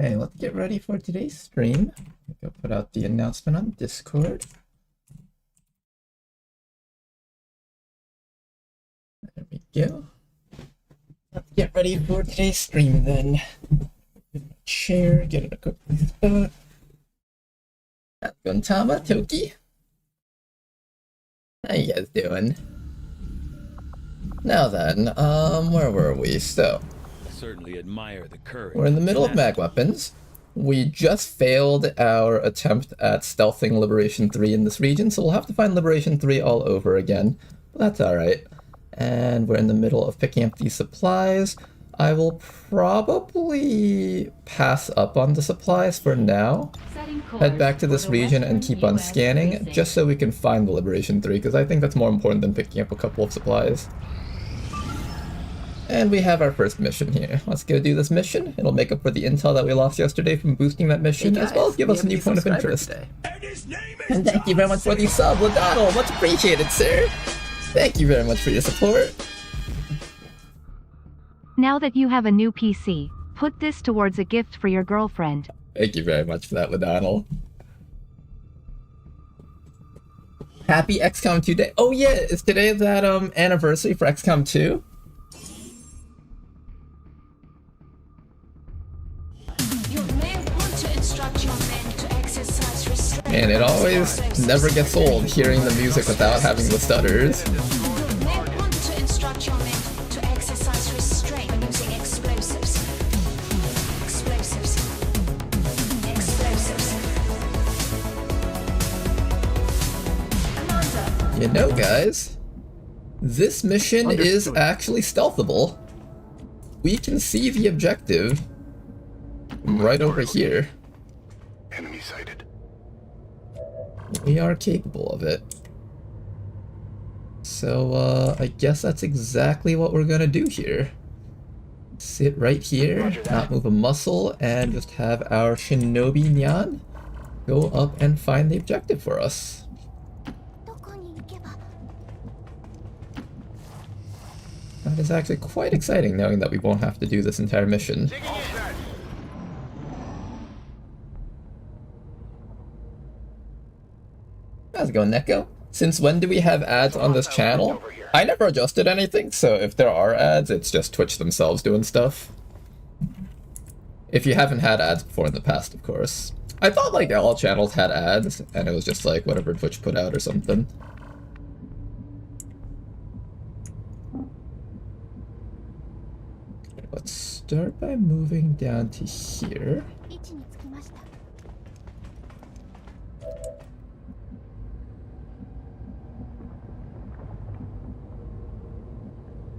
Okay, let's get ready for today's stream. Go put out the announcement on Discord. There we go. Let's get ready for today's stream then. Get my chair, get it a quick spot. Guntama, Toki. How you guys doing? Now then, where were we? So, certainly admire the courage. we're in the middle of mag weapons. We just failed our attempt at stealthing Liberation 3 in this region, so we'll have to find Liberation 3 all over again. But that's alright. And we're in the middle of picking up these supplies. I will probably pass up on the supplies for now. Head back to this region and keep on scanning, just so we can find the Liberation 3, because I think that's more important than picking up a couple of supplies. And we have our first mission here. Let's go do this mission. It'll make up for the intel that we lost yesterday from boosting that mission, as well as give us a new point of interest. And thank you very much for the sub, Ladano. Much appreciated, sir. Thank you very much for your support. Now that you have a new PC, put this towards a gift for your girlfriend. Thank you very much for that, Ladonald. Happy XCOM 2 day. Oh yeah, is today that anniversary for XCOM 2? Man, it always never gets old hearing the music without having the stutters. You know, guys, this mission is actually stealthable. We can see the objective right over here. Enemy sighted. We are capable of it. So, I guess that's exactly what we're gonna do here. Sit right here, not move a muscle, and just have our Shinobi Nyan go up and find the objective for us. That is actually quite exciting, knowing that we won't have to do this entire mission. How's it going, Neko? Since when do we have ads on this channel? I never adjusted anything, so if there are ads, it's just Twitch themselves doing stuff. If you haven't had ads before in the past, of course. I thought like all channels had ads, and it was just like whatever Twitch put out or something. Okay, let's start by moving down to here.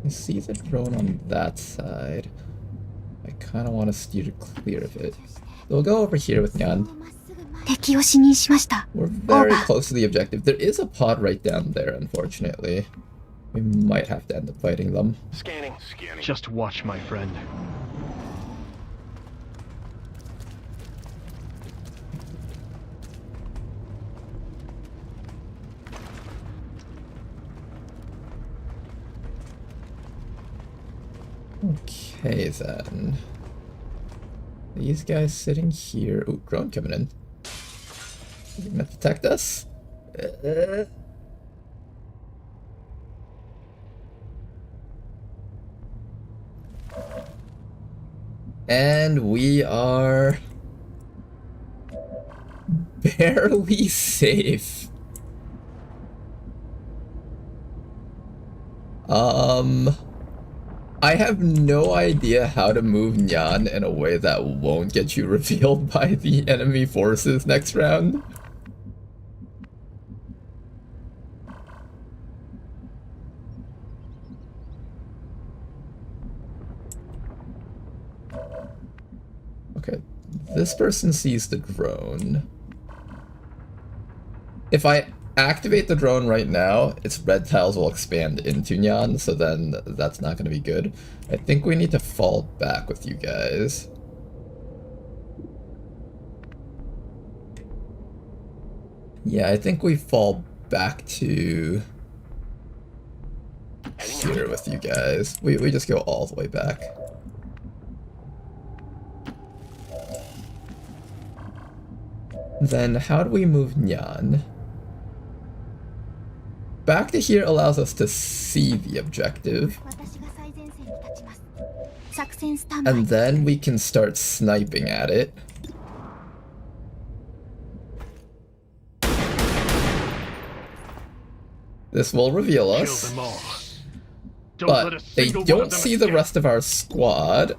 I see the drone on that side. I kind of want to steer clear of it. So we'll go over here with Nyan. We're very close to the objective. There is a pod right down there, unfortunately. We might have to end up fighting them. Scanning. Just watch, my friend. Okay then. These guys sitting here. Ooh, drone coming in. Is he gonna detect us? And we are barely safe. I have no idea how to move Nyan in a way that won't get you revealed by the enemy forces next round. Okay, this person sees the drone. If I activate the drone right now, its red tiles will expand into Nyan, so then that's not going to be good. I think we need to fall back with you guys. Yeah, I think we fall back to here with you guys. We just go all the way back. Then how do we move Nyan? Back to here allows us to see the objective. And then we can start sniping at it. This will reveal us. Kill them all. Don't let a But they single one of don't them see the escape. rest of our squad.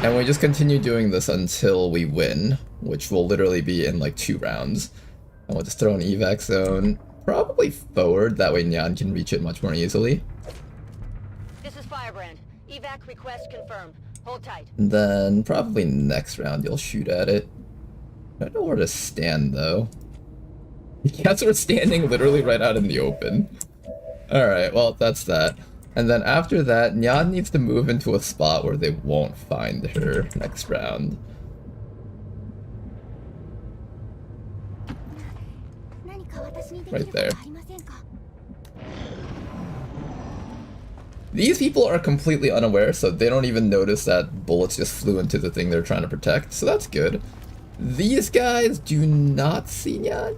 And we just continue doing this until we win, which will literally be in like 2 rounds. And we'll just throw an evac zone, probably forward, that way Nyan can reach it much more easily. This is Firebrand. Evac request confirmed. Hold tight. And then probably next round you'll shoot at it. I don't know where to stand though. Yes, we're standing literally right out in the open. Alright, well that's that. And then after that, Nyan needs to move into a spot where they won't find her next round. Right there. These people are completely unaware, so they don't even notice that bullets just flew into the thing they're trying to protect, so that's good. These guys do not see Nyan.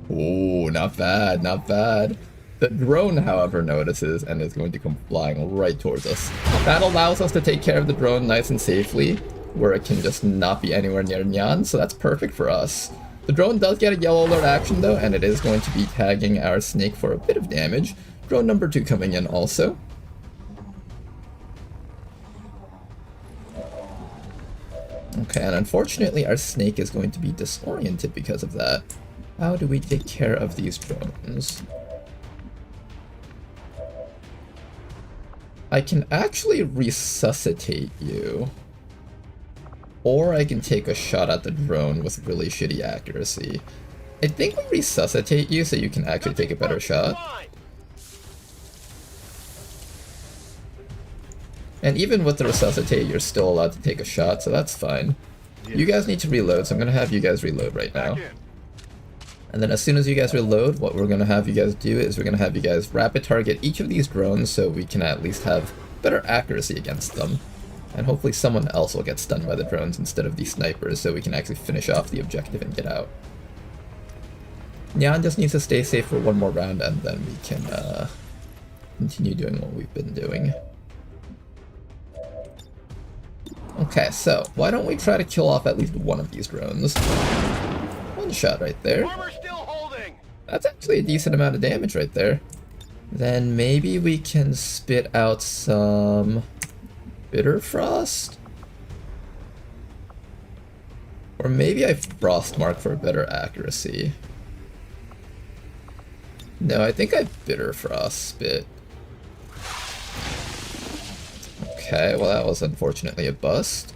Oh, not bad, not bad. The drone, however, notices and is going to come flying right towards us. That allows us to take care of the drone nice and safely, where it can just not be anywhere near Nyan, so that's perfect for us. The drone does get a yellow alert action though, and it is going to be tagging our snake for a bit of damage. Drone number 2 coming in also. Okay, and unfortunately our snake is going to be disoriented because of that. How do we take care of these drones? I can actually resuscitate you. Or I can take a shot at the drone with really shitty accuracy. I think we resuscitate you so you can actually take a better shot. And even with the resuscitate, you're still allowed to take a shot, so that's fine. You guys need to reload, so I'm gonna have you guys reload right now. And then as soon as you guys reload, what we're gonna have you guys do is we're gonna have you guys rapid target each of these drones so we can at least have better accuracy against them. And hopefully someone else will get stunned by the drones instead of these snipers so we can actually finish off the objective and get out. Nyan just needs to stay safe for one more round and then we can continue doing what we've been doing. Okay, so why don't we try to kill off at least one of these drones? One shot right there. That's actually a decent amount of damage right there. Then maybe we can spit out some Bitter Frost? Or maybe I Frostmark for better accuracy. No, I think I Bitter Frost spit. Okay, well that was unfortunately a bust.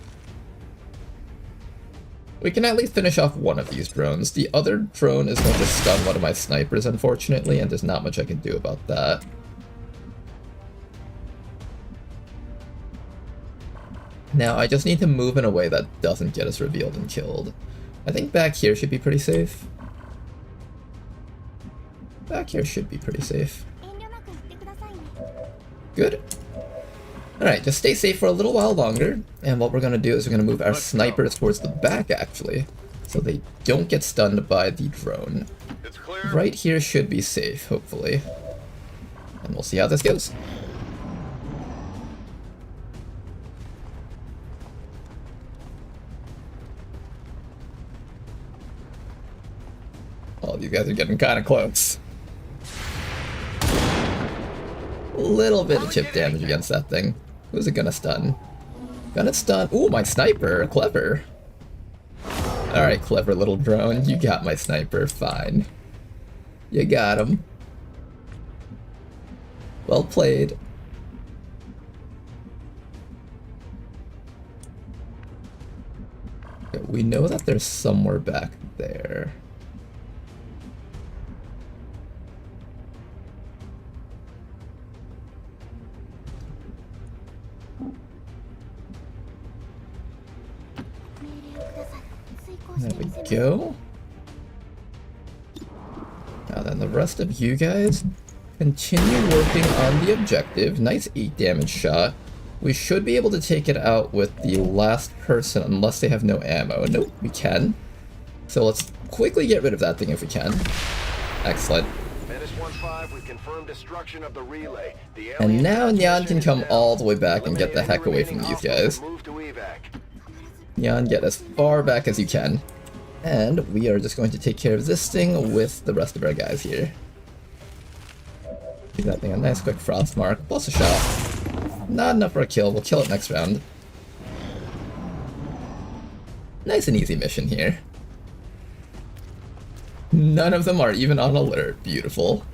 We can at least finish off one of these drones. The other drone is going to stun one of my snipers, unfortunately, and there's not much I can do about that. Now, I just need to move in a way that doesn't get us revealed and killed. I think back here should be pretty safe. Back here should be pretty safe. Good. Alright, just stay safe for a little while longer, and what we're going to do is we're going to move our snipers towards the back, actually, so they don't get stunned by the drone. Right here should be safe, hopefully. And we'll see how this goes. Oh, you guys are getting kind of close. A little bit of chip damage against that thing. Who's it gonna stun? Gonna stun. Ooh, my sniper. Clever. Alright, clever little drone. You got my sniper. Fine. You got him. Well played. Okay, we know that there's somewhere back there. There we go. Now then, the rest of you guys continue working on the objective. Nice 8 damage shot. We should be able to take it out with the last person unless they have no ammo. Nope, we can. So let's quickly get rid of that thing if we can. Excellent. Menace 1-5, we confirmed destruction of the relay. The And alien now Nyan transmission can is come down. all the way back and get the Eliminate heck any away from remaining these guys. hostiles and move to evac. Nyan, get as far back as you can. And we are just going to take care of this thing with the rest of our guys here. Give that thing a nice quick frost mark, plus a shot. Not enough for a kill, we'll kill it next round. Nice and easy mission here. None of them are even on alert, beautiful.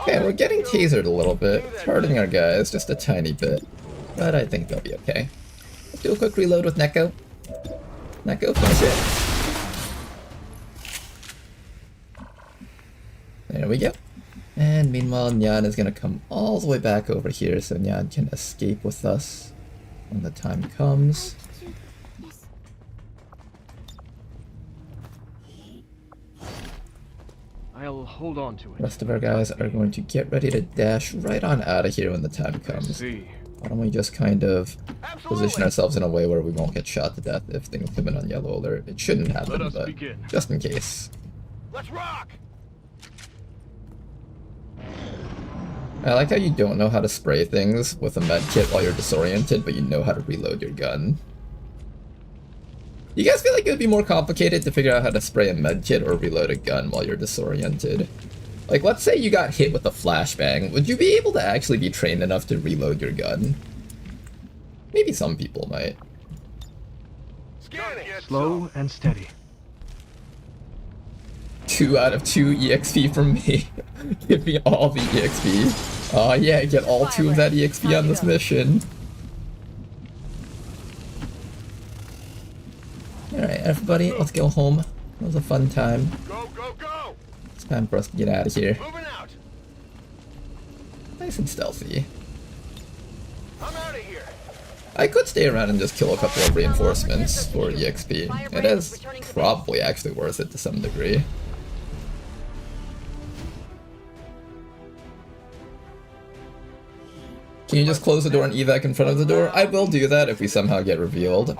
Okay, we're getting tasered a little bit. It's hurting our guys just a tiny bit. But I think they'll be okay. Let's do a quick reload with Neko. Neko, finish it. There we go. And meanwhile, Nyan is going to come all the way back over here so Nyan can escape with us when the time comes. I'll hold on to The it. rest of our guys are going to get ready to dash right on out of here when the time Let's comes. see. Why don't we just kind of position ourselves in a way where we won't get shot to death if things come in on yellow alert. It shouldn't happen, Let us but begin. just in case. Let's rock! I like how you don't know how to spray things with a med kit while you're disoriented, but you know how to reload your gun. You guys feel like it would be more complicated to figure out how to spray a med kit or reload a gun while you're disoriented? Like, let's say you got hit with a flashbang. Would you be able to actually be trained enough to reload your gun? Maybe some people might. Scanning! Slow and steady. 2 out of 2 EXP from me. Give me all the EXP. Oh yeah, get all 2 of that EXP on this mission. Alright, everybody, let's go home. It was a fun time. Go, go, go! It's time for us to get out of here. Moving out! Nice and stealthy. I'm out of here! I could stay around and just kill a couple of reinforcements for EXP. It is probably actually worth it to some degree. Can you just close the door and evac in front of the door? I will do that if we somehow get revealed.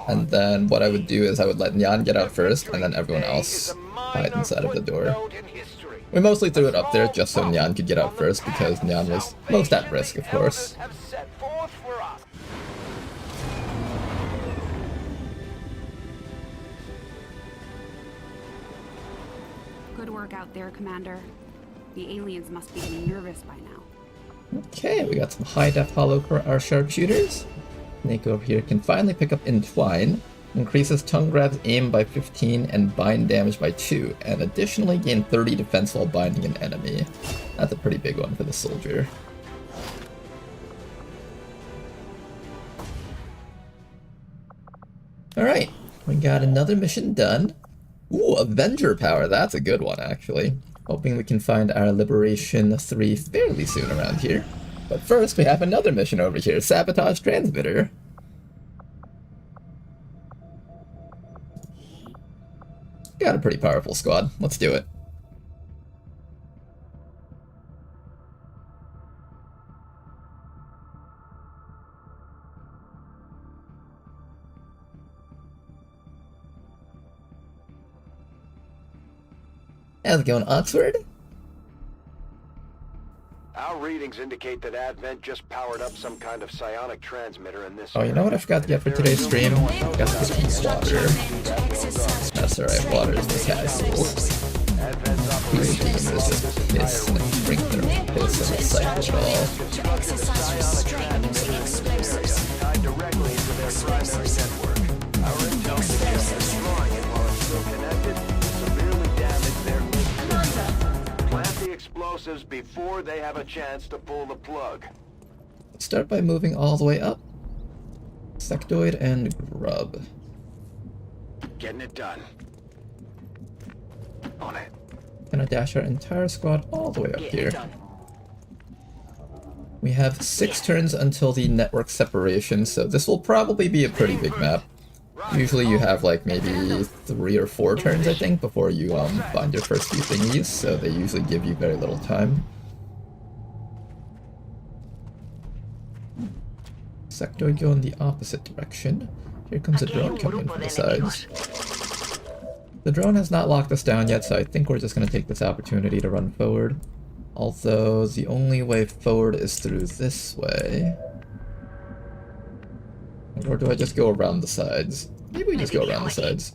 And then what I would do is I would let Nyan get out first, and then everyone else hide inside of the door. We mostly threw it up there just so Nyan could get out first, because Nyan was most at risk, of course. Good work out there, Commander. The aliens must be getting nervous by now. Okay, we got some high-def hollow for our sharpshooters. Snake over here can finally pick up Entwine, increases tongue grab's aim by 15 and bind damage by 2, and additionally gain 30 defense while binding an enemy. That's a pretty big one for the soldier. Alright, we got another mission done. Ooh, Avenger power, that's a good one actually. Hoping we can find our Liberation 3 fairly soon around here. But first, we have another mission over here, Sabotage Transmitter. Got a pretty powerful squad, let's do it. How's it going, Oxford? Our readings indicate that Advent just powered up some kind of psionic transmitter in this. Oh, you know what I forgot to get for today's stream? Got to get some water. That's alright, water is mechanical. These demons just piss and drink their piss and recycle it all. Tied directly into their primary network. Our intel suggests destroying it while it's still connected severely damage their link system. Plant the explosives before they have a chance to pull the plug. Let's start by moving all the way up. Sectoid and Grub. Getting it done. On it. Gonna dash our entire squad all the way up here. We have 6 turns until the network separation, so this will probably be a pretty big map. Usually you have like maybe 3 or 4 turns, I think, before you find your first few thingies, so they usually give you very little time. Sectoid go in the opposite direction. Here comes a drone coming in from the sides. The drone has not locked us down yet, so I think we're just going to take this opportunity to run forward. Although the only way forward is through this way. Or do I just go around the sides? Maybe we just go around the sides.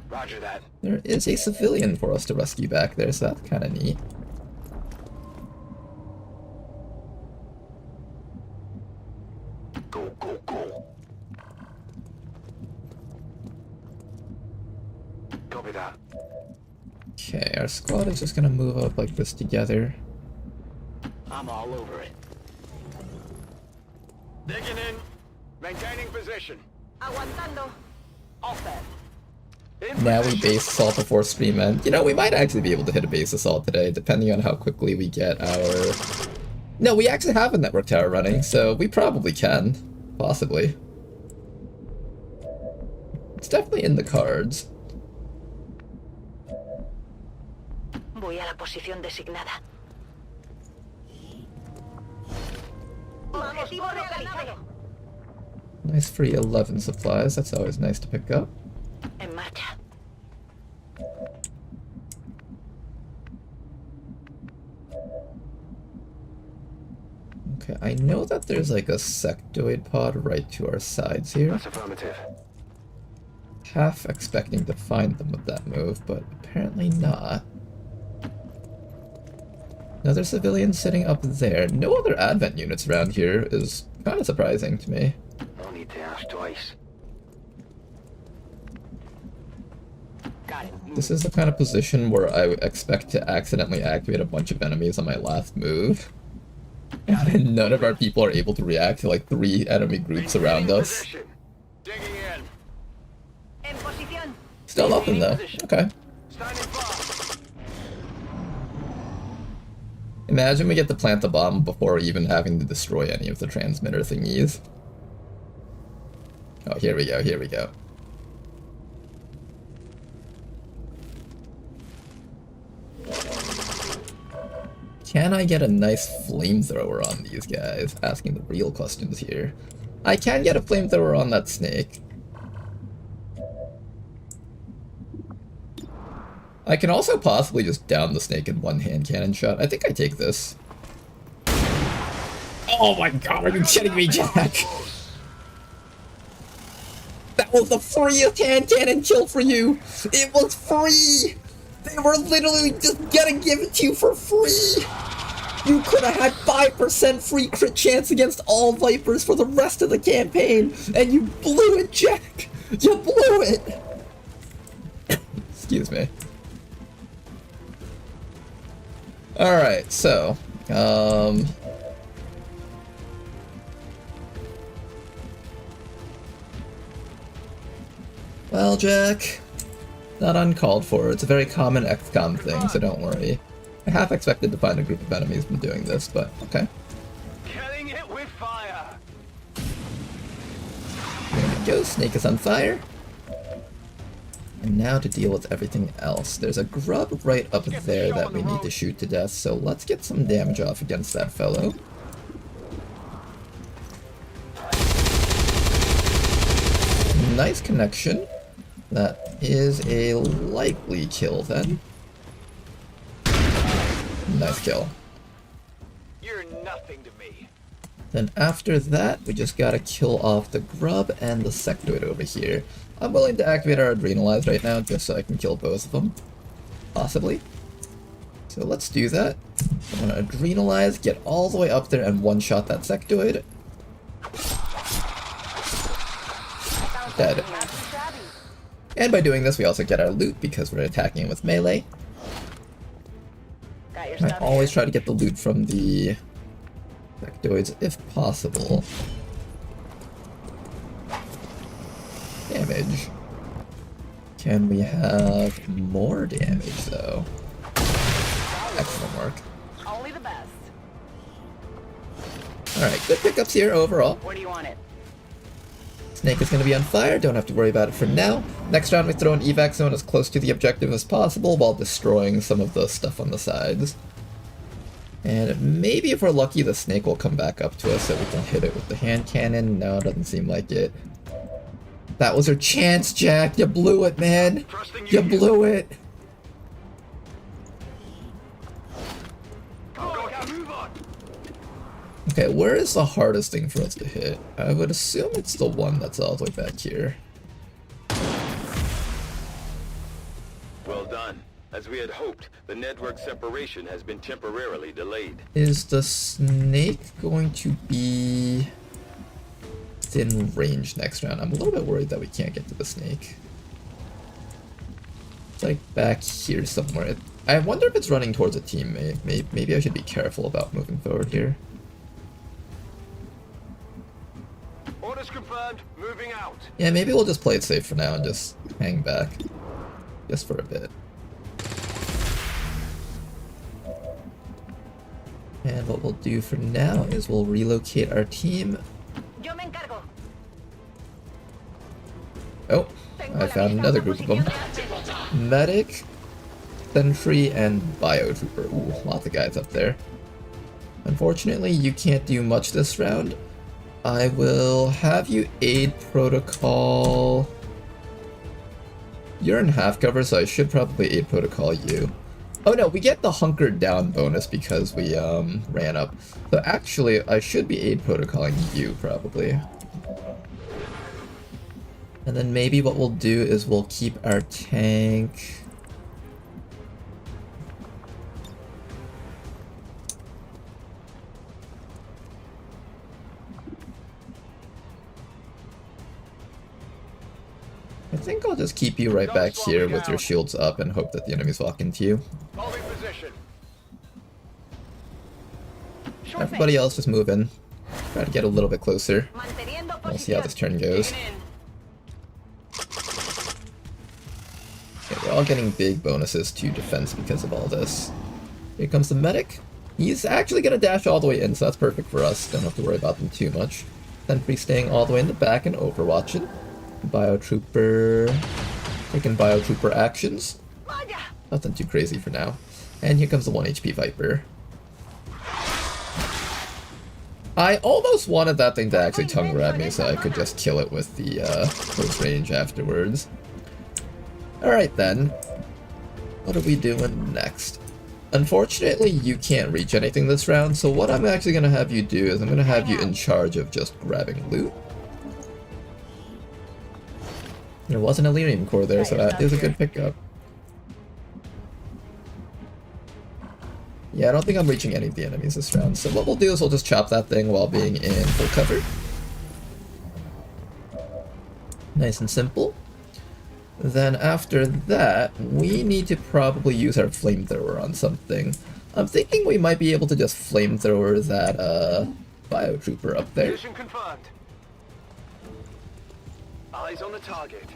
Roger that. There is a civilian for us to rescue back there, so that's kind of neat. Go, go, go. Copy that. Okay, our squad is just gonna move up like this together. I'm all over it. Digging in. Maintaining position. Aguantando. All set. Now we base assault before Scream End. You know, we might actually be able to hit a base assault today, depending on how quickly we get our... No, we actually have a network tower running, so we probably can. Possibly. It's definitely in the cards. Voy a la posición designada. Objetivo localizado. Nice free 11 supplies, that's always nice to pick up. En marcha. Okay, I know that there's like a sectoid pod right to our sides here. That's affirmative. Half expecting to find them with that move, but apparently not. Another civilian sitting up there. No other advent units around here is kind of surprising to me. No need to ask twice. Got it. This is the kind of position where I expect to accidentally activate a bunch of enemies on my last move. And none of our people are able to react to like 3 enemy groups around us. Position. Digging in. En posición. Still nothing though. Okay. Standing by. Imagine we get to plant the bomb before even having to destroy any of the transmitter thingies. Oh, here we go, here we go. Can I get a nice flamethrower on these guys? Asking the real questions here. I can get a flamethrower on that snake. I can also possibly just down the snake in one hand cannon shot. I think I take this. Oh my god, are you kidding me, Jack? That was the freest hand cannon kill for you! It was free! They were literally just gonna give it to you for free! You could have had 5% free crit chance against all Vipers for the rest of the campaign, and you blew it, Jack! You blew it! Excuse me. Alright, so, well, Jack, not uncalled for. It's a very common XCOM thing, so don't worry. I half expected to find a group of enemies from doing this, but okay. Killing it with fire. There we go, snake is on fire. And now to deal with everything else. There's a grub right up there that we need to shoot to death, so let's get some damage off against that fellow. Nice connection. That is a likely kill then. Nice kill. You're nothing to me. Then after that, we just gotta kill off the grub and the sectoid over here. I'm willing to activate our adrenalize right now just so I can kill both of them. Possibly. So let's do that. I'm gonna adrenalize, get all the way up there and one-shot that sectoid. Dead. And by doing this, we also get our loot because we're attacking with melee. Got your I stuff always here. try to get the loot from the sectoids if possible. Damage. Can we have more damage though? Excellent work. Only the best. Alright, good pickups here overall. Where do you want it? Snake is going to be on fire, don't have to worry about it for now. Next round we throw an evac zone as close to the objective as possible while destroying some of the stuff on the sides. And maybe if we're lucky the snake will come back up to us so we can hit it with the hand cannon. No, it doesn't seem like it. That was our chance, Jack. You blew it, man. You blew it. Okay, where is the hardest thing for us to hit? I would assume it's the one that's all the way back here. Well done. As we had hoped, the network separation has been temporarily delayed. Is the snake going to be within range next round? I'm a little bit worried that we can't get to the snake. It's like back here somewhere. I wonder if it's running towards a teammate. Maybe I should be careful about moving forward here. Orders confirmed. Moving out. Yeah, maybe we'll just play it safe for now and just hang back. Just for a bit. And what we'll do for now is we'll relocate our team. Yo me encargo. Oh, I found another group of them. Medic, Sentry, and Biotrooper. Ooh, lots of guys up there. Unfortunately, you can't do much this round. I will have you aid protocol. You're in half cover, so I should probably aid protocol you. Oh no, we get the hunkered down bonus because we ran up. So actually, I should be aid protocoling you probably. And then maybe what we'll do is we'll keep our tank. I think I'll just keep you right back here with your shields up and hope that the enemies walk into you. Holding position. Everybody else just move in. Try to get a little bit closer. We'll see how this turn goes. Okay, we're all getting big bonuses to defense because of all this. Here comes the medic. He's actually gonna dash all the way in, so that's perfect for us. Don't have to worry about them too much. Sentry staying all the way in the back and overwatching. Biotrooper taking Biotrooper actions. Nothing too crazy for now. And here comes the 1 HP Viper. I almost wanted that thing to actually tongue grab me so I could just kill it with the close range afterwards. Alright then. What are we doing next? Unfortunately, you can't reach anything this round, so what I'm actually going to have you do is I'm going to have you in charge of just grabbing loot. There was an Elerium core there, so that is a good pickup. Yeah, I don't think I'm reaching any of the enemies this round, so what we'll do is we'll just chop that thing while being in full cover. Nice and simple. Then after that, we need to probably use our flamethrower on something. I'm thinking we might be able to just flamethrower that Biotrooper up there. Position confirmed. Eyes on the target.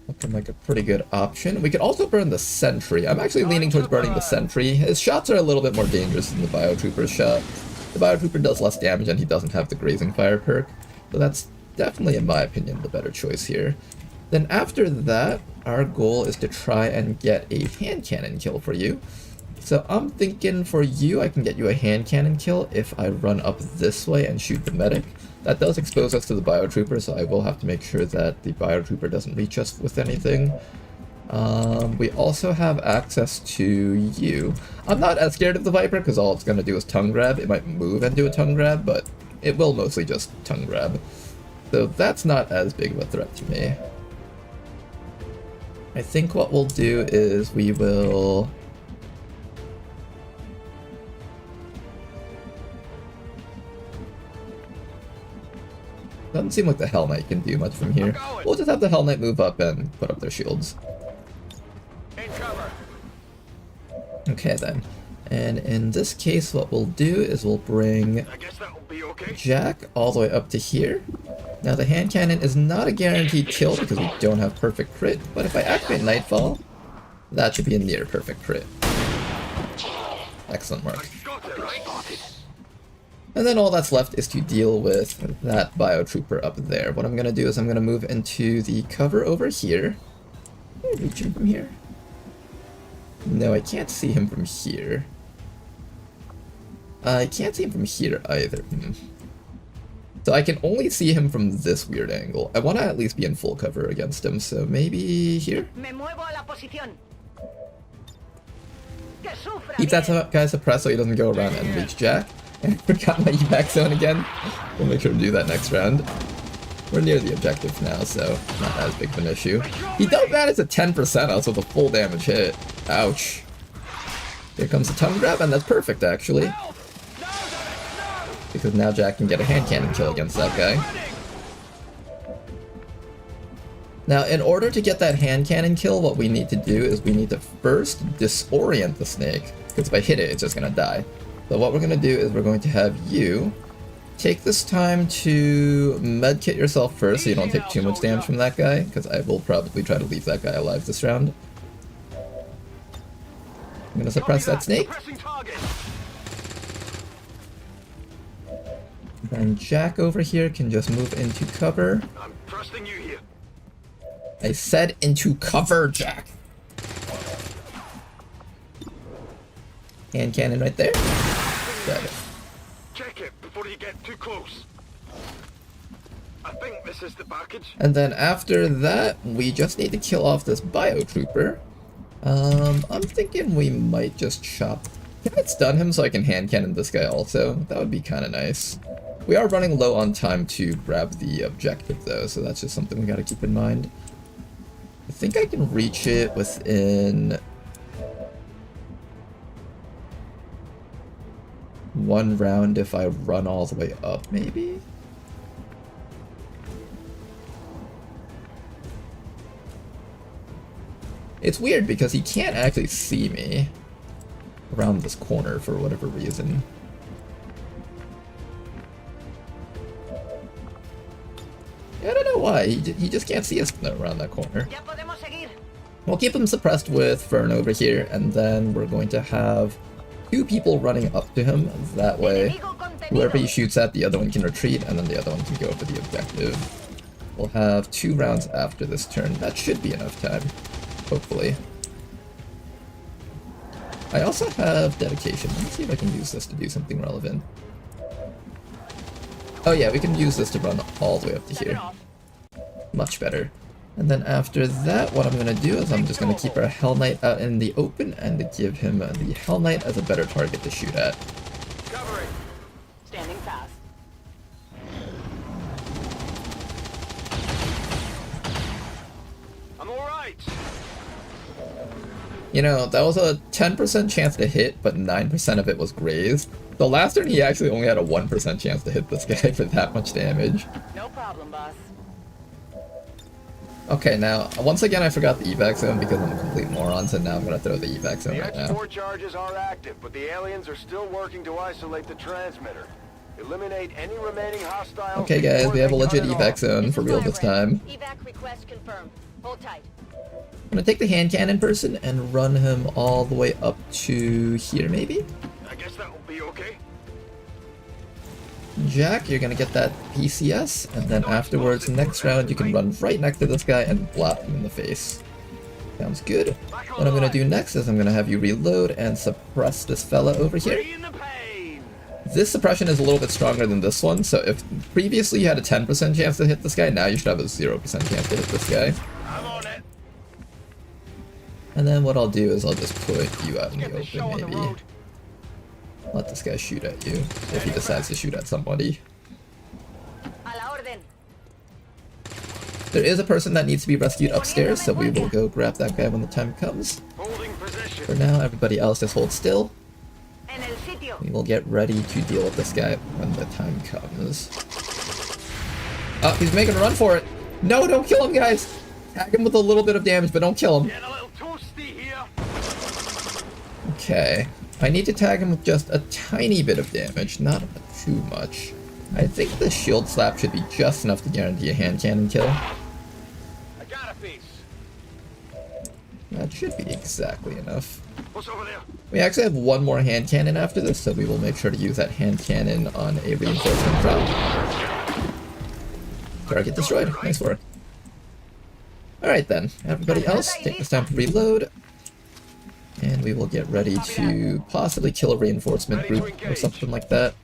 Looking like a pretty good option. We could also burn the Sentry. I'm actually leaning towards burning the Sentry. His shots are a little bit more dangerous than the Biotrooper's shot. The Biotrooper does less damage and he doesn't have the Grazing Fire perk. So that's definitely, in my opinion, the better choice here. Then after that, our goal is to try and get a hand cannon kill for you. So I'm thinking for you, I can get you a hand cannon kill if I run up this way and shoot the medic. That does expose us to the Biotrooper, so I will have to make sure that the Biotrooper doesn't reach us with anything. We also have access to you. I'm not as scared of the Viper, because all it's going to do is tongue grab. It might move and do a tongue grab, but it will mostly just tongue grab. So that's not as big of a threat to me. I think what we'll do is we will... Doesn't seem like the Hell Knight can do much from here. We'll just have the Hell Knight move up and put up their shields. In cover. Okay then. And in this case, what we'll do is we'll bring I guess that'll be okay. Jack all the way up to here. Now the hand cannon is not a guaranteed kill because we don't have perfect crit, but if I activate Nightfall, that should be a near perfect crit. Excellent work. Got it, right? And then all that's left is to deal with that biotrooper up there. What I'm going to do is I'm going to move into the cover over here. Can I reach him from here? No, I can't see him from here. I can't see him from here either. So I can only see him from this weird angle. I want to at least be in full cover against him, so maybe here? Me muevo a la posición. Que sufra Keep that bien. guy suppressed so he doesn't go around and reach Jack. And I forgot my evac zone again. We'll make sure to do that next round. We're near the objective now, so not as big of an issue. He does manage a 10% us with a full damage hit. Ouch. Here comes the tongue grab, and that's perfect, actually. Because now Jack can get a hand cannon kill against that guy. Now, in order to get that hand cannon kill, what we need to do is we need to first disorient the snake. Because if I hit it, it's just going to die. So what we're going to do is we're going to have you take this time to medkit yourself first so you don't take too much damage from that guy, because I will probably try to leave that guy alive this round. I'm going to suppress that snake. And Jack over here can just move into cover. I'm trusting you here. I said into cover, Jack! Hand cannon right there. Got it. Check it before you get too close. I think this is the package. And then after that, we just need to kill off this biotrooper. I'm thinking we might just chop... Can I stun him so I can hand cannon this guy also? That would be kind of nice. We are running low on time to grab the objective though, so that's just something we gotta keep in mind. I think I can reach it within... one round if I run all the way up, maybe? It's weird because he can't actually see me around this corner for whatever reason. I don't know why, he just can't see us around that corner. Ya podemos seguir. We'll keep him suppressed with Fern over here, and then we're going to have 2 people running up to him. That way, whoever he shoots at, the other one can retreat, and then the other one can go for the objective. We'll have 2 rounds after this turn. That should be enough time, hopefully. I also have dedication. Let me see if I can use this to do something relevant. Oh yeah, we can use this to run all the way up to here. Much better. And then after that, what I'm going to do is I'm just going to keep our Hell Knight out in the open and give him the Hell Knight as a better target to shoot at. Covering. Standing fast. I'm alright. You know, that was a 10% chance to hit, but 9% of it was grazed. The last turn, he actually only had a 1% chance to hit this guy for that much damage. No problem, boss. Okay, now, once again, I forgot the evac zone because I'm a complete moron, so now I'm going to throw the evac zone The right now. X4 charges are active, but the aliens are still working to isolate the transmitter. Eliminate any remaining hostiles. Okay, guys, before we have a they cut legit it evac off. zone for real this time. Evac request confirmed. Hold tight. I'm going to take the hand cannon person and run him all the way up to here, maybe? I guess that will be okay. Jack, you're gonna get that PCS, and then afterwards, next round, you can run right next to this guy and blast him in the face. Sounds good. What I'm gonna do next is I'm gonna have you reload and suppress this fella over here. In the pain. This suppression is a little bit stronger than this one, so if previously you had a 10% chance to hit this guy, now you should have a 0% chance to hit this guy. I'm on it. And then what I'll do is I'll just put you out in the Get the show on open, the maybe. road. Let this guy shoot at you, if he decides to shoot at somebody. A la orden. There is a person that needs to be rescued upstairs, so we will go grab that guy when the time comes. Holding position. For now, everybody else just hold still. En el sitio. We will get ready to deal with this guy when the time comes. Oh, he's making a run for it. No, don't kill him, guys. Tag him with a little bit of damage, but don't kill him. Getting a little toasty here. Okay. I need to tag him with just a tiny bit of damage, not too much. I think the shield slap should be just enough to guarantee a hand cannon kill. I got a piece. That should be exactly enough. What's over there? We actually have one more hand cannon after this, so we will make sure to use that hand cannon on a reinforcement drop. Target destroyed. Nice work. Alright then, everybody else, take this time to reload. And we will get ready to possibly kill a reinforcement group or something like that.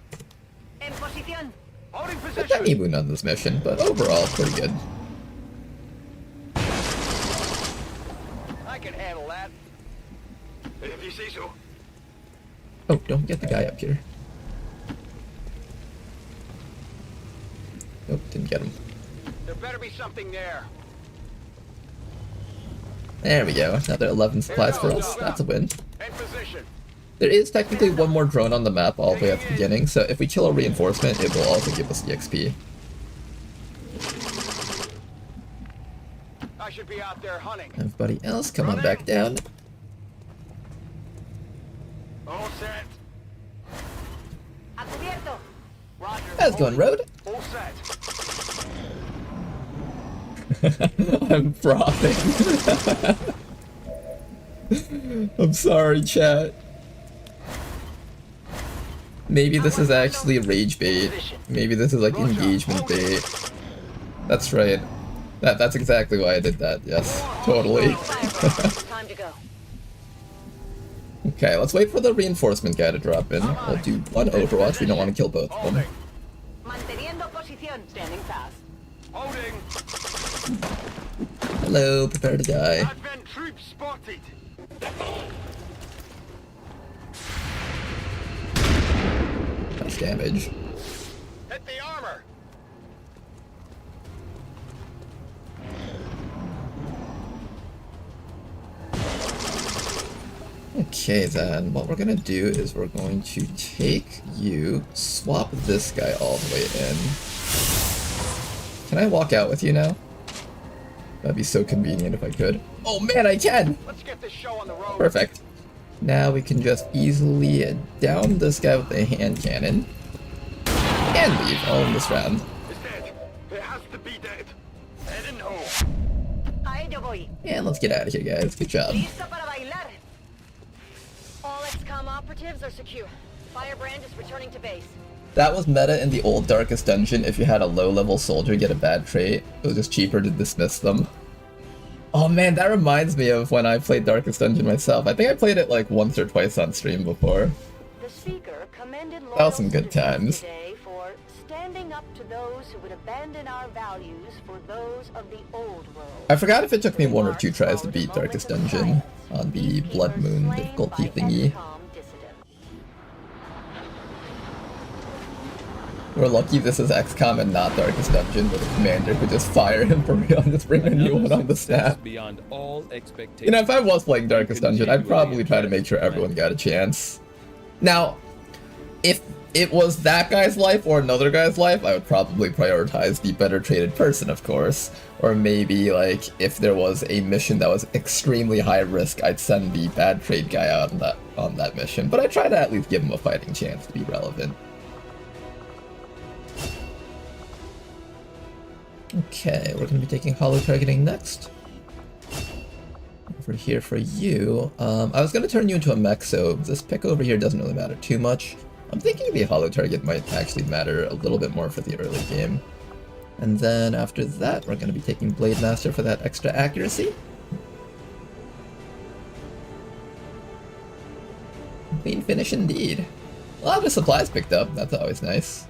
En posición. Holding Not position. that many wound on this mission, but overall, pretty good. I can handle that. If you say so. Oh, don't get the guy up here. Nope, didn't get him. There better be something there. There we go, another 11 supplies for us. That's a win. In position. There is technically one more drone on the map all the way at the beginning, so if we kill a reinforcement, it will also give us the XP. I should be out there hunting. Everybody else, come on back down. All set. A cubierto. Roger. How's it going, Road? All set. I'm frothing. I'm sorry, chat. Maybe this is actually rage bait. Maybe this is like engagement bait. That's right. That's exactly why I did that. Yes, totally. Time to go. Okay, let's wait for the reinforcement guy to drop in. We'll do one Overwatch. We don't want to kill both of them. Holding. Manteniendo posición. Standing fast. Holding. Hello, prepare to die. Advent troops spotted. Nice damage. Hit the armor. Okay then, what we're gonna do is we're going to take you, swap this guy all the way in. Can I walk out with you now? That'd be so convenient if I could. Oh man, I can! Let's get this show on the road. Perfect. Now we can just easily down this guy with the hand cannon. And leave all in this round. It's dead. It has to be dead. Head and home. A ello voy. And let's get out of here, guys. Good job. Listo para bailar. All XCOM operatives are secure. Firebrand is returning to base. That was meta in the old Darkest Dungeon. If you had a low-level soldier get a bad trait, it was just cheaper to dismiss them. Oh man, that reminds me of when I played Darkest Dungeon myself. I think I played it like once or twice on stream before. The speaker commended That was some good loyal times. citizens today for standing up to those who would abandon our values for those of the old world. I forgot if it took me one or two tries to beat Darkest Dungeon on the Blood Moon difficulty thingy. We're lucky this is XCOM and not Darkest Dungeon, where the commander could just fire him for real and just bring a new one on the snap. Beyond all expectations. You know, if I was playing Darkest Dungeon, I'd probably try to make sure everyone got a chance. Now, if it was that guy's life or another guy's life, I would probably prioritize the better traded person, of course. Or maybe, like, if there was a mission that was extremely high risk, I'd send the bad trade guy out on that mission. But I try to at least give him a fighting chance to be relevant. Okay, we're going to be taking hollow targeting next. Over here for you. I was going to turn you into a mech, so this pick over here doesn't really matter too much. I'm thinking the hollow target might actually matter a little bit more for the early game. And then after that, we're going to be taking Blade Master for that extra accuracy. Clean finish indeed. A lot of supplies picked up, that's always nice.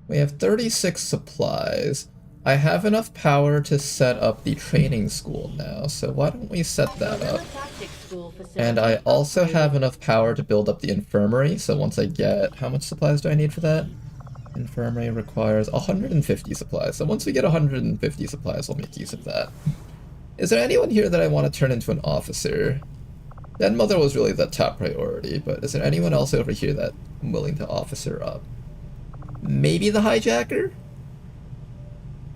We have 36 supplies. I have enough power to set up the training school now, so why don't we set that up? And I also have enough power to build up the infirmary, so once I get... How much supplies do I need for that? Infirmary requires 150 supplies, so once we get 150 supplies, we'll make use of that. Is there anyone here that I want to turn into an officer? Den Mother was really the top priority, but is there anyone else over here that I'm willing to officer up? Maybe the hijacker?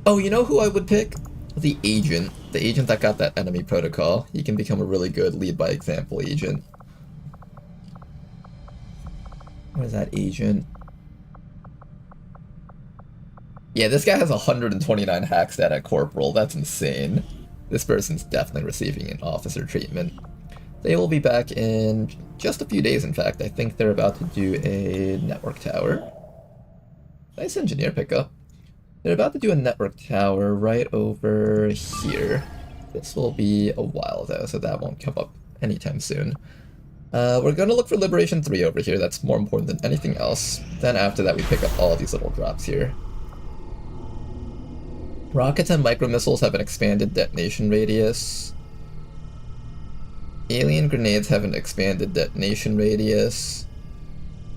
Oh, you know who I would pick? The agent. The agent that got that enemy protocol. He can become a really good lead by example agent. Where's that agent? Yeah, this guy has 129 hack stat at Corporal. That's insane. This person's definitely receiving an officer treatment. They will be back in just a few days, in fact. I think they're about to do a network tower. Nice engineer pickup. They're about to do a network tower right over here. This will be a while, though, so that won't come up anytime soon. We're going to look for Liberation 3 over here. That's more important than anything else. Then after that, we pick up all of these little drops here. Rockets and micromissiles have an expanded detonation radius. Alien grenades have an expanded detonation radius.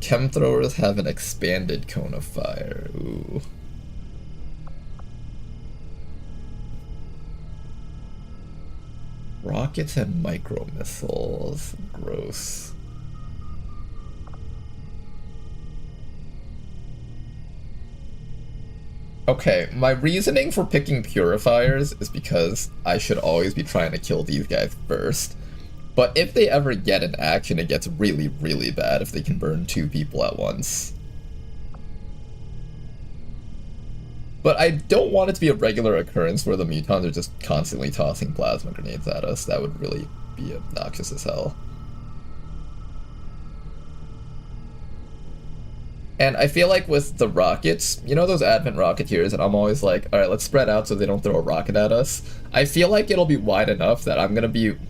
Chem throwers have an expanded cone of fire. Ooh. Rockets and micromissiles. Gross. Okay, my reasoning for picking purifiers is because I should always be trying to kill these guys first. But if they ever get in action, it gets really, really bad if they can burn 2 people at once. But I don't want it to be a regular occurrence where the mutons are just constantly tossing plasma grenades at us. That would really be obnoxious as hell. And I feel like with the rockets, you know those Advent Rocketeers, and I'm always like, alright, let's spread out so they don't throw a rocket at us. I feel like it'll be wide enough that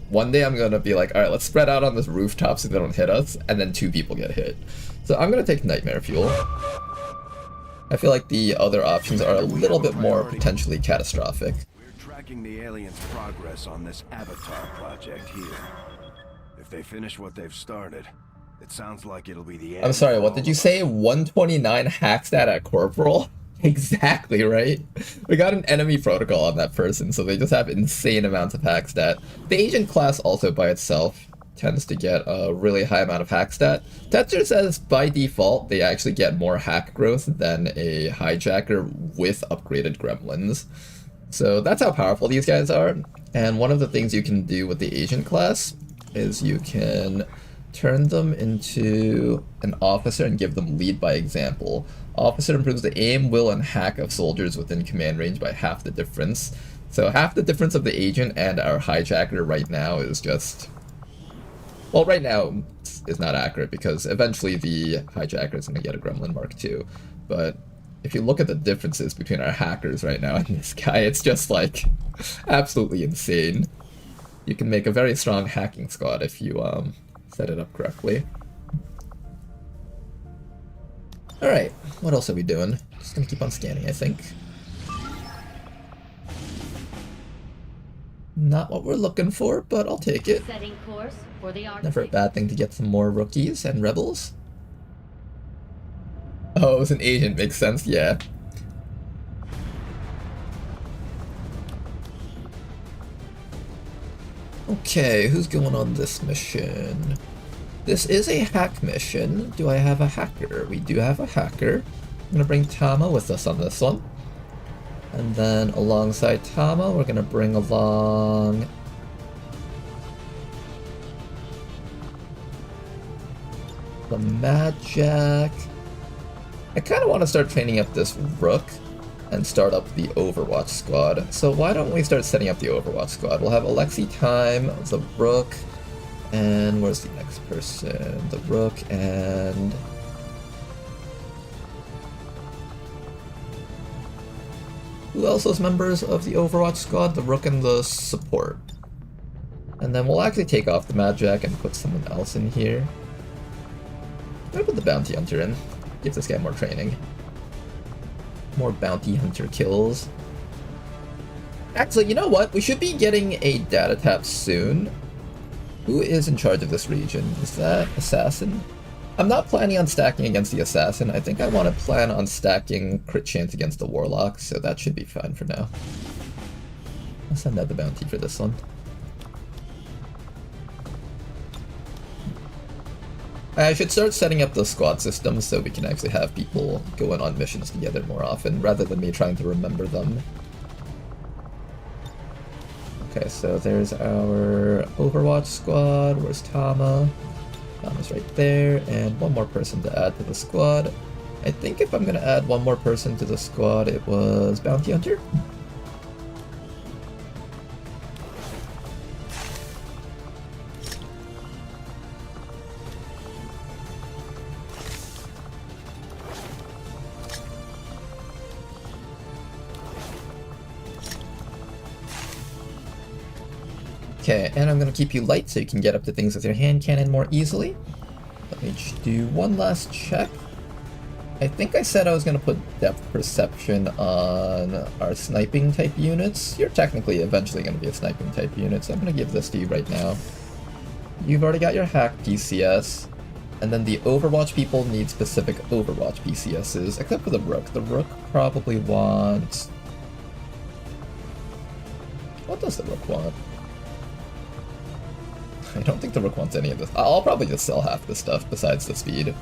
one day I'm gonna be like, alright, let's spread out on this rooftop so they don't hit us, and then 2 people get hit. So I'm gonna take Nightmare Fuel. I feel like the other options are a little bit more potentially catastrophic. We're tracking the aliens' progress on this Avatar project here. If they finish what they've started, it sounds like it'll be the end. I'm sorry, what did you say? 129 hack stat at Corporal? Exactly, right? We got an enemy protocol on that person, so they just have insane amounts of hack stat. The agent class also by itself tends to get a really high amount of hack stat. Tetzer says by default they actually get more hack growth than a hijacker with upgraded gremlins. So that's how powerful these guys are. And one of the things you can do with the agent class is you can turn them into an officer and give them lead by example. Officer improves the aim, will, and hack of soldiers within command range by half the difference. So half the difference of the agent and our hijacker right now is just... Well, right now is not accurate because eventually the hijacker is going to get a Gremlin Mark II. But if you look at the differences between our hackers right now and this guy, it's just like absolutely insane. You can make a very strong hacking squad if you set it up correctly. Alright, what else are we doing? Just gonna keep on scanning, I think. Not what we're looking for, but I'll take it. Setting course for the Arctic. Never a bad thing to get some more rookies and rebels. Oh, it was an agent, makes sense, yeah. Okay, who's going on this mission? This is a hack mission. Do I have a hacker? We do have a hacker. I'm gonna bring Tama with us on this one. And then alongside Tama, we're gonna bring along... the Mad Jack. I kind of want to start training up this Rook and start up the Overwatch squad. So why don't we start setting up the Overwatch squad? We'll have Alexi Time, the Rook, and where's the next person? The Rook and... who else is members of the Overwatch squad? The Rook and the support. And then we'll actually take off the Mad Jack and put someone else in here. I'm gonna put the Bounty Hunter in. Give this guy more training. More Bounty Hunter kills. Actually, you know what? We should be getting a data tap soon. Who is in charge of this region? Is that Assassin? I'm not planning on stacking against the Assassin. I think I want to plan on stacking crit chance against the Warlock, so that should be fine for now. I'll send out the Bounty for this one. I should start setting up the squad systems so we can actually have people going on missions together more often, rather than me trying to remember them. Okay, so there's our Overwatch squad. Where's Tama? Tama's right there, and one more person to add to the squad. I think if I'm gonna add one more person to the squad, it was Bounty Hunter. Okay, and I'm gonna keep you light so you can get up to things with your hand cannon more easily. Let me just do one last check. I think I said I was gonna put depth perception on our sniping type units. You're technically eventually gonna be a sniping type unit, so I'm gonna give this to you right now. You've already got your hack PCS, and then the Overwatch people need specific Overwatch PCSs, except for the Rook. The Rook probably wants... What does the Rook want? I don't think the Rook wants any of this. I'll probably just sell half the stuff besides the speed.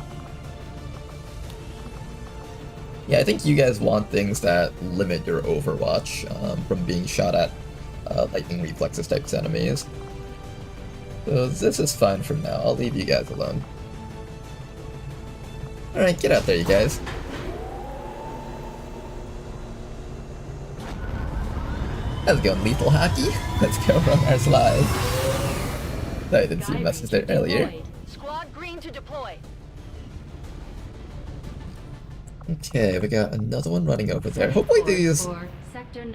Yeah, I think you guys want things that limit your Overwatch from being shot at lightning reflexes types enemies. So this is fine for now. I'll leave you guys alone. Alright, get out there, you guys. How's it going, Lethal Hockey? Let's go run our slide. I didn't see a message there earlier. Squad green to deploy. Okay, we got another one running over there. Hopefully these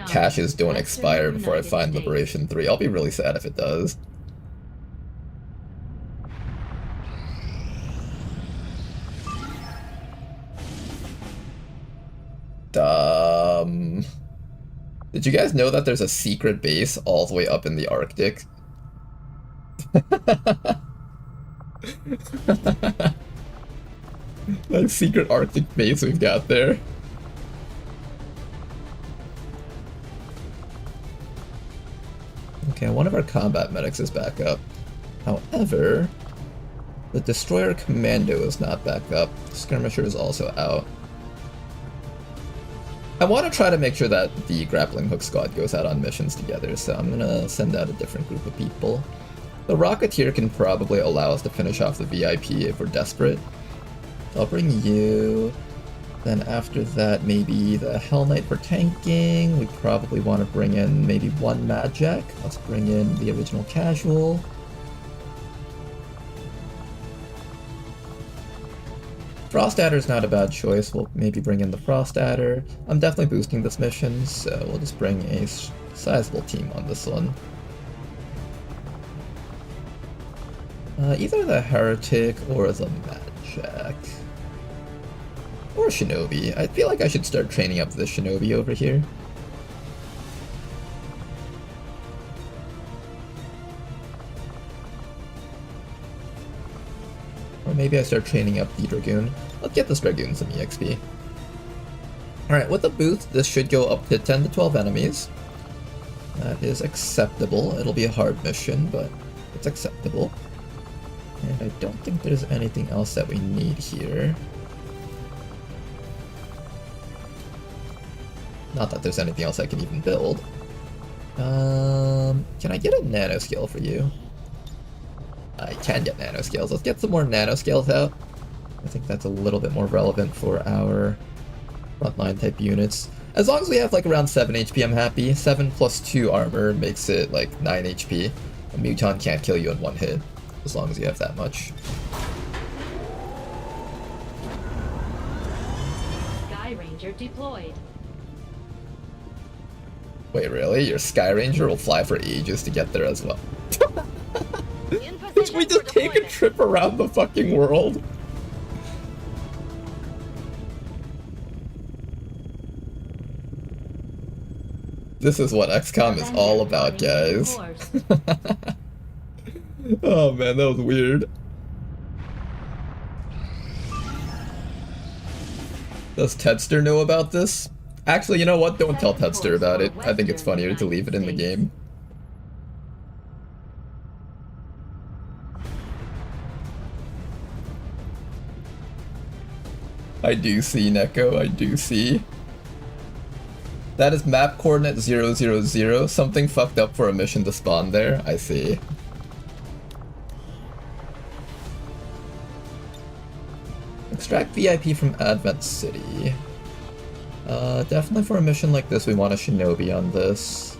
caches don't expire before I find Liberation 3. I'll be really sad if it does. Did you guys know that there's a secret base all the way up in the Arctic? That secret Arctic base we've got there. Okay, one of our combat medics is back up. However, the Destroyer Commando is not back up. Skirmisher is also out. I want to try to make sure that the Grappling Hook Squad goes out on missions together, so I'm gonna send out a different group of people. The Rocketeer can probably allow us to finish off the VIP if we're desperate. I'll bring you. Then after that, maybe the Hell Knight for tanking. We probably want to bring in maybe one Mad Jack. Let's bring in the original Casual. Frost Adder's not a bad choice. We'll maybe bring in the Frost Adder. I'm definitely boosting this mission, so we'll just bring a sizable team on this one. Either the Heretic or the Mad Jack. Or Shinobi. I feel like I should start training up the Shinobi over here. Or maybe I start training up the Dragoon. Let's get this Dragoon some EXP. Alright, with the boost, this should go up to 10 to 12 enemies. That is acceptable. It'll be a hard mission, but it's acceptable. And I don't think there's anything else that we need here. Not that there's anything else I can even build. Can I get a nanoscale for you? I can get nanoscales. Let's get some more nanoscales out. I think that's a little bit more relevant for our frontline type units. As long as we have like around 7 HP, I'm happy. 7 plus 2 armor makes it like 9 HP. A Muton can't kill you in one hit, as long as you have that much. Sky Ranger deployed. Wait, really? Your Sky Ranger will fly for ages to get there as well. In position We just for take a deployment. trip around the fucking world. This is what XCOM is all about, guys. Oh man, that was weird. Does Tedster know about this? Actually, you know what? Don't tell Tedster about it. I think it's funnier to leave it in the game. I do see, Neko, I do see. That is map coordinate 000. Something fucked up for a mission to spawn there. I see. Extract VIP from Advent City. Definitely for a mission like this, we want a Shinobi on this.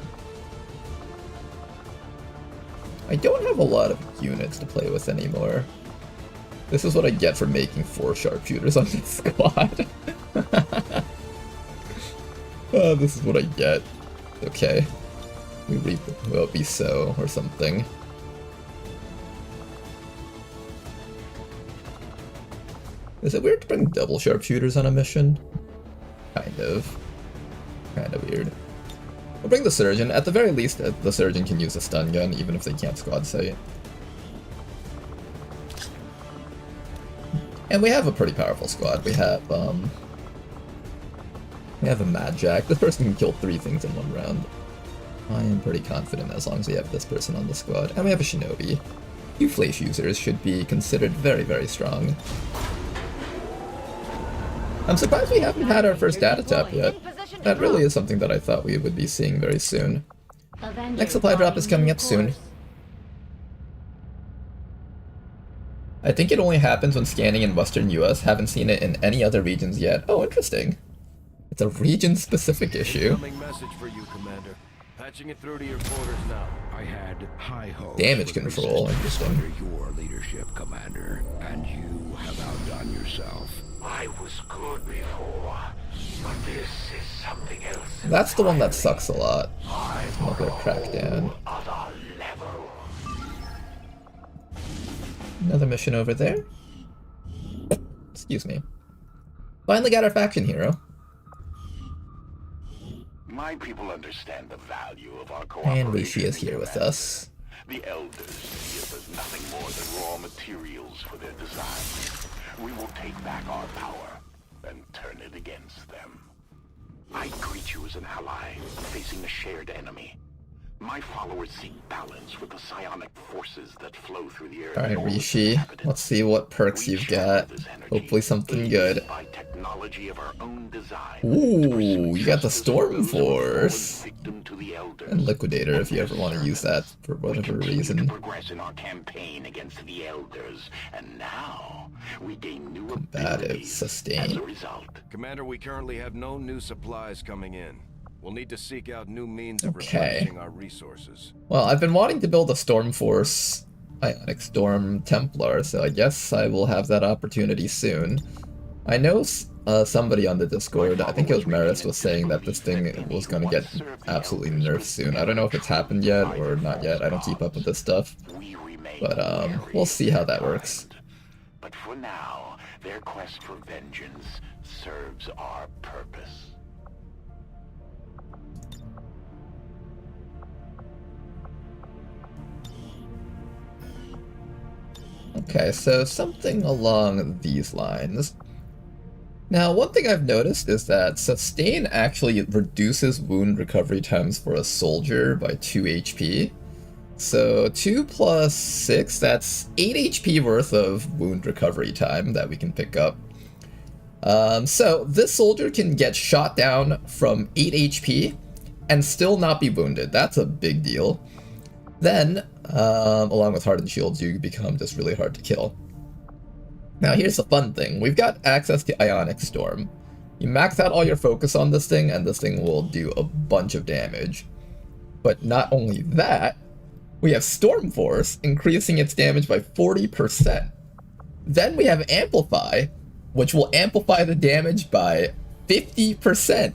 I don't have a lot of units to play with anymore. This is what I get for making 4 sharpshooters on this squad. Oh, this is what I get. Okay. We reap will be so or something. Is it weird to bring double sharpshooters on a mission? Kind of. Kind of weird. We'll bring the surgeon. At the very least, the surgeon can use a stun gun, even if they can't squad sight. And we have a pretty powerful squad. We have a Mad Jack. This person can kill 3 things in 1 round. I am pretty confident as long as we have this person on the squad. And we have a Shinobi. You Flash users should be considered very, very strong. I'm surprised we haven't had our first data tap yet. That really is something that I thought we would be seeing very soon. Next supply drop is coming up soon. I think it only happens when scanning in Western US. Haven't seen it in any other regions yet. Oh, interesting. It's a region-specific issue. Incoming message for you, Commander. Patching it through to your quarters now. I had high hopes. Damage control, interesting. Under your leadership, Commander, and you have outdone yourself. I was good before, but this is something else. That's the one that sucks a lot. Smuggler Crackdown. Other level. Another mission over there. Excuse me. Finally got our faction hero. My people understand the value of our cooperation. And Rishi is here with us. The elders see us as nothing more than raw materials for their designs. We will take back our power and turn it against them. I greet you as an ally facing a shared enemy. My followers seek balance with the psionic forces that flow through the air. Alright, Rishi, let's see what perks you've got. Hopefully something good. By technology of our own design. Ooh, you got the Storm Force. And Liquidator if you ever want to use that for whatever reason. Progress in our campaign against the elders, and now we gain new Combative, abilities sustain. as a result. Commander, we currently have no new supplies coming in. We'll need to seek out new means of Okay. replenishing our resources. Well, I've been wanting to build a Storm Force Ionic Storm Templar, so I guess I will have that opportunity soon. I know somebody on the Discord, I think it was Maris, was saying that this thing was going to get absolutely nerfed soon. I don't know if it's happened yet or not yet. I don't keep up with this stuff. We remain But very we'll see how that works. kind. But for now, their quest for vengeance serves our purpose. Okay, so something along these lines. Now, one thing I've noticed is that Sustain actually reduces wound recovery times for a soldier by 2 HP. So 2 plus 6, that's 8 HP worth of wound recovery time that we can pick up. So this soldier can get shot down from 8 HP and still not be wounded. That's a big deal. Then, along with Hardened Shields, you become just really hard to kill. Now here's the fun thing. We've got access to Ionic Storm. You max out all your focus on this thing, and this thing will do a bunch of damage. But not only that, we have Storm Force, increasing its damage by 40%. Then we have Amplify, which will amplify the damage by 50%.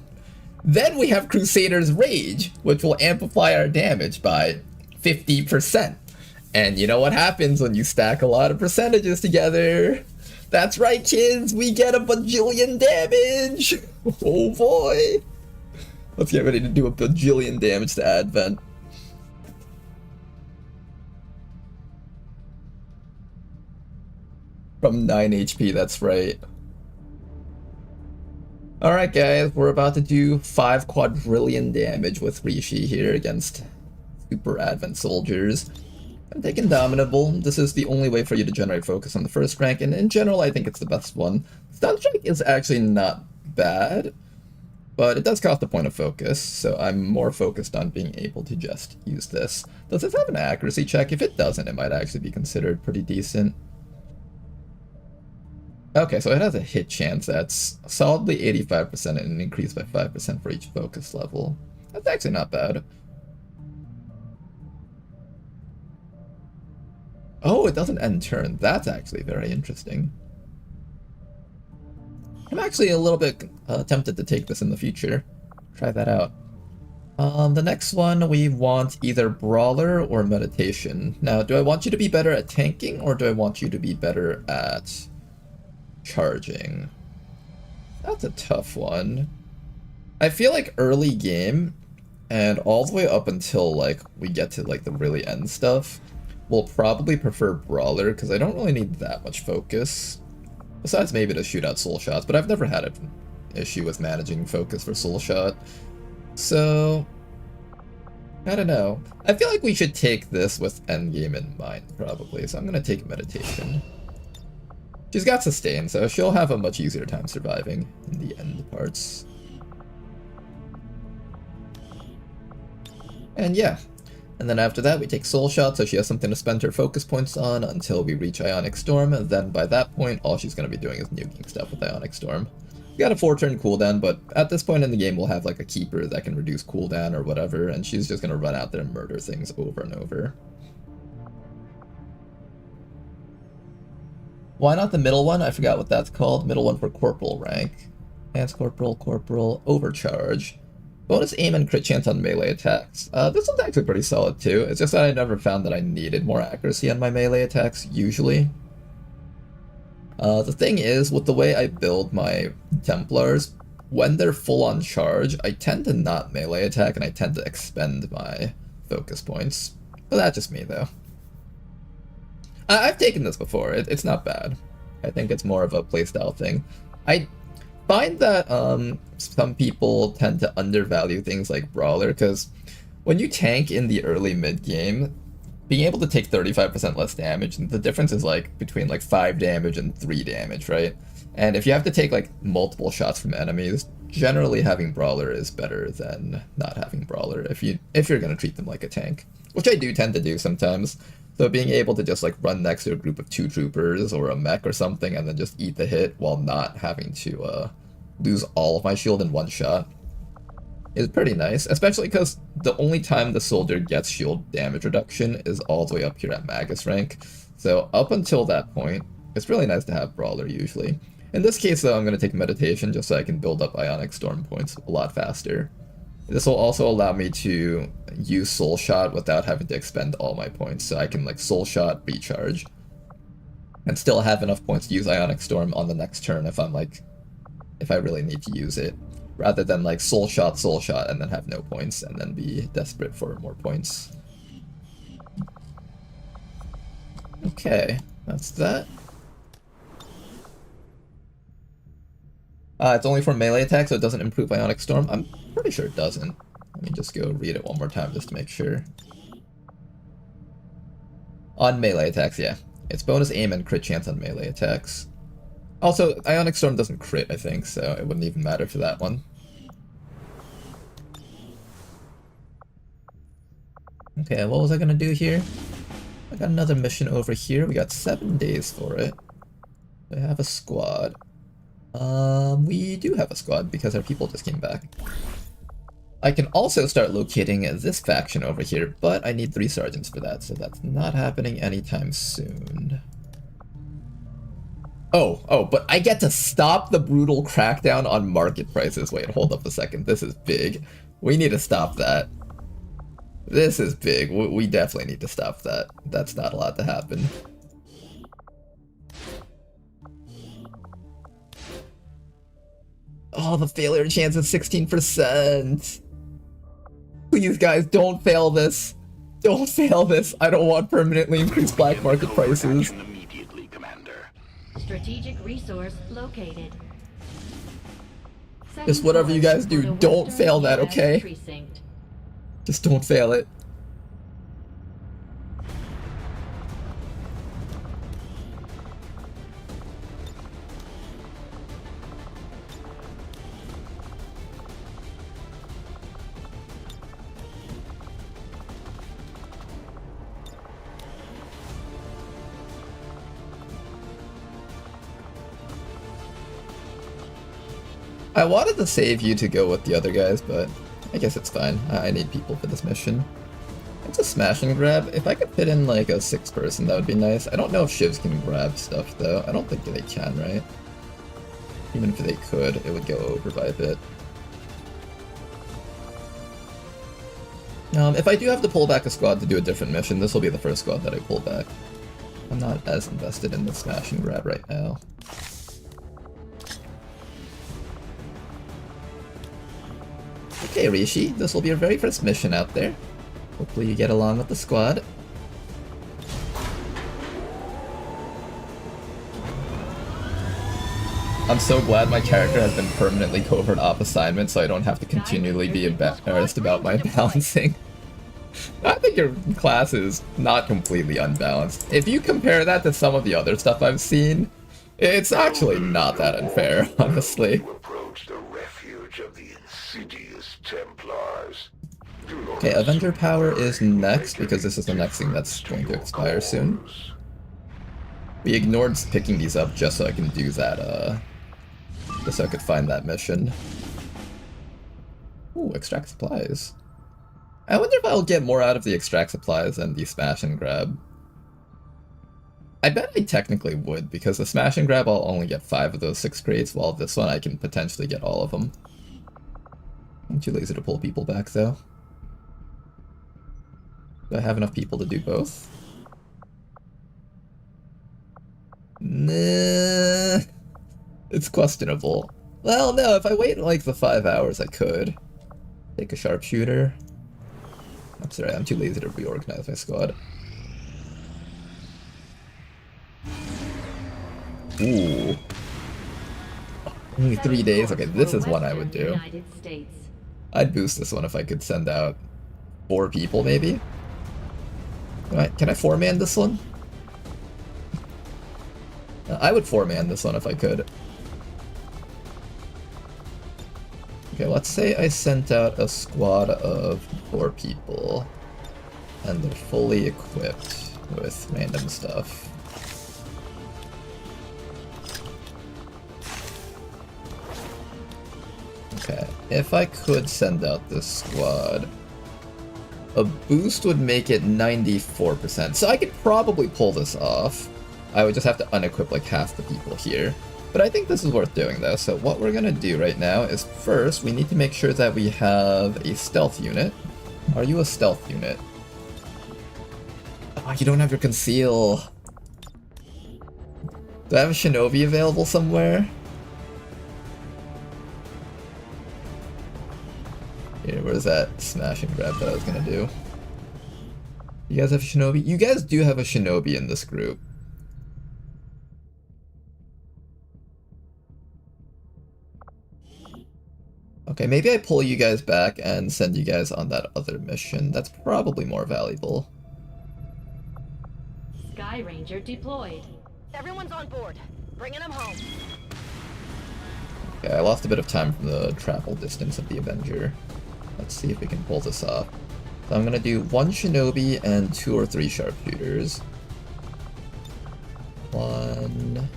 Then we have Crusader's Rage, which will amplify our damage by 50%. And you know what happens when you stack a lot of percentages together? That's right, kids, we get a bajillion damage! Oh boy! Let's get ready to do a bajillion damage to Advent. From 9 HP, that's right. Alright guys, we're about to do 5 quadrillion damage with Rishi here against Super Advent soldiers. I'm taking Dominable. This is the only way for you to generate focus on the first rank, and in general I think it's the best one. Stun Strike is actually not bad, but it does cost a point of focus, so I'm more focused on being able to just use this. Does this have an accuracy check? If it doesn't, it might actually be considered pretty decent. Okay, so it has a hit chance that's solidly 85% and an increase by 5% for each focus level. That's actually not bad. Oh, it doesn't end turn. That's actually very interesting. I'm actually a little bit tempted to take this in the future. Try that out. The next one, we want either Brawler or Meditation. Now, do I want you to be better at tanking, or do I want you to be better at charging? That's a tough one. I feel like early game, and all the way up until, like, we get to, like, the really end stuff, we'll probably prefer Brawler, because I don't really need that much focus. Besides maybe to shoot out soul shots, but I've never had an issue with managing focus for soul shot. So, I don't know. I feel like we should take this with endgame in mind, probably, so I'm gonna take Meditation. She's got sustain, so she'll have a much easier time surviving in the end parts. And yeah. And then after that, we take Soul Shot, so she has something to spend her focus points on until we reach Ionic Storm, and then by that point, all she's going to be doing is nuking stuff with Ionic Storm. We got a 4-turn cooldown, but at this point in the game, we'll have like a keeper that can reduce cooldown or whatever, and she's just going to run out there and murder things over and over. Why not the middle one? I forgot what that's called. Middle one for Corporal rank. Lance Corporal, Corporal, Overcharge. Bonus aim and crit chance on melee attacks. This one's actually pretty solid too. It's just that I never found that I needed more accuracy on my melee attacks, usually. The thing is, with the way I build my Templars, when they're full on charge, I tend to not melee attack and I tend to expend my focus points. But that's just me though. I've taken this before, it's not bad. I think it's more of a playstyle thing. I find that some people tend to undervalue things like Brawler, because when you tank in the early mid-game, being able to take 35% less damage, the difference is like between like 5 damage and 3 damage, right? And if you have to take like multiple shots from enemies, generally having Brawler is better than not having Brawler if you're gonna treat them like a tank, which I do tend to do sometimes. So being able to just like run next to a group of 2 troopers or a mech or something and then just eat the hit while not having to lose all of my shield in one shot is pretty nice, especially because the only time the soldier gets shield damage reduction is all the way up here at Magus rank. So up until that point, it's really nice to have Brawler usually. In this case though, I'm going to take Meditation just so I can build up Ionic Storm points a lot faster. This will also allow me to use Soul Shot without having to expend all my points, so I can like Soul Shot, recharge, and still have enough points to use Ionic Storm on the next turn if I really need to use it, rather than like Soul Shot, and then have no points, and then be desperate for more points. Okay, that's that. It's only for melee attack, so it doesn't improve Ionic Storm. I'm pretty sure it doesn't. Let me just go read it one more time just to make sure. On melee attacks, yeah. It's bonus aim and crit chance on melee attacks. Also, Ionic Storm doesn't crit, I think, so it wouldn't even matter for that one. Okay, what was I gonna do here? I got another mission over here. We got 7 days for it. I have a squad. We do have a squad because our people just came back. I can also start locating this faction over here, but I need 3 sergeants for that, so that's not happening anytime soon. Oh, but I get to stop the brutal crackdown on market prices. Wait, hold up a second. This is big. We need to stop that. This is big. We definitely need to stop that. That's not allowed to happen. Oh, the failure chance is 16%. Please, guys, don't fail this. Don't fail this. I don't want permanently increased black market prices. Immediately, Commander. Strategic resource located. Just whatever you guys do, don't fail that, okay? Precinct. Just don't fail it. I wanted to save you to go with the other guys, but I guess it's fine. I need people for this mission. It's a smash and grab. If I could fit in like a 6-person, that would be nice. I don't know if shivs can grab stuff though. I don't think they can, right? Even if they could, it would go over by a bit. If I do have to pull back a squad to do a different mission, this will be the first squad that I pull back. I'm not as invested in the smash and grab right now. Okay, Rishi, this will be your very first mission out there. Hopefully you get along with the squad. I'm so glad my character has been permanently covert op assignment, so I don't have to continually be embarrassed about my balancing. I think your class is not completely unbalanced. If you compare that to some of the other stuff I've seen, it's actually not that unfair, honestly. Approach the refuge of the insidious Templars. Okay, Avenger Power is next, because this is the next thing that's going to expire soon. We ignored picking these up just so I can do that, just so I could find that mission. Ooh, extract supplies. I wonder if I'll get more out of the extract supplies than the smash and grab. I bet I technically would, because the smash and grab I'll only get 5 of those 6 crates, while this one I can potentially get all of them. I'm too lazy to pull people back, though. Do I have enough people to do both? Nah, it's questionable. Well, no, if I wait like the 5 hours, I could. Take a sharpshooter. I'm sorry, I'm too lazy to reorganize my squad. Ooh. Only 3 days? Okay, this is one I would do. I'd boost this one if I could send out 4 people, maybe? Can I 4-man this one? I would 4-man this one if I could. Okay, let's say I sent out a squad of 4 people, and they're fully equipped with random stuff. Okay, if I could send out this squad, a boost would make it 94%, so I could probably pull this off. I would just have to unequip like half the people here. But I think this is worth doing though, so what we're gonna do right now is first we need to make sure that we have a stealth unit. Are you a stealth unit? Oh, you don't have your conceal. Do I have a shinobi available somewhere? Here, where's that smash and grab that I was gonna do? You guys have a shinobi? You guys do have a shinobi in this group. Okay, maybe I pull you guys back and send you guys on that other mission. That's probably more valuable. Sky Ranger deployed. Everyone's on board. Bringing them home. Okay, I lost a bit of time from the travel distance of the Avenger. Let's see if we can pull this off. So I'm gonna do 1 shinobi and 2 or 3 sharpshooters. 1...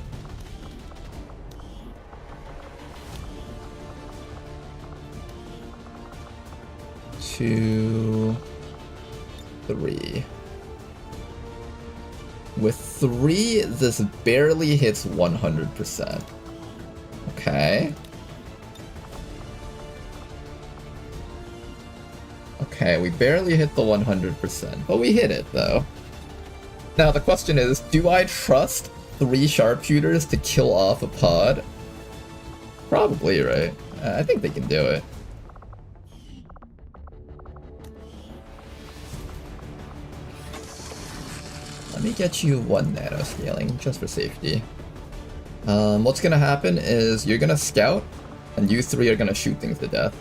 2, 3. With 3, this barely hits 100%. Okay. Okay, we barely hit the 100%, but we hit it, though. Now, the question is, do I trust 3 sharpshooters to kill off a pod? Probably, right? I think they can do it. Let me get you 1 nanoscaling, just for safety. What's gonna happen is you're gonna scout, and you 3 are gonna shoot things to death.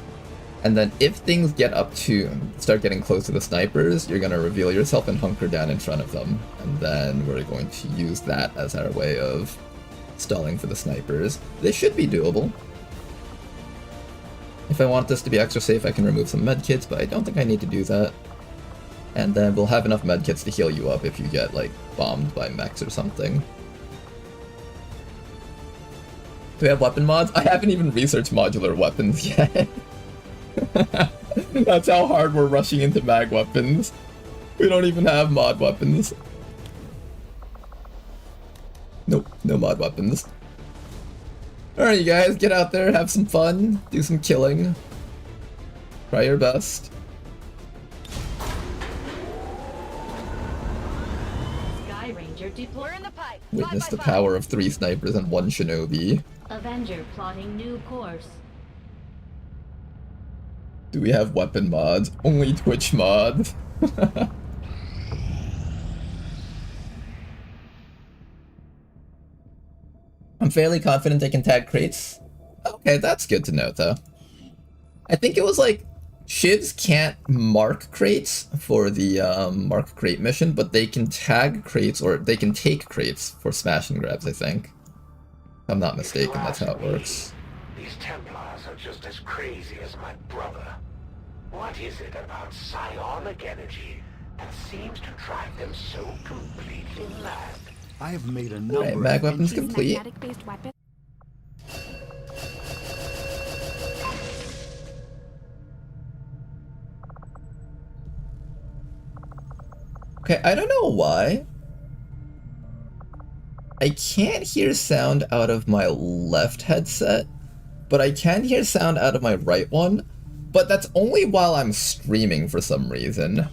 And then if things get up to, start getting close to the snipers, you're gonna reveal yourself and hunker down in front of them. And then we're going to use that as our way of stalling for the snipers. This should be doable. If I want this to be extra safe, I can remove some medkits, but I don't think I need to do that. And then we'll have enough medkits to heal you up if you get, like, bombed by mechs or something. we have weapon mods? I haven't even researched modular weapons yet. That's how hard we're rushing into mag weapons. We don't even have mod weapons. Nope, no mod weapons. Alright, you guys, get out there, have some fun, do some killing. Try your best. Sky Ranger deployed. We're in the pipe. Witness the power of 3 snipers and 1 shinobi. Avenger plotting new course. Do we have weapon mods? Only Twitch mods. I'm fairly confident they can tag crates. Okay, that's good to know, though. I think it was like, Shivs can't mark crates for the mark crate mission, but they can tag crates, or they can take crates for smash and grabs, I think. If I'm not mistaken, that's how it works. These Templars are just as crazy as my brother. What is it about psionic energy that seems to drive them so completely mad? I have made a number Alright, mag weapons These complete. magnetic-based weapons. Okay, I don't know why. I can't hear sound out of my left headset, but I can hear sound out of my right one, but that's only while I'm streaming for some reason.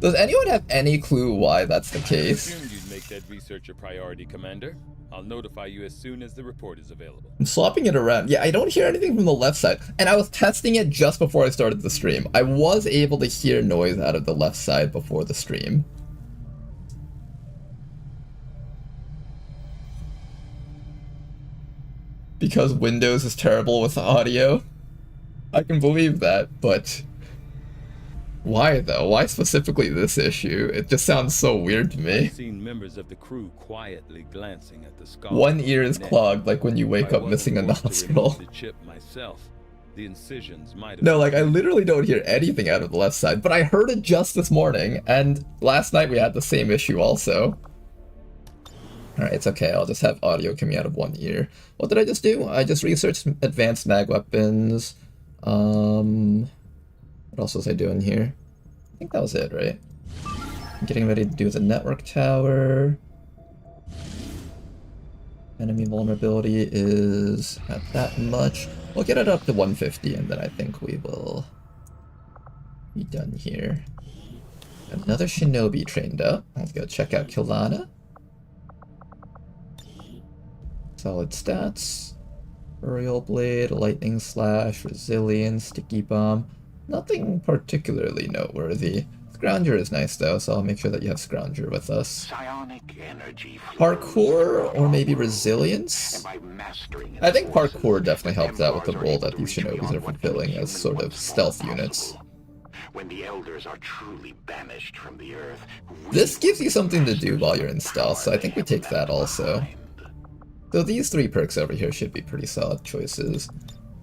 Does anyone have any clue why that's the I case? assumed you'd make that research a priority, Commander. I'll notify you as soon as the report is available. I'm swapping it around. Yeah, I don't hear anything from the left side. And I was testing it just before I started the stream. I was able to hear noise out of the left side before the stream. Because Windows is terrible with audio. I can believe that, but why though? Why specifically this issue? It just sounds so weird to me. I've seen members of the crew quietly glancing at the scar. One ear is Neck. clogged, like when you wake If I up missing a wasn't forced to nostril. remove the chip myself, the incisions might have No, like I literally don't hear anything out of the left side, but I heard it just this morning, and last night we had the same issue also. Alright, it's okay, I'll just have audio coming out of one ear. What did I just do? I just researched advanced mag weapons. What else was I doing here? I think that was it, right? I'm getting ready to do the network tower. Enemy vulnerability is at that much. We'll get it up to 150 and then I think we will be done here. Another shinobi trained up. Let's go check out Kilana. Solid stats. Burial Blade, Lightning Slash, Resilience, Sticky Bomb. Nothing particularly noteworthy. Scrounger is nice though, so I'll make sure that you have Scrounger with us. Psionic energy Parkour or maybe Resilience? and by mastering I think its forces, Parkour definitely helps out with the Templars are role able that to these reach Shinobis beyond are what fulfilling any as human sort of once thought stealth possible. units. When the elders are truly banished from the earth, This gives you something to do while you're in stealth, so I think we take that also. So these 3 perks over here should be pretty solid choices.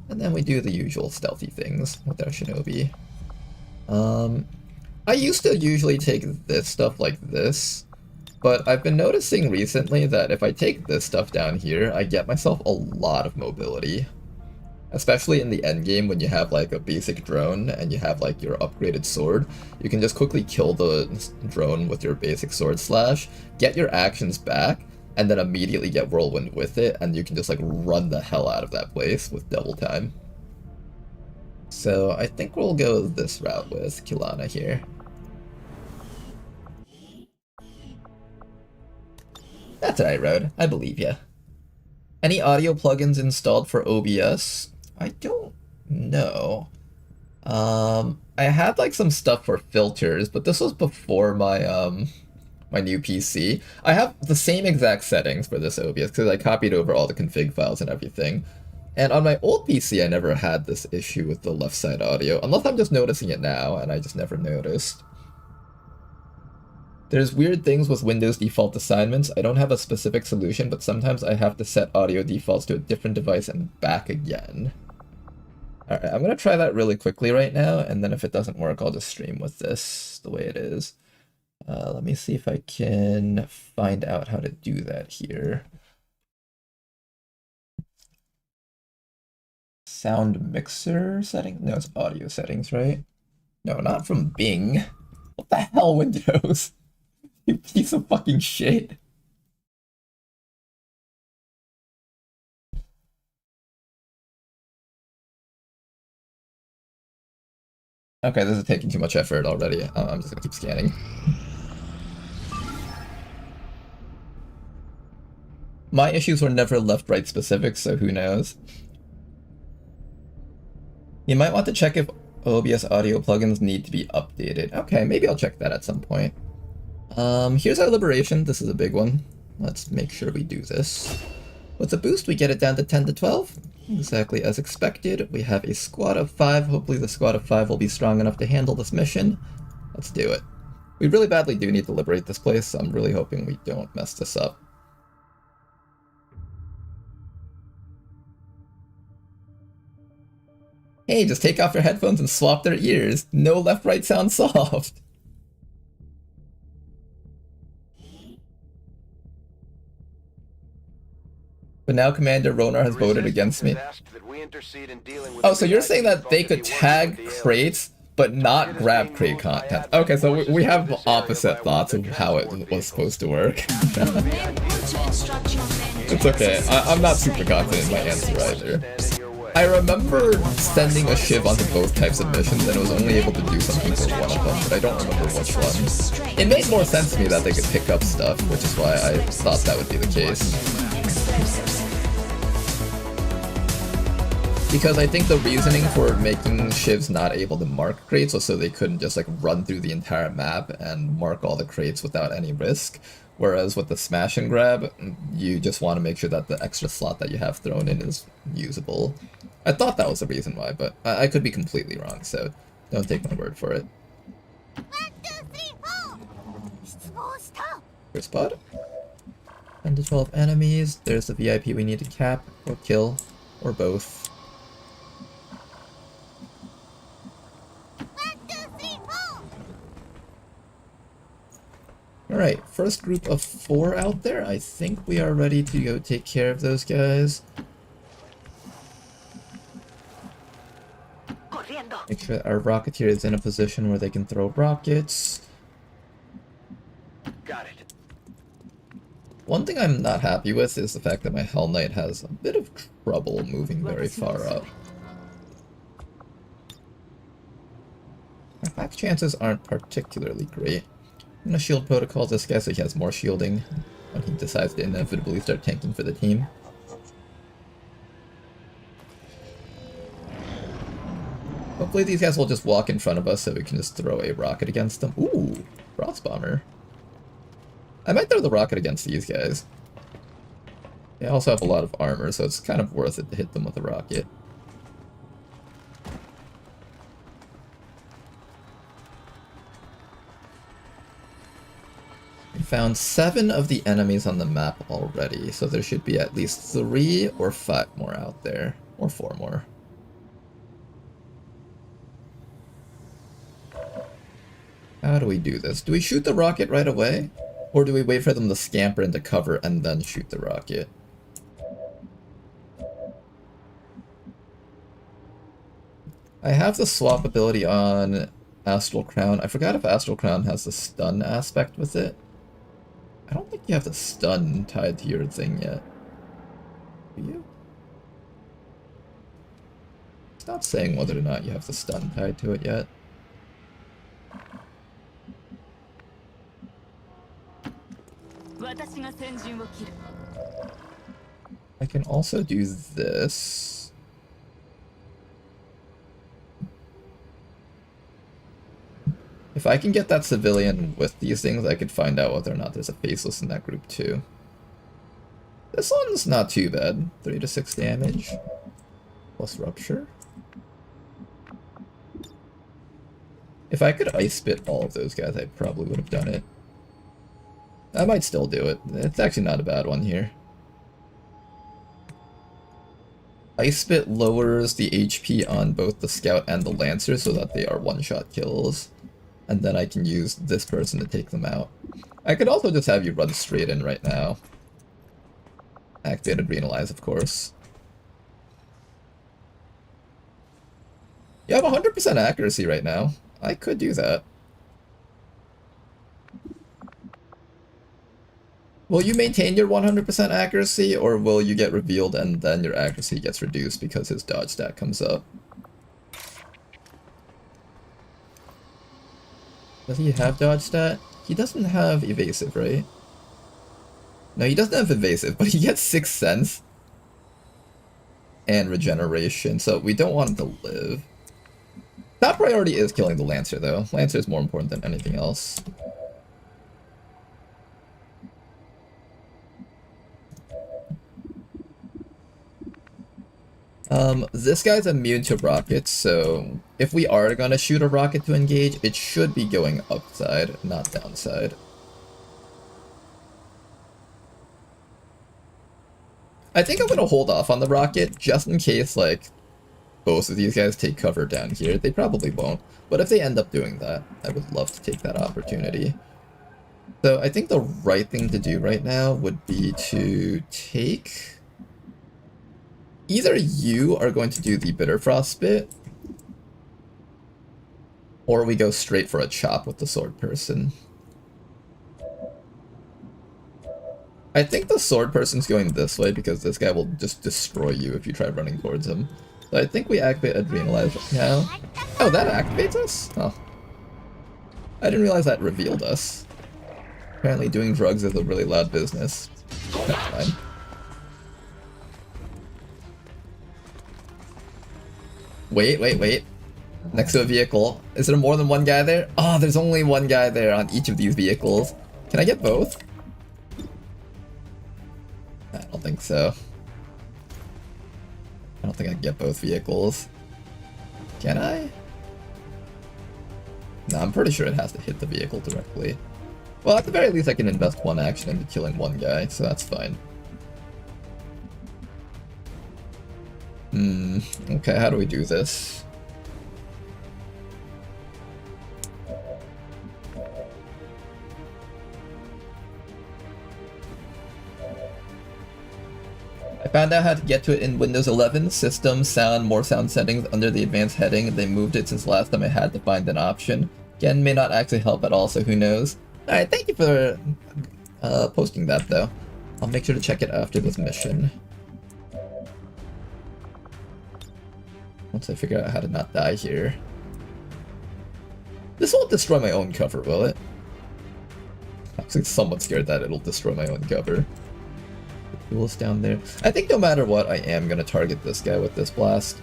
And then we do the usual stealthy things with our Shinobi. I used to usually take this stuff like this, but I've been noticing recently that if I take this stuff down here, I get myself a lot of mobility. Especially in the endgame when you have like a basic drone and you have like your upgraded sword, you can just quickly kill the drone with your basic sword slash, get your actions back, and then immediately get whirlwind with it, and you can just like run the hell out of that place with double time. So I think we'll go this route with Kilana here. That's alright, Road. I believe ya. Any audio plugins installed for OBS? I don't know. I had like some stuff for filters, but this was before my my new PC. I have the same exact settings for this OBS because I copied over all the config files and everything. And on my old PC, I never had this issue with the left side audio, unless I'm just noticing it now, and I just never noticed. There's weird things with Windows default assignments. I don't have a specific solution, but sometimes I have to set audio defaults to a different device and back again. Alright, I'm gonna try that really quickly right now, and then if it doesn't work, I'll just stream with this the way it is. Let me see if I can find out how to do that here. Sound mixer settings? No, it's audio settings, right? No, not from Bing. What the hell, Windows? You piece of fucking shit. Okay, this is taking too much effort already. I'm just gonna keep scanning. My issues were never left-right specific, so who knows? You might want to check if OBS audio plugins need to be updated. Okay, maybe I'll check that at some point. Here's our liberation. This is a big one. Let's make sure we do this. With a boost, we get it down to 10 to 12. Exactly as expected. We have a squad of 5. Hopefully the squad of 5 will be strong enough to handle this mission. Let's do it. We really badly do need to liberate this place, so I'm really hoping we don't mess this up. Hey, just take off your headphones and swap their ears. No left-right sound soft. But now Commander Ronar has voted against me. Oh, so you're saying that they could tag crates, but not grab crate content. Okay, so we have opposite thoughts of how it was supposed to work. It's okay, I'm not super confident in my answer either. I remember sending a shiv onto both types of missions, and it was only able to do something for one of them, but I don't remember which one. It made more sense to me that they could pick up stuff, which is why I thought that would be the case. Because I think the reasoning for making shivs not able to mark crates was so they couldn't just like run through the entire map and mark all the crates without any risk. Whereas with the smash and grab, you just want to make sure that the extra slot that you have thrown in is usable. I thought that was the reason why, but I could be completely wrong, so don't take my word for it. 1, 2, 3, 4. First spot. 10 to 12 enemies. There's the VIP we need to cap or kill, or both. 1, 2, 3, 4. Alright, first group of 4 out there. I think we are ready to go take care of those guys. Make sure our Rocketeer is in a position where they can throw rockets. Got it. One thing I'm not happy with is the fact that my Hell Knight has a bit of trouble moving very far up. Attack chances aren't particularly great. I'm gonna shield protocol this guy so he has more shielding when he decides to inevitably start tanking for the team. Hopefully these guys will just walk in front of us so we can just throw a rocket against them. Ooh, Frost Bomber. I might throw the rocket against these guys. They also have a lot of armor, so it's kind of worth it to hit them with a rocket. We found 7 of the enemies on the map already, so there should be at least 3 or 5 more out there, or 4 more. How do we do this? Do we shoot the rocket right away? Or do we wait for them to scamper into cover and then shoot the rocket? I have the swap ability on Astral Crown. I forgot if Astral Crown has the stun aspect with it. I don't think you have the stun tied to your thing yet. Do you? It's not saying whether or not you have the stun tied to it yet. I can also do this. If I can get that civilian with these things, I could find out whether or not there's a faceless in that group too. This one's not too bad. 3 to 6 damage. Plus rupture. If I could ice spit all of those guys, I probably would have done it. I might still do it. It's actually not a bad one here. Ice Spit lowers the HP on both the Scout and the Lancer so that they are one-shot kills. And then I can use this person to take them out. I could also just have you run straight in right now. Activate Adrenalize, of course. You have 100% accuracy right now. I could do that. Will you maintain your 100% accuracy, or will you get revealed and then your accuracy gets reduced because his dodge stat comes up? Does he have dodge stat? He doesn't have evasive, right? No, he doesn't have evasive, but he gets 6th sense and regeneration, so we don't want him to live. Top priority is killing the Lancer, though. Lancer is more important than anything else. This guy's immune to rockets, so if we are gonna shoot a rocket to engage, it should be going upside, not downside. I think I'm gonna hold off on the rocket, just in case, like, both of these guys take cover down here. They probably won't, but if they end up doing that, I would love to take that opportunity. So I think the right thing to do right now would be to take... Either you are going to do the Bitter Frostbit, or we go straight for a chop with the sword person. I think the sword person's going this way because this guy will just destroy you if you try running towards him. So I think we activate Adrenalize right now. Oh, that activates us? Oh. I didn't realize that revealed us. Apparently doing drugs is a really loud business. That's fine. Wait. Next to a vehicle. Is there more than one guy there? Oh, there's only one guy there on each of these vehicles. Can I get both? I don't think so. I don't think I can get both vehicles. Can I? No, I'm pretty sure it has to hit the vehicle directly. Well, at the very least I can invest one action into killing one guy, so that's fine. Okay, how do we do this? I found out how to get to it in Windows 11. System, sound, more sound settings under the advanced heading. They moved it since last time I had to find an option. Again, may not actually help at all, so who knows. Alright, thank you for posting that, though. I'll make sure to check it after this mission. Once I figure out how to not die here. This won't destroy my own cover, will it? I'm actually somewhat scared that it'll destroy my own cover. The duel's down there. I think no matter what, I am going to target this guy with this blast.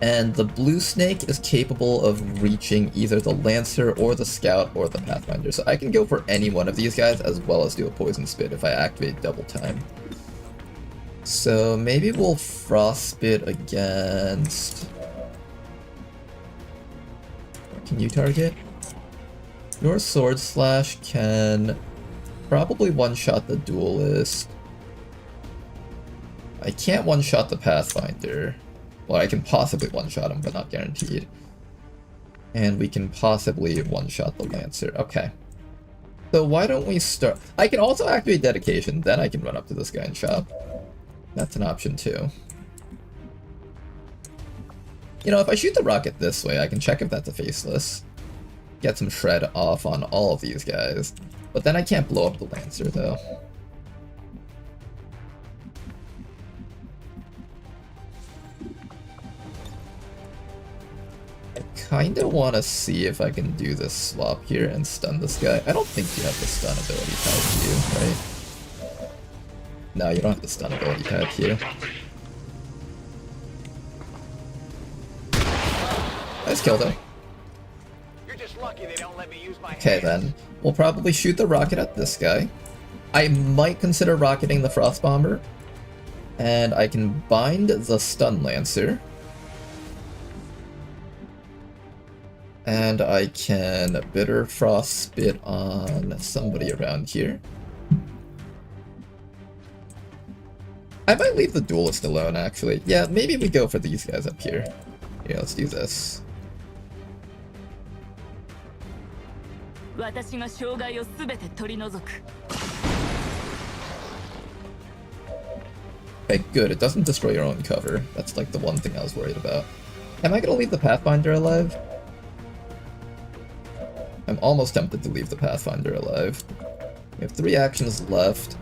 And the blue snake is capable of reaching either the Lancer or the Scout or the Pathfinder. So I can go for any one of these guys as well as do a Poison Spit if I activate double time. So maybe we'll Frostbit against... Can you target? Your Sword Slash can probably one-shot the Duelist. I can't one-shot the Pathfinder. Well, I can possibly one-shot him, but not guaranteed. And we can possibly one-shot the Lancer. Okay. So why don't we start... I can also activate Dedication, then I can run up to this guy and chop. That's an option too. You know, if I shoot the rocket this way, I can check if that's a faceless. Get some shred off on all of these guys. But then I can't blow up the Lancer though. I kinda wanna see if I can do this swap here and stun this guy. I don't think you have the stun ability tied to you, right? No, you don't have the stun ability tied to you. I just killed him. You're just lucky they don't let me use my Okay then, we'll probably shoot the rocket at this guy. I might consider rocketing the Frost Bomber. And I can bind the Stun Lancer. And I can Bitter Frost Spit on somebody around here. I might leave the Duelist alone, actually. Yeah, maybe we go for these guys up here. Yeah, let's do this. Okay, good. It doesn't destroy your own cover. That's like the one thing I was worried about. Am I gonna leave the Pathfinder alive? I'm almost tempted to leave the Pathfinder alive. We have 3 actions left.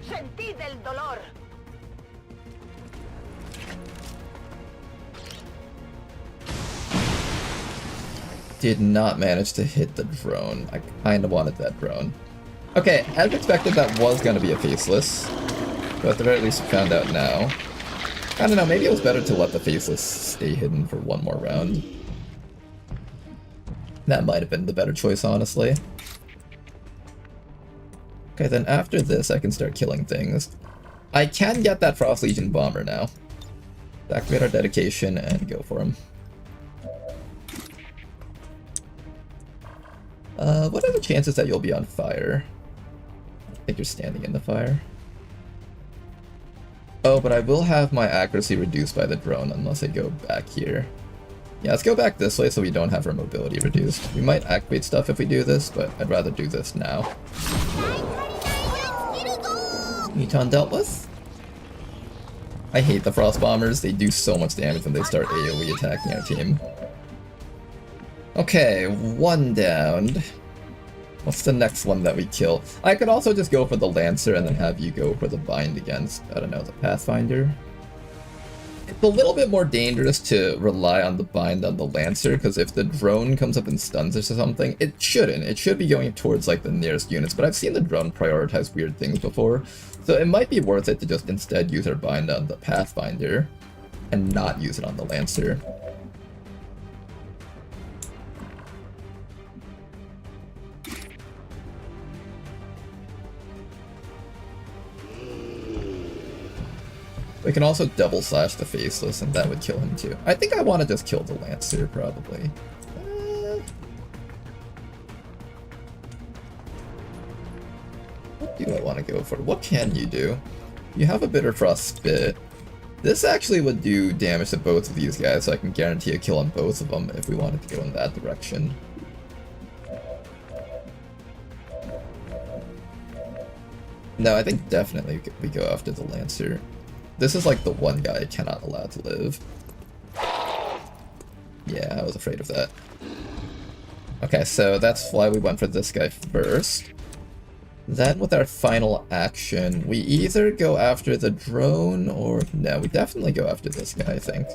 Sentid el dolor. Did not manage to hit the drone. I kinda wanted that drone. Okay, as expected, that was gonna be a faceless. But at the very least, we found out now. I don't know, maybe it was better to let the faceless stay hidden for one more round. That might have been the better choice, honestly. Okay, then after this, I can start killing things. I can get that Frost Legion bomber now. Activate our dedication and go for him. What are the chances that you'll be on fire? I think you're standing in the fire. Oh, but I will have my accuracy reduced by the drone unless I go back here. Yeah, let's go back this way so we don't have our mobility reduced. We might activate stuff if we do this, but I'd rather do this now. Muton dealt with. I hate the Frost Bombers. They do so much damage when they start AoE attacking our team. Okay, 1 down. What's the next one that we kill? I could also just go for the Lancer and then have you go for the bind against, I don't know, the Pathfinder. It's a little bit more dangerous to rely on the bind on the Lancer, because if the drone comes up and stuns us or something, it shouldn't. It should be going towards like the nearest units, but I've seen the drone prioritize weird things before, so it might be worth it to just instead use our bind on the Pathfinder and not use it on the Lancer. We can also double slash the faceless and that would kill him too. I think I want to just kill the Lancer probably. What do I want to go for? What can you do? You have a Bitter Frost Spit. This actually would do damage to both of these guys, so I can guarantee a kill on both of them if we wanted to go in that direction. No, I think definitely we go after the Lancer. This is like the one guy I cannot allow to live. Yeah, I was afraid of that. Okay, so that's why we went for this guy first. Then with our final action, we either go after the drone or... No, we definitely go after this guy, I think.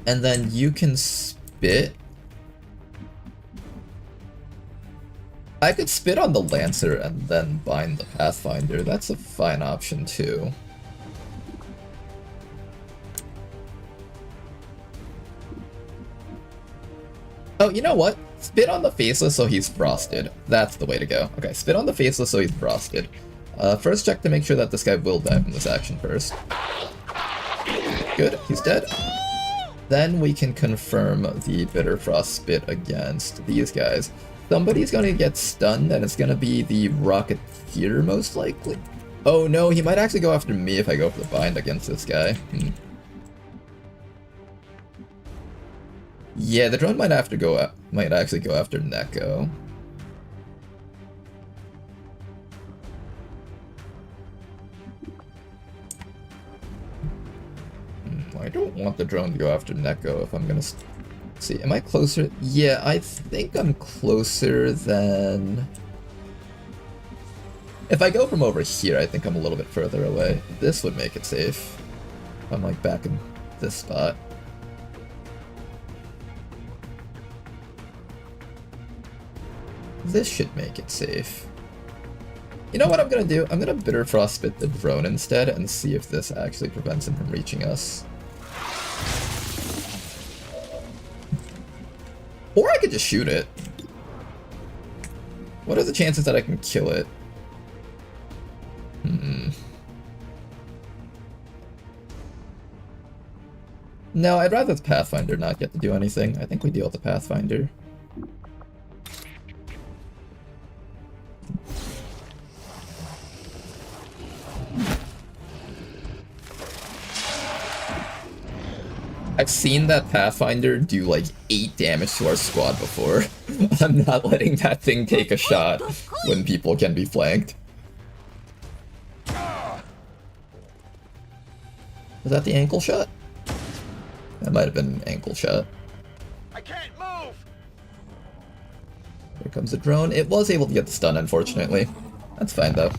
And then you can spit. I could spit on the Lancer and then bind the Pathfinder. That's a fine option too. Oh, you know what? Spit on the Faceless so he's frosted. That's the way to go. Okay, spit on the Faceless so he's frosted. First check to make sure that this guy will die from this action first. Good, he's dead. Then we can confirm the Bitter Frost Spit against these guys. Somebody's gonna get stunned, and it's gonna be the Rocketeer, most likely. Oh no, he might actually go after me if I go for the bind against this guy. Yeah, the drone might actually go after Neko. I don't want the drone to go after Neko if I'm gonna... See, am I closer? Yeah, I think I'm closer than... If I go from over here, I think I'm a little bit further away. This would make it safe. I'm like back in this spot. This should make it safe. You know what I'm gonna do? I'm gonna Bitter Frost Spit the drone instead and see if this actually prevents him from reaching us. Or I could just shoot it. What are the chances that I can kill it? No, I'd rather the Pathfinder not get to do anything. I think we deal with the Pathfinder. I've seen that Pathfinder do like 8 damage to our squad before. I'm not letting that thing take a shot when people can be flanked. Was that the ankle shot? That might have been an ankle shot. I can't move! Here comes the drone. It was able to get the stun, unfortunately. That's fine, though.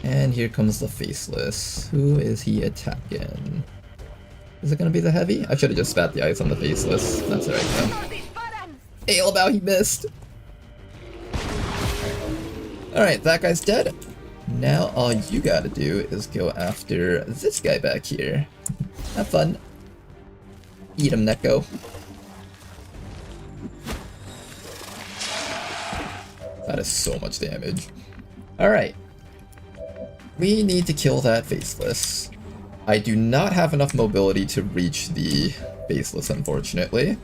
And here comes the Faceless. Who is he attacking? Is it gonna be the Heavy? I should have just spat the ice on the Faceless. That's alright, though. Ailbow, he missed! Alright, that guy's dead. Now all you gotta do is go after this guy back here. Have fun. Eat him, Neko. That is so much damage. Alright. We need to kill that Faceless. I do not have enough mobility to reach the Faceless, unfortunately.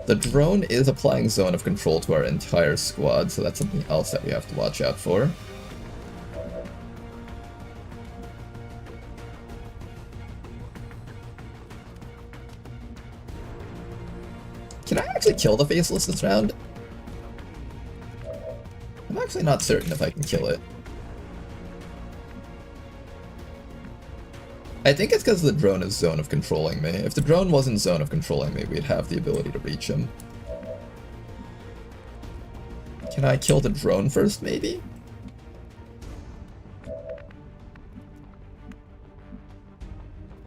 The drone is applying zone of control to our entire squad, so that's something else that we have to watch out for. Can I actually kill the Faceless this round? I'm actually not certain if I can kill it. I think it's because the drone is zone of controlling me. If the drone wasn't zone of controlling me, we'd have the ability to reach him. Can I kill the drone first, maybe?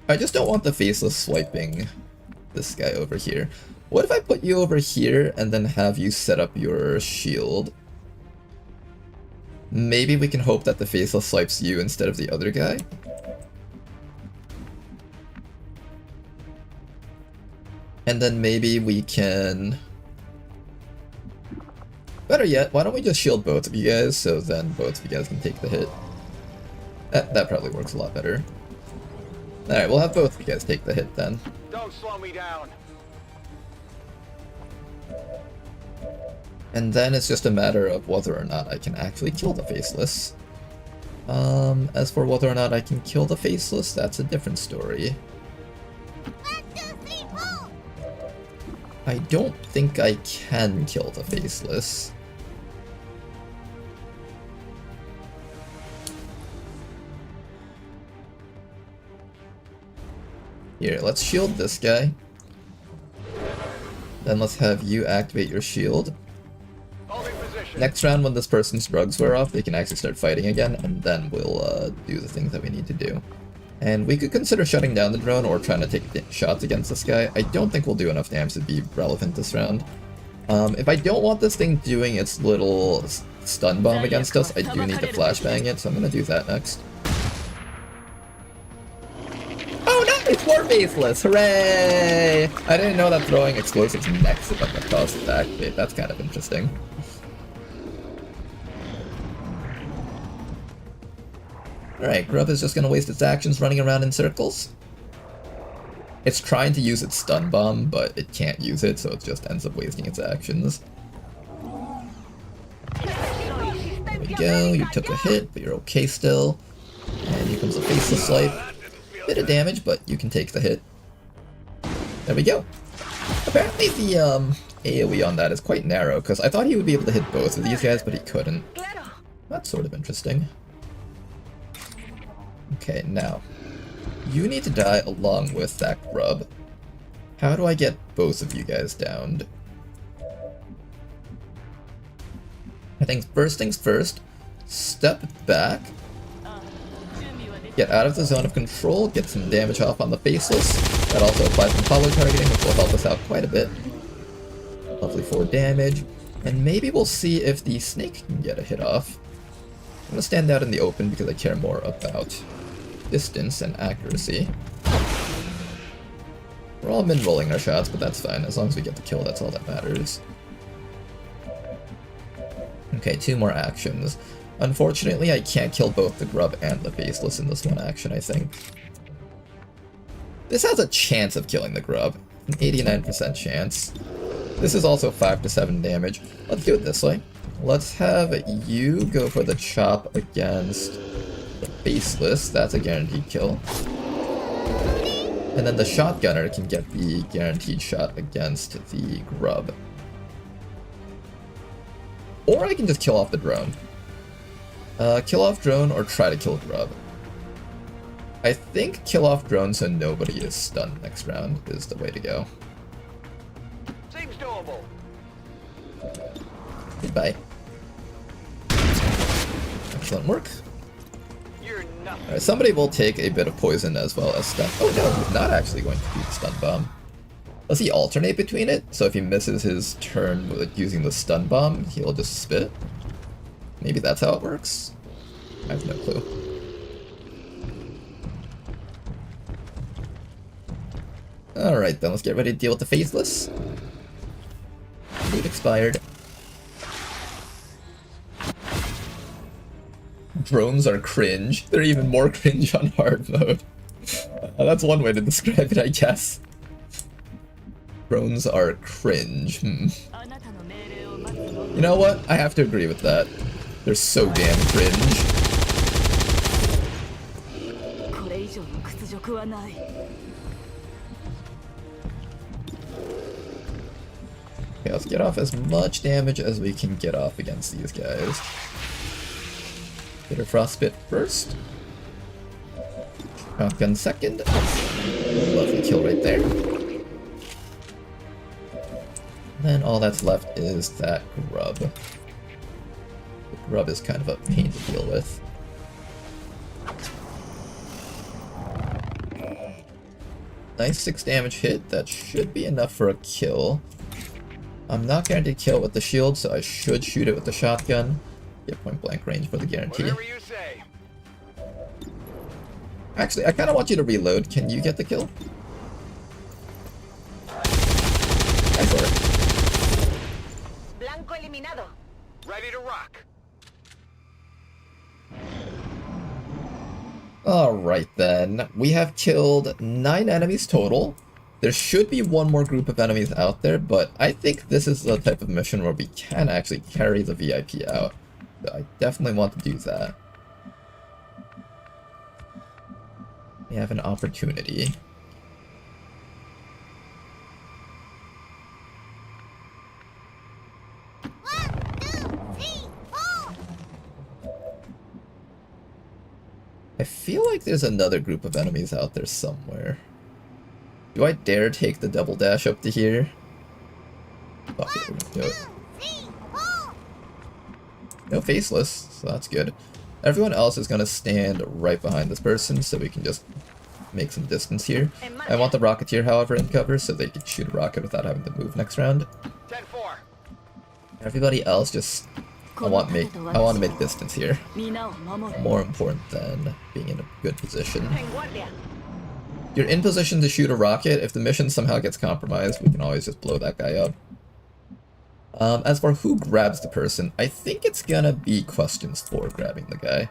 I just don't want the Faceless swiping this guy over here. What if I put you over here and then have you set up your shield? Maybe we can hope that the Faceless swipes you instead of the other guy? And then maybe we can... Better yet, why don't we just shield both of you guys, so then both of you guys can take the hit. That probably works a lot better. Alright, we'll have both of you guys take the hit then. Don't slow me down. And then it's just a matter of whether or not I can actually kill the Faceless. As for whether or not I can kill the Faceless, that's a different story. I don't think I can kill the Faceless. Here, let's shield this guy. Then let's have you activate your shield. Next round, when this person's drugs wear off, they can actually start fighting again, and then we'll do the things that we need to do. And we could consider shutting down the drone or trying to take shots against this guy. I don't think we'll do enough damage to be relevant this round. If I don't want this thing doing its little stun bomb against us, I do need to flashbang it, so I'm going to do that next. Oh, nice! More Faceless! Hooray! I didn't know that throwing explosives next to them would cause it to activate. That's kind of interesting. Alright, Grub is just going to waste its actions running around in circles. It's trying to use its stun bomb, but it can't use it, so it just ends up wasting its actions. There we go, you took a hit, but you're okay still. And here comes a Faceless swipe. Bit of damage, but you can take the hit. There we go. Apparently the AoE on that is quite narrow, because I thought he would be able to hit both of these guys, but he couldn't. That's sort of interesting. Okay, now, you need to die along with that Grub. How do I get both of you guys downed? I think first things first, step back, get out of the zone of control, get some damage off on the Faceless. That also applies some hollow targeting, which will help us out quite a bit. Lovely 4 damage. And maybe we'll see if the snake can get a hit off. I'm gonna stand out in the open because I care more about distance and accuracy. We're all min-rolling our shots, but that's fine. As long as we get the kill, that's all that matters. Okay, 2 more actions. Unfortunately, I can't kill both the Grub and the Faceless in this one action, I think. This has a chance of killing the Grub. An 89% chance. This is also 5 to 7 damage. Let's do it this way. Let's have you go for the chop against Faceless, that's a guaranteed kill. And then the shotgunner can get the guaranteed shot against the grub. Or I can just kill off the drone. Kill off drone or try to kill grub. I think kill off drone so nobody is stunned next round is the way to go. Seems doable. Goodbye. Excellent work. You're nothing. Alright, somebody will take a bit of poison as well as stun. Oh no, he's not actually going to do the stun bomb. Does he alternate between it? So if he misses his turn with using the stun bomb, he'll just spit? Maybe that's how it works? I have no clue. Alright then, let's get ready to deal with the Faceless. Loot expired. Drones are cringe. They're even more cringe on hard mode. That's one way to describe it, I guess. Drones are cringe. You know what? I have to agree with that. They're so damn cringe. Okay, let's get off as much damage as we can get off against these guys. Bitter Frostbite first. Shotgun second. Lovely kill right there. Then all that's left is that grub. The grub is kind of a pain to deal with. Nice 6 damage hit. That should be enough for a kill. I'm not guaranteed to kill it with the shield, so I should shoot it with the shotgun. Get point blank range for the guarantee. Whatever you say. Actually, I kind of want you to reload. Can you get the kill? Go for it. Blanco eliminado. Ready to rock. Alright then. We have killed 9 enemies total. There should be one more group of enemies out there, but I think this is the type of mission where we can actually carry the VIP out. So I definitely want to do that. We have an opportunity. I feel like there's another group of enemies out there somewhere. Do I dare take the double dash up to here? Fuck it, we're gonna do it. No Faceless, so that's good. Everyone else is gonna stand right behind this person, so we can just make some distance here. I want the Rocketeer, however, in cover, so they can shoot a rocket without having to move next round. 10-4. Everybody else just... I want to make distance here. More important than being in a good position. You're in position to shoot a rocket. If the mission somehow gets compromised, we can always just blow that guy up. As for who grabs the person, I think it's gonna be Questions 4 grabbing the guy.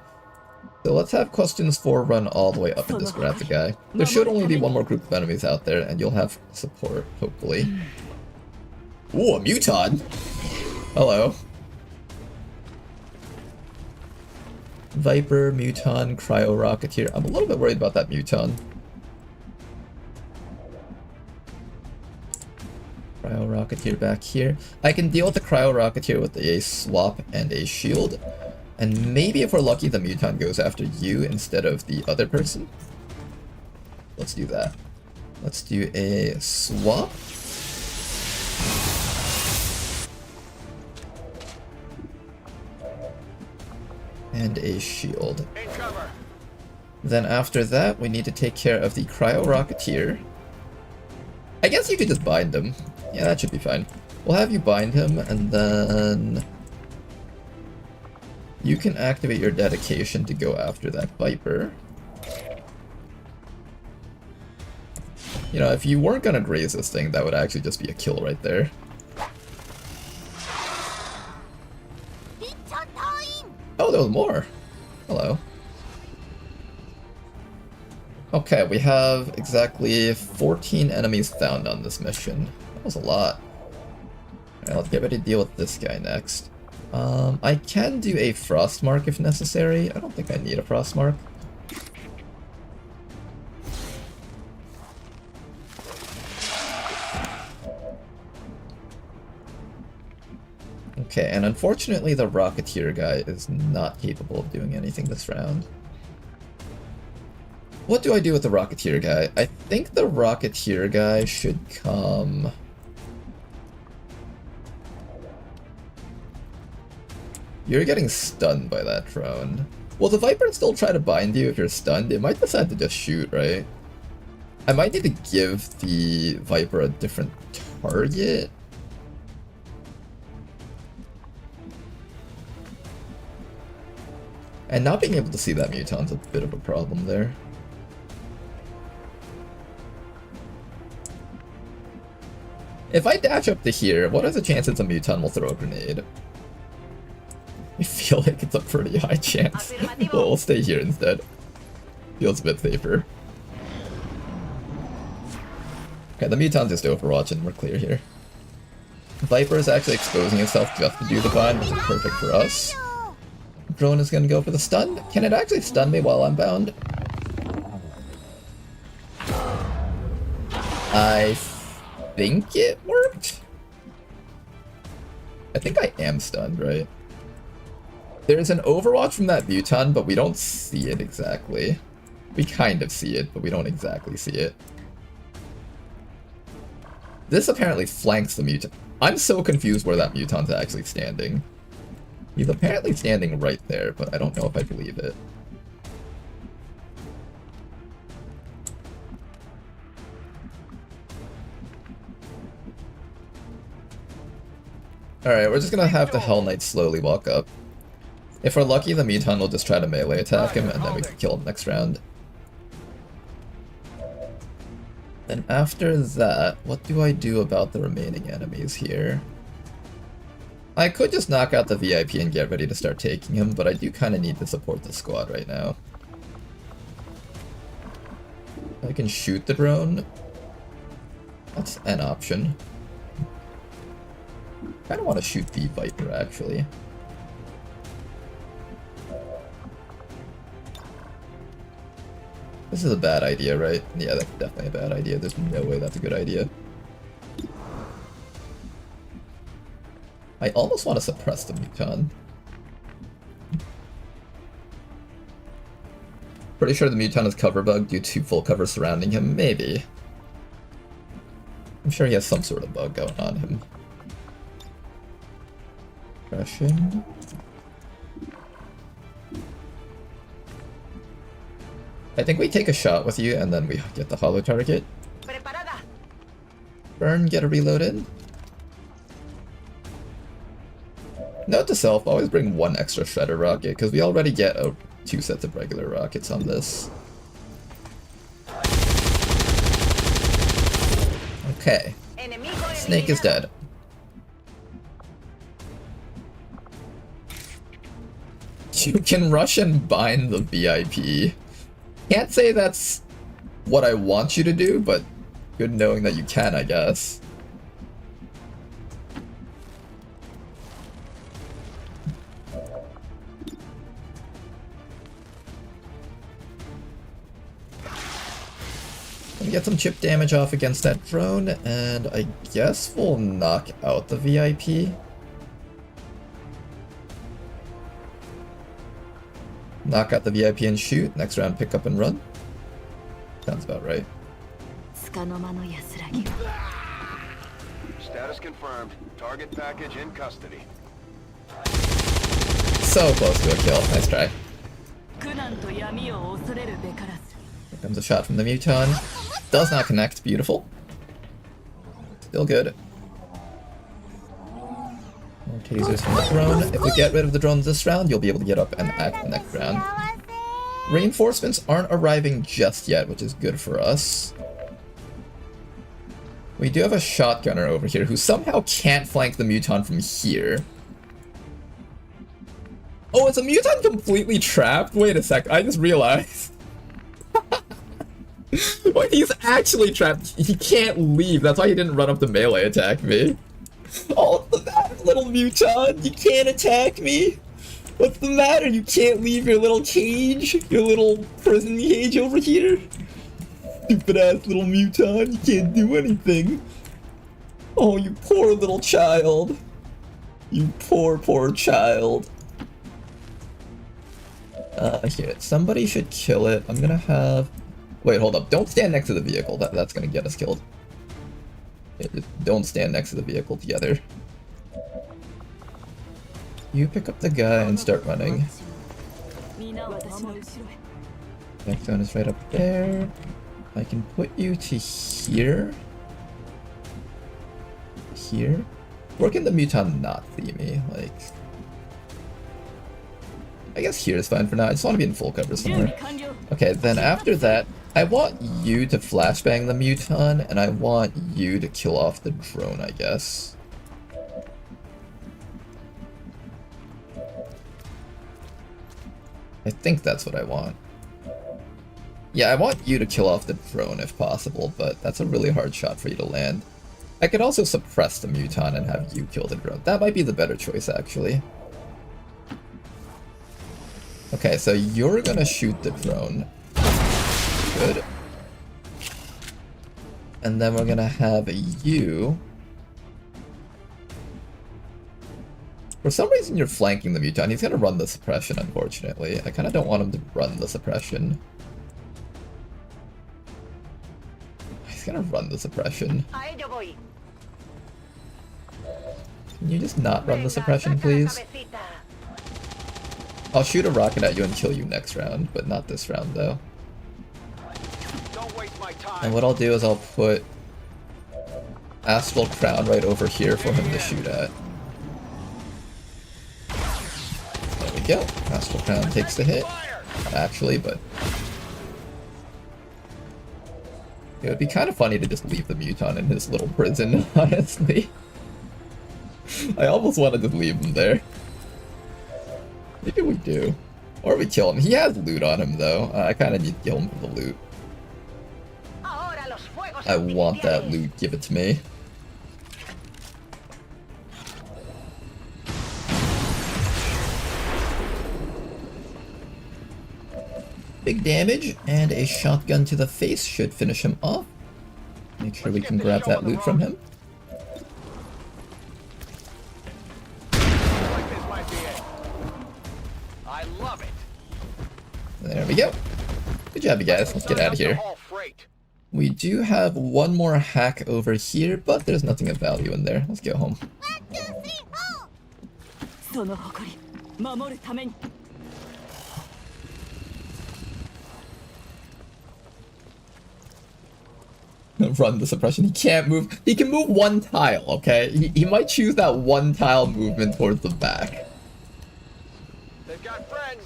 So let's have Questions 4 run all the way up and just grab the guy. There should only be one more group of enemies out there, and you'll have support, hopefully. Ooh, a Muton! Hello. Viper, Muton, Cryo Rocketeer. I'm a little bit worried about that Muton. Cryo Rocketeer back here. I can deal with the Cryo Rocketeer with a swap and a shield. And maybe if we're lucky, the Muton goes after you instead of the other person. Let's do that. Let's do a swap. And a shield. Then after that, we need to take care of the Cryo Rocketeer. I guess you could just bind him. Yeah, that should be fine. We'll have you bind him, and then... you can activate your dedication to go after that Viper. You know, if you weren't gonna graze this thing, that would actually just be a kill right there. Oh, there was more. Hello. Okay, we have exactly 14 enemies found on this mission. That was a lot. Alright, let's get ready to deal with this guy next. I can do a Frost Mark if necessary. I don't think I need a Frost Mark. Okay, and unfortunately the Rocketeer guy is not capable of doing anything this round. What do I do with the Rocketeer guy? I think the Rocketeer guy should come... You're getting stunned by that drone. Will the Viper still try to bind you if you're stunned? It might decide to just shoot, right? I might need to give the Viper a different target. And not being able to see that Muton's a bit of a problem there. If I dash up to here, what are the chances a Muton will throw a grenade? I feel like it's a pretty high chance. Well, we'll stay here instead. Feels a bit safer. Okay, the Muton's just Overwatch and we're clear here. Viper is actually exposing itself just to do the bind, which is perfect for us. Drone is going to go for the stun. Can it actually stun me while I'm bound? I think it worked. I think I am stunned, right? There's an Overwatch from that Muton, but we don't see it exactly. We kind of see it, but we don't exactly see it. This apparently flanks the Muton. I'm so confused where that Muton's actually standing. He's apparently standing right there, but I don't know if I believe it. Alright, we're just gonna have the Hell Knight slowly walk up. If we're lucky, the Muton will just try to melee attack him, and then we can kill him next round. Then after that, what do I do about the remaining enemies here? I could just knock out the VIP and get ready to start taking him, but I do kind of need to support the squad right now. I can shoot the drone. That's an option. I kind of want to shoot the Viper, actually. This is a bad idea, right? Yeah, that's definitely a bad idea. There's no way that's a good idea. I almost want to suppress the Muton. Pretty sure the Muton is cover bug due to full cover surrounding him. Maybe. I'm sure he has some sort of bug going on him. Crashing. I think we take a shot with you and then we get the hollow target. Burn, get a reload in. Note to self, always bring one extra shredder rocket, because we already get 2 sets of regular rockets on this. Okay. Snake is dead. You can rush and bind the VIP. Can't say that's what I want you to do, but good knowing that you can, I guess. Gonna get some chip damage off against that drone, and I guess we'll knock out the VIP. Knock out the VIP and shoot. Next round, pick up and run. Sounds about right. Status confirmed. Target package in custody. So close to a kill. Nice try. Here comes a shot from the Muton. Does not connect. Beautiful. Still good. More tasers from the drone. If we get rid of the drones this round, you'll be able to get up and act next round. Reinforcements aren't arriving just yet, which is good for us. We do have a shotgunner over here who somehow can't flank the Muton from here. Oh, is a Muton completely trapped? Wait a sec, I just realized. Wait, he's actually trapped. He can't leave. That's why he didn't run up to melee attack me. Oh, what's the matter, little Muton? You can't attack me? What's the matter? You can't leave your little cage? Your little prison cage over here? Stupid ass little Muton, you can't do anything. Oh, you poor little child. You poor, poor child. Here, somebody should kill it. I'm gonna have... Wait, hold up. Don't stand next to the vehicle. That's gonna get us killed. Yeah, just don't stand next to the vehicle together. You pick up the guy and start running. Next zone is right up there. I can put you to here. Here. Working the Muton not themey, like... I guess here is fine for now. I just want to be in full cover somewhere. Okay, then after that, I want you to flashbang the Muton, and I want you to kill off the drone, I guess. I think that's what I want. Yeah, I want you to kill off the drone if possible, but that's a really hard shot for you to land. I could also suppress the Muton and have you kill the drone. That might be the better choice, actually. Okay, so you're gonna shoot the drone. Good. And then we're gonna have you... For some reason you're flanking the Muton. He's gonna run the suppression, unfortunately. I kinda don't want him to run the suppression. He's gonna run the suppression. Can you just not run the suppression, please? I'll shoot a rocket at you and kill you next round, but not this round, though. Don't waste my time. And what I'll do is I'll put Astral Crown right over here for him to shoot at. There we go. Astral Crown takes the hit. Not actually, but... It would be kind of funny to just leave the Muton in his little prison, honestly. I almost want to just leave him there. Maybe we do. Or we kill him. He has loot on him, though. I kind of need to kill him for the loot. I want that loot. Give it to me. Big damage, and a shotgun to the face should finish him off. Make sure we can grab that loot from him. I love it. There we go. Good job, you guys. Let's get out of here. We do have one more hack over here, but there's nothing of value in there. Let's go home. その誇り守るために Run the suppression. He can't move. He can move one tile, okay? He might choose that one tile movement towards the back. They've got friends.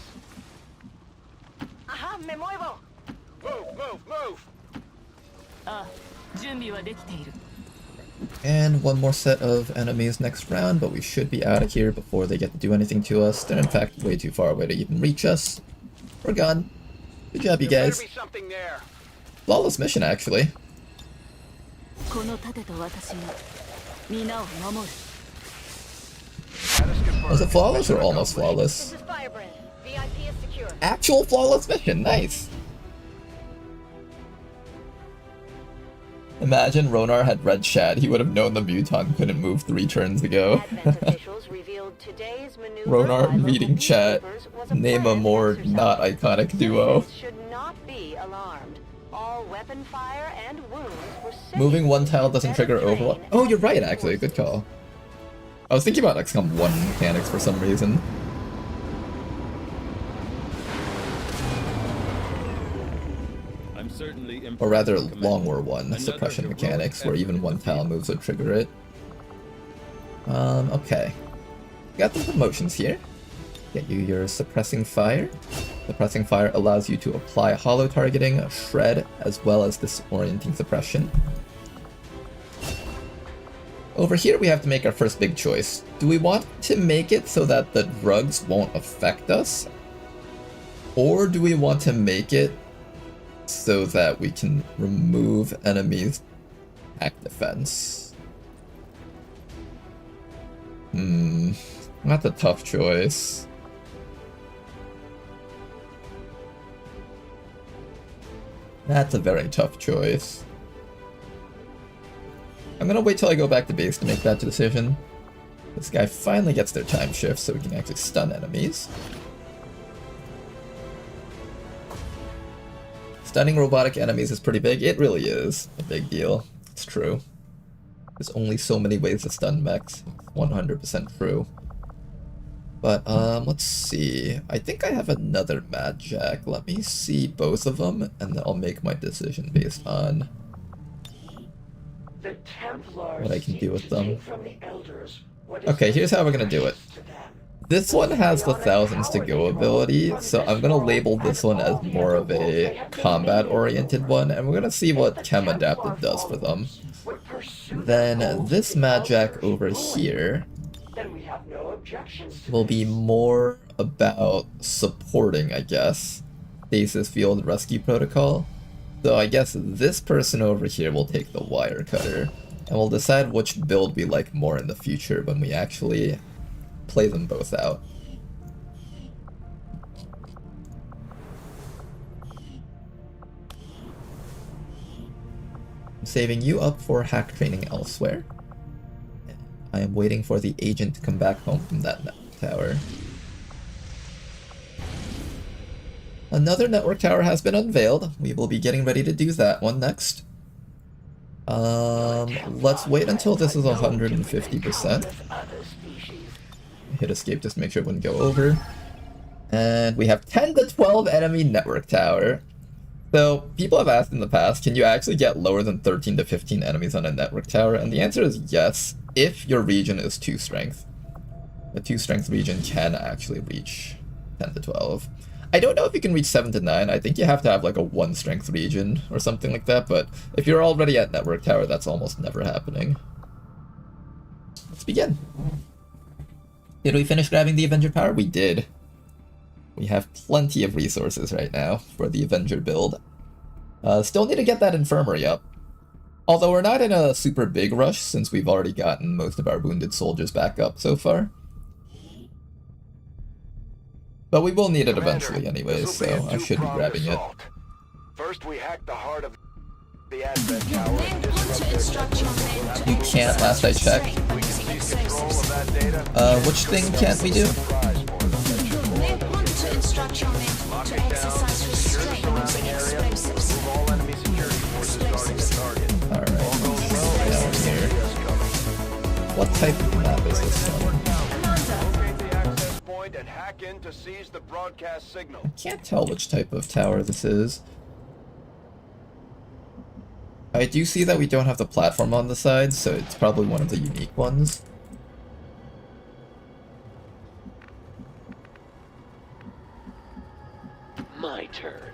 Aha, me muevo. Move. あ、準備はできている And one more set of enemies next round, but we should be out of here before they get to do anything to us. They're in fact way too far away to even reach us. We're gone. Good job, you guys. Flawless mission, actually. この盾と私が皆を守る Was it flawless or almost flawless? This is Firebrand. VIP is secure. Actual flawless mission, nice. Imagine Ronar had read chat, he would have known the Muton couldn't move 3 turns ago. Ronar reading chat, name a more not iconic duo. Should not be alarmed. All weapon fire and wounds were safe. Moving one tile doesn't trigger overload. Oh, you're right, actually. Good call. I was thinking about XCOM 1 mechanics for some reason. I'm certainly Or rather, Long War 1 suppression mechanics, where even one tile moves would trigger it. Okay. Got the promotions here. Get you your Suppressing Fire. Suppressing Fire allows you to apply hollow targeting, shred, as well as disorienting suppression. Over here we have to make our first big choice. Do we want to make it so that the drugs won't affect us? Or do we want to make it so that we can remove enemies' attack defense? That's a tough choice. That's a very tough choice. I'm gonna wait till I go back to base to make that decision. This guy finally gets their time shift so we can actually stun enemies. Stunning robotic enemies is pretty big. It really is a big deal. It's true. There's only so many ways to stun mechs. 100% true. But, let's see. I think I have another Mad Jack. Let me see both of them, and then I'll make my decision based on what I can do with them. Okay, here's how we're gonna do it. This one has the thousands to go ability, so I'm gonna label this one as more of a combat-oriented one, and we're gonna see what Chem Adapted does for them. Then this Mad Jack over here will be more about supporting, I guess, Stasis Field Rescue Protocol. So I guess this person over here will take the Wire Cutter, and we'll decide which build we like more in the future when we actually play them both out. I'm saving you up for hack training elsewhere. I am waiting for the agent to come back home from that tower. Another network tower has been unveiled. We will be getting ready to do that one next. Let's wait until this is 150%. Hit escape just to make sure it wouldn't go over. And we have 10 to 12 enemy network tower. So, people have asked in the past, can you actually get lower than 13 to 15 enemies on a network tower? And the answer is yes, if your region is 2 strength. A 2 strength region can actually reach 10 to 12. I don't know if you can reach 7 to 9, I think you have to have like a 1 strength region or something like that, but if you're already at network tower, that's almost never happening. Let's begin. Did we finish grabbing the Avenger power? We did. We have plenty of resources right now for the Avenger build. Still need to get that infirmary up. Although we're not in a super big rush since we've already gotten most of our wounded soldiers back up so far. But we will need it eventually anyways, so I should be grabbing it. First we hack the heart of the Advent Tower and disrupt their... You can't, last I checked. We can seize control of that data. Which thing can't we do? Lock it down, secure the surrounding area, move all enemy security forces guarding the target. Alright, All goes well, down here. What type of map is this one? locate the access point and hack in to seize the broadcast signal. I can't tell which type of tower this is. I do see that we don't have the platform on the side, so it's probably one of the unique ones. My turn.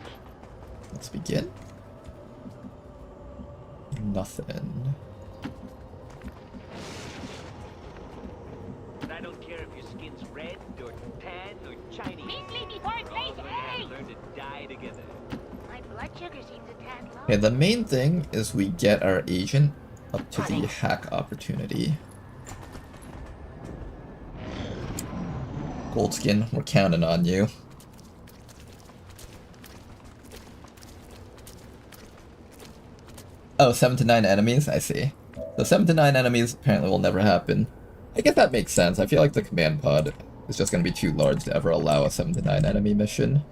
Let's begin. Nothing. I don't care if your skin's red or tan or Chinese. Learn to die together. My blood sugar seems a tad low. Okay, the main thing is we get our agent up to the hack opportunity. Goldskin, we're counting on you. Oh, 7 to 9 enemies? I see. So 7 to 9 enemies apparently will never happen. I guess that makes sense. I feel like the command pod is just going to be too large to ever allow a 7 to 9 enemy mission.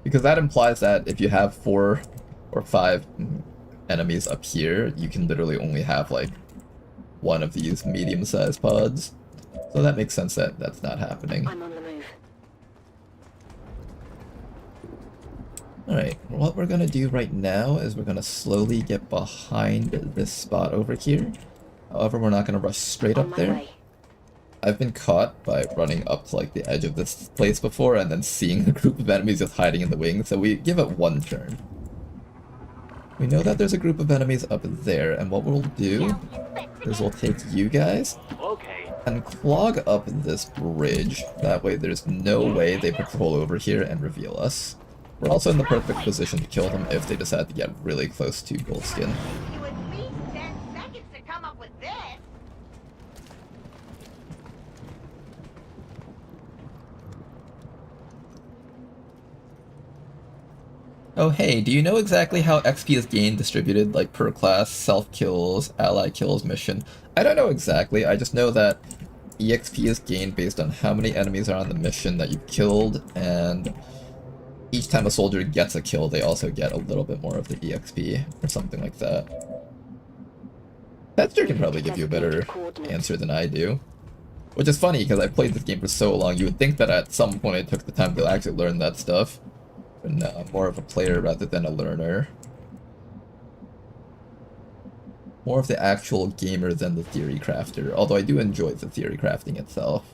Because that implies that if you have 4 or 5 enemies up here, you can literally only have like one of these medium-sized pods. So that makes sense that that's not happening. I'm on the move. Alright, what we're gonna do right now is we're gonna slowly get behind this spot over here. However, we're not gonna rush straight up there. I've been caught by running up to like the edge of this place before and then seeing a group of enemies just hiding in the wings, so we give it one turn. We know that there's a group of enemies up there, and what we'll do is we'll take you guys and clog up this bridge. That way there's no way they patrol over here and reveal us. We're also in the perfect position to kill them if they decide to get really close to Goldskin. You at least 10 seconds to come up with this. Oh hey, do you know exactly how XP is gained distributed, like per class, self-kills, ally kills, mission? I don't know exactly, I just know that EXP is gained based on how many enemies are on the mission that you've killed, and each time a soldier gets a kill, they also get a little bit more of the EXP, or something like that. Petster can probably give you a better answer than I do. Which is funny, because I played this game for so long, you would think that at some point I took the time to actually learn that stuff. But no, I'm more of a player rather than a learner. More of the actual gamer than the theory crafter, although I do enjoy the theory crafting itself.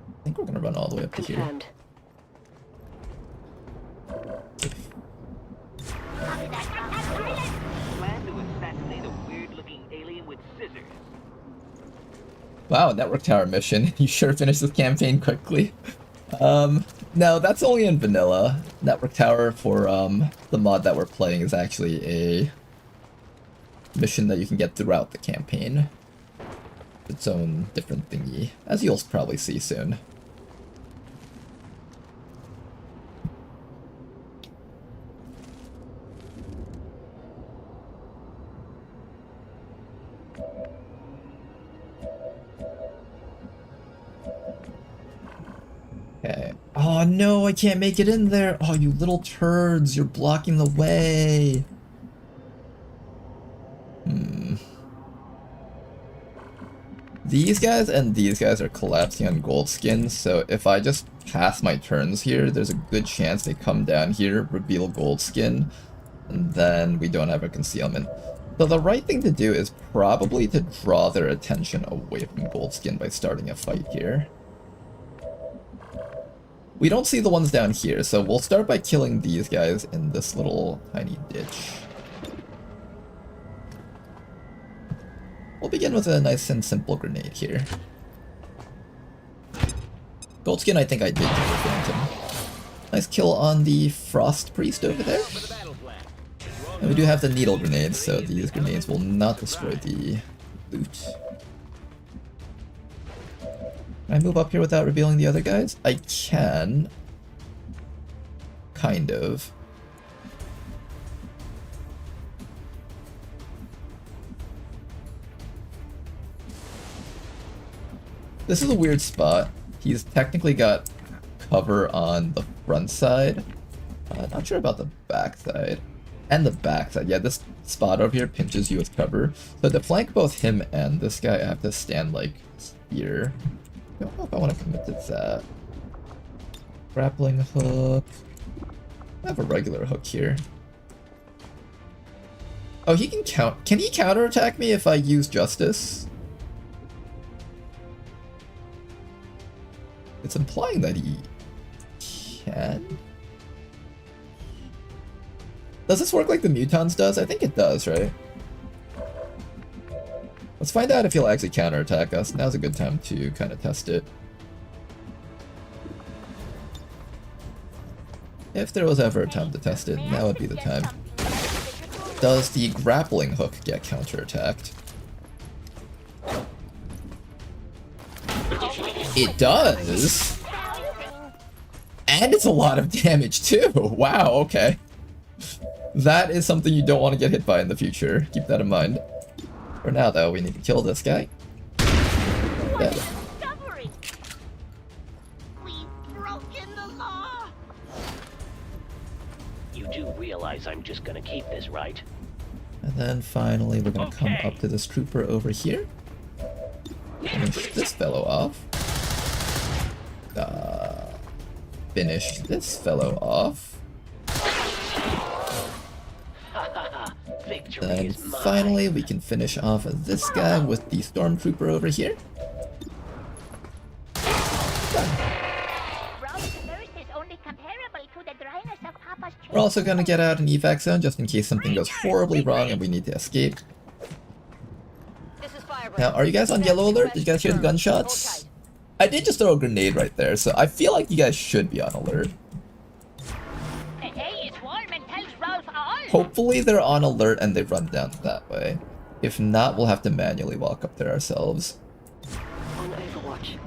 I think we're gonna run all the way up to here. Plan to assassinate a weird-looking alien with scissors. Wow, network tower mission. You sure finished this campaign quickly. No, that's only in vanilla. Network tower for the mod that we're playing is actually a mission that you can get throughout the campaign. Its own different thingy, as you'll probably see soon. Okay. Oh no, I can't make it in there. Oh, you little turds, you're blocking the way. These guys and these guys are collapsing on gold skins, so if I just pass my turns here, there's a good chance they come down here, reveal gold skin, and then we don't have a concealment. So the right thing to do is probably to draw their attention away from gold skin by starting a fight here. We don't see the ones down here, so we'll start by killing these guys in this little tiny ditch. We'll begin with a nice and simple grenade here. Goldskin, I think I did kill the Phantom. Nice kill on the Frost Priest over there. And we do have the needle grenades, so these grenades will not destroy the loot. Can I move up here without revealing the other guys? I can. Kind of. This is a weird spot. He's technically got cover on the front side. Not sure about the back side. And the back side. Yeah, this spot over here pinches you with cover. So to flank both him and this guy, I have to stand like here. I don't know if I want to commit to that. Grappling hook. I have a regular hook here. Oh, he can count. Can he counterattack me if I use Justice? It's implying that he can. Does this work like the Mutons does? I think it does, right? Let's find out if he'll actually counterattack us. Now's a good time to kind of test it. If there was ever a time to test it, now would be the time. Does the grappling hook get counterattacked? It does! And it's a lot of damage too! Wow, okay. That is something you don't want to get hit by in the future. Keep that in mind. For now though, we need to kill this guy. Dead. You do realize I'm just gonna keep this, right? And then finally we're gonna come up to this trooper over here. Finish this fellow off. Finish this fellow off. Then finally we can finish off this guy with the stormtrooper over here. We're also gonna get out an evac zone just in case something goes horribly wrong and we need to escape. Now, are you guys on yellow alert? Did you guys hear the gunshots? I did just throw a grenade right there, so I feel like you guys should be on alert. Hopefully they're on alert and they've run down that way. If not, we'll have to manually walk up there ourselves. On Overwatch.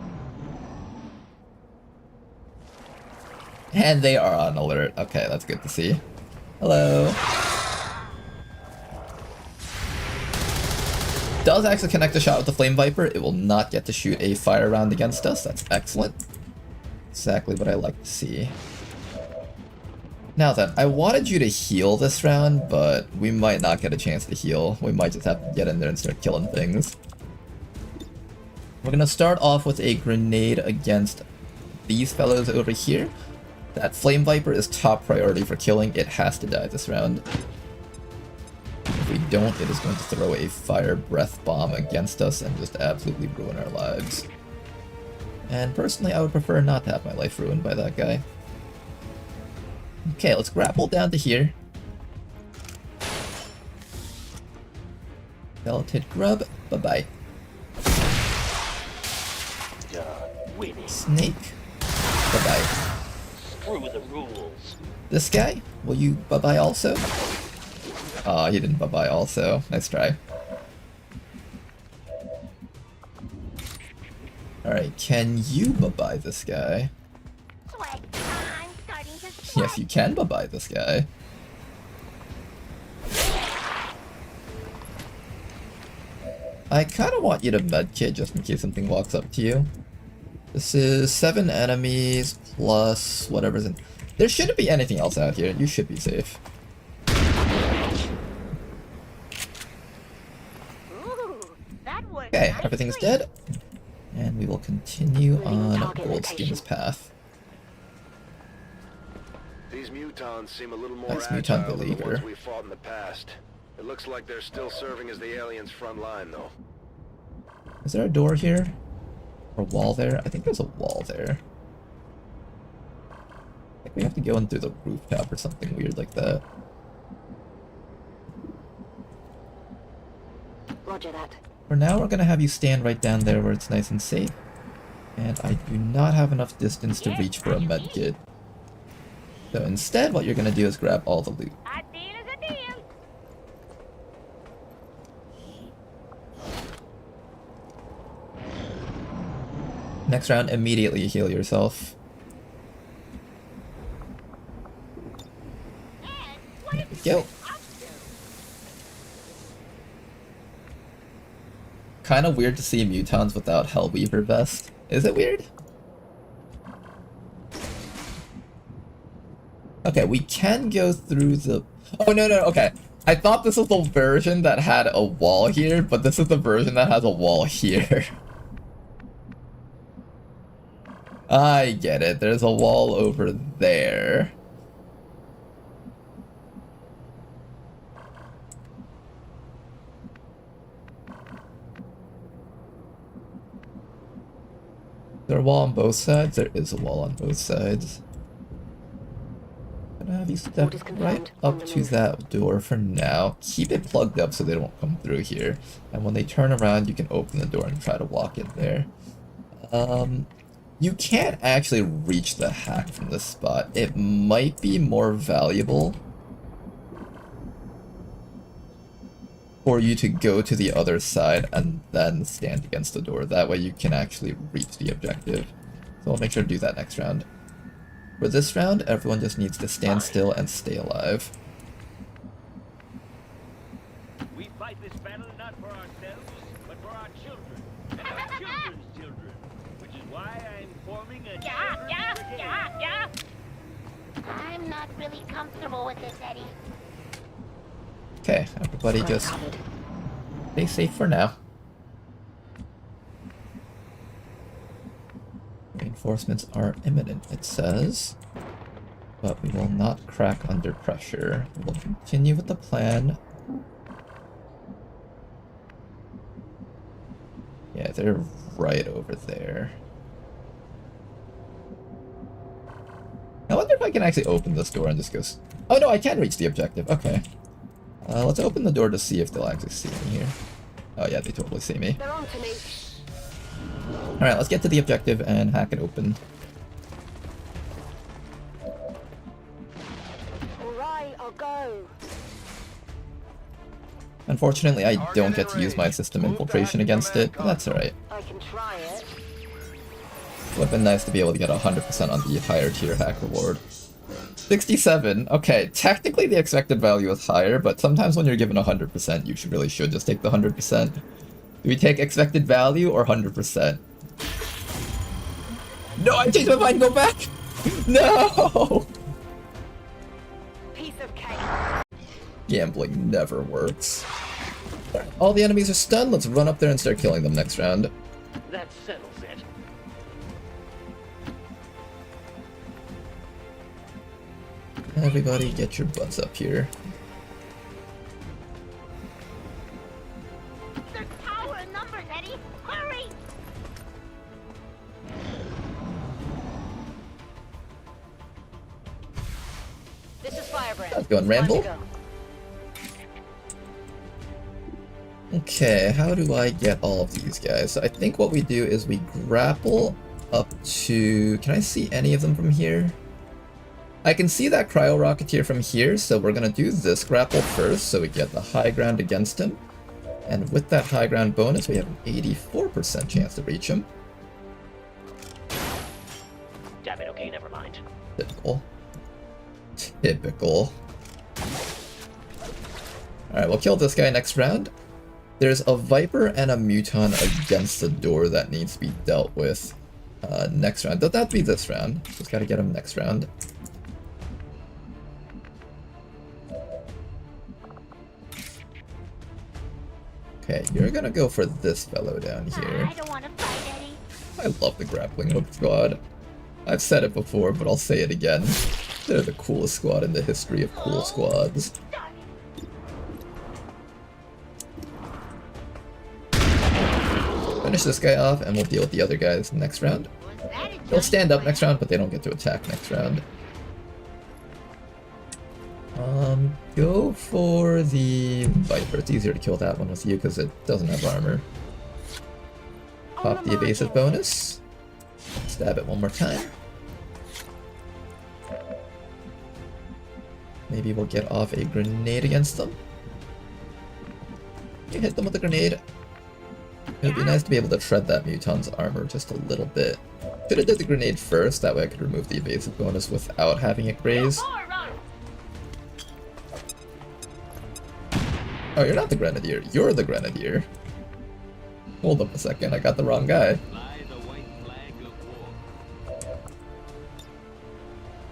And they are on alert. Okay, that's good to see. Hello. does actually connect a shot with the Flame Viper, it will not get to shoot a fire round against us. That's excellent. Exactly what I like to see. Now then, I wanted you to heal this round, but we might not get a chance to heal. We might just have to get in there and start killing things. We're gonna start off with a grenade against these fellows over here. That Flame Viper is top priority for killing. It has to die this round. If we don't, it is going to throw a fire breath bomb against us and just absolutely ruin our lives. And personally, I would prefer not to have my life ruined by that guy. Okay, let's grapple down to here. Skeleton grub, bye-bye. Snake, bye-bye. Screw the rules. This guy, will you bye-bye also? Aw, he didn't bye-bye also. Nice try. Alright, can you bye-bye this guy? Yes, you can bye-bye this guy. I kind of want you to medkit just in case something walks up to you. This is 7 enemies plus whatever's in... There shouldn't be anything else out here. You should be safe. Okay, everything's dead. And we will continue on Goldskin's path. These mutons seem a little more Nice agile mutant than the beleaguer. ones we fought in the past. It looks like they're still serving as the aliens' front line, though. Is there a door here? Or a wall there? I think there's a wall there. I think we have to go in through the rooftop or something weird like that. Roger that. For now, we're gonna have you stand right down there where it's nice and safe. And I do not have enough distance to reach for a medkit. So instead, what you're gonna do is grab all the loot. A deal is a deal. Next round, immediately heal yourself. There we go. Kind of weird to see mutons without Hellweaver vest. Is it weird? Okay, we can go through the... Oh, no, okay. I thought this was the version that had a wall here, but this is the version that has a wall here. I get it. There's a wall over there. Is there a wall on both sides? There is a wall on both sides. I'm gonna have you step right up to that door for now. Keep it plugged up so they don't come through here. And when they turn around, you can open the door and try to walk in there. You can't actually reach the hack from this spot. It might be more valuable for you to go to the other side and then stand against the door. That way you can actually reach the objective. So I'll make sure to do that next round. For this round, everyone just needs to stand still and stay alive. We fight this battle not for ourselves, but for our children and our children's children, which is why I'm forming a Yeah. I'm not really comfortable with this, Eddie. Okay, everybody just stay safe for now. Reinforcements are imminent, it says. But we will not crack under pressure. We will continue with the plan. Yeah, they're right over there. I wonder if I can actually open this door and just go... Oh no, I can reach the objective. Okay. Let's open the door to see if they'll actually see me here. Oh yeah, they totally see me. They're on to me. Alright, let's get to the objective and hack it open. Alright, I'll go. Unfortunately, I don't get to use my system infiltration against it, but that's alright. I can try it. Would have been nice to be able to get 100% on the higher tier hack reward. 67. Okay, technically the expected value is higher, but sometimes when you're given 100%, you really should just take the 100%. Do we take expected value or 100%? No, I changed my mind. Go back. No. Piece of cake. Gambling never works. All the enemies are stunned. Let's run up there and start killing them next round. That settles it. Everybody get your butts up here. There's power in numbers, Eddie. Hurry! This is Firebrand. How's it going, Ramble? Okay, how do I get all of these guys? So I think what we do is we grapple up to... Can I see any of them from here? I can see that Cryo Rocketeer from here, so we're gonna do this grapple first so we get the high ground against him. And with that high ground bonus, we have an 84% chance to reach him. Damn it, okay, never mind. Typical. Typical. Alright, we'll kill this guy next round. There's a Viper and a Muton against the door that needs to be dealt with next round. That'd be this round. Just gotta get him next round. Okay, you're gonna go for this fellow down here. I don't want to fight, Eddie. I love the grappling hook squad. I've said it before, but I'll say it again. They're the coolest squad in the history of cool squads. Finish this guy off, and we'll deal with the other guys next round. They'll stand up next round, but they don't get to attack next round. Go for the Viper. It's easier to kill that one with you because it doesn't have armor. Pop the evasive bonus. Stab it one more time. Maybe we'll get off a grenade against them. You hit them with a grenade. It would be nice to be able to shred that Muton's armor just a little bit. Should have did the grenade first, that way I could remove the evasive bonus without having it graze. Oh, you're not the Grenadier. You're the Grenadier. Hold up a second, I got the wrong guy.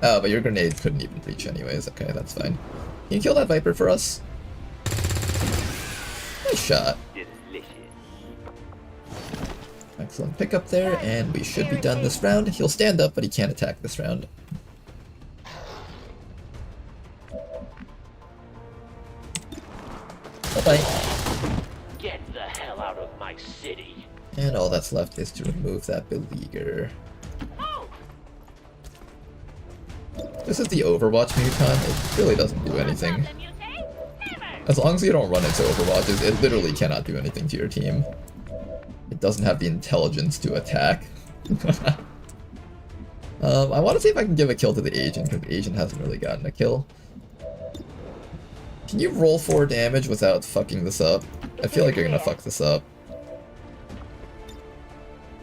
Oh, but your grenade couldn't even reach anyways. Okay, that's fine. Can you kill that Viper for us? Nice shot. Excellent pick up there, and we should be done this round. He'll stand up, but he can't attack this round. Bye-bye. Get the hell out of my city. And all that's left is to remove that Beleaguer. This is the Overwatch Muton. It really doesn't do anything. As long as you don't run into Overwatches, it literally cannot do anything to your team. It doesn't have the intelligence to attack. I want to see if I can give a kill to the Agent, because the Agent hasn't really gotten a kill. Can you roll 4 damage without fucking this up? I feel like you're gonna fuck this up.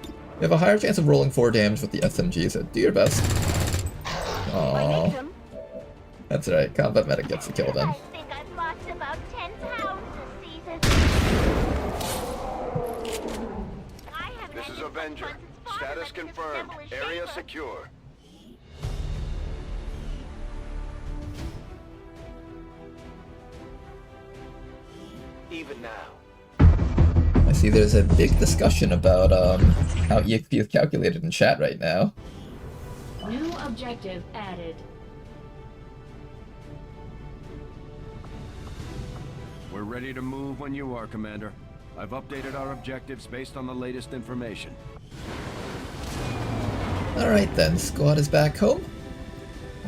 You have a higher chance of rolling 4 damage with the SMG, so do your best. Aww. That's right, Combat Medic gets the kill then. I think I've lost about 10 pounds this season. This is Avenger. Status confirmed. Area secure. Even now. I see there's a big discussion about how EXP is calculated in chat right now. New objective added. We're ready to move when you are, Commander. I've updated our objectives based on the latest information. Alright then, squad is back home.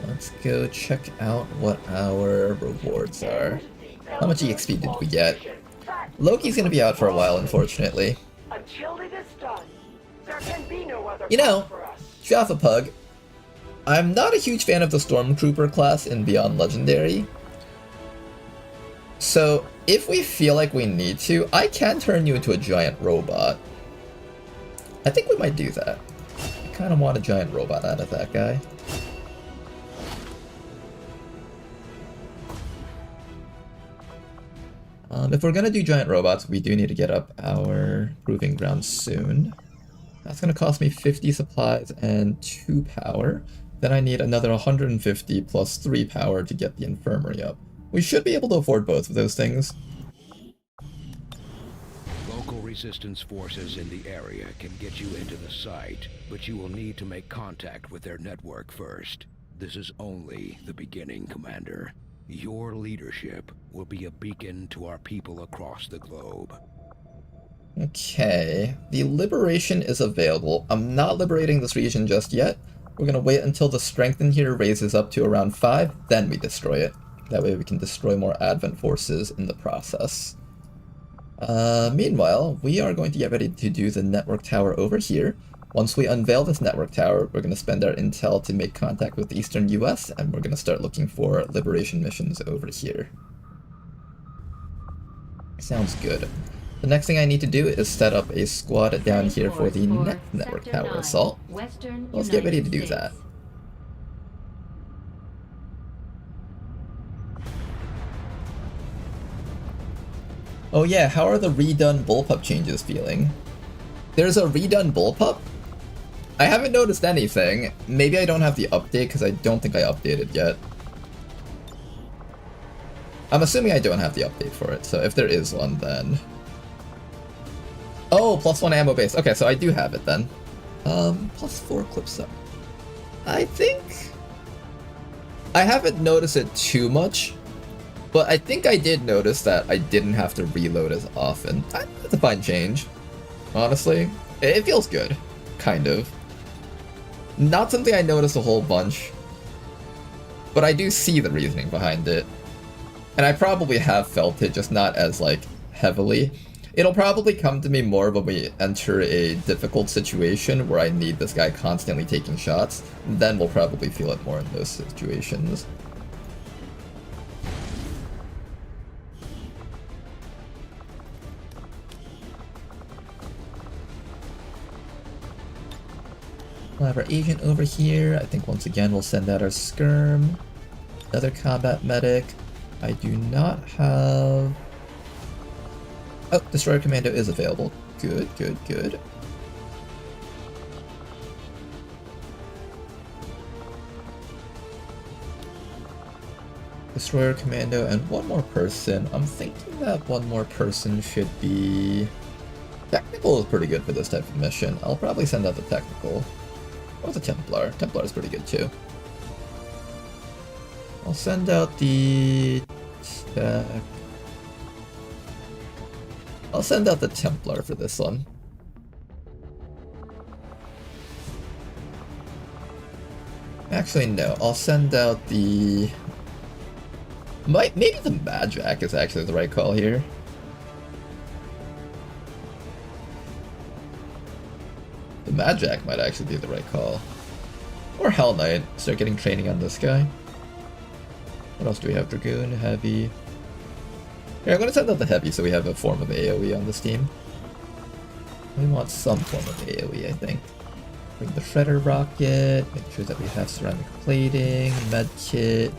Let's go check out what our rewards are. How much EXP did we get? Loki's gonna be out for a while, unfortunately. Until it is done, there can be no other You know, for us. Jaffa Pug, I'm not a huge fan of the Stormtrooper class in Beyond Legendary. So, if we feel like we need to, I can turn you into a giant robot. I think we might do that. I kind of want a giant robot out of that guy. If we're gonna do giant robots, we do need to get up our proving ground soon. That's gonna cost me 50 supplies and 2 power. Then I need another 150 plus 3 power to get the infirmary up. We should be able to afford both of those things. Local resistance forces in the area can get you into the site, but you will need to make contact with their network first. This is only the beginning, Commander. Your leadership will be a beacon to our people across the globe. Okay, the liberation is available. I'm not liberating this region just yet. We're gonna wait until the strength in here raises up to around 5, then we destroy it. That way we can destroy more Advent forces in the process. Meanwhile, we are going to get ready to do the network tower over here. Once we unveil this network tower, we're going to spend our intel to make contact with the Eastern US, and we're going to start looking for liberation missions over here. Sounds good. The next thing I need to do is set up a squad down here for the next network tower assault. Let's get ready to do that. Oh yeah, how are the redone bullpup changes feeling? There's a redone bullpup? I haven't noticed anything. Maybe I don't have the update because I don't think I updated yet. I'm assuming I don't have the update for it, so if there is one, then... Oh, +1 ammo base. Okay, so I do have it then. +4 clips up. I think... I haven't noticed it too much, but I think I did notice that I didn't have to reload as often. That's a fine change, honestly. It feels good, kind of. Not something I notice a whole bunch, but I do see the reasoning behind it. And I probably have felt it, just not as, like, heavily. It'll probably come to me more when we enter a difficult situation where I need this guy constantly taking shots. Then we'll probably feel it more in those situations. We'll have our agent over here. I think once again we'll send out our skirm. Another combat medic. I do not have... Oh, Destroyer Commando is available. Good, good, good. Destroyer Commando and one more person. I'm thinking that one more person should be... Technical is pretty good for this type of mission. I'll probably send out the technical. Or the Templar. Templar is pretty good too. I'll send out the... I'll send out the Templar for this one. Actually, no. I'll send out the... Maybe the Madjack is actually the right call here. The Madjack might actually be the right call. Or Hell Knight. Start getting training on this guy. What else do we have? Dragoon, Heavy. Here, I'm going to send out the Heavy so we have a form of AoE on this team. We want some form of AoE, I think. Bring the Shredder Rocket, make sure that we have ceramic plating, medkit,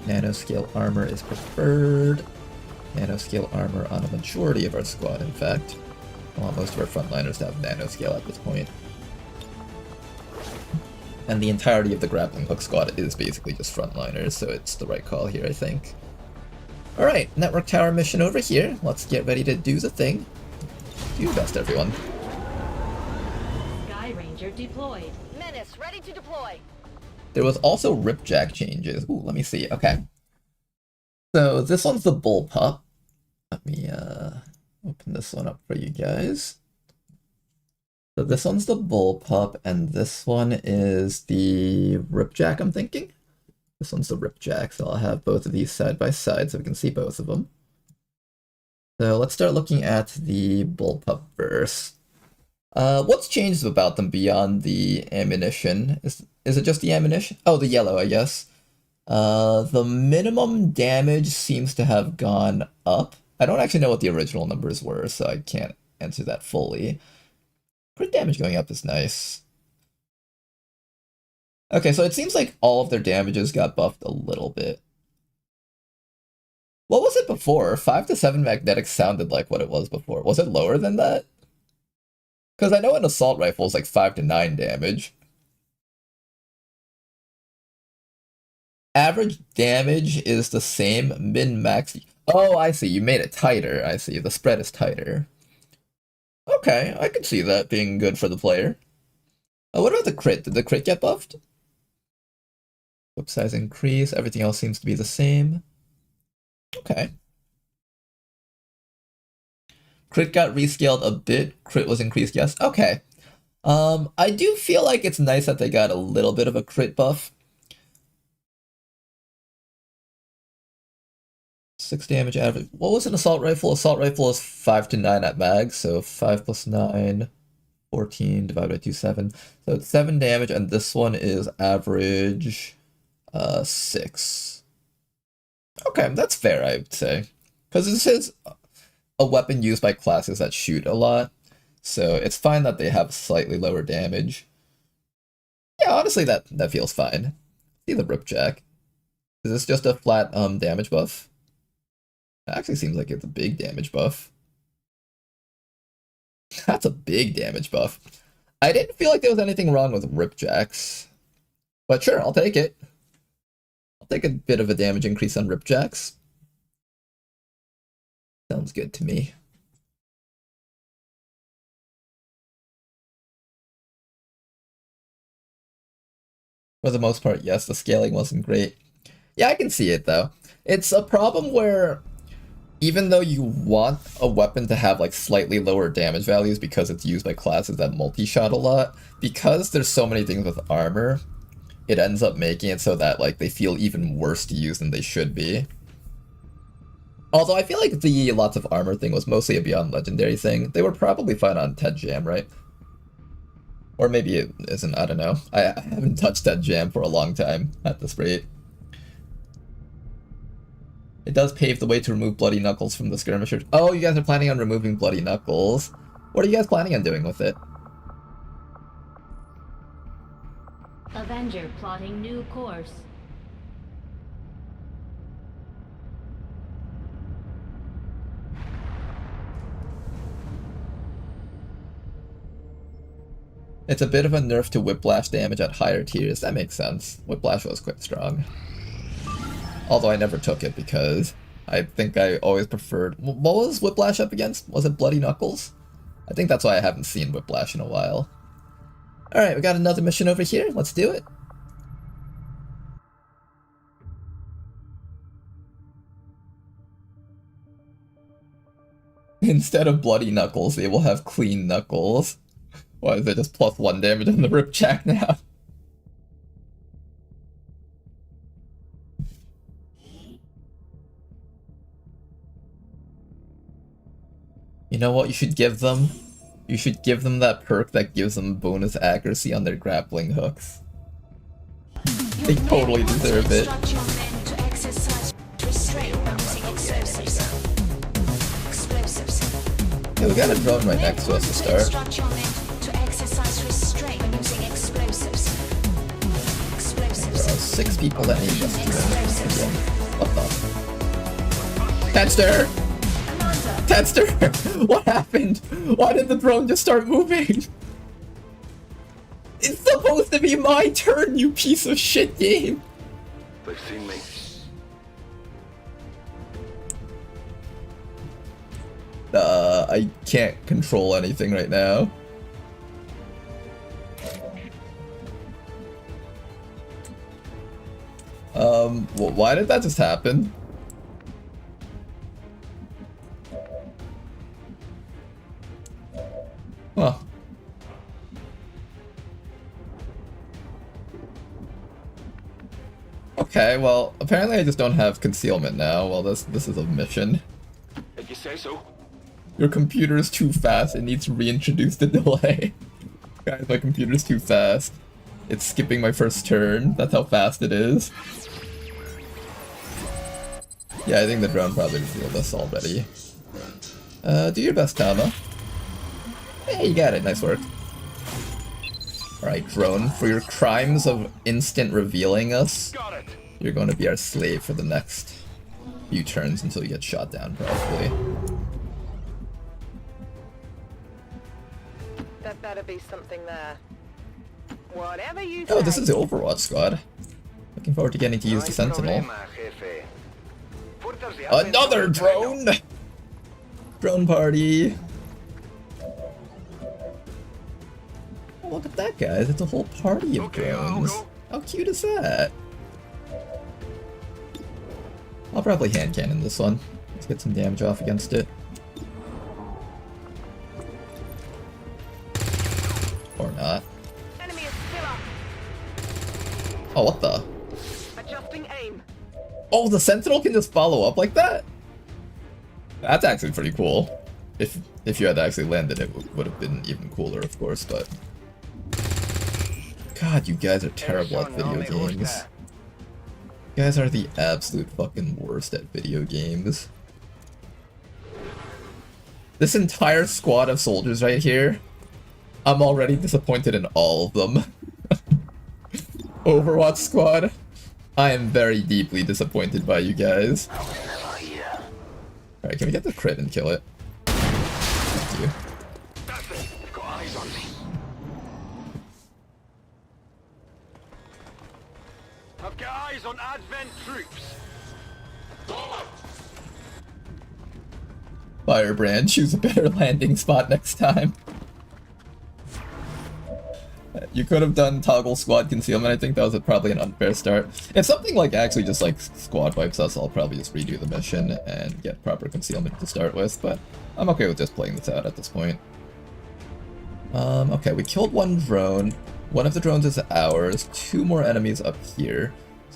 nanoscale armor is preferred. Nanoscale armor on a majority of our squad, in fact. I want most of our frontliners to have nanoscale at this point. And the entirety of the grappling hook squad is basically just frontliners, so it's the right call here, I think. Alright, network tower mission over here. Let's get ready to do the thing. Do your best, everyone. Sky Ranger deployed. Menace, ready to deploy. There was also Ripjack changes. Ooh, let me see. Okay. So this one's the bullpup. Let me open this one up for you guys. So this one's the bullpup, and this one is the Ripjack, I'm thinking. This one's the Ripjack, so I'll have both of these side by side so we can see both of them. So let's start looking at the bullpup first. What's changed about them beyond the ammunition? Is it just the ammunition? Oh, the yellow, I guess. The minimum damage seems to have gone up. I don't actually know what the original numbers were, so I can't answer that fully. Crit damage going up is nice. Okay, so it seems like all of their damages got buffed a little bit. What was it before? 5 to 7 magnetic sounded like what it was before. Was it lower than that? Because I know an assault rifle is like 5 to 9 damage. Average damage is the same, min-max. Oh, I see. You made it tighter. I see. The spread is tighter. Okay, I can see that being good for the player. What about the crit? Did the crit get buffed? Whip size increase. Everything else seems to be the same. Okay. Crit got rescaled a bit. Crit was increased, yes. Okay. I do feel like it's nice that they got a little bit of a crit buff. 6 damage average. What was an assault rifle? Assault rifle is 5 to 9 at mag, so 5 plus 9, 14 divided by 2, 7. So it's 7 damage, and this one is average 6. Okay, that's fair, I would say. Because this is a weapon used by classes that shoot a lot, so it's fine that they have slightly lower damage. Yeah, honestly, that feels fine. See the Ripjack. Is this just a flat damage buff? It actually seems like it's a big damage buff. That's a big damage buff. I didn't feel like there was anything wrong with Ripjacks. But sure, I'll take it. I'll take a bit of a damage increase on Ripjacks. Sounds good to me. For the most part, yes, the scaling wasn't great. Yeah, I can see it though. It's a problem where even though you want a weapon to have like slightly lower damage values because it's used by classes that multi-shot a lot, because there's so many things with armor, it ends up making it so that like they feel even worse to use than they should be. Although I feel like the lots of armor thing was mostly a Beyond Legendary thing. They were probably fine on Ted Jam, right? Or maybe it isn't, I don't know. I haven't touched Ted Jam for a long time at this rate. It does pave the way to remove Bloody Knuckles from the skirmishers. Oh, you guys are planning on removing Bloody Knuckles. What are you guys planning on doing with it? Avenger plotting new course. It's a bit of a nerf to Whiplash damage at higher tiers. That makes sense. Whiplash was quite strong. Although I never took it because I think I always preferred... What was Whiplash up against? Was it Bloody Knuckles? I think that's why I haven't seen Whiplash in a while. Alright, we got another mission over here. Let's do it. Instead of Bloody Knuckles, they will have Clean Knuckles. Why is it just +1 damage on the Ripjack now? You know what you should give them? You should give them that perk that gives them bonus accuracy on their grappling hooks. They totally deserve it. Yeah, we got a drone right next to us to start. There are 6 people that need us to win. What the? Tedster! Tedster! What happened? Why did the drone just start moving? It's supposed to be my turn, you piece of shit game! They've seen me. I can't control anything right now. Well, why did that just happen? Huh. Okay, well, apparently I just don't have concealment now. Well, this is a mission. If you say so. Your computer is too fast. It needs to reintroduce the delay. Guys, my computer's too fast. It's skipping my first turn. That's how fast it is. Yeah, I think the drone probably revealed us already. Do your best, Tama. Hey, you got it. Nice work. Alright, drone. For your crimes of instant revealing us, you're going to be our slave for the next few turns until you get shot down, probably. There better be something there. Whatever you Oh, say. this is the Overwatch squad. Looking forward to getting to use the Sentinel. Another drone! Drone party! Oh, look at that, guys. It's a whole party of drones. How cute is that? I'll probably hand cannon this one. Let's get some damage off against it. Or not. Enemy is still up. Oh, what the? Adjusting aim. Oh, the Sentinel can just follow up like that? That's actually pretty cool. If you had actually landed it, would have been even cooler, of course, but... God, you guys are terrible at video games. You guys are the absolute fucking worst at video games. This entire squad of soldiers right here, I'm already disappointed in all of them. Overwatch squad, I am very deeply disappointed by you guys. Alright, can we get the crit and kill it? Thank you. I've got eyes on Advent troops. Firebrand, choose a better landing spot next time. You could have done toggle squad concealment. I think that was probably an unfair start. If something like actually just like squad wipes us, I'll probably just redo the mission and get proper concealment to start with, but I'm okay with just playing this out at this point. Okay, we killed one drone. One of the drones is ours. 2 more enemies up here.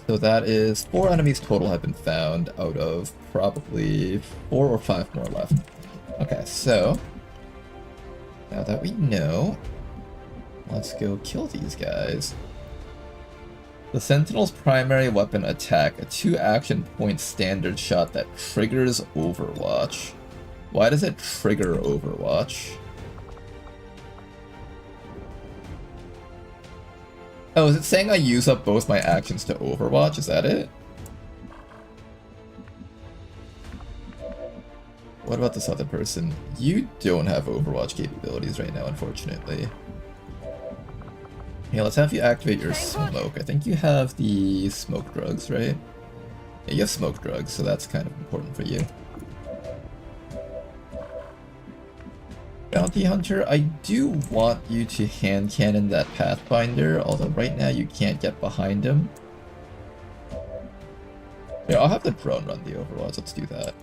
So that is 4 enemies total have been found out of probably 4 or 5 more left. Okay, so now that we know, let's go kill these guys. The Sentinel's primary weapon attack, a 2 action point standard shot that triggers Overwatch. Why does it trigger Overwatch? Oh, is it saying I use up both my actions to Overwatch? Is that it? What about this other person? You don't have Overwatch capabilities right now, unfortunately. Yeah, let's have you activate your smoke. I think you have the smoke drugs, right? Yeah, you have smoke drugs, so that's kind of important for you. Bounty Hunter, I do want you to hand cannon that Pathfinder, although right now you can't get behind him. Yeah, I'll have the drone run the Overwatch, let's do that.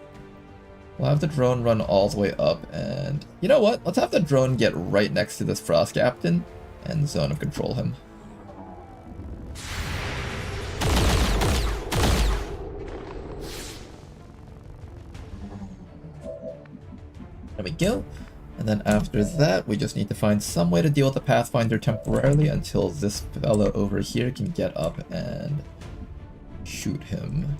We'll have the drone run all the way up, and you know what? Let's have the drone get right next to this Frost Captain and zone of control him. There we go. And then after that, we just need to find some way to deal with the Pathfinder temporarily until this fellow over here can get up and shoot him.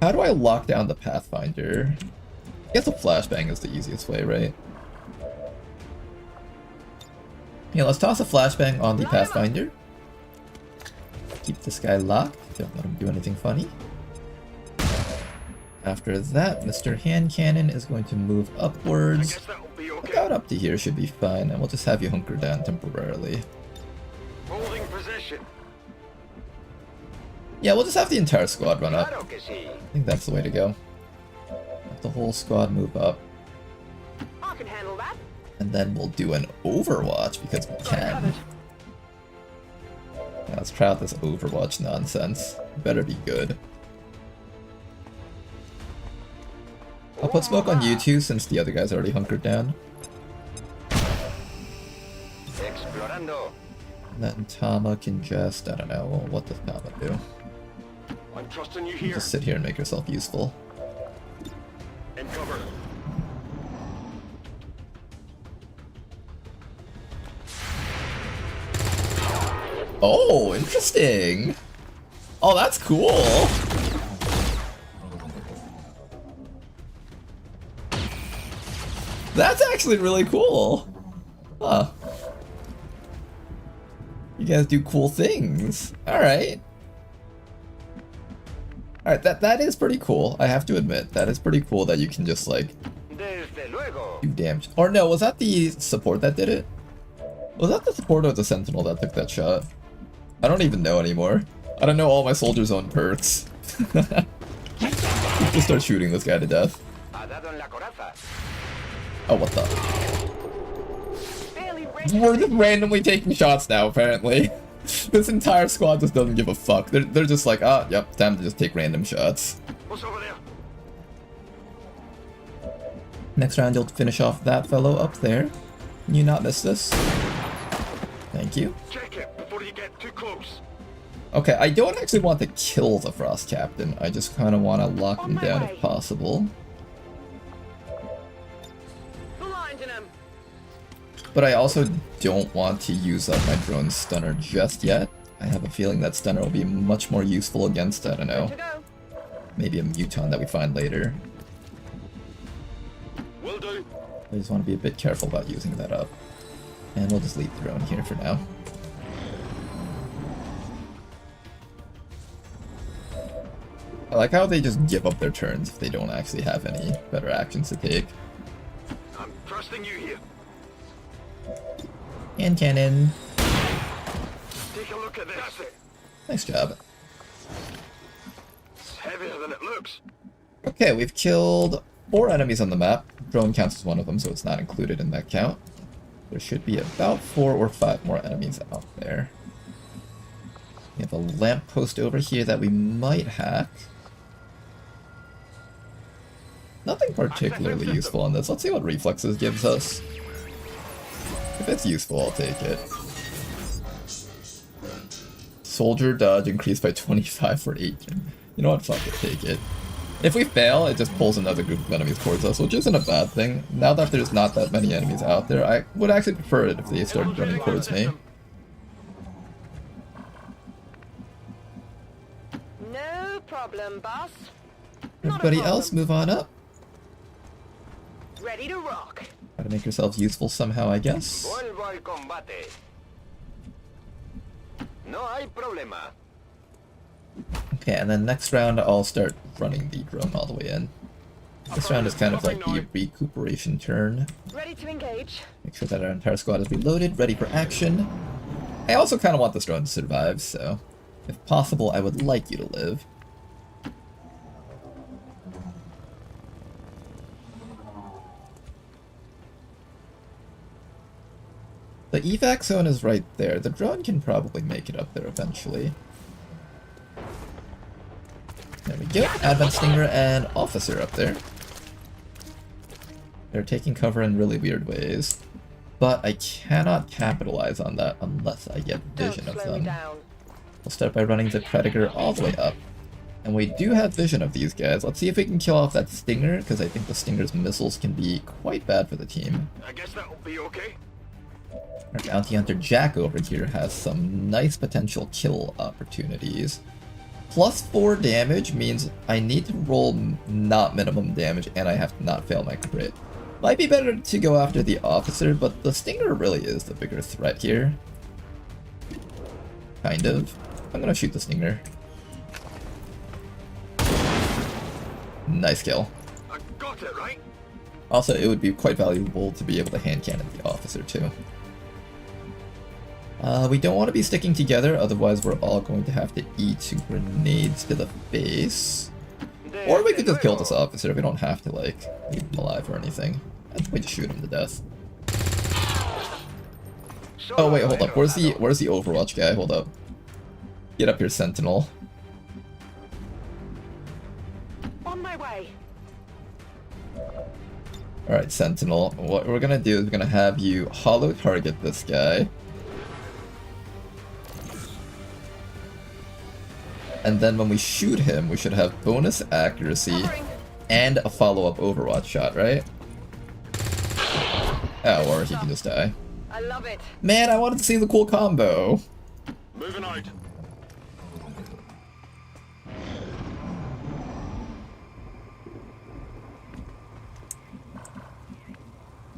How do I lock down the Pathfinder? I guess a flashbang is the easiest way, right? Yeah, let's toss a flashbang on the Pathfinder. Keep this guy locked, don't let him do anything funny. After that, Mr. Hand Cannon is going to move upwards. About up to here should be fine, and we'll just have you hunker down temporarily. Holding position. Yeah, we'll just have the entire squad run up. I think that's the way to go. Let the whole squad move up. I can handle that. And then we'll do an Overwatch because we can. Yeah, let's try out this Overwatch nonsense. Better be good. I'll put smoke on you too, since the other guy's already hunkered down. Explorando. And then Tama can just, I don't know, well, what does Tama do? I'm trusting you You here. just sit here and make yourself useful. And cover. Oh, interesting! Oh, that's cool! That's actually really cool! Huh. You guys do cool things. Alright. Alright, that is pretty cool. I have to admit, that is pretty cool that you can just, like, do damage. Or no, was that the support that did it? Was that the support or the sentinel that took that shot? I don't even know anymore. I don't know all my soldiers' own perks. Just start shooting this guy to death. Oh, what the? We're just randomly taking shots now, apparently. This entire squad just doesn't give a fuck. They're just like, ah, yep, time to just take random shots. What's over there? Next round, you'll finish off that fellow up there. Can you not miss this? Thank you. Check it before you get too close. Okay, I don't actually want to kill the Frost Captain. I just kind of want to lock him down if possible. But I also don't want to use up my drone stunner just yet. I have a feeling that stunner will be much more useful against, I don't know, maybe a muton that we find later. Will do. I just want to be a bit careful about using that up. And we'll just leave drone here for now. I like how they just give up their turns if they don't actually have any better actions to take. I'm trusting you here. And cannon. Take a look at this. That's it. Nice job. It's heavier than it looks. Okay, we've killed 4 enemies on the map. Drone counts as one of them, so it's not included in that count. There should be about 4 or 5 more enemies out there. We have a lamppost over here that we might hack. Nothing particularly useful on this. Let's see what reflexes gives us. If it's useful, I'll take it. Soldier dodge increased by 25 for 8. You know what? Fuck it, take it. If we fail, it just pulls another group of enemies towards us, which isn't a bad thing. Now that there's not that many enemies out there, I would actually prefer it if they started running towards me. No problem, boss. Everybody else, move on up. Ready to rock. Try to make yourselves useful somehow, I guess. Vuelvo al combate. No hay problema. Okay, and then next round I'll start running the drone all the way in. This round is kind of like the recuperation turn. Ready to engage. Make sure that our entire squad is reloaded, ready for action. I also kind of want this drone to survive, so if possible, I would like you to live. The evac zone is right there. The drone can probably make it up there eventually. There we go. Advent Stinger and Officer up there. They're taking cover in really weird ways. But I cannot capitalize on that unless I get vision of them. We'll start by running the Predator all the way up. And we do have vision of these guys. Let's see if we can kill off that Stinger, because I think the Stinger's missiles can be quite bad for the team. I guess that'll be okay. Our Bounty Hunter Jack over here has some nice potential kill opportunities. Plus 4 damage means I need to roll not minimum damage and I have to not fail my crit. Might be better to go after the Officer, but the Stinger really is the bigger threat here. Kind of. I'm gonna shoot the Stinger. Nice kill. I got it, right? Also, it would be quite valuable to be able to hand cannon the Officer too. We don't want to be sticking together, otherwise we're all going to have to eat grenades to the face. Or we could just kill this Officer, we don't have to, like, leave him alive or anything. I think we just shoot him to death. Oh wait, hold up, where's the Overwatch guy? Hold up. Get up here, Sentinel. On my way. Alright, Sentinel, what we're gonna do is we're gonna have you hollow target this guy. And then when we shoot him, we should have bonus accuracy and a follow-up Overwatch shot, right? Oh, or he can just die. I love it. Man, I wanted to see the cool combo. Moving out.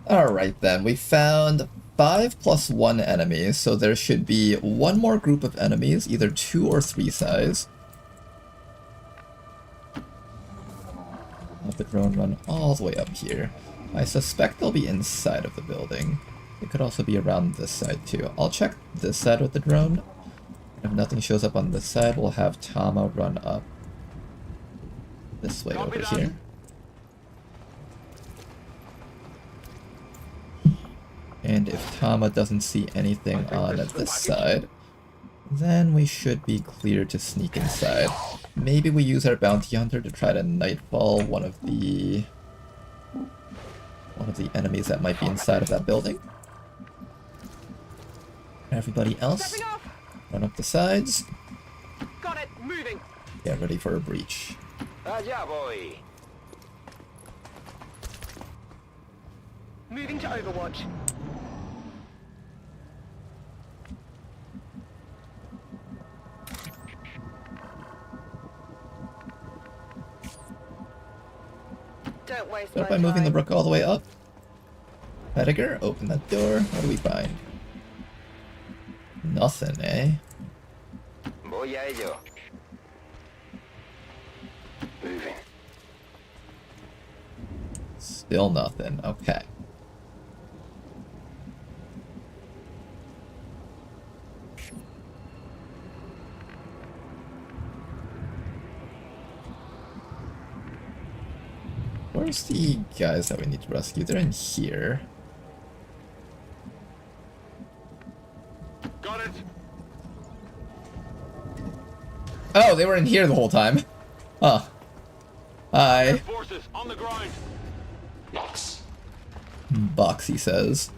Alright then, we found 5 plus 1 enemies, so there should be one more group of enemies, either 2 or 3 size. drone run all the way up here. I suspect they'll be inside of the building. It could also be around this side too. I'll check this side with the drone. If nothing shows up on this side, we'll have Tama run up this way over here. And if Tama doesn't see anything on this side, then we should be clear to sneak inside. Maybe we use our bounty hunter to try to nightfall one of the enemies that might be inside of that building. Everybody else, run up the sides. Got it, moving. Get ready for a breach. Yeah, boy. Moving to Overwatch. Don't waste Start by moving the rook all the way up. Pettiger, open that door. What do we find? Nothing, eh? Voy a ello. Moving. Still nothing. Okay. Where's the guys that we need to rescue? They're in here. Got it. Oh, they were in here the whole time. Huh. Hi. Forces on the grind. Box, he says.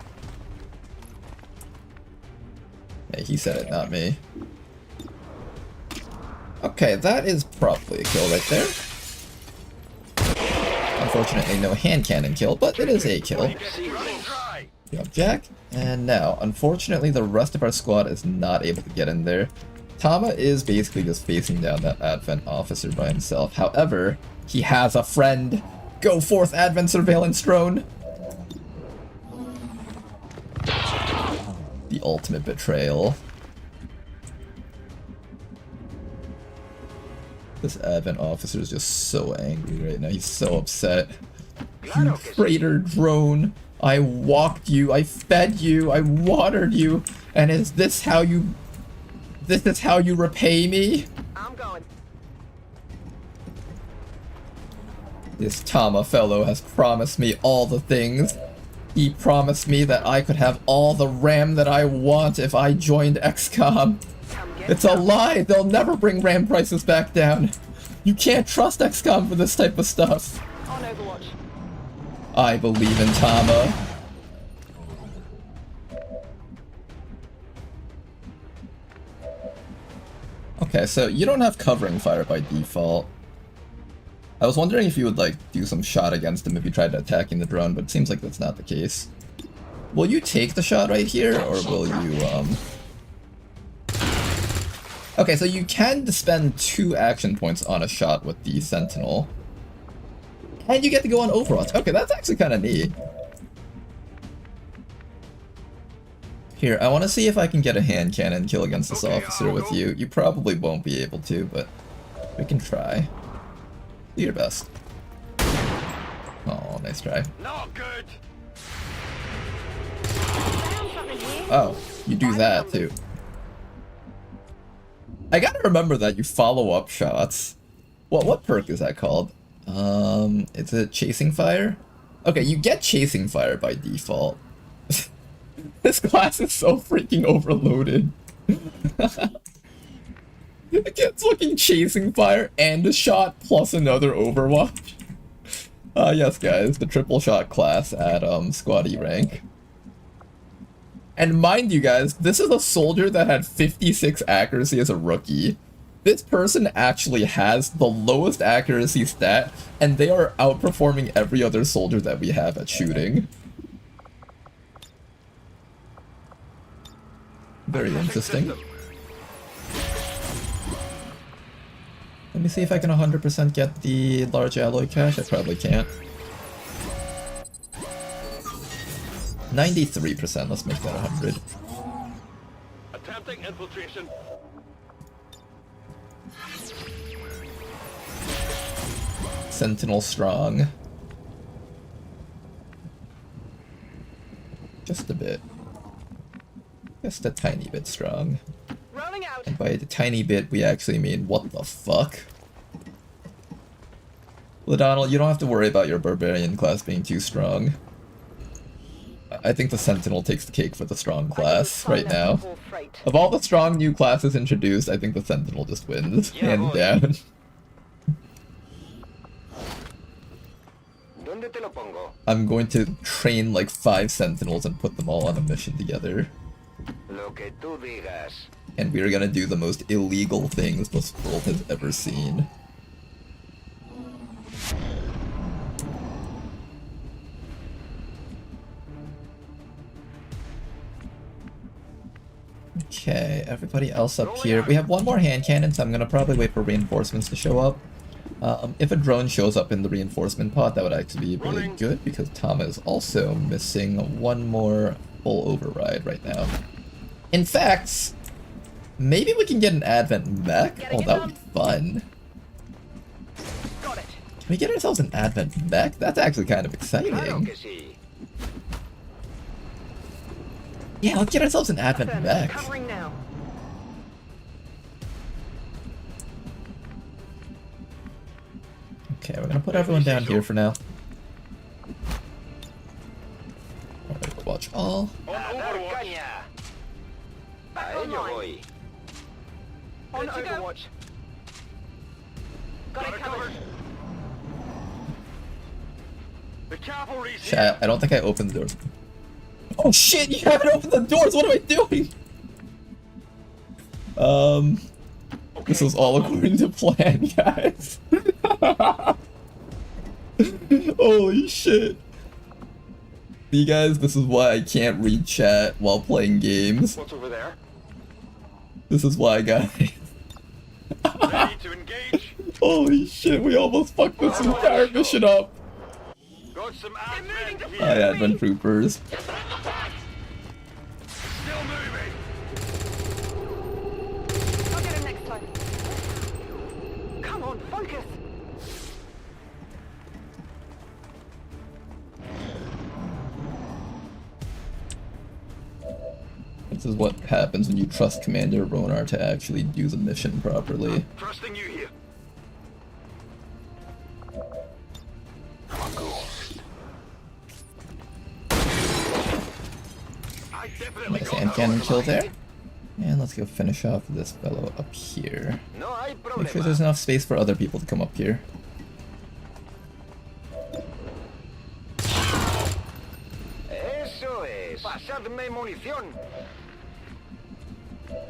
Hey, he said it, not me. Okay, that is probably a kill right there. Unfortunately, no hand cannon kill, but it is a kill. Jump jack. And now, unfortunately, the rest of our squad is not able to get in there. Tama is basically just facing down that Advent officer by himself. However, he has a friend. Go forth, Advent surveillance drone. The ultimate betrayal. This Advent officer is just so angry right now. He's so upset. You traitor drone. I walked you, I fed you, I watered you, and is this how you... This is how you repay me? I'm going. This Tama fellow has promised me all the things. He promised me that I could have all the RAM that I want if I joined XCOM. It's a lie! They'll never bring RAM prices back down. You can't trust XCOM for this type of stuff. On Overwatch. I believe in Tama. Okay, so you don't have covering fire by default. I was wondering if you would, like, do some shot against him if you tried attacking the drone, but it seems like that's not the case. Will you take the shot right here, or will you, Okay, so you can spend 2 action points on a shot with the Sentinel. And you get to go on Overwatch. Okay, that's actually kind of neat. Here, I want to see if I can get a hand cannon kill against this officer with you. You probably won't be able to, but we can try. Do your best. Oh, nice try. Not good. Oh, you do that too. I gotta remember that you follow up shots. What perk is that called? Is it Chasing Fire? Okay, you get Chasing Fire by default. This class is so freaking overloaded. It's looking Chasing Fire and a shot plus another Overwatch. Yes guys, the triple shot class at Squad E rank. And mind you guys, this is a soldier that had 56 accuracy as a rookie. This person actually has the lowest accuracy stat, and they are outperforming every other soldier that we have at shooting. Very interesting. Let me see if I can 100% get the large alloy cache. I probably can't. 93%, let's make that 100. Attempting infiltration. Sentinel strong. Just a bit. Just a tiny bit strong. Rolling out. And by the tiny bit, we actually mean what the fuck? Ladonald, you don't have to worry about your barbarian class being too strong. I think the Sentinel takes the cake for the strong class right now. Of all the strong new classes introduced, I think the Sentinel just wins, hands down. I'm going to train like 5 Sentinels and put them all on a mission together. And we are gonna do the most illegal things this world has ever seen. Okay, everybody else up here. We have one more hand cannon, so I'm gonna probably wait for reinforcements to show up. If a drone shows up in the reinforcement pod, that would actually be really good, because Tama is also missing one more full override right now. In fact, maybe we can get an Advent mech? Oh, that would be fun. Can we get ourselves an Advent mech? That's actually kind of exciting. Yeah, let's get ourselves an Advent mech. Okay, we're gonna put everyone down here for now. Alright, watch all. On Overwatch. Got it covered. The cavalry's Chat, I don't think I opened the doors. Oh shit, you haven't opened the doors! What am I doing? This was all according to plan, guys. Holy shit. See guys, this is why I can't read chat while playing games. What's over there? This is why, guys. Ready to engage? Holy shit, we almost fucked this entire mission up. Got some advent here. Hi, Advent Troopers. Still moving. I'll get him next time. Come on, focus. This is what happens when you trust Commander Ronar to actually do the mission properly. Trusting you here. Nice hand cannon kill there. And let's go finish off this fellow up here. Make sure there's enough space for other people to come up here.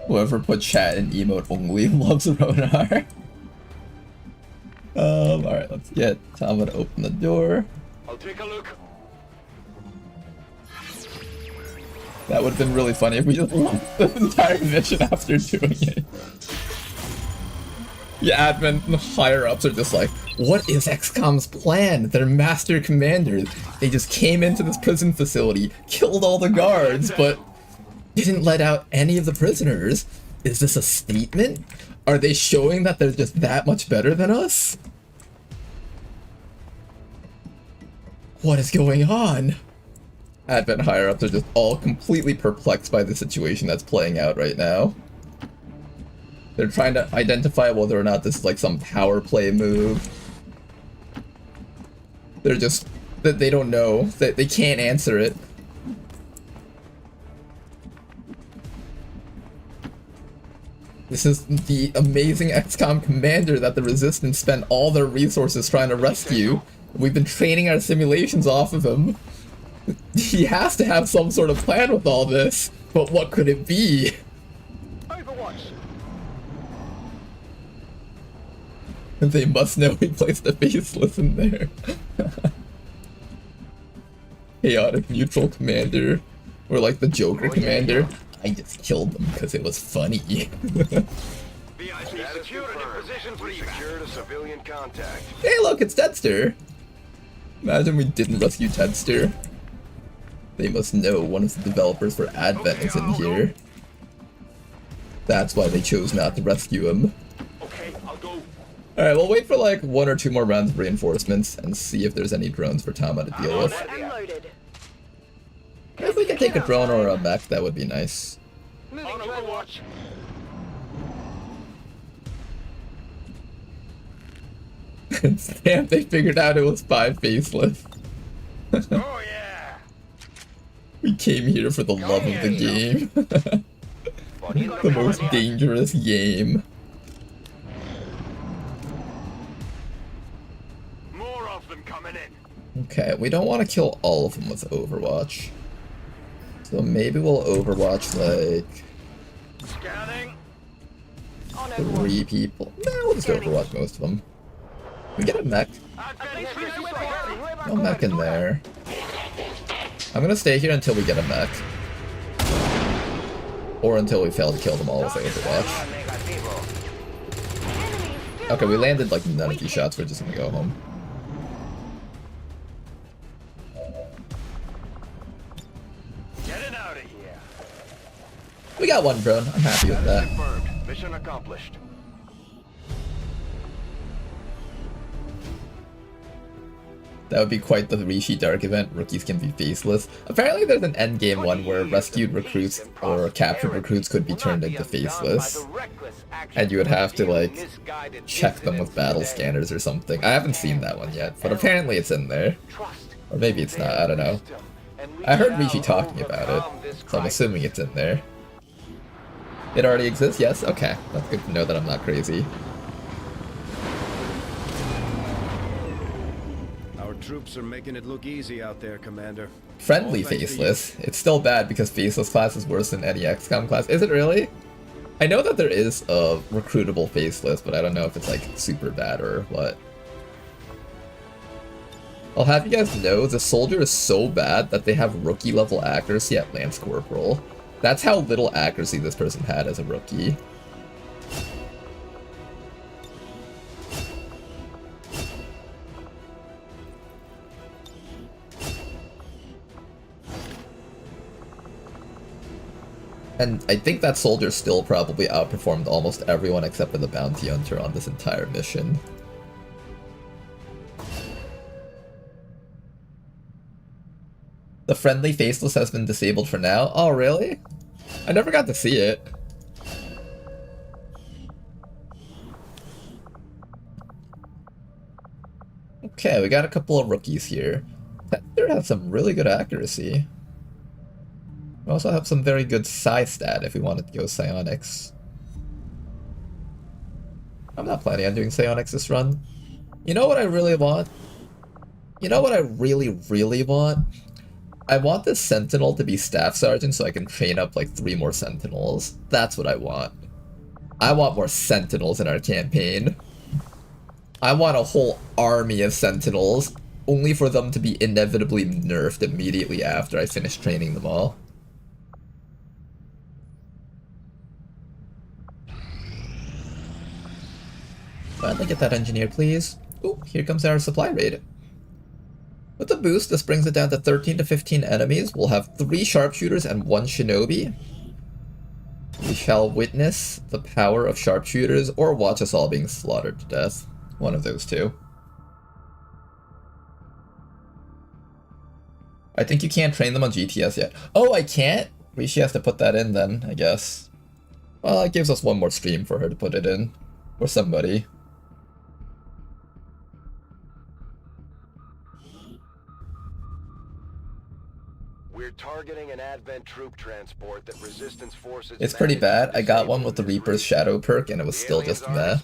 Whoever put chat in emote only loves Ronar. Alright, let's get Tama to open the door. I'll take a look. That would have been really funny if we just lost the entire mission after doing it. The admin and the higher-ups are just like, what is XCOM's plan? They're master commanders. They just came into this prison facility, killed all the guards, but didn't let out any of the prisoners. Is this a statement? Are they showing that they're just that much better than us? What is going on? Advent higher-ups are just all completely perplexed by the situation that's playing out right now. They're trying to identify whether or not this is like some power play move. They're just... they don't know. They can't answer it. This is the amazing XCOM commander that the Resistance spent all their resources trying to rescue. We've been training our simulations off of him. He has to have some sort of plan with all this, but what could it be? Overwatch. They must know we placed a faceless in there. Chaotic neutral commander, or like the Joker commander. I just killed them because it was funny. Secured a civilian contact. Hey look, it's Tedster! Imagine we didn't rescue Tedster. They must know one of the developers for Advent is in here. That's why they chose not to rescue him. Okay, I'll go. Alright, we'll wait for like 1 or 2 more rounds of reinforcements and see if there's any drones for Tama to deal with. Unloaded. If we we could take a drone or a mech, that would be nice. On Overwatch. Damn, they figured out it was 5 faceless. Oh yeah. We came here for the love of the game. The most dangerous game. More of them coming in. Okay, we don't want to kill all of them with Overwatch. So maybe we'll Overwatch like Scanning. 3 people. No, we'll just Overwatch most of them. We get a mech. No mech in there. I'm gonna stay here until we get a mech. Or until we fail to kill them all with Overwatch. Okay, we landed like none of these shots, we're just gonna go home. Getting out of here. We got 1 drone, I'm happy with that. Confirmed. Mission accomplished. That would be quite the Rishi Dark event, rookies can be faceless. Apparently there's an endgame one where rescued recruits or captured recruits could be turned into faceless. And you would have to like check them with battle scanners or something. I haven't seen that one yet, but apparently it's in there. Or maybe it's not, I don't know. I heard Rishi talking about it, so I'm assuming it's in there. It already exists? Yes? Okay, that's good to know that I'm not crazy. Troops are making it look easy out there, Commander. Friendly faceless. It's still bad because faceless class is worse than any XCOM class. Is it really? I know that there is a recruitable faceless, but I don't know if it's like super bad or what. I'll have you guys know the soldier is so bad that they have rookie level accuracy at Lance Corporal. That's how little accuracy this person had as a rookie. And I think that soldier still probably outperformed almost everyone except for the bounty hunter on this entire mission. The friendly faceless has been disabled for now. Oh, really? I never got to see it. Okay, we got a couple of rookies here. Tender has some really good accuracy. We also have some very good psi stat if we wanted to go psionics. I'm not planning on doing psionics this run. You know what I really want? You know what I really want? I want this sentinel to be staff sergeant so I can train up like 3 more sentinels. That's what I want. I want more sentinels in our campaign. I want a whole army of sentinels, only for them to be inevitably nerfed immediately after I finish training them all. Finally get that engineer, please. Ooh, here comes our supply raid. With the boost, this brings it down to 13 to 15 enemies. We'll have 3 sharpshooters and 1 shinobi. We shall witness the power of sharpshooters or watch us all being slaughtered to death. One of those two. I think you can't train them on GTS yet. Oh, I can't? Rishi has to put that in then, I guess. Well, it gives us 1 more stream for her to put it in. Or somebody. We're targeting an advent troop transport that resistance forces. It's pretty bad. I got one with the Reaper's Shadow perk and it was still just meh.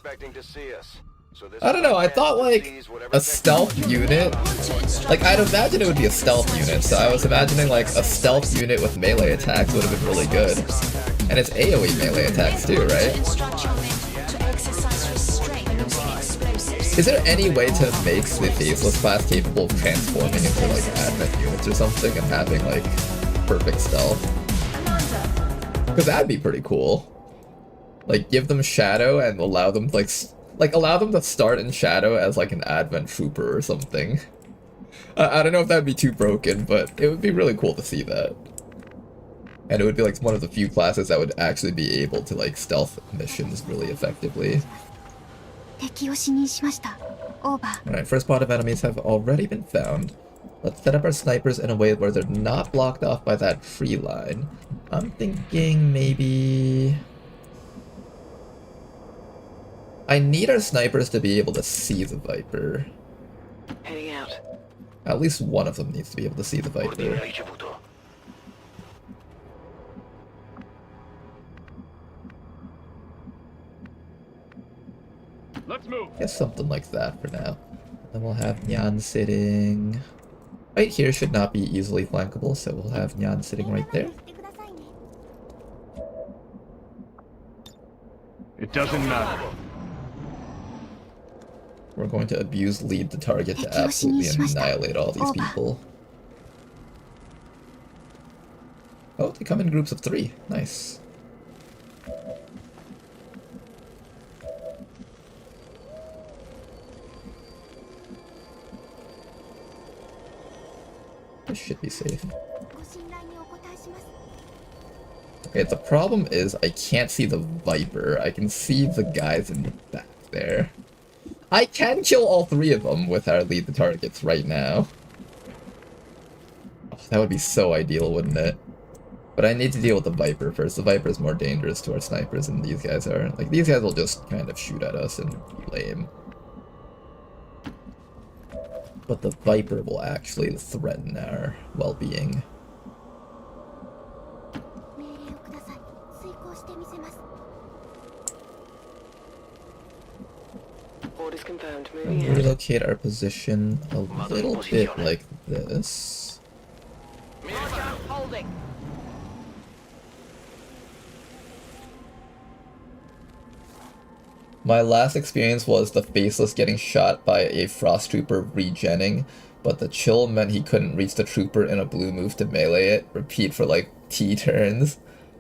I don't know, I thought like a stealth unit, like I'd imagine it would be a stealth unit, so I was imagining like a stealth unit with melee attacks would have been really good. And it's AoE melee attacks too, right? Is there any way to make the faceless class capable of transforming into like advent units or something and having like perfect stealth? Because that'd be pretty cool. Like give them shadow and allow them to allow them to start in shadow as like an advent trooper or something. I don't know if that'd be too broken, but it would be really cool to see that. And it would be like one of the few classes that would actually be able to like stealth missions really effectively. Alright, first pod of enemies have already been found. Let's set up our snipers in a way where they're not blocked off by that tree line. I'm thinking maybe... I need our snipers to be able to see the Viper. Heading out. At least one of them needs to be able to see the Viper. Let's move. Guess something like that for now. Then we'll have Nyan sitting... Right here should not be easily flankable, so we'll have Nyan sitting right there. It doesn't matter. We're going to abuse lead the target to absolutely annihilate all these people. Oh, they come in groups of 3. Nice. This should be safe. Okay, the problem is I can't see the Viper. I can see the guys in the back there. I can kill all 3 of them with our lead the targets right now. Oh, that would be so ideal, wouldn't it? But I need to deal with the Viper first. The Viper is more dangerous to our snipers than these guys are. Like, these guys will just kind of shoot at us and be lame. But the Viper will actually threaten our well-being. Orders confirmed. And relocate our position a little bit like this. Holding. My last experience was the Faceless getting shot by a Frost Trooper regenning, but the chill meant he couldn't reach the Trooper in a blue move to melee it. Repeat for like T turns.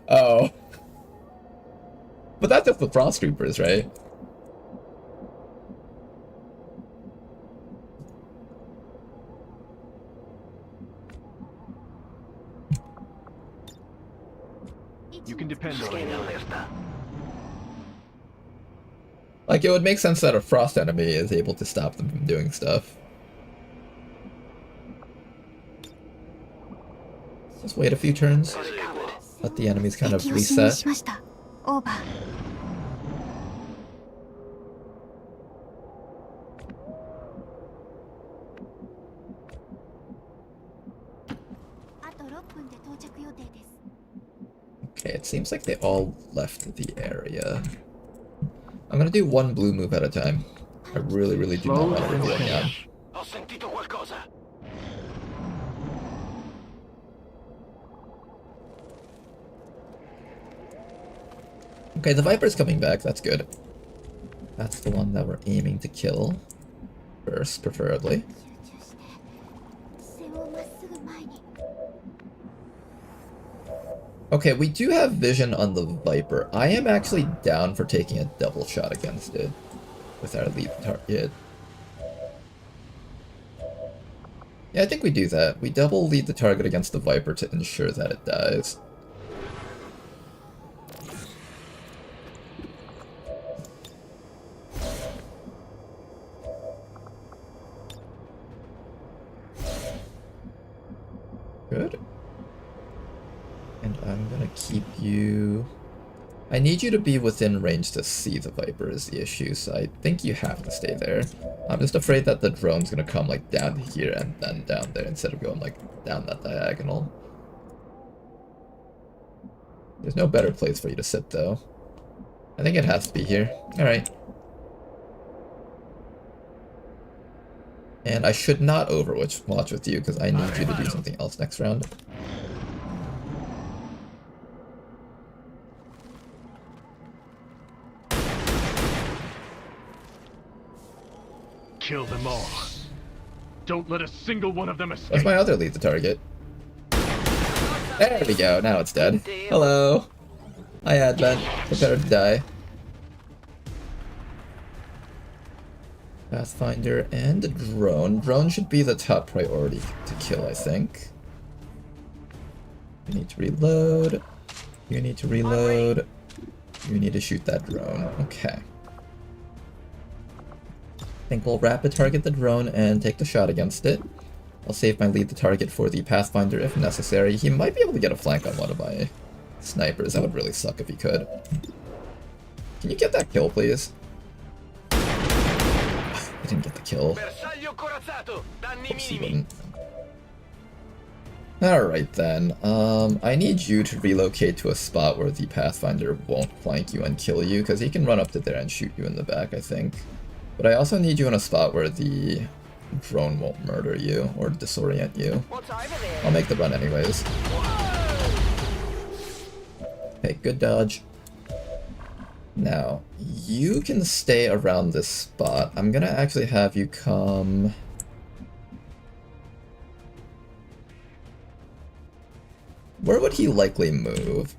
Oh. But that's just the Frost Troopers, right? You can depend on me. Like, it would make sense that a Frost enemy is able to stop them from doing stuff. Just wait a few turns. Let the enemies kind of reset. Okay, it seems like they all left the area. I'm gonna do one blue move at a time. I really, really do not want to reveal Nyan. Okay, the Viper's coming back, that's good. That's the one that we're aiming to kill. First, preferably. Okay, we do have vision on the Viper. I am actually down for taking a double shot against it with our lead target. Yeah, I think we do that. We double lead the target against the Viper to ensure that it dies. Good. And I'm gonna keep you... I need you to be within range to see the Viper is the issue, so I think you have to stay there. I'm just afraid that the drone's gonna come like down here and then down there instead of going like down that diagonal. There's no better place for you to sit though. I think it has to be here. Alright. And I should not overwatch with you because I need you to do something else next round. Kill them all. Don't let a single one of them escape. That's my other lead the target. There we go, now it's dead. Hello. Hi Advent, prepare to die. Pathfinder and a drone. Drone should be the top priority to kill, I think. You need to reload. You need to reload. You need to shoot that drone. Okay. I think we'll rapid target the drone and take the shot against it. I'll save my lead the target for the Pathfinder if necessary. He might be able to get a flank on one of my snipers. That would really suck if he could. Can you get that kill, please? I didn't get the kill. Oops, he didn't. Alright then, I need you to relocate to a spot where the Pathfinder won't flank you and kill you, because he can run up to there and shoot you in the back, I think. But I also need you in a spot where the drone won't murder you or disorient you. I'll make the run anyways. Okay, good dodge. Now, you can stay around this spot. I'm gonna actually have you come... Where would he likely move?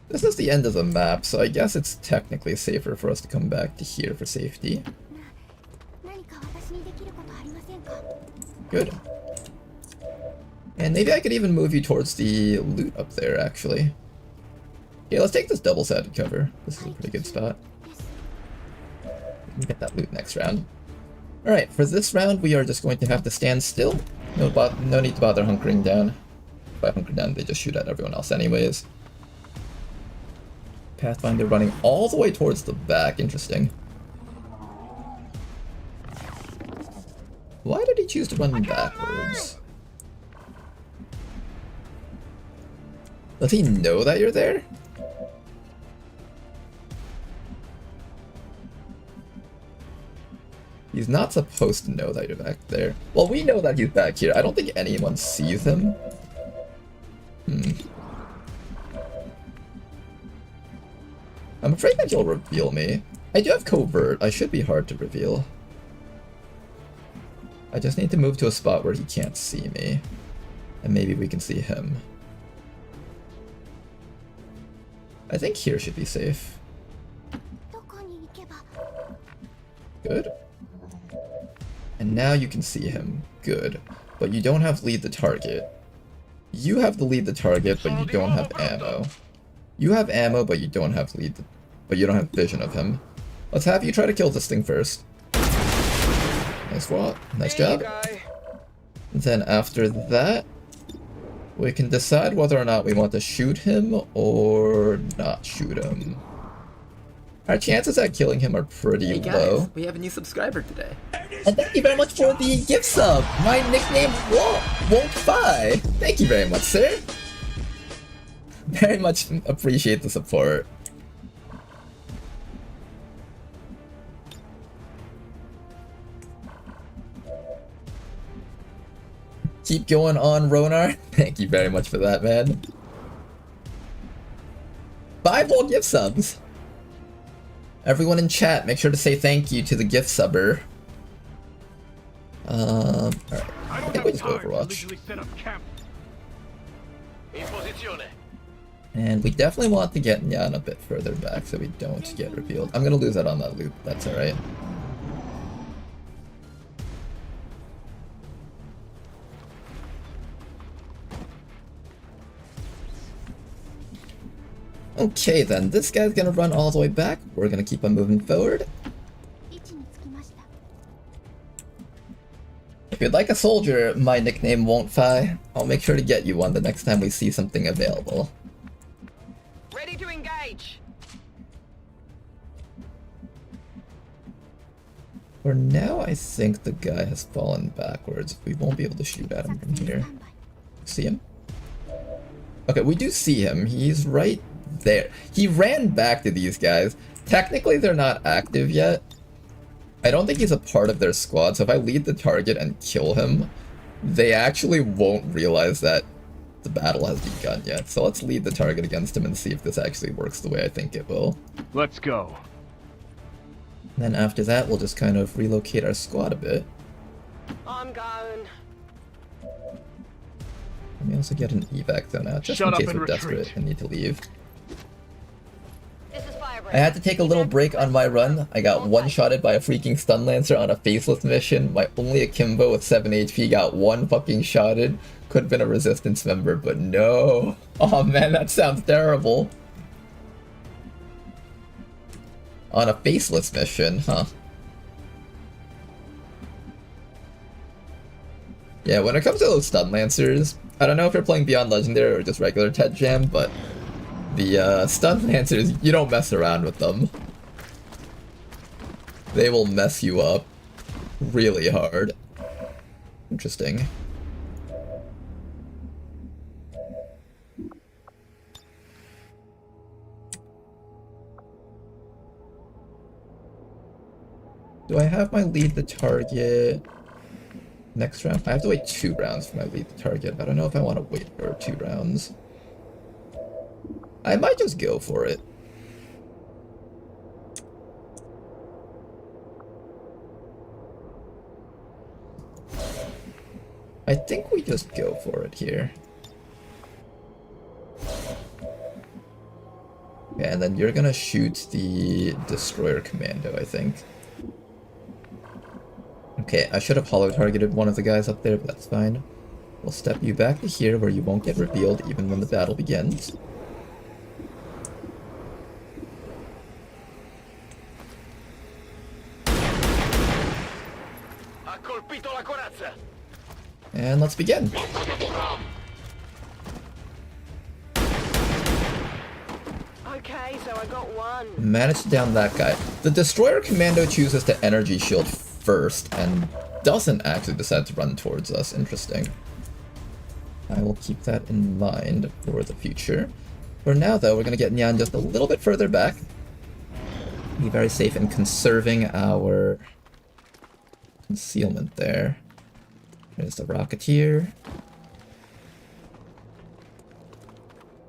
This is the end of the map, so I guess it's technically safer for us to come back to here for safety. Good. And maybe I could even move you towards the loot up there, actually. Yeah, let's take this double-sided cover. This is a pretty good spot. We can get that loot next round. Alright, for this round we are just going to have to stand still. No need to bother hunkering down. If I hunker down, they just shoot at everyone else anyways. Pathfinder running all the way towards the back. Interesting. Why did he choose to run backwards? Does he know that you're there? He's not supposed to know that you're back there. Well, we know that he's back here. I don't think anyone sees him. I'm afraid that he'll reveal me. I do have covert. I should be hard to reveal. I just need to move to a spot where he can't see me. And maybe we can see him. I think here should be safe. Good. And now you can see him. Good. But you don't have lead the target. You have to lead the target, but you don't have ammo. You have ammo, but you don't have but you don't have vision of him. Let's have you try to kill this thing first. Nice walk. Nice job. Then after that, we can decide whether or not we want to shoot him or not shoot him. Our chances at killing him are pretty low. We have a new subscriber today. And thank you very much for the gift sub. My nickname won't fi. Thank you very much, sir. Very much appreciate the support. Keep going on, Ronar. Thank you very much for that, man. 5 more gift subs. Everyone in chat, make sure to say thank you to the gift subber. Alright. I think we just go Overwatch. And we definitely want to get Nyan a bit further back so we don't get revealed. I'm gonna lose that on that loop, that's alright. Okay then, this guy's gonna run all the way back. We're gonna keep on moving forward. If you'd like a soldier, my nickname won't fi. I'll make sure to get you one the next time we see something available. Ready to engage. For now, I think the guy has fallen backwards. We won't be able to shoot at him from here. See him? Okay, we do see him. He's right there. He ran back to these guys. Technically, they're not active yet. I don't think he's a part of their squad, so if I lead the target and kill him, they actually won't realize that the battle has begun yet. So let's lead the target against him and see if this actually works the way I think it will. Let's go. And then after that, we'll just kind of relocate our squad a bit. I'm going. Let me also get an evac zone out, just in case we're desperate and need to leave. I had to take a little break on my run. I got one-shotted by a freaking stun lancer on a faceless mission. My only akimbo with 7 HP got one fucking shotted. Could have been a resistance member, but no. Oh man, that sounds terrible. On a faceless mission, huh? Yeah, when it comes to those stun lancers, I don't know if you're playing Beyond Legendary or just regular Ted Jam, but the stun lancers, you don't mess around with them. They will mess you up really hard. Interesting. Do I have my lead the target next round? I have to wait 2 rounds for my lead the target. I don't know if I want to wait for 2 rounds. I might just go for it. I think we just go for it here. Okay, and then you're gonna shoot the Destroyer Commando, I think. Okay, I should have holo-targeted one of the guys up there, but that's fine. We'll step you back to here where you won't get revealed even when the battle begins. And let's begin. Okay, so I got one. Managed to down that guy. The Destroyer Commando chooses to energy shield first and doesn't actually decide to run towards us. Interesting. I will keep that in mind for the future. For now, though, we're going to get Nyan just a little bit further back. Be very safe in conserving our concealment there. There's the Rocketeer.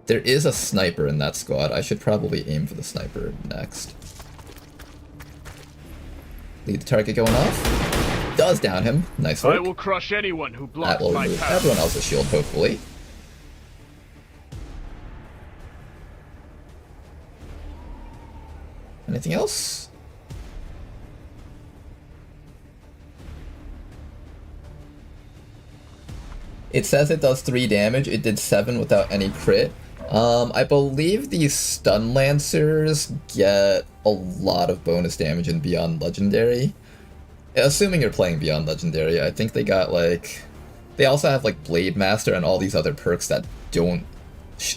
There is a sniper in that squad. I should probably aim for the sniper next. Lead the target going off. Does down him. Nice work. I will crush anyone who blocks that will my remove path. everyone else's shield, hopefully. Anything else? It says it does 3 damage. It did 7 without any crit. I believe these stun lancers get a lot of bonus damage in Beyond Legendary. Assuming you're playing Beyond Legendary, I think they got like... They also have like Blade Master and all these other perks that don't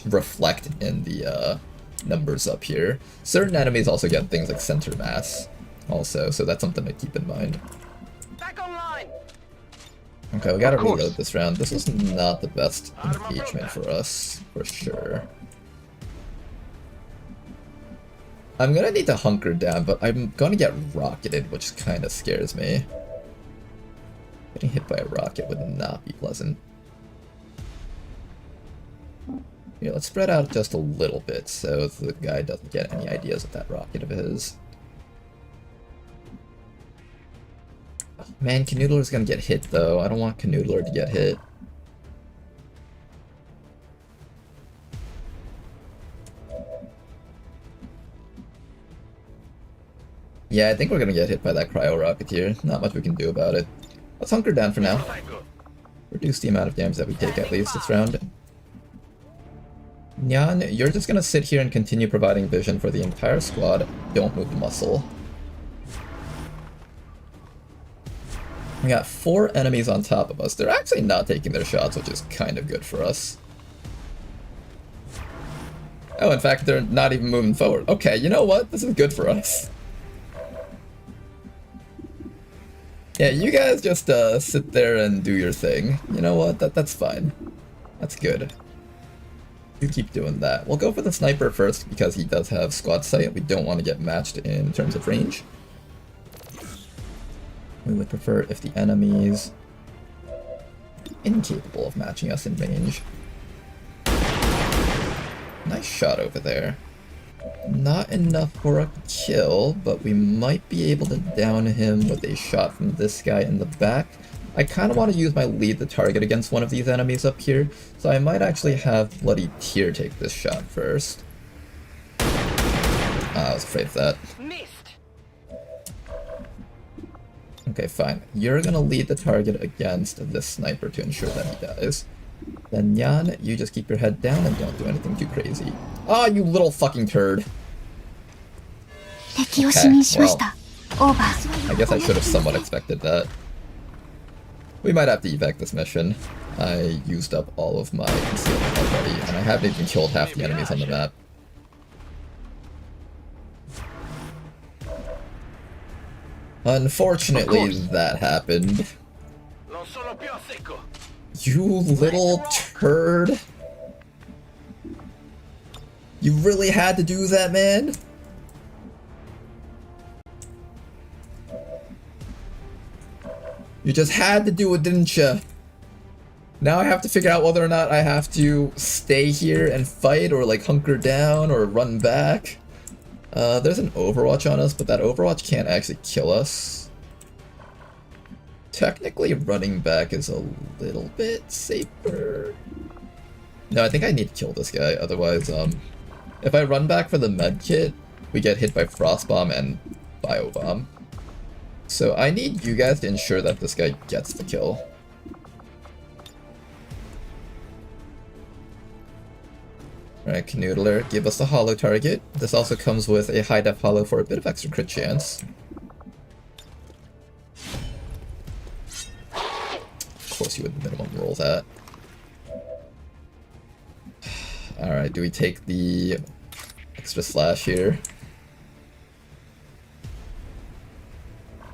reflect in the numbers up here. Certain enemies also get things like Center Mass also, so that's something to keep in mind. Back online. Okay, we gotta reload this round. This is not the best engagement for us, for sure. I'm gonna need to hunker down, but I'm gonna get rocketed, which kind of scares me. Getting hit by a rocket would not be pleasant. Here, let's spread out just a little bit so the guy doesn't get any ideas of that rocket of his. Oh, man, Canoodler's gonna get hit though. I don't want Canoodler to get hit. Yeah, I think we're gonna get hit by that Cryo Rocketeer. Not much we can do about it. Let's hunker down for now. Reduce the amount of damage that we take at least this round. Nyan, you're just gonna sit here and continue providing vision for the entire squad. Don't move a muscle. We got 4 enemies on top of us. They're actually not taking their shots, which is kind of good for us. Oh, in fact, they're not even moving forward. Okay, you know what? This is good for us. Yeah, you guys just sit there and do your thing. You know what? That's fine. That's good. You keep doing that. We'll go for the sniper first because he does have squad sight. We don't want to get matched in terms of range. We would prefer if the enemy's incapable of matching us in range. Nice shot over there. Not enough for a kill, but we might be able to down him with a shot from this guy in the back. I kind of want to use my lead the target against one of these enemies up here, so I might actually have Bloody Tear take this shot first. I was afraid of that. Missed. Okay, fine. You're gonna lead the target against this sniper to ensure that he dies. Then Nyan, you just keep your head down and don't do anything too crazy. Ah, you little fucking turd. Okay, well, I guess I should have somewhat expected that. We might have to evac this mission. I used up all of my concealment already, and I haven't even killed half the enemies on the map. Unfortunately, that happened. You little turd. You really had to do that, man? You just had to do it, didn't you? Now I have to figure out whether or not I have to stay here and fight, or like hunker down, or run back. There's an Overwatch on us, but that Overwatch can't actually kill us. Technically, running back is a little bit safer. No, I think I need to kill this guy, otherwise, if I run back for the med kit, we get hit by Frost Bomb and Bio Bomb. So I need you guys to ensure that this guy gets the kill. Alright, Canoodler, give us the holo target. This also comes with a high def holo for a bit of extra crit chance. Of course you would minimum roll that. Alright, do we take the extra slash here?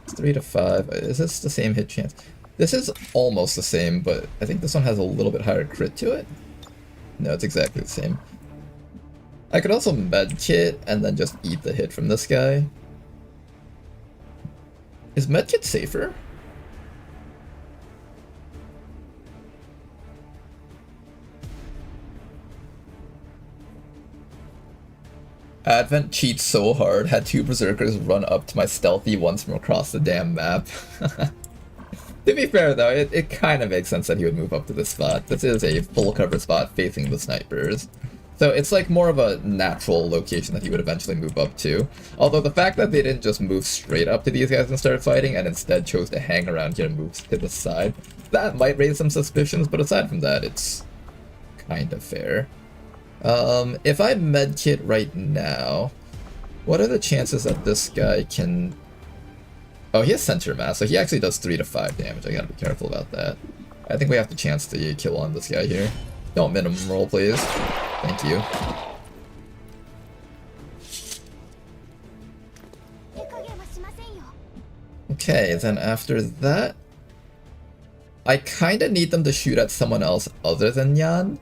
It's 3 to 5. Is this the same hit chance? This is almost the same, but I think this one has a little bit higher crit to it. No, it's exactly the same. I could also medkit and then just eat the hit from this guy. Is medkit safer? Advent cheats so hard, had 2 berserkers run up to my stealthy once from across the damn map. To be fair though, it kind of makes sense that he would move up to this spot. This is a full cover spot facing the snipers. So it's like more of a natural location that he would eventually move up to. Although the fact that they didn't just move straight up to these guys and start fighting, and instead chose to hang around here and move to the side, that might raise some suspicions, but aside from that, it's kind of fair. If I medkit right now, what are the chances that this guy can... Oh, he has center mass, so he actually does 3 to 5 damage. I gotta be careful about that. I think we have the chance to kill on this guy here. Don't minimum roll, please. Thank you. Okay, then after that, I kinda need them to shoot at someone else other than Yan.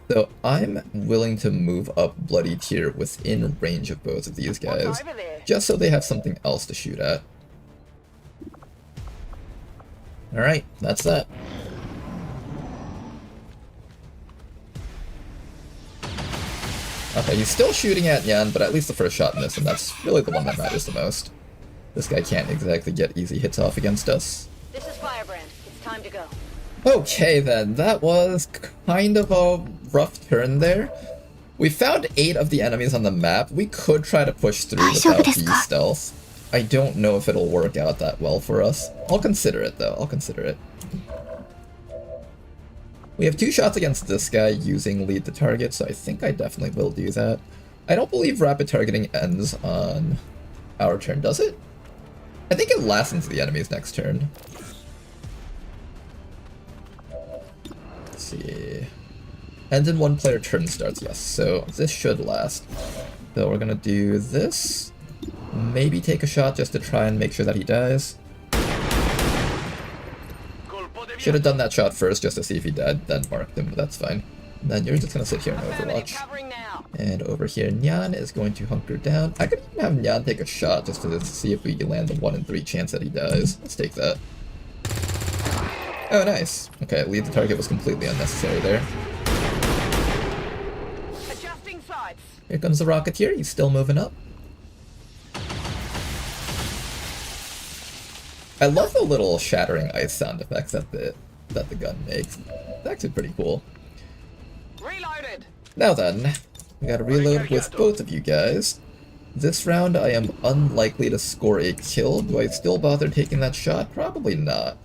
So I'm willing to move up Bloody Tier within range of both of these guys, just so they have something else to shoot at. Alright, that's that. Okay, he's still shooting at Yan, but at least the first shot missed, and that's really the one that matters the most. This guy can't exactly get easy hits off against us. This is Firebrand. It's time to go. Okay then, that was kind of a rough turn there. We found 8 of the enemies on the map. We could try to push through without the stealth. I don't know if it'll work out that well for us. I'll consider it though, I'll consider it. We have 2 shots against this guy using lead to target, so I think I definitely will do that. I don't believe rapid targeting ends on our turn, does it? I think it lasts into the enemy's next turn. Let's see. Ends in 1 player turn starts, yes, so this should last. So we're gonna do this. Maybe take a shot just to try and make sure that he dies. Should have done that shot first just to see if he died, then marked him, but that's fine. And then you're just gonna sit here and Overwatch. And over here, Nyan is going to hunker down. I could even have Nyan take a shot just to see if we can land the 1 in 3 chance that he dies. Let's take that. Oh, nice. Okay, lead the target was completely unnecessary there. Adjusting sides. Here comes the Rocketeer, he's still moving up. I love the little shattering ice sound effects that the gun makes. It's actually pretty cool. Reloaded. Now then, we gotta reload with both of you guys. This round I am unlikely to score a kill. Do I still bother taking that shot? Probably not.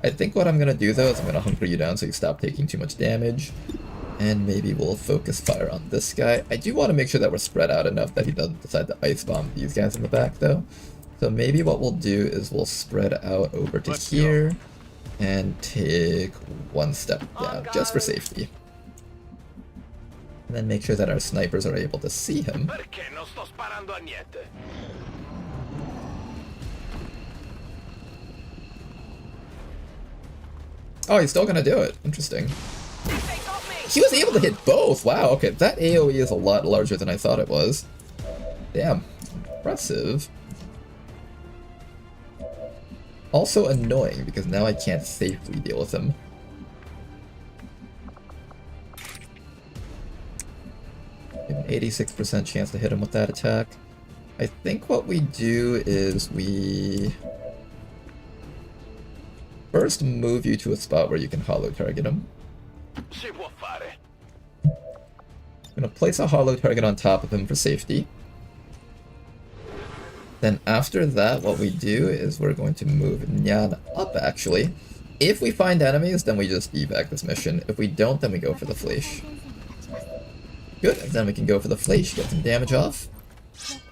I think what I'm gonna do though is I'm gonna hunker you down so you stop taking too much damage. And maybe we'll focus fire on this guy. I do want to make sure that we're spread out enough that he doesn't decide to ice bomb these guys in the back though. So maybe what we'll do is we'll spread out over to here, and take one step down, just for safety. And then make sure that our snipers are able to see him. Perché non sto sparando a niente? Oh, he's still gonna do it. Interesting. He was able to hit both! Wow, okay, that AoE is a lot larger than I thought it was. Damn. Impressive. Also annoying, because now I can't safely deal with him. We have an 86% chance to hit him with that attack. I think what we do is we first move you to a spot where you can hollow target him. I'm gonna place a hollow target on top of him for safety. Then after that, what we do is we're going to move Nyan up, actually. If we find enemies, then we just evac this mission. If we don't, then we go for the Flash. Good, and then we can go for the Flash, get some damage off.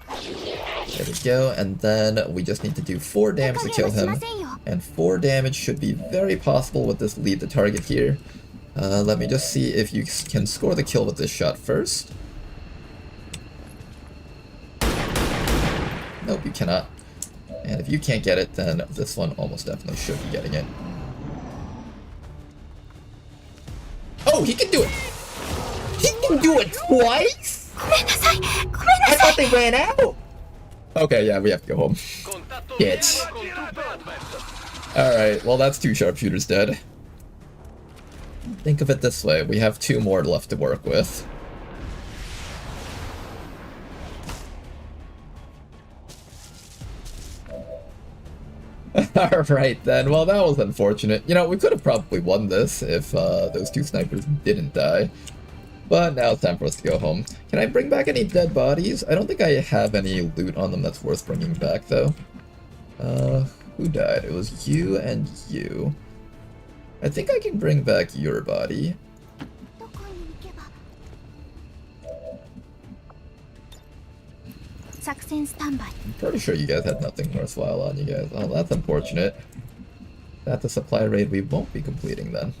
There we go, and then we just need to do 4 damage to kill him. And 4 damage should be very possible with this lead the target here. Let me just see if you can score the kill with this shot first. Nope, you cannot. And if you can't get it, then this one almost definitely should be getting it. Oh, he can do it! He can do it twice?! I thought they ran out! Okay, yeah, we have to go home. Bitch. Alright, well that's 2 sharpshooters dead. Think of it this way, we have 2 more left to work with. Alright then, well that was unfortunate. You know, we could have probably won this if those 2 snipers didn't die. But now it's time for us to go home. Can I bring back any dead bodies? I don't think I have any loot on them that's worth bringing back though. Who died? It was you and you. I think I can bring back your body. I'm pretty sure you guys had nothing worthwhile on you guys. Oh, that's unfortunate. That's a supply raid we won't be completing then.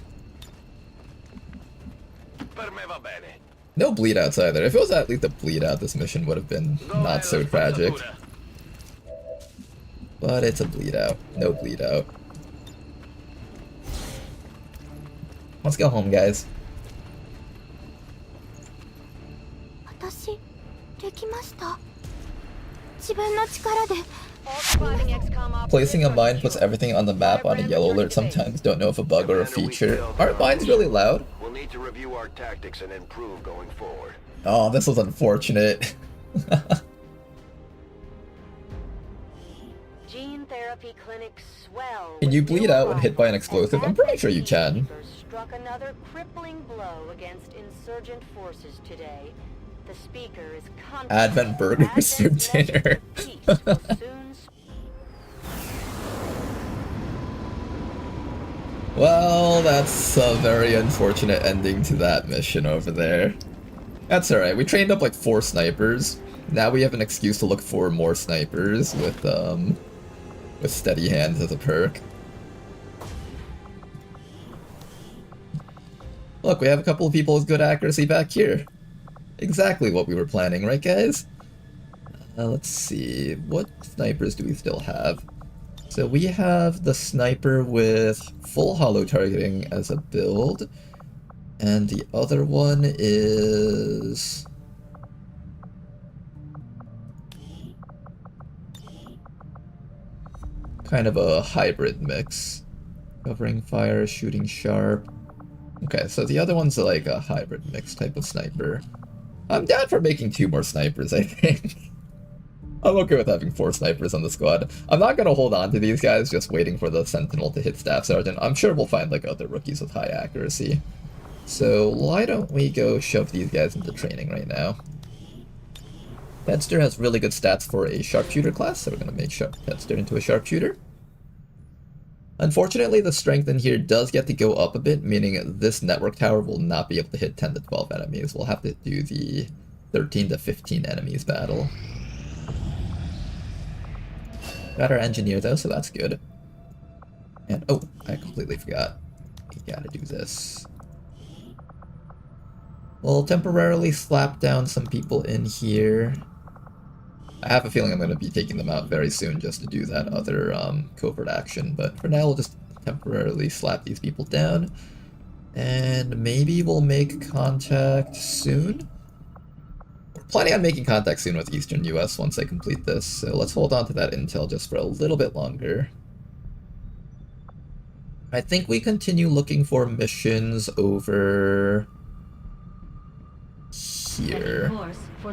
No bleed outs either. If it was at least a bleed out, this mission would have been not so tragic. But it's a bleed out. No bleed out. Let's go home, guys. Placing a mine puts everything on the map on a yellow alert sometimes. Don't know if a bug or a feature. Aren't mines really loud? We'll need to review our tactics and improve going forward. Oh, this was unfortunate. Gene therapy clinics swell. Can you bleed out when hit by an explosive? I'm pretty sure you can. Struck another crippling blow against insurgent forces today. The speaker is Advent burgers for dinner. Well, that's a very unfortunate ending to that mission over there. That's alright, we trained up like 4 snipers. Now we have an excuse to look for more snipers with steady hands as a perk. Look, we have a couple of people with good accuracy back here. Exactly what we were planning, right guys? Let's see, what snipers do we still have? So we have the sniper with full hollow targeting as a build, and the other one is... kind of a hybrid mix. Covering fire, shooting sharp. Okay, so the other one's like a hybrid mix type of sniper. I'm down for making 2 more snipers, I think. I'm okay with having 4 snipers on the squad. I'm not gonna hold on to these guys, just waiting for the Sentinel to hit Staff Sergeant. I'm sure we'll find like other rookies with high accuracy. So why don't we go shove these guys into training right now? Fedster has really good stats for a sharpshooter class, so we're gonna make Fedster into a sharpshooter. Unfortunately, the strength in here does get to go up a bit, meaning this network tower will not be able to hit 10 to 12 enemies. We'll have to do the 13 to 15 enemies battle. Got our engineer though, so that's good. And oh, I completely forgot. We gotta do this. We'll temporarily slap down some people in here. I have a feeling I'm going to be taking them out very soon just to do that other covert action, but for now we'll just temporarily slap these people down. And maybe we'll make contact soon? We're planning on making contact soon with Eastern US once I complete this, so let's hold on to that intel just for a little bit longer. I think we continue looking for missions over here.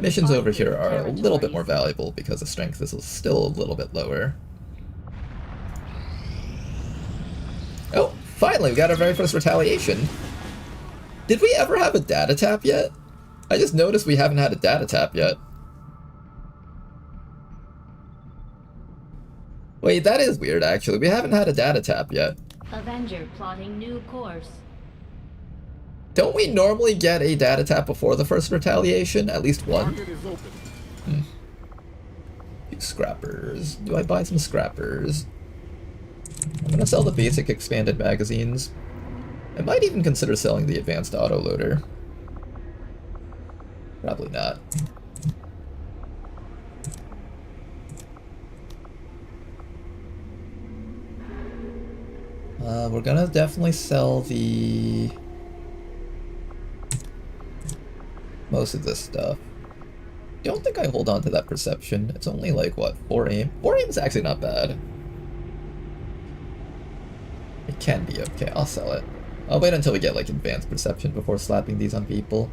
Missions over here are a little bit more valuable because the strength is still a little bit lower. Oh, finally, we got our very first retaliation. Did we ever have a data tap yet? I just noticed we haven't had a data tap yet. Wait, that is weird actually. We haven't had a data tap yet. Avenger plotting new course. Don't we normally get a data tap before the first retaliation? At least one? Few scrappers. Do I buy some scrappers? I'm gonna sell the basic expanded magazines. I might even consider selling the advanced autoloader. Probably not. We're gonna definitely sell the... most of this stuff. Don't think I hold on to that perception. It's only like, what, 4 aim? 4 aim is actually not bad. It can be okay, I'll sell it. I'll wait until we get like advanced perception before slapping these on people.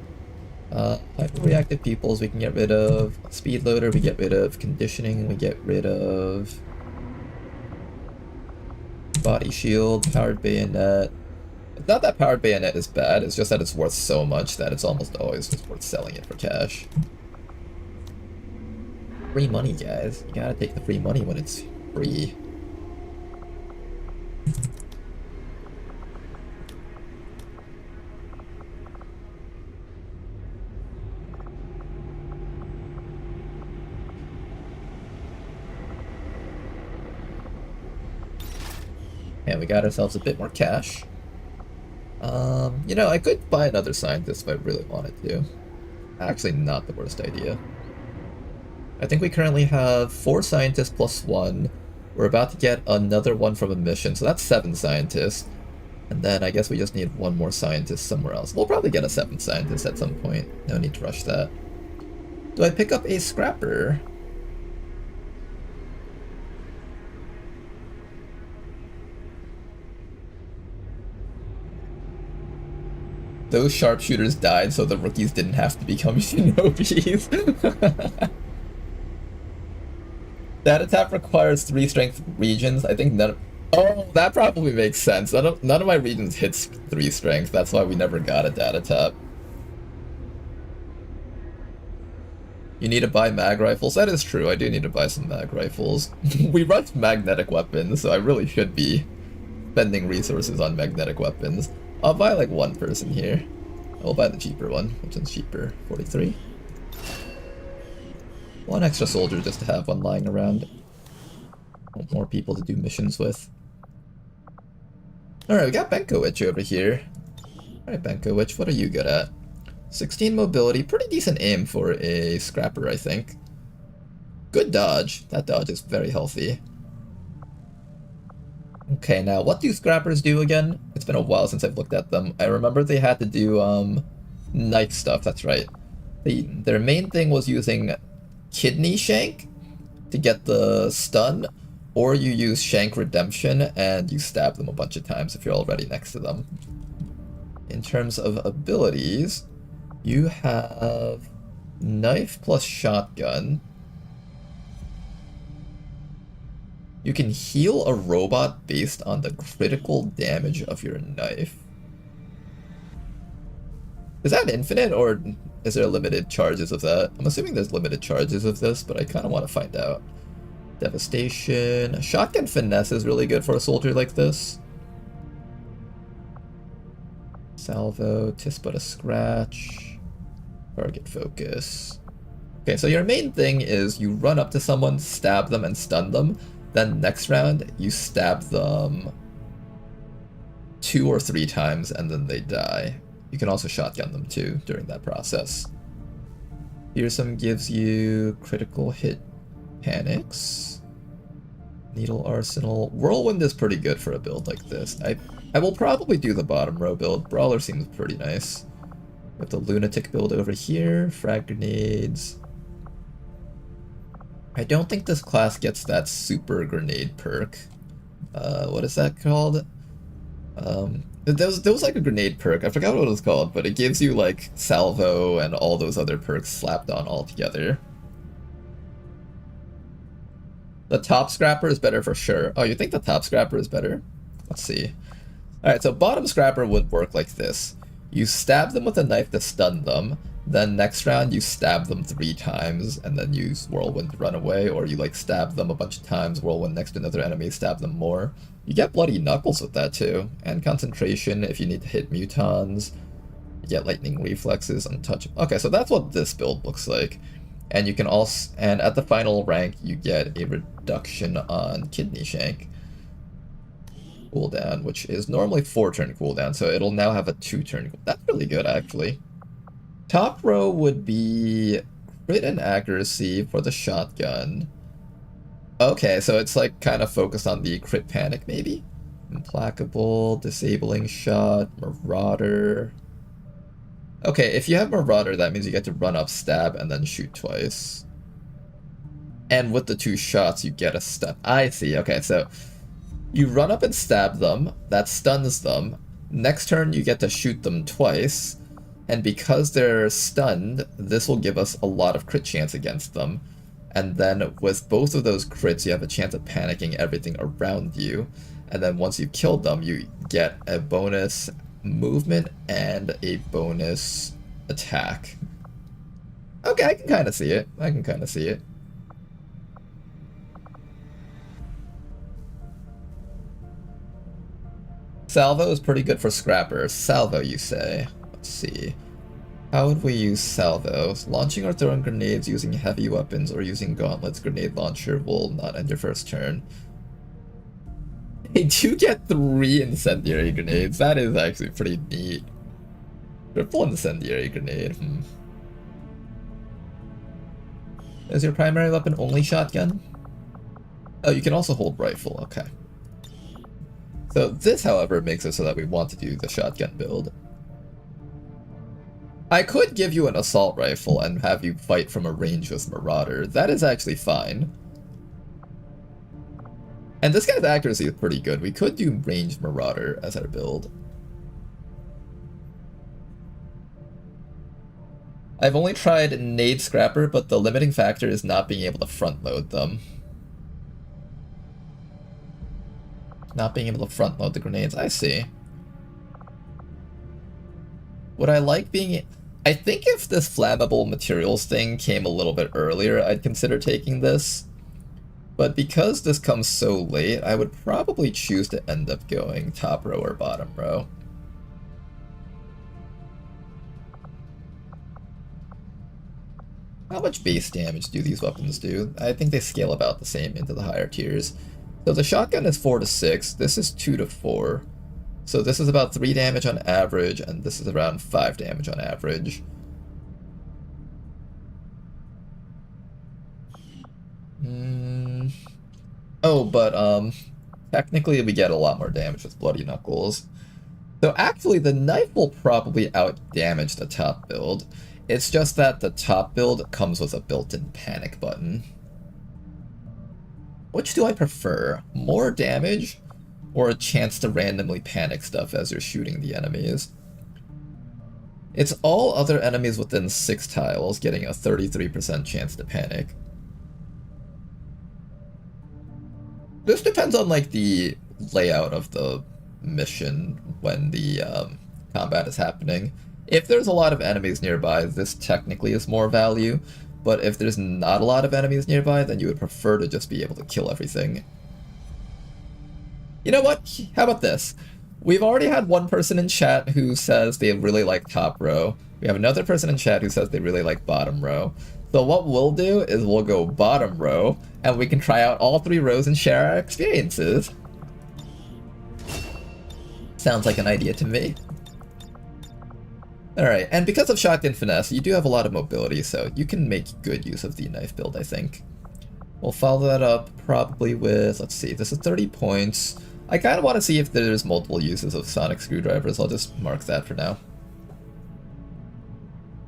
Hyper-reactive peoples we can get rid of. Speed loader we get rid of. Conditioning we get rid of. Body shield, powered bayonet. It's not that powered bayonet is bad, it's just that it's worth so much that it's almost always just worth selling it for cash. Free money, guys. You gotta take the free money when it's free. And we got ourselves a bit more cash. You know, I could buy another scientist if I really wanted to. Actually, not the worst idea. I think we currently have 4 scientists plus 1. We're about to get another one from a mission, so that's 7 scientists. And then I guess we just need 1 more scientist somewhere else. We'll probably get a 7th scientist at some point. No need to rush that. Do I pick up a scrapper? Those sharpshooters died so the rookies didn't have to become shinobis. Data tap requires 3 strength regions. I think none of... Oh, that probably makes sense. None of my regions hits 3 strength. That's why we never got a data tap. You need to buy mag rifles. That is true. I do need to buy some mag rifles. We rushed magnetic weapons, so I really should be spending resources on magnetic weapons. I'll buy like 1 person here. I'll buy the cheaper one. Which one's cheaper? 43. 1 extra soldier just to have one lying around. Want more people to do missions with. Alright, we got Benkowicz over here. Alright, Benkowicz, what are you good at? 16 mobility, pretty decent aim for a scrapper, I think. Good dodge. That dodge is very healthy. Okay, now what do scrappers do again? It's been a while since I've looked at them. I remember they had to do knife stuff, that's right. Their main thing was using kidney shank to get the stun, or you use shank redemption and you stab them a bunch of times if you're already next to them. In terms of abilities, you have knife plus shotgun. You can heal a robot based on the critical damage of your knife. Is that infinite, or is there limited charges of that? I'm assuming there's limited charges of this, but I kind of want to find out. Devastation. Shotgun finesse is really good for a soldier like this. Salvo, tis but a scratch. Target focus. Okay, so your main thing is you run up to someone, stab them, and stun them. Then next round, you stab them 2 or 3 times and then they die. You can also shotgun them too during that process. Fearsome gives you critical hit panics. Needle Arsenal. Whirlwind is pretty good for a build like this. I will probably do the bottom row build. Brawler seems pretty nice. We have the Lunatic build over here. Frag grenades. I don't think this class gets that super grenade perk. What is that called? There was like a grenade perk. I forgot what it was called, but it gives you like salvo and all those other perks slapped on all together. The top scrapper is better for sure. Oh, you think the top scrapper is better? Let's see. Alright, so bottom scrapper would work like this. You stab them with a knife to stun them, then next round you stab them 3 times, and then use Whirlwind to run away, or you like stab them a bunch of times, Whirlwind next to another enemy, stab them more. You get Bloody Knuckles with that too, and Concentration if you need to hit Mutons. You get Lightning Reflexes, Untouchable. Okay, so that's what this build looks like. And you can also, and at the final rank, you get a reduction on Kidney Shank cooldown, which is normally 4-turn cooldown, so it'll now have a 2-turn. That's really good, actually. Top row would be crit and accuracy for the shotgun. Okay, so it's like kind of focused on the crit panic, maybe? Implacable, disabling shot, marauder. Okay, if you have marauder, that means you get to run up, stab, and then shoot twice. And with the 2 shots, you get a stun. I see, okay, so you run up and stab them, that stuns them. Next turn, you get to shoot them twice. And because they're stunned, this will give us a lot of crit chance against them. And then with both of those crits, you have a chance of panicking everything around you. And then once you've killed them, you get a bonus movement and a bonus attack. Okay, I can kind of see it. I can kind of see it. Salvo is pretty good for scrappers. Salvo, you say? Let's see. How would we use salvo? Launching or throwing grenades using heavy weapons or using gauntlets grenade launcher will not end your first turn. They do get 3 incendiary grenades. That is actually pretty neat. Triple incendiary grenade. Is your primary weapon only shotgun? Oh, you can also hold rifle. Okay. So this, however, makes it so that we want to do the shotgun build. I could give you an assault rifle and have you fight from a range with Marauder. That is actually fine. And this guy's accuracy is pretty good. We could do ranged Marauder as our build. I've only tried Nade Scrapper, but the limiting factor is not being able to front load them. Not being able to front load the grenades, I see. Would I like being... I think if this flammable materials thing came a little bit earlier, I'd consider taking this. But because this comes so late, I would probably choose to end up going top row or bottom row. How much base damage do these weapons do? I think they scale about the same into the higher tiers. So the shotgun is 4 to 6, this is 2 to 4. So this is about 3 damage on average, and this is around 5 damage on average. Oh, but technically we get a lot more damage with Bloody Knuckles. So actually the knife will probably out-damage the top build. It's just that the top build comes with a built-in panic button. Which do I prefer? More damage, or a chance to randomly panic stuff as you're shooting the enemies? It's all other enemies within 6 tiles getting a 33% chance to panic. This depends on like the layout of the mission when the combat is happening. If there's a lot of enemies nearby, this technically is more value. But if there's not a lot of enemies nearby, then you would prefer to just be able to kill everything. You know what? How about this? We've already had one person in chat who says they really like top row. We have another person in chat who says they really like bottom row. So what we'll do is we'll go bottom row, and we can try out all 3 rows and share our experiences. Sounds like an idea to me. Alright, and because of Shotgun Finesse, you do have a lot of mobility, so you can make good use of the knife build, I think. We'll follow that up probably with, let's see, this is 30 points. I kind of want to see if there's multiple uses of sonic screwdrivers. I'll just mark that for now.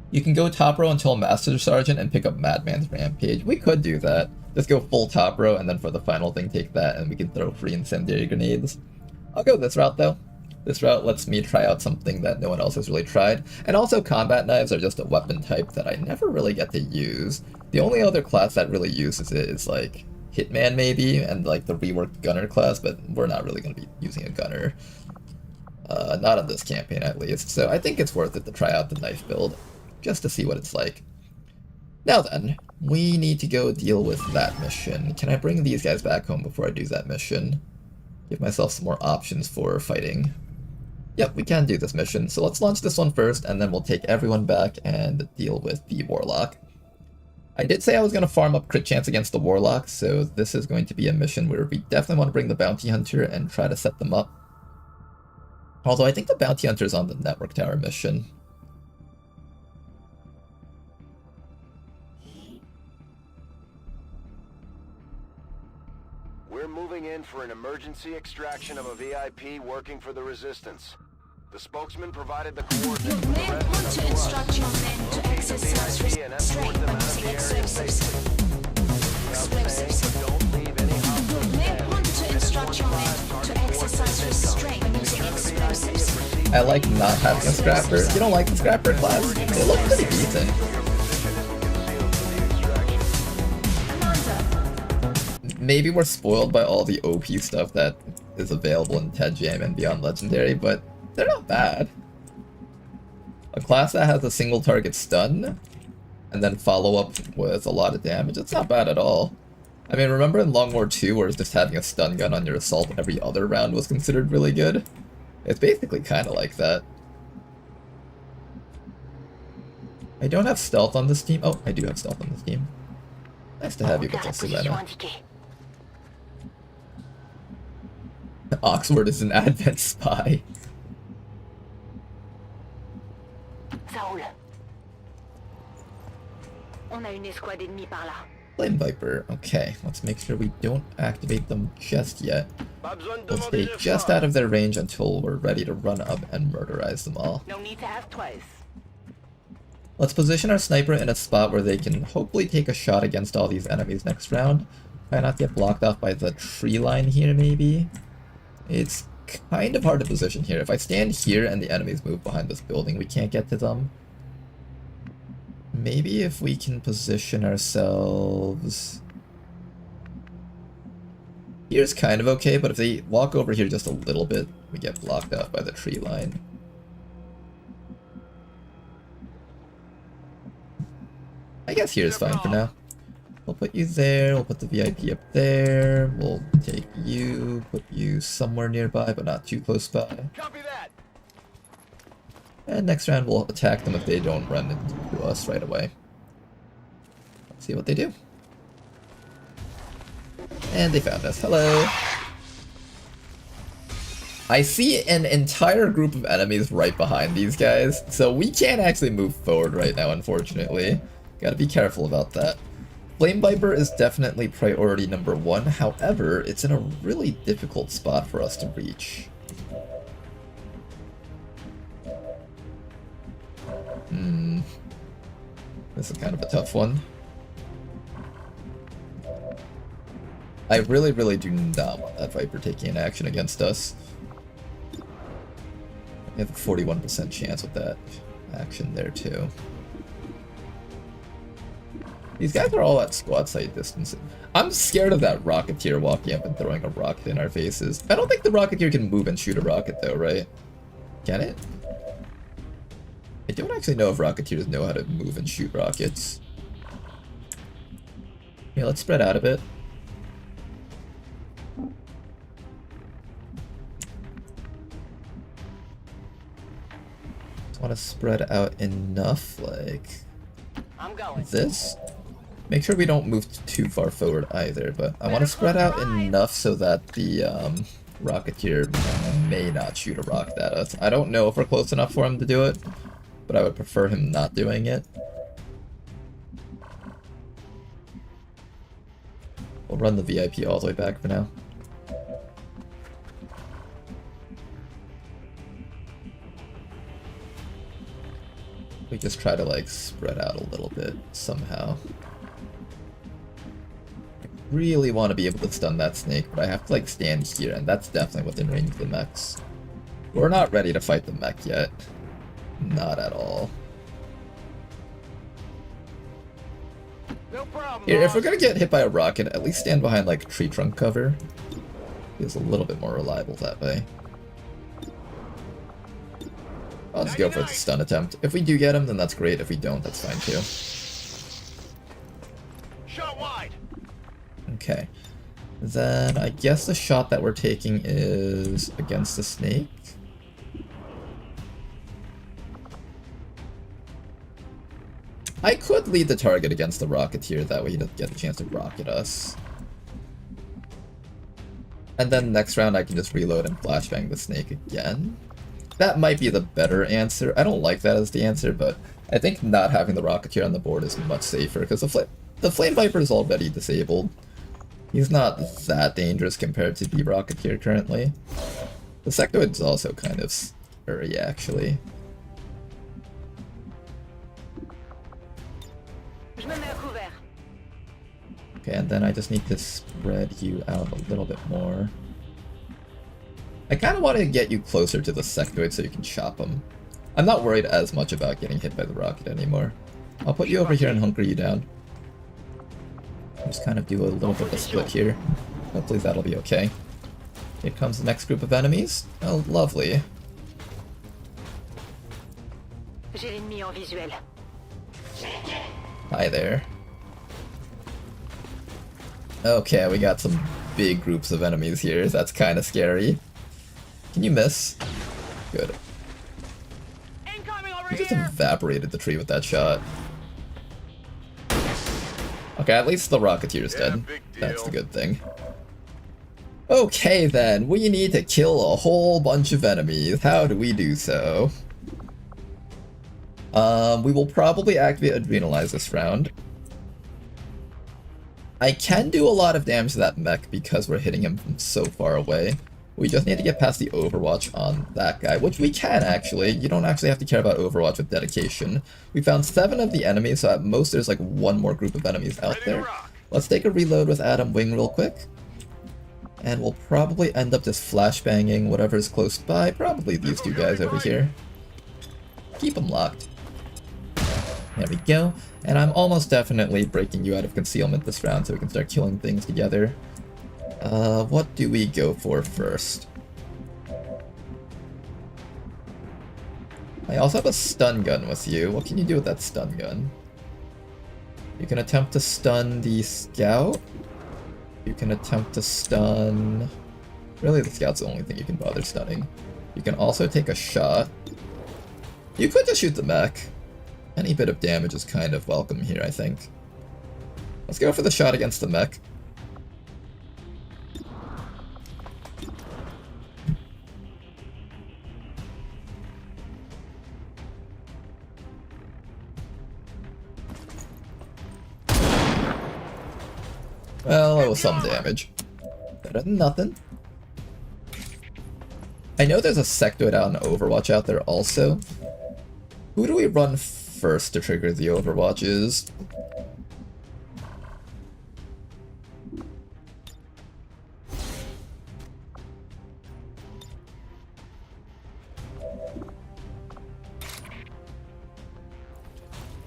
You can go top row until Master Sergeant and pick up Madman's Rampage. We could do that. Just go full top row and then for the final thing take that and we can throw free incendiary grenades. I'll go this route though. This route lets me try out something that no one else has really tried. And also combat knives are just a weapon type that I never really get to use. The only other class that really uses it is like Hitman maybe, and like the reworked gunner class, but we're not really going to be using a gunner. Not on this campaign at least, so I think it's worth it to try out the knife build, just to see what it's like. Now then, we need to go deal with that mission. Can I bring these guys back home before I do that mission? Give myself some more options for fighting. Yep, we can do this mission, so let's launch this one first, and then we'll take everyone back and deal with the Warlock. I did say I was going to farm up crit chance against the Warlock, so this is going to be a mission where we definitely want to bring the Bounty Hunter and try to set them up. Although I think the Bounty Hunter is on the Network Tower mission. We're moving in for an emergency extraction of a VIP working for the Resistance. The spokesman provided the coordinates. You may want to instruct your men to exercise restraint by using explosives. Don't leave any You may want to instruct your men to exercise restraint by using explosives. I like not having a scrapper. You don't like the scrapper class? They look pretty decent. Maybe we're spoiled by all the OP stuff that is available in TED Jam and Beyond Legendary, but they're not bad. A class that has a single target stun, and then follow up with a lot of damage, it's not bad at all. I mean, remember in Long War 2 where just having a stun gun on your assault every other round was considered really good? It's basically kind of like that. I don't have stealth on this team. Oh, I do have stealth on this team. Nice to have you with us, Savannah. Oxford is an Advent spy. Flame Viper. Okay, let's make sure we don't activate them just yet. We'll stay just out of their range until we're ready to run up and murderize them all. No need to ask twice. Let's position our sniper in a spot where they can hopefully take a shot against all these enemies next round. Try not to get blocked off by the tree line here, maybe. It's kind of hard to position here. If I stand here and the enemies move behind this building, we can't get to them. Maybe if we can position ourselves... Here's kind of okay, but if they walk over here just a little bit, we get blocked off by the tree line. I guess here's fine for now. We'll put you there, we'll put the VIP up there, we'll take you, put you somewhere nearby, but not too close by. Copy that. And next round we'll attack them if they don't run into us right away. Let's see what they do. And they found us. Hello! I see an entire group of enemies right behind these guys, so we can't actually move forward right now, unfortunately. Gotta be careful about that. Flame Viper is definitely priority number 1, however, it's in a really difficult spot for us to reach. This is kind of a tough one. I really do not want that Viper taking an action against us. We have a 41% chance with that action there too. These guys are all at squad sight distance. I'm scared of that Rocketeer walking up and throwing a rocket in our faces. I don't think the Rocketeer can move and shoot a rocket though, right? Can it? I don't actually know if Rocketeers know how to move and shoot rockets. Yeah, let's spread out a bit. Just want to spread out enough, like this. Make sure we don't move too far forward either, but I want to spread out enough so that the Rocketeer may not shoot a rocket at us. I don't know if we're close enough for him to do it, but I would prefer him not doing it. We'll run the VIP all the way back for now. We just try to like spread out a little bit somehow. I really want to be able to stun that snake, but I have to like stand here, and that's definitely within range of the mechs. We're not ready to fight the mech yet. Not at all. No problem. Here, if we're gonna get hit by a rocket, at least stand behind like tree trunk cover. Feels a little bit more reliable that way. I'll just go for the stun attempt. If we do get him, then that's great. If we don't, that's fine too. Shot wide. Okay. Then I guess the shot that we're taking is against the snake. I could lead the target against the Rocketeer, that way he doesn't get a chance to rocket us. And then next round I can just reload and flashbang the snake again. That might be the better answer. I don't like that as the answer, but I think not having the Rocketeer on the board is much safer, because the Flame Viper is already disabled. He's not that dangerous compared to the Rocketeer currently. The Sectoid's also kind of scary, actually. Okay, and then I just need to spread you out a little bit more. I kind of want to get you closer to the Sectoid so you can chop him. I'm not worried as much about getting hit by the rocket anymore. I'll put you over here and hunker you down. Just kind of do a little bit of a split here. Hopefully that'll be okay. Here comes the next group of enemies. Oh, lovely. Hi there. Okay, we got some big groups of enemies here. That's kind of scary. Can you miss? Good. You just evaporated the tree with that shot. Okay, at least the Rocketeer's dead. That's the good thing. Okay then, we need to kill a whole bunch of enemies. How do we do so? We will probably activate Adrenalize this round. I can do a lot of damage to that mech because we're hitting him from so far away. We just need to get past the Overwatch on that guy, which we can actually. You don't actually have to care about Overwatch with dedication. We found 7 of the enemies, so at most there's like 1 more group of enemies out there. Let's take a reload with Adam Wing real quick. And we'll probably end up just flashbanging whatever's close by. Probably these 2 guys over here. Keep them locked. There we go. And I'm almost definitely breaking you out of concealment this round so we can start killing things together. What do we go for first? I also have a stun gun with you. What can you do with that stun gun? You can attempt to stun the scout. You can attempt to stun... Really, the scout's the only thing you can bother stunning. You can also take a shot. You could just shoot the mech. Any bit of damage is kind of welcome here, I think. Let's go for the shot against the mech. Well, that was some damage. Better than nothing. I know there's a Sectoid out in Overwatch out there also. Who do we run first to trigger the Overwatches?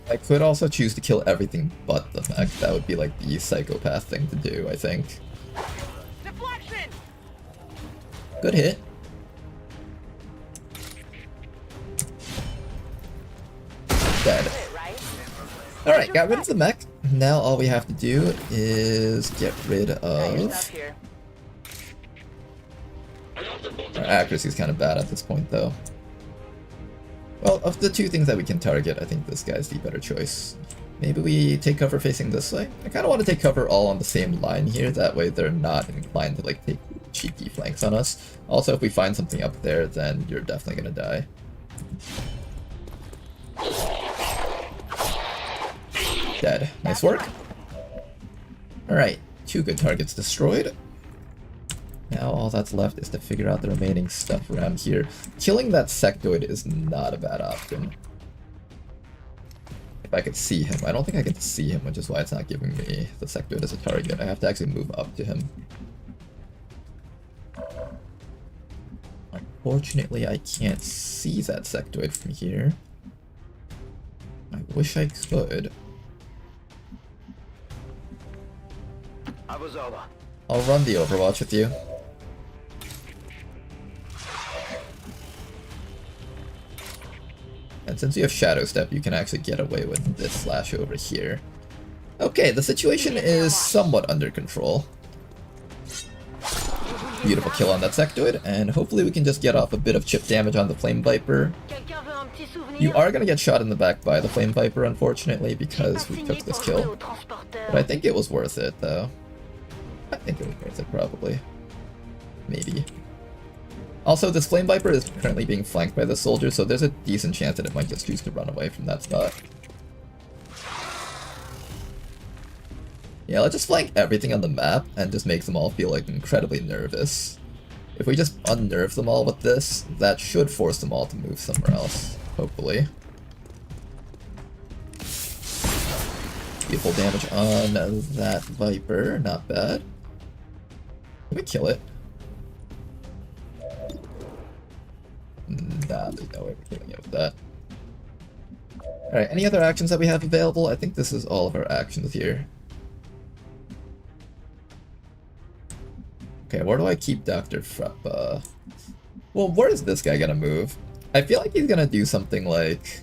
I could also choose to kill everything but the mech. That would be like the psychopath thing to do, I think. Deflection! Good hit. Dead. Alright, got rid of the mech. Now all we have to do is get rid of... Our accuracy's kind of bad at this point, though. Well, of the 2 things that we can target, I think this guy's the better choice. Maybe we take cover facing this way? I kind of want to take cover all on the same line here, that way they're not inclined to like take cheeky flanks on us. Also, if we find something up there, then you're definitely gonna die. Dead. Nice work. Alright, 2 good targets destroyed. Now all that's left is to figure out the remaining stuff around here. Killing that sectoid is not a bad option. If I could see him. I don't think I can see him, which is why it's not giving me the sectoid as a target. I have to actually move up to him. Unfortunately, I can't see that sectoid from here. I wish I could. I'll run the Overwatch with you. And since you have Shadow Step, you can actually get away with this slash over here. Okay, the situation is somewhat under control. Beautiful kill on that sectoid, and hopefully we can just get off a bit of chip damage on the Flame Viper. You are going to get shot in the back by the Flame Viper, unfortunately, because we took this kill. But I think it was worth it, though. I think it was worth it, probably. Maybe. Also, this Flame Viper is currently being flanked by the soldier, so there's a decent chance that it might just choose to run away from that spot. Yeah, let's just flank everything on the map and just make them all feel like incredibly nervous. If we just unnerve them all with this, that should force them all to move somewhere else, hopefully. Beautiful damage on that Viper, not bad. Can we kill it? Nah, there's no way we're killing it with that. Alright, any other actions that we have available? I think this is all of our actions here. Okay, where do I keep Dr. Freppa? Well, where is this guy gonna move? I feel like he's gonna do something like...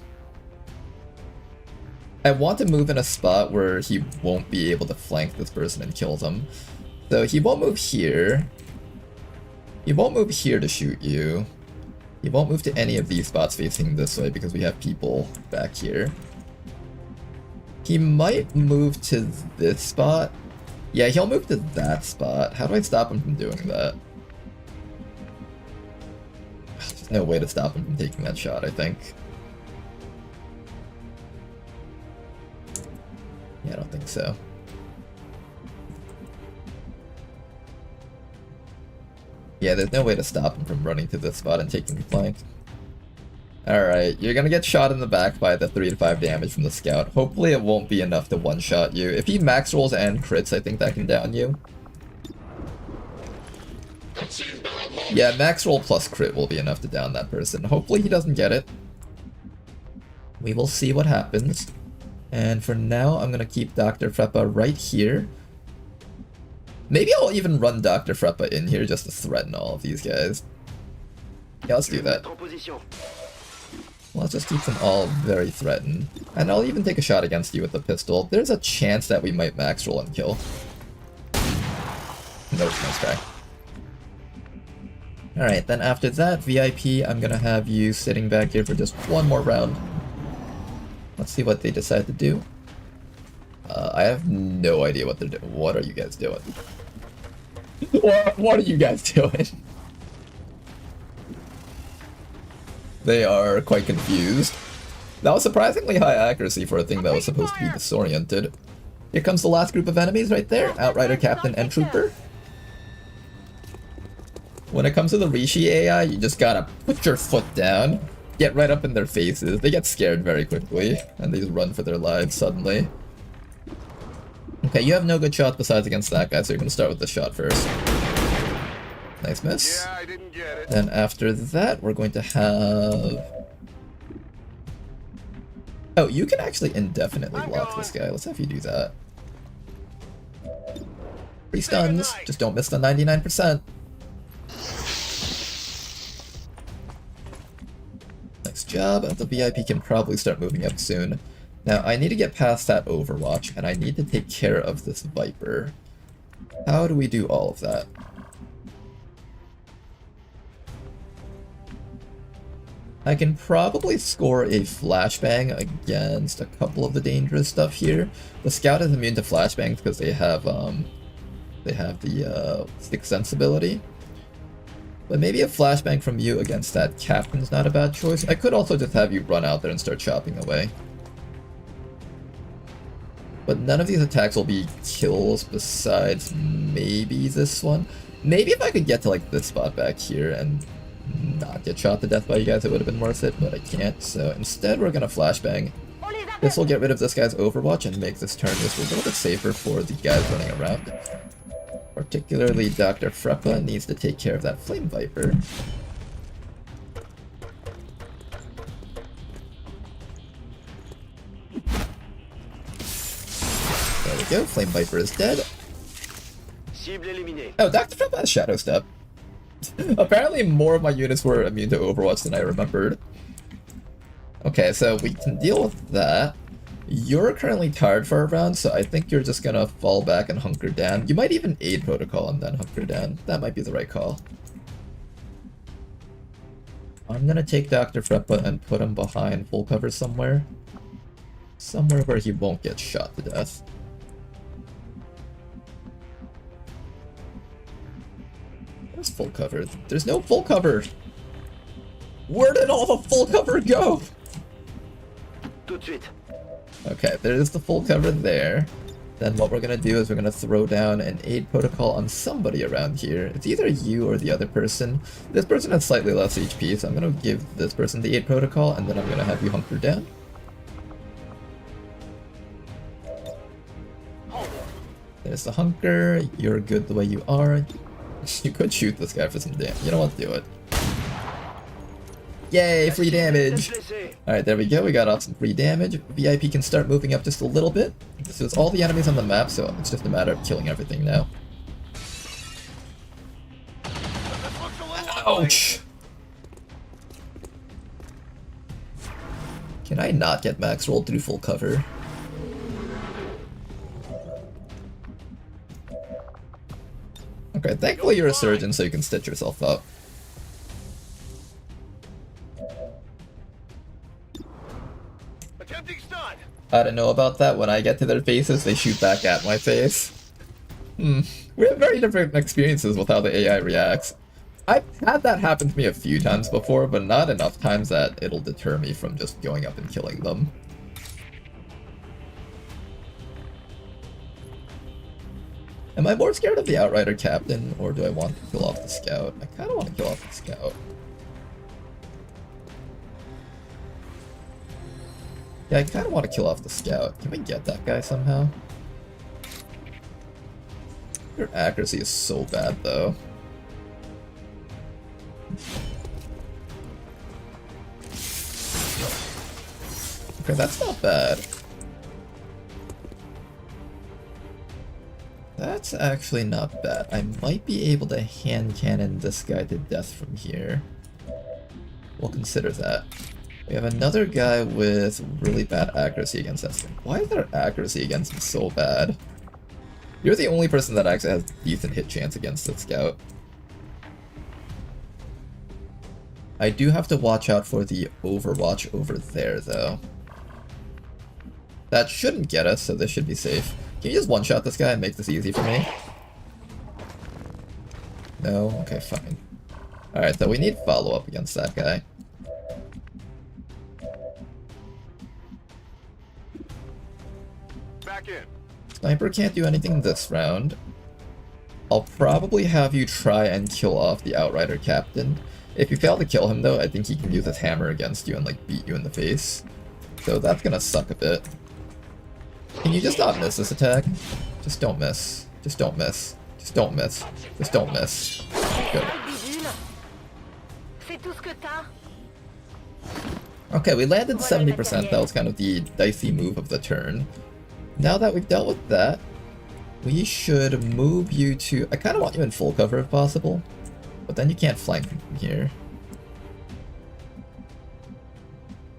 I want to move in a spot where he won't be able to flank this person and kill them. So he won't move here. He won't move here to shoot you. He won't move to any of these spots facing this way because we have people back here. He might move to this spot. Yeah, he'll move to that spot. How do I stop him from doing that? There's no way to stop him from taking that shot, I think. Yeah, I don't think so. Yeah, there's no way to stop him from running to this spot and taking the flank. Alright, you're gonna get shot in the back by the 3 to 5 damage from the scout. Hopefully it won't be enough to one-shot you. If he max rolls and crits, I think that can down you. Yeah, max roll plus crit will be enough to down that person. Hopefully he doesn't get it. We will see what happens. And for now, I'm gonna keep Dr. Freppa right here. Maybe I'll even run Dr. Freppa in here just to threaten all of these guys. Yeah, let's do that. Let's just keep them all very threatened. And I'll even take a shot against you with the pistol. There's a chance that we might max roll and kill. Nope, nice try. Alright, then after that, VIP, I'm gonna have you sitting back here for just one more round. Let's see what they decide to do. I have no idea what they're doing. What are you guys doing? What are you guys doing? They are quite confused. That was surprisingly high accuracy for a thing that was supposed to be disoriented. Here comes the last group of enemies right there. Outrider, Captain, and Trooper. When it comes to the Rishi AI, you just gotta put your foot down. Get right up in their faces. They get scared very quickly. And they just run for their lives suddenly. Okay, you have no good shots besides against that guy, so you're gonna start with the shot first. Nice miss. Yeah, I didn't get it. Then after that, we're going to have... Oh, you can actually indefinitely lock this guy. Let's have you do that. 3 stuns. Just don't miss the 99%. Nice job. The VIP can probably start moving up soon. Now, I need to get past that Overwatch, and I need to take care of this Viper. How do we do all of that? I can probably score a flashbang against a couple of the dangerous stuff here. The Scout is immune to flashbangs because they have the 6th sense ability. But maybe a flashbang from you against that captain's not a bad choice. I could also just have you run out there and start chopping away. But none of these attacks will be kills besides maybe this one. Maybe if I could get to like this spot back here and not get shot to death by you guys, it would have been worth it, but I can't. So instead we're gonna flashbang. This will get rid of this guy's overwatch and make this turn just a little bit safer for the guys running around. Particularly Dr. Freppa needs to take care of that Flame Viper. There we go, Flame Viper is dead. Oh, Dr. Freppa has Shadow Step. Apparently more of my units were immune to Overwatch than I remembered. Okay, so we can deal with that. You're currently tired for a round, so I think you're just gonna fall back and hunker down. You might even aid protocol and then hunker down. That might be the right call. I'm gonna take Dr. Freppa and put him behind full cover somewhere. Somewhere where he won't get shot to death. Where's full cover? There's no full cover! Where did all the full cover go? Okay, there's the full cover there. Then what we're gonna do is we're gonna throw down an aid protocol on somebody around here. It's either you or the other person. This person has slightly less HP, so I'm gonna give this person the aid protocol, and then I'm gonna have you hunker down. There's the hunker. You're good the way you are. You could shoot this guy for some damage. You don't want to do it. Yay, free damage! Alright, there we go, we got off some free damage. VIP can start moving up just a little bit. This is all the enemies on the map, so it's just a matter of killing everything now. Ouch! Can I not get max rolled through full cover? Okay, thankfully you're a surgeon, so you can stitch yourself up. I don't know about that. When I get to their faces, they shoot back at my face. We have very different experiences with how the AI reacts. I've had that happen to me a few times before, but not enough times that it'll deter me from just going up and killing them. Am I more scared of the Outrider Captain, or do I want to kill off the Scout? I kind of want to kill off the Scout. Yeah, I kind of want to kill off the Scout. Can we get that guy somehow? Your accuracy is so bad, though. Okay, that's not bad. That's actually not bad. I might be able to hand cannon this guy to death from here. We'll consider that. We have another guy with really bad accuracy against us. Why is their accuracy against him so bad? You're the only person that actually has decent hit chance against the Scout. I do have to watch out for the Overwatch over there, though. That shouldn't get us, so this should be safe. Can you just one-shot this guy and make this easy for me? No? Okay, fine. Alright, so we need follow-up against that guy. Back in. Sniper can't do anything this round. I'll probably have you try and kill off the Outrider Captain. If you fail to kill him, though, I think he can use his hammer against you and, like, beat you in the face. So that's gonna suck a bit. Can you just not miss this attack? Just don't miss. Just don't miss. Just don't miss. Just don't miss. Good. Okay, we landed 70%. That was kind of the dicey move of the turn. Now that we've dealt with that, we should move you to... I kind of want you in full cover if possible, but then you can't flank from here.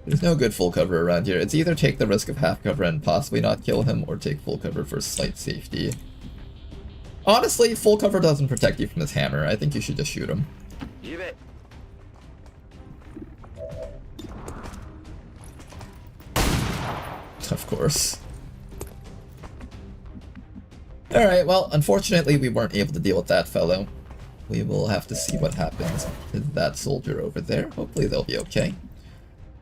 There's no good full cover around here. It's either take the risk of half cover and possibly not kill him, or take full cover for slight safety. Honestly, full cover doesn't protect you from this hammer. I think you should just shoot him. Of course. Alright, well, unfortunately we weren't able to deal with that fellow. we will have to see what happens to that soldier over there. Hopefully they'll be okay.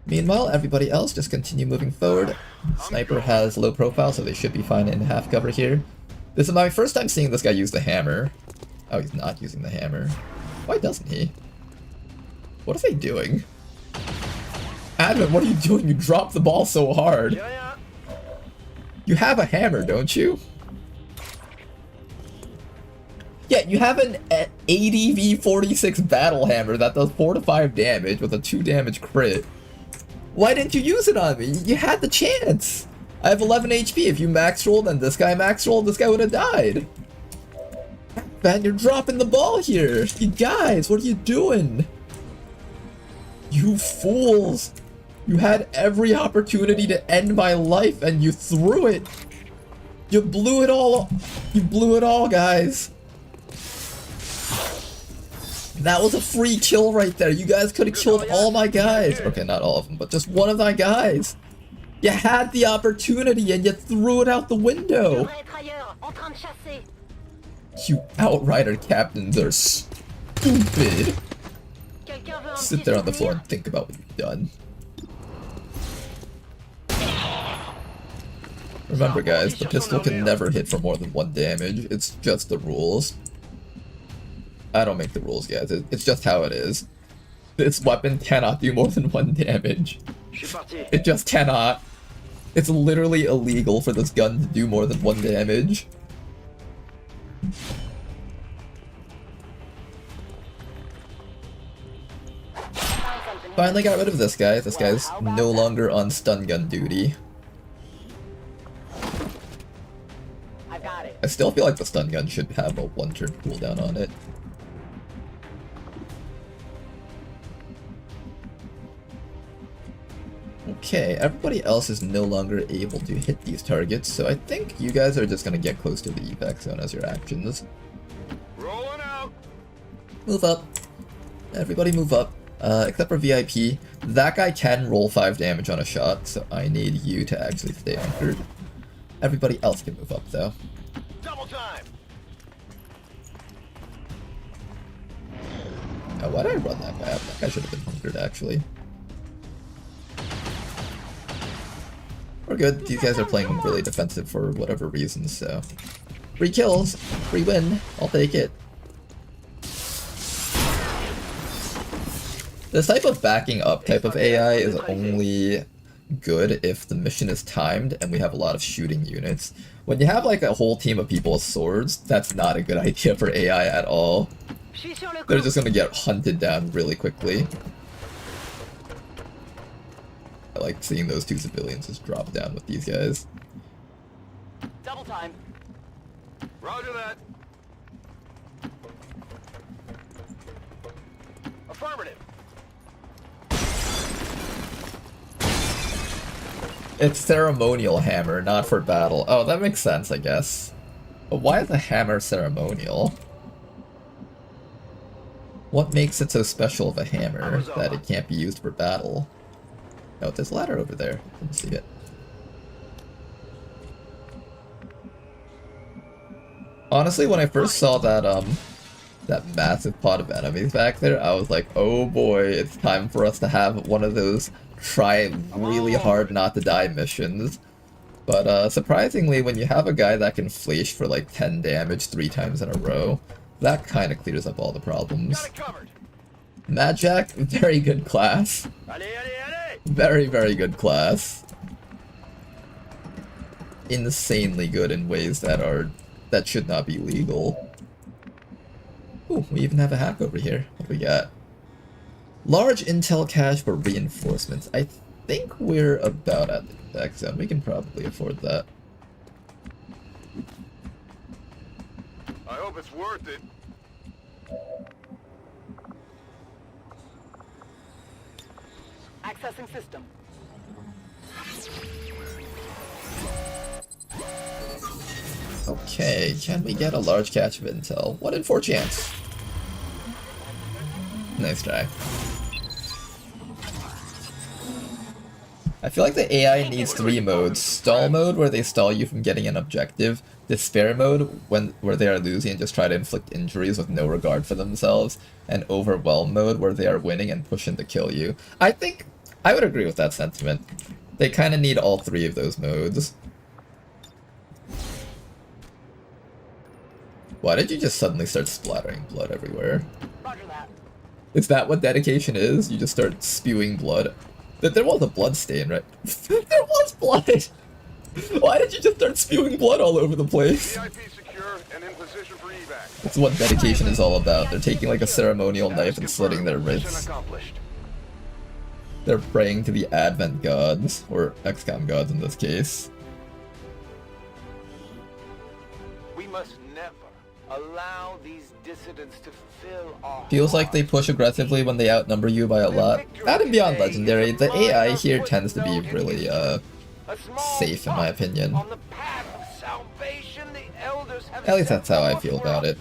Meanwhile, everybody else just continue moving forward. Sniper has low profile, so they should be fine in half cover here. This is my first time seeing this guy use the hammer. Oh, he's not using the hammer. Why doesn't he? What are they doing? Admin, what are you doing? You dropped the ball so hard. You have a hammer, don't you? Yeah, you have an ADV-46 battle hammer that does 4 to 5 damage with a 2 damage crit. Why didn't you use it on me? You had the chance! I have 11 HP. If you max rolled and this guy max rolled, this guy would have died. Man, you're dropping the ball here. You guys, what are you doing? You fools. You had every opportunity to end my life and you threw it. You blew it all. You blew it all, guys. That was a free kill right there. You guys could have killed all my guys. Okay, not all of them, but just one of my guys. You had the opportunity and you threw it out the window. You Outrider captains are stupid. Sit there on the floor and think about what you've done. Remember guys, the pistol can never hit for more than 1 damage. It's just the rules. I don't make the rules, guys. It's just how it is. This weapon cannot do more than 1 damage. It just cannot. It's literally illegal for this gun to do more than 1 damage. Finally got rid of this guy. This guy's no longer on stun gun duty. I still feel like the stun gun should have a 1-turn cooldown on it. Okay, everybody else is no longer able to hit these targets, so I think you guys are just gonna get close to the evac zone as your actions. Rolling out. Move up. Everybody move up. Except for VIP. That guy can roll 5 damage on a shot, so I need you to actually stay anchored. Everybody else can move up, though. Double time. Oh, why did I run that guy up? That guy should have been hunkered, actually. We're good. These guys are playing really defensive for whatever reason, so... Free kills! Free win! I'll take it. This type of backing up type of AI is only good if the mission is timed and we have a lot of shooting units. When you have like a whole team of people with swords, that's not a good idea for AI at all. They're just gonna get hunted down really quickly. I like seeing those 2 civilians just drop down with these guys. Double time. Roger that. Affirmative. It's ceremonial hammer, not for battle. Oh, that makes sense, I guess. But why is the hammer ceremonial? What makes it so special of a hammer that it can't be used for battle? Oh, there's a ladder over there. Didn't see it. Honestly, when I first saw that that massive pot of enemies back there, I was like, oh boy, it's time for us to have one of those try really hard not to die missions. But surprisingly, when you have a guy that can flash for like 10 damage 3 times in a row, that kind of clears up all the problems. Mad Jack, very good class. Very, very good class. Insanely good in ways that should not be legal. Ooh, we even have a hack over here. What do we got? Large intel cache for reinforcements. I think we're about at the evac zone. We can probably afford that. I hope it's worth it. Accessing system. Okay, can we get a large cache of intel? 1 in 4 chance. Nice try. I feel like the AI needs 3 modes. Stall mode, where they stall you from getting an objective. Despair mode, where they are losing and just try to inflict injuries with no regard for themselves. And overwhelm mode, where they are winning and pushing to kill you. I think I would agree with that sentiment. They kind of need all 3 of those modes. Why did you just suddenly start splattering blood everywhere? Roger that. Is that what dedication is? You just start spewing blood? There was a blood stain, right? There was blood! Why did you just start spewing blood all over the place? That's what dedication is all about. They're taking like a ceremonial knife and slitting their wrists. They're praying to the Advent gods, or XCOM gods in this case. We must never allow these dissidents to fill our Feels like they push aggressively when they outnumber you by a lot. That and beyond Legendary, the AI here tends to be really, safe in my opinion. At least that's how I feel about it.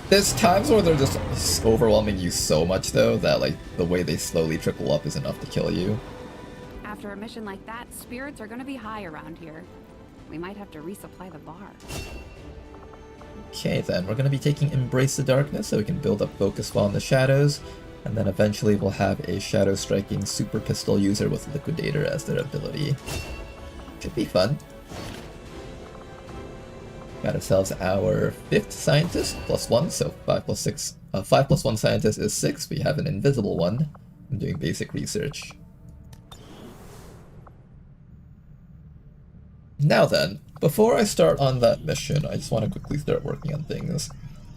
There's times where they're just overwhelming you so much though, that like, the way they slowly trickle up is enough to kill you. After a mission like that, spirits are gonna be high around here. We might have to resupply the bar. Okay then, we're going to be taking Embrace the Darkness so we can build up focus while in the shadows, and then eventually we'll have a shadow striking super pistol user with Liquidator as their ability. Should be fun. Got ourselves our 5th scientist, +1, so 5 plus 6. 5 plus 1 scientist is 6. We have an invisible one. I'm doing basic research. Now then, before I start on that mission, I just want to quickly start working on things.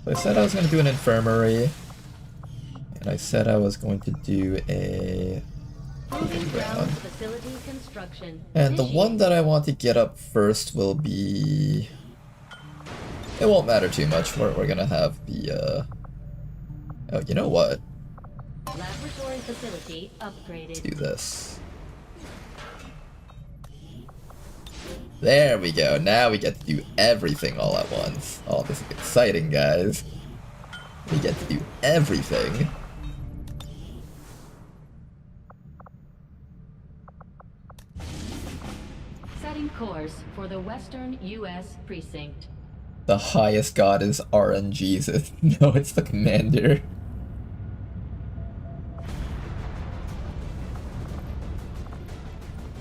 So I said I was going to do an infirmary, and I said I was going to do a proving ground. And the one that I want to get up first will be... It won't matter too much. We're going to have the... Oh, you know what? Laboratory facility upgraded. Let's do this. There we go, now we get to do everything all at once. Oh, this is exciting, guys. We get to do everything. Setting course for the Western U.S. Precinct. The highest god is RNGesus. No, it's the commander.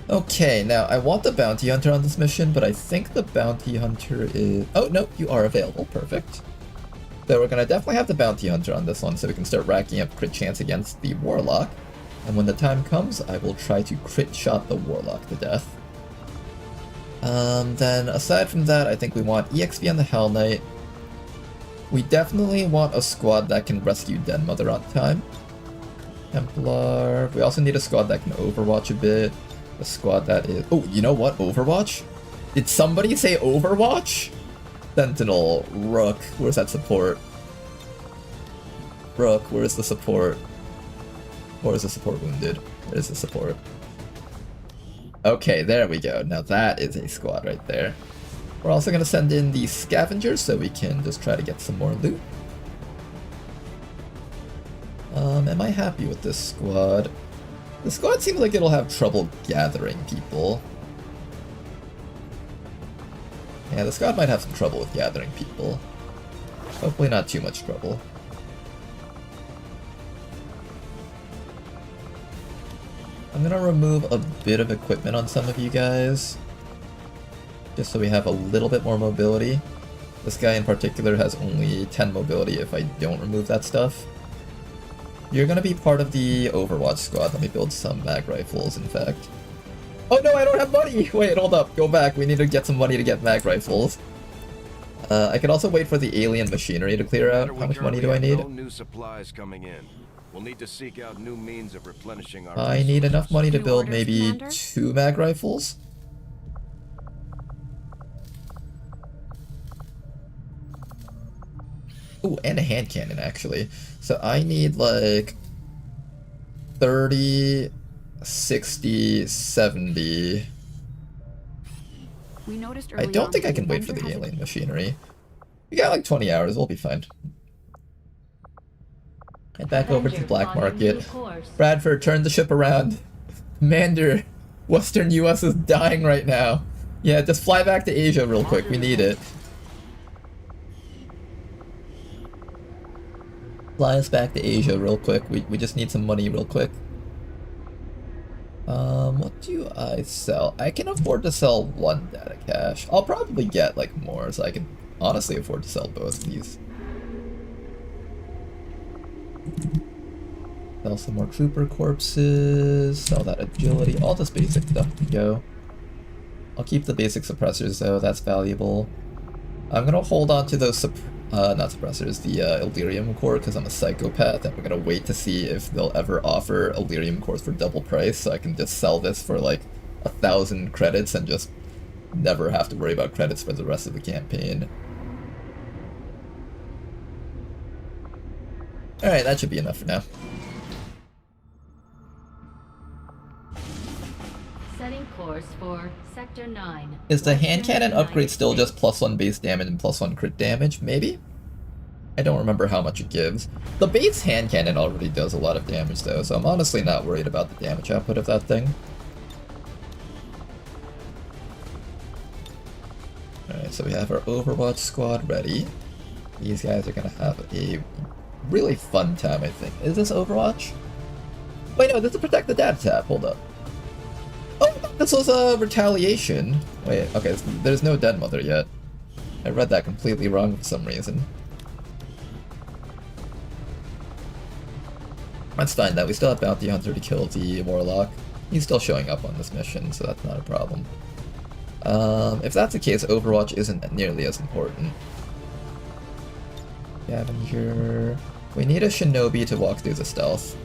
Okay, now I want the bounty hunter on this mission, but I think the bounty hunter is... Oh, no, you are available. Perfect. So we're gonna definitely have the bounty hunter on this one so we can start racking up crit chance against the warlock. And when the time comes, I will try to crit shot the warlock to death. Then aside from that, I think we want EXP on the Hell Knight. We definitely want a squad that can rescue Den Mother on time. Templar. We also need a squad that can overwatch a bit. A squad that is... Oh, you know what? Overwatch? Did somebody say Overwatch? Sentinel, Rook, where's that support? Rook, where's the support? Or is the support wounded? Where's the support? Okay, there we go. Now that is a squad right there. We're also going to send in the scavengers so we can just try to get some more loot. Am I happy with this squad? The squad seems like it'll have trouble gathering people. Yeah, the squad might have some trouble with gathering people. Hopefully not too much trouble. I'm gonna remove a bit of equipment on some of you guys, just so we have a little bit more mobility. This guy in particular has only 10 mobility if I don't remove that stuff. You're gonna be part of the Overwatch squad. Let me build some mag rifles, in fact. Oh no, I don't have money! Wait, hold up, go back. We need to get some money to get mag rifles. I could also wait for the alien machinery to clear out. How much money do I need? No new supplies coming in. We'll need to seek out new means of replenishing our I need enough money to build maybe 2 mag rifles. Ooh, and a hand cannon, actually. So I need like 30, 60, 70. We noticed I don't think I can wait for the alien machinery. We got like 20 hours, we'll be fine. Head back over to the black market. Bradford, turn the ship around. Commander, Western US is dying right now. Yeah, just fly back to Asia real quick. We need it. Fly us back to Asia real quick. We just need some money real quick. What do I sell? I can afford to sell one data cache. I'll probably get like more, so I can honestly afford to sell both of these. Sell some more trooper corpses, sell that agility, all this basic stuff to go. I'll keep the basic suppressors though, that's valuable. I'm gonna hold on to those not suppressors, the Illyrium core, because I'm a psychopath, and I'm gonna wait to see if they'll ever offer Illyrium cores for double price, so I can just sell this for like 1,000 credits and just never have to worry about credits for the rest of the campaign. Alright, that should be enough for now. Setting course for Sector 9. Is the hand cannon upgrade still just +1 base damage and +1 crit damage? Maybe? I don't remember how much it gives. The base hand cannon already does a lot of damage though, so I'm honestly not worried about the damage output of that thing. Alright, so we have our Overwatch squad ready. These guys are gonna have a really fun time, I think. Is this Overwatch? Wait, no, this is Protect the Data tab. Hold up. Oh, this was a retaliation. Wait, okay, there's no Dead Mother yet. I read that completely wrong for some reason. Let's find that. We still have Bounty Hunter to kill the Warlock. He's still showing up on this mission, so that's not a problem. If that's the case, Overwatch isn't nearly as important. Scavenger. We need a Shinobi to walk through the stealth.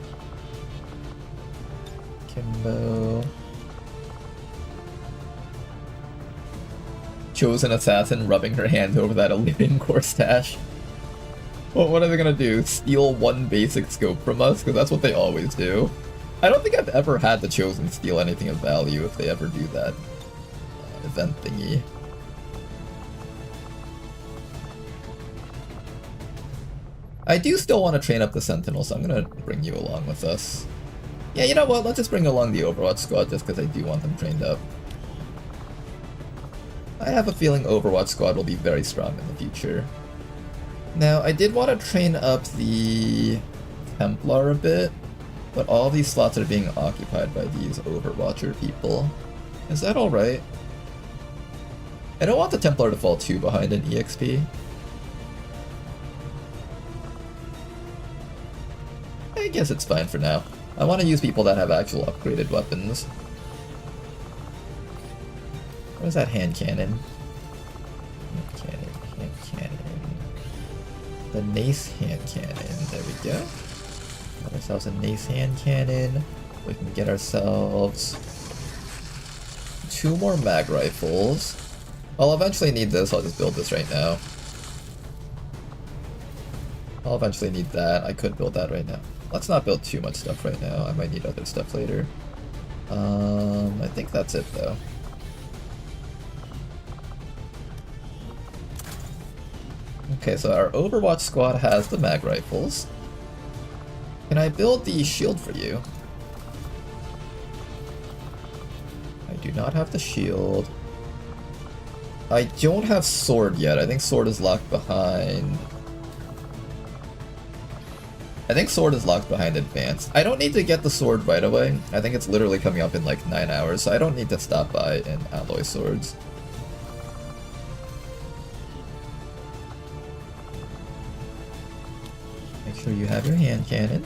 Kimbo. Chosen Assassin rubbing her hand over that Illyrium core stash. Well, what are they gonna do? Steal one basic scope from us? Because that's what they always do. I don't think I've ever had the Chosen steal anything of value if they ever do that event thingy. I do still want to train up the Sentinel, so I'm gonna bring you along with us. Yeah, you know what? Let's just bring along the Overwatch squad just because I do want them trained up. I have a feeling Overwatch squad will be very strong in the future. Now, I did want to train up the Templar a bit, but all these slots are being occupied by these Overwatcher people. Is that alright? I don't want the Templar to fall too behind in EXP. I guess it's fine for now. I want to use people that have actual upgraded weapons. Where's that hand cannon? Hand cannon. The Nace hand cannon. There we go. Got ourselves a Nace hand cannon. We can get ourselves 2 more mag rifles. I'll eventually need this. I'll just build this right now. I'll eventually need that. I could build that right now. Let's not build too much stuff right now. I might need other stuff later. I think that's it though. Okay, so our Overwatch squad has the mag rifles. Can I build the shield for you? I do not have the shield. I don't have sword yet. I think sword is locked behind. I think sword is locked behind advanced. I don't need to get the sword right away. I think it's literally coming up in like 9 hours, so I don't need to stop by and alloy swords. Make sure you have your hand cannon.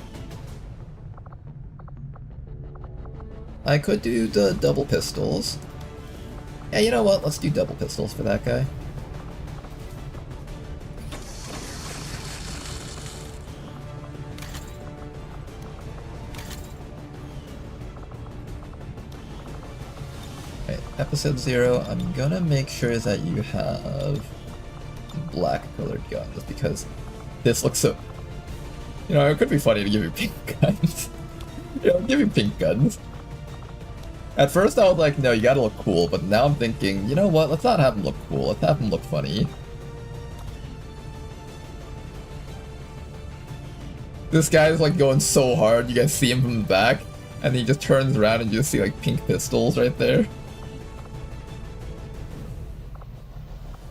I could do the double pistols. Yeah, you know what? Let's do double pistols for that guy. Alright, episode 0, I'm gonna make sure that you have black colored guns because this looks so... You know, it could be funny to give you pink guns. You know, give you pink guns. At first I was like, no, you gotta look cool, but now I'm thinking, you know what, let's not have them look cool, let's have them look funny. This guy's like going so hard, you guys see him from the back, And then he just turns around and you just see like pink pistols right there.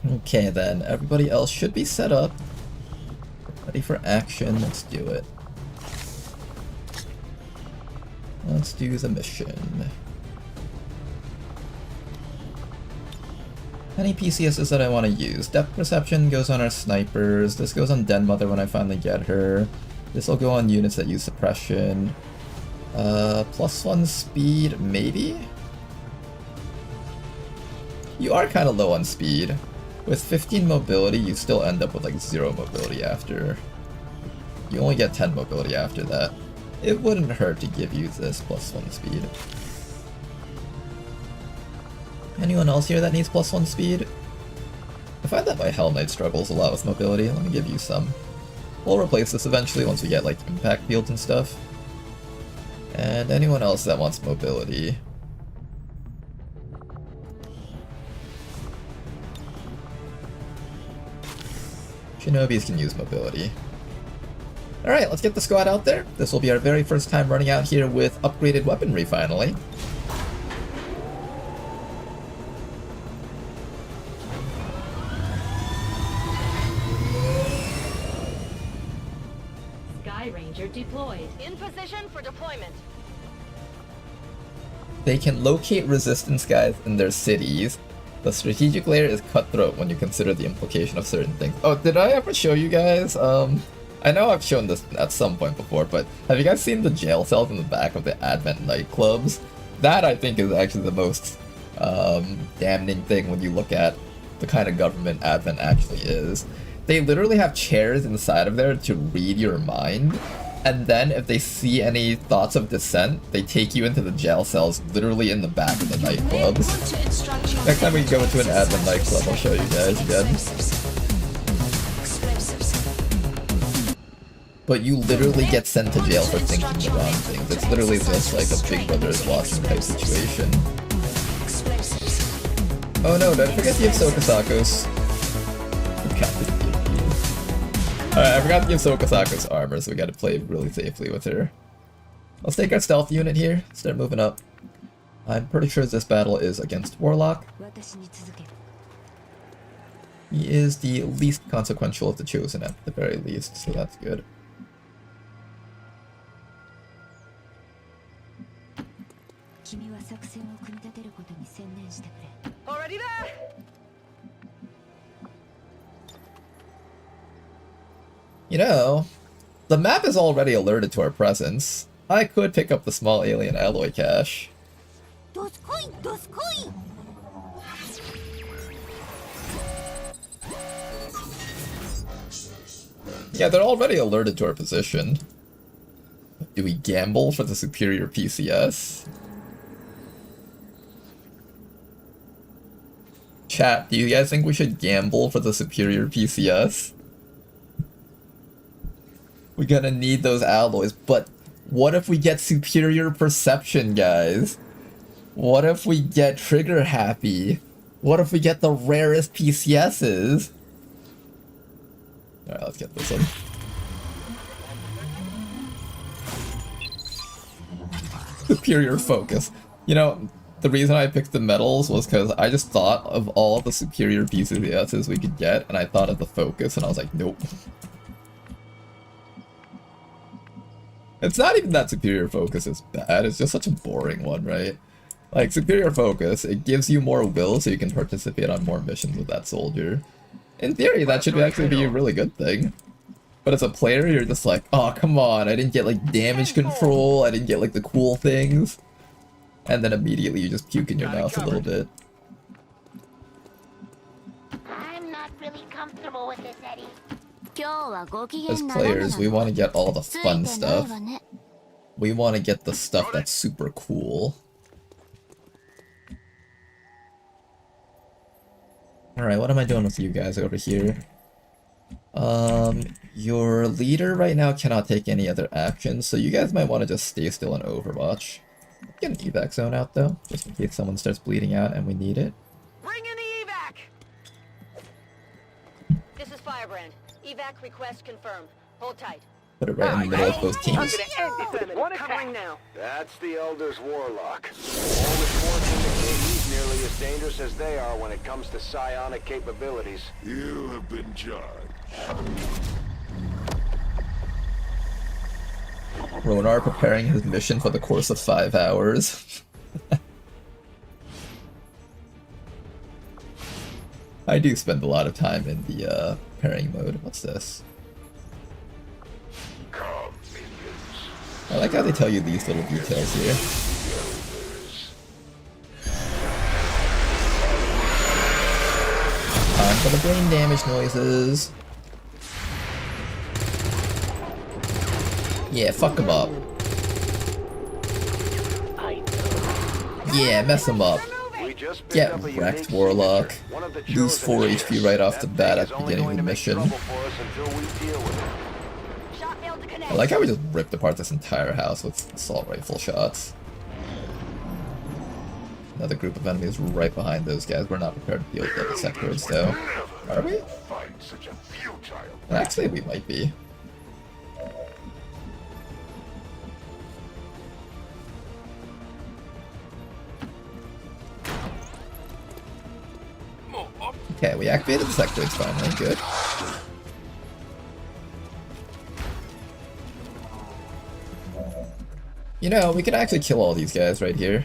Okay then, everybody else should be set up. Ready for action, let's do it. Let's do the mission. Any PCSs that I want to use. Depth Perception goes on our snipers. This goes on Den Mother when I finally get her. This will go on units that use Suppression. +1 speed, maybe? You are kind of low on speed. With 15 mobility, you still end up with like 0 mobility after. You only get 10 mobility after that. It wouldn't hurt to give you this +1 speed. Anyone else here that needs +1 speed? I find that my Hell Knight struggles a lot with mobility. Let me give you some. We'll replace this eventually once we get like impact fields and stuff. And anyone else that wants mobility. Shinobis can use mobility. Alright, let's get the squad out there. This will be our very first time running out here with upgraded weaponry finally. Sky Ranger deployed. In position for deployment. They can locate resistance guys in their cities. The strategic layer is cutthroat when you consider the implication of certain things. Oh, did I ever show you guys? I know I've shown this at some point before, but have you guys seen the jail cells in the back of the Advent nightclubs? That, I think, is actually the most damning thing when you look at the kind of government Advent actually is. They literally have chairs inside of there to read your mind, and then if they see any thoughts of dissent, they take you into the jail cells literally in the back of the nightclubs. Next time we go into an Advent nightclub, I'll show you guys again. But you literally get sent to jail for thinking the wrong things. It's literally just like a Big Brother is watching type situation. Oh no, don't forget to give Sokasakos. Alright, I forgot to give Sokasakos armor, so we gotta play really safely with her. Let's take our stealth unit here, start moving up. I'm pretty sure this battle is against Warlock. He is the least consequential of the Chosen at the very least, so that's good. Already there! You know, the map is already alerted to our presence. I could pick up the small alien alloy cache. Yeah, they're already alerted to our position. Do we gamble for the superior PCS? Chat, do you guys think we should gamble for the superior PCS? We're gonna need those alloys, but what if we get superior perception, guys? What if we get trigger happy? What if we get the rarest PCSs? Alright, let's get this one. Superior focus. You know, the reason I picked the metals was because I just thought of all the superior PCSs we could get, and I thought of the focus, and I was like, nope. It's not even that superior focus is bad, it's just such a boring one, right? Like, superior focus, it gives you more will so you can participate on more missions with that soldier. In theory, that should actually be a really good thing. But as a player, you're just like, oh, come on, I didn't get, like, damage control, I didn't get, like, the cool things. And then immediately you just puke in your mouth a little bit. I'm not really comfortable with this, Eddie. As players, we want to get all the fun stuff. We want to get the stuff that's super cool. Alright, what am I doing with you guys over here? Your leader right now cannot take any other actions, so you guys might want to just stay still in Overwatch. Get an evac zone out though, just in case someone starts bleeding out and we need it. Bring in the evac! This is Firebrand. Evac request confirmed. Hold tight. Put it right in the middle of both teams. Covering now. That's the Elder's Warlock. All reports indicate he's nearly as dangerous as they are when it comes to psionic capabilities. You have been charged. Ronar preparing his mission for the course of 5 hours. I do spend a lot of time in the preparing mode. What's this? I like how they tell you these little details here. Time for the brain damage noises. Yeah, fuck him up. Yeah, mess him up. Get wrecked, Warlock. Lose 4 HP right off the bat at the beginning of the mission. I like how we just ripped apart this entire house with assault rifle shots. Another group of enemies right behind those guys. We're not prepared to deal with double sectors, though. Are we? Actually, we might be. Okay, we activated the sectoids finally. Good. You know, we could actually kill all these guys right here.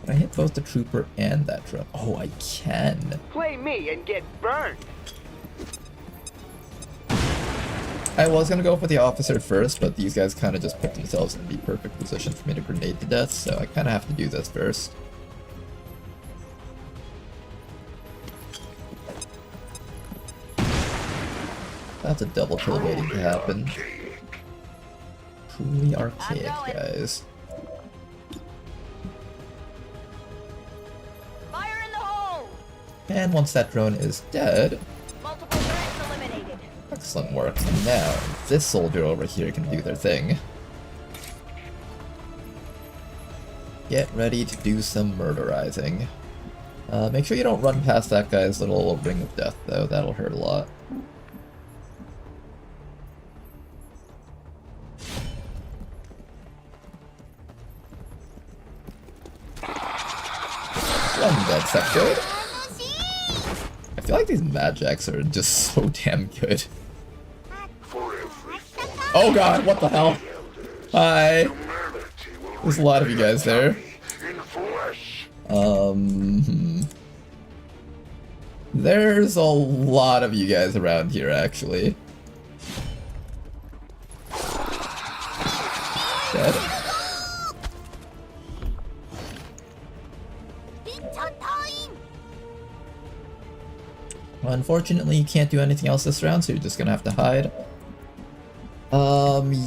Can I hit both the trooper and that truck? Oh, I can. Play me and get burned. I was gonna go for the officer first, but these guys kind of just put themselves in the perfect position for me to grenade to death, so I kind of have to do this first. That's a double kill waiting to happen. Truly archaic, guys. Fire in the hole! And once that drone is dead, Multiple threats eliminated. excellent work. And now, this soldier over here can do their thing. Get ready to do some murderizing. Make sure you don't run past that guy's little ring of death, though. That'll hurt a lot. One dead sectoid. I feel like these Magjacks are just so damn good. Oh god, what the hell? Hi. There's a lot of you guys there. There's a lot of you guys around here, actually. Dead. Unfortunately, you can't do anything else this round, so you're just gonna have to hide.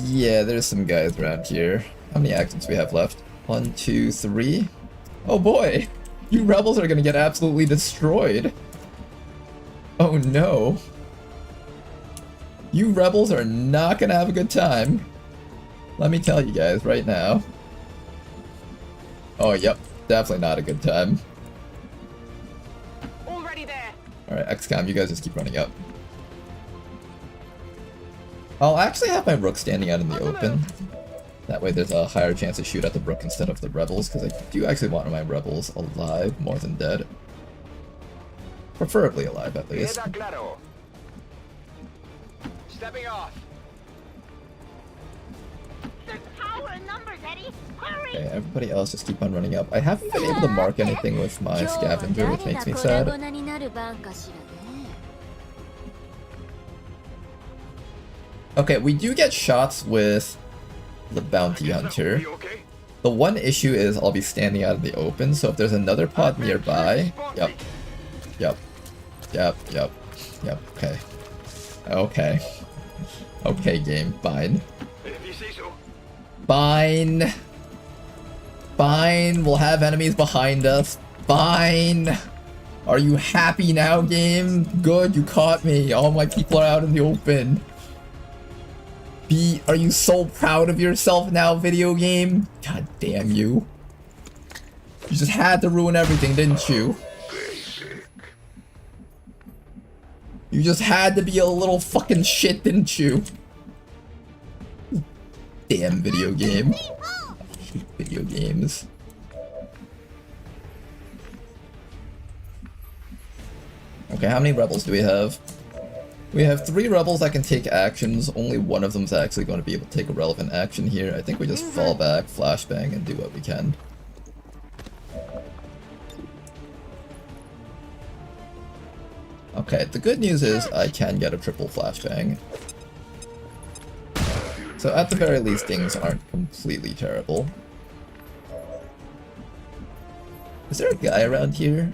Yeah, there's some guys around here. How many actions do we have left? 1, 2, 3. Oh boy! You rebels are gonna get absolutely destroyed! Oh no. You rebels are not gonna have a good time. Let me tell you guys right now. Oh, yep. Definitely not a good time. Alright, XCOM, you guys just keep running up. I'll actually have my rook standing out in the open. That way there's a higher chance to shoot at the rook instead of the rebels, because I do actually want my rebels alive more than dead. Preferably alive, at least. Stepping off. There's power in numbers, Eddie. Hurry! Okay, everybody else just keep on running up. I haven't been able to mark anything with my scavenger, which makes me sad. Okay, we do get shots with the bounty hunter. The one issue is I'll be standing out in the open, so if there's another pod nearby... Yep. Okay. Okay, game. Fine. Fine. We'll have enemies behind us. Fine. Are you happy now, game? Good, you caught me. All my people are out in the open. Are you so proud of yourself now, video game? God damn you. You just had to ruin everything, didn't you? You just had to be a little fucking shit, didn't you? Damn video game. I hate video games. Okay, how many rebels do we have? We have 3 rebels that can take actions. Only one of them is actually going to be able to take a relevant action here. I think we just fall back, flashbang, and do what we can. Okay, the good news is I can get a triple flashbang. So at the very least, things aren't completely terrible. Is there a guy around here?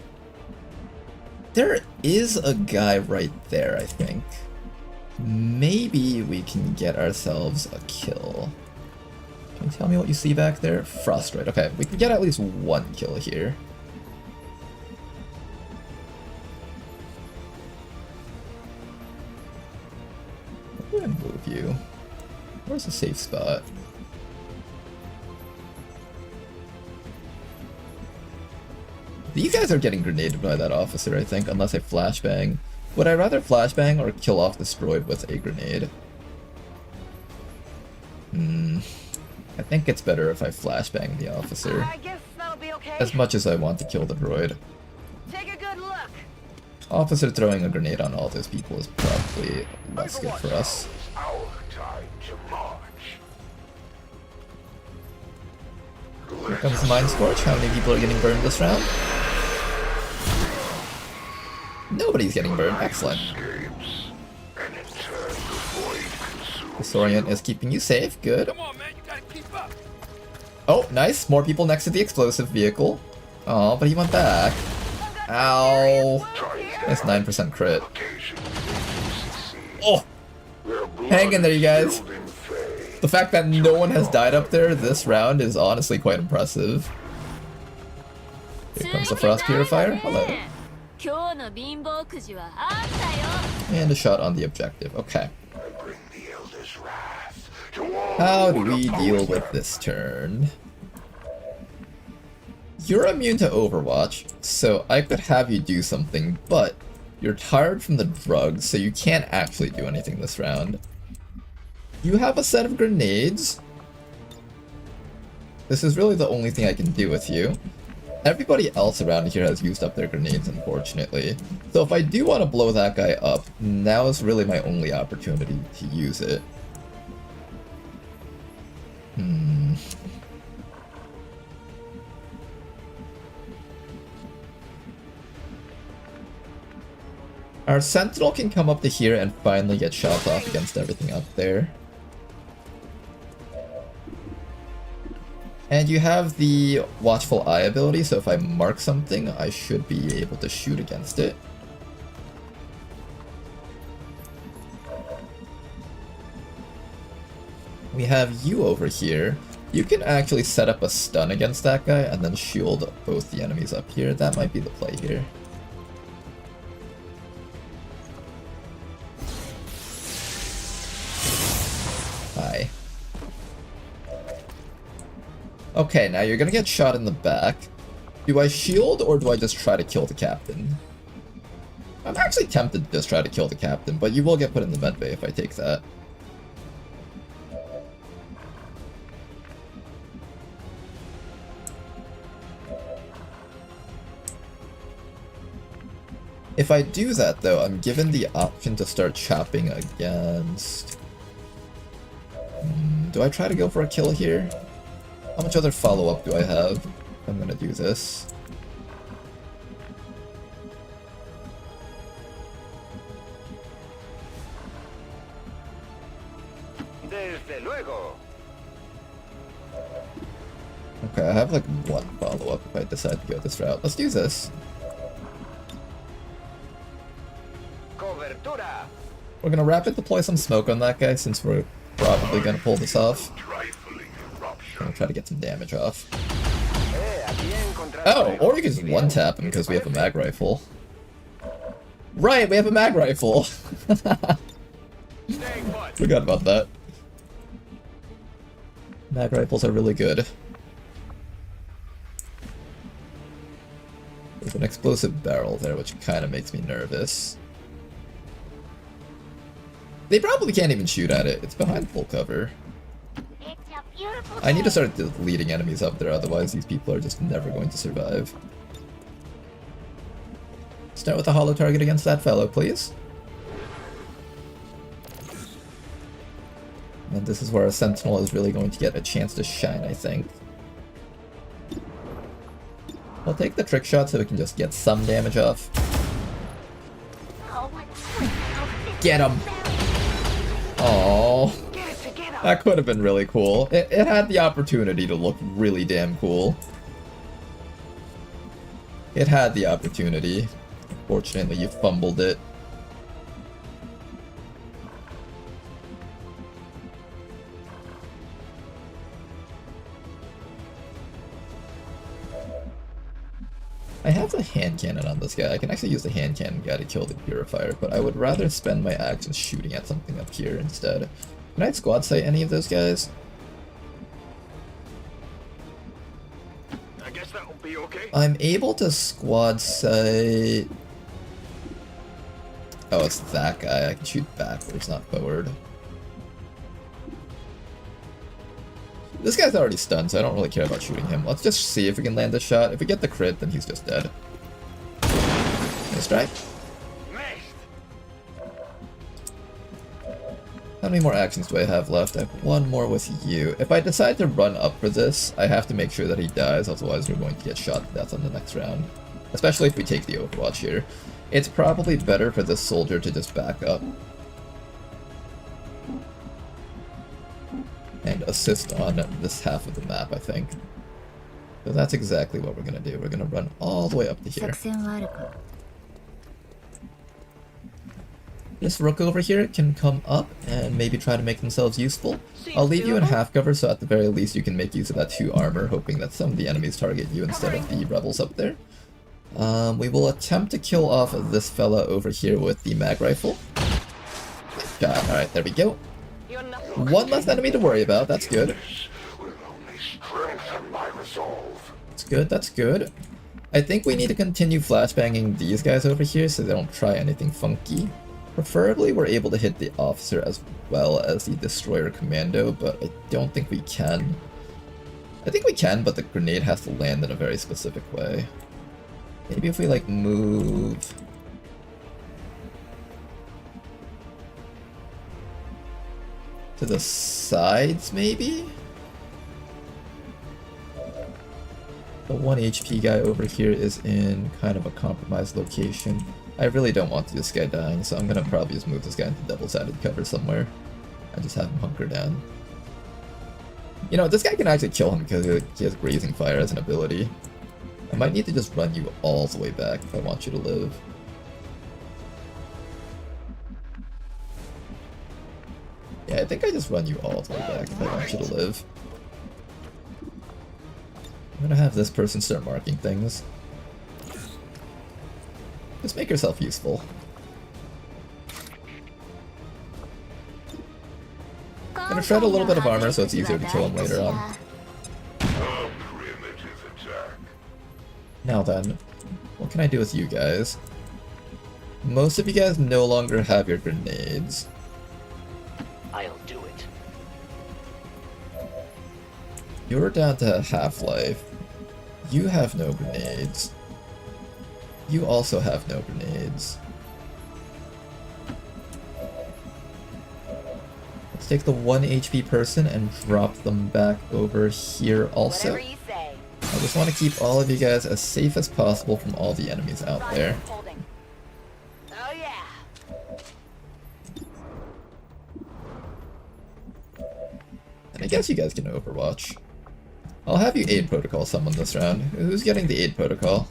There is a guy right there, I think. Maybe we can get ourselves a kill. Can you tell me what you see back there? Frostbite. Okay, we can get at least 1 kill here. I'm gonna move you. Where's a safe spot? These guys are getting grenaded by that officer, I think, unless I flashbang. Would I rather flashbang or kill off destroyed with a grenade? I think it's better if I flashbang the officer. I guess that'll be okay. As much as I want to kill the droid. Take a good look. Officer throwing a grenade on all those people is probably less good for us. Our time to march. Here comes the Mind Scorch. How many people are getting burned this round? Nobody's getting burned. Excellent. Disorient is keeping you safe. Good. Oh, nice. More people next to the explosive vehicle. Oh, but he went back. Ow. That's 9% crit. Oh! Hang in there, you guys. The fact that no one has died up there this round is honestly quite impressive. Here comes the Frost Purifier. Hello. And a shot on the objective. Okay. How do we deal with this turn? You're immune to Overwatch, so I could have you do something, but you're tired from the drugs, so you can't actually do anything this round. You have a set of grenades. This is really the only thing I can do with you. Everybody else around here has used up their grenades, unfortunately. So if I do want to blow that guy up, now is really my only opportunity to use it. Our Sentinel can come up to here and finally get shot off against everything up there. And you have the Watchful Eye ability, so if I mark something, I should be able to shoot against it. We have you over here. You can actually set up a stun against that guy and then shield both the enemies up here. That might be the play here. Hi. Okay, now you're gonna get shot in the back. Do I shield or do I just try to kill the captain? I'm actually tempted to just try to kill the captain, but you will get put in the med bay if I take that. If I do that though, I'm given the option to start chopping against... do I try to go for a kill here? How much other follow-up do I have? I'm gonna do this. Desde luego. Okay, I have like 1 follow-up if I decide to go this route. Let's do this. Cobertura. We're gonna rapid deploy some smoke on that guy since we're probably gonna pull this off. Gonna try to get some damage off. Oh, or you can just one-tap him because we have a mag rifle. Right, we have a mag rifle! Forgot about that. Mag rifles are really good. There's an explosive barrel there, which kind of makes me nervous. They probably can't even shoot at it. It's behind full cover. I need to start leading enemies up there, otherwise these people are just never going to survive. Start with a hollow target against that fellow, please. And this is where a sentinel is really going to get a chance to shine, I think. We'll take the trick shot so we can just get some damage off. Get him! Aww. That could have been really cool. It had the opportunity to look really damn cool. It had the opportunity. Fortunately, you fumbled it. I have the hand cannon on this guy. I can actually use the hand cannon guy to kill the purifier, but I would rather spend my actions shooting at something up here instead. Can I squad sight any of those guys? I guess that'll be okay. I'm able to squad sight... Oh, it's that guy. I can shoot backwards, not forward. This guy's already stunned, so I don't really care about shooting him. Let's just see if we can land this shot. If we get the crit, then he's just dead. Nice try. How many more actions do I have left? I have one more with you. If I decide to run up for this, I have to make sure that he dies, otherwise we're going to get shot to death on the next round. Especially if we take the Overwatch here. It's probably better for this soldier to just back up. And assist on this half of the map, I think. So that's exactly what we're gonna do. We're gonna run all the way up to here. This rook over here can come up and maybe try to make themselves useful. I'll leave you in half cover, so at the very least you can make use of that 2 armor, hoping that some of the enemies target you instead of the rebels up there. We will attempt to kill off this fella over here with the mag rifle. Alright, there we go. One less enemy to worry about, that's good. That's good, that's good. I think we need to continue flashbanging these guys over here so they don't try anything funky. Preferably we're able to hit the officer as well as the destroyer commando, but I don't think we can. I think we can, but the grenade has to land in a very specific way. Maybe if we like move... to the sides, maybe? The 1 HP guy over here is in kind of a compromised location. I really don't want this guy dying, so I'm gonna probably just move this guy into double-sided cover somewhere. And just have him hunker down. You know, this guy can actually kill him because he has Grazing Fire as an ability. I might need to just run you all the way back if I want you to live. Yeah, I think I just run you all the way back if I want you to live. I'm gonna have this person start marking things. Just make yourself useful. I'm gonna shred a little bit of armor so it's easier to kill him later on. Now then, what can I do with you guys? Most of you guys no longer have your grenades. I'll do it. You're down to half-life. You have no grenades. You also have no grenades. Let's take the 1 HP person and drop them back over here also. Whatever you say. I just want to keep all of you guys as safe as possible from all the enemies out there. Oh yeah. And I guess you guys can Overwatch. I'll have you aid protocol someone this round. Who's getting the aid protocol?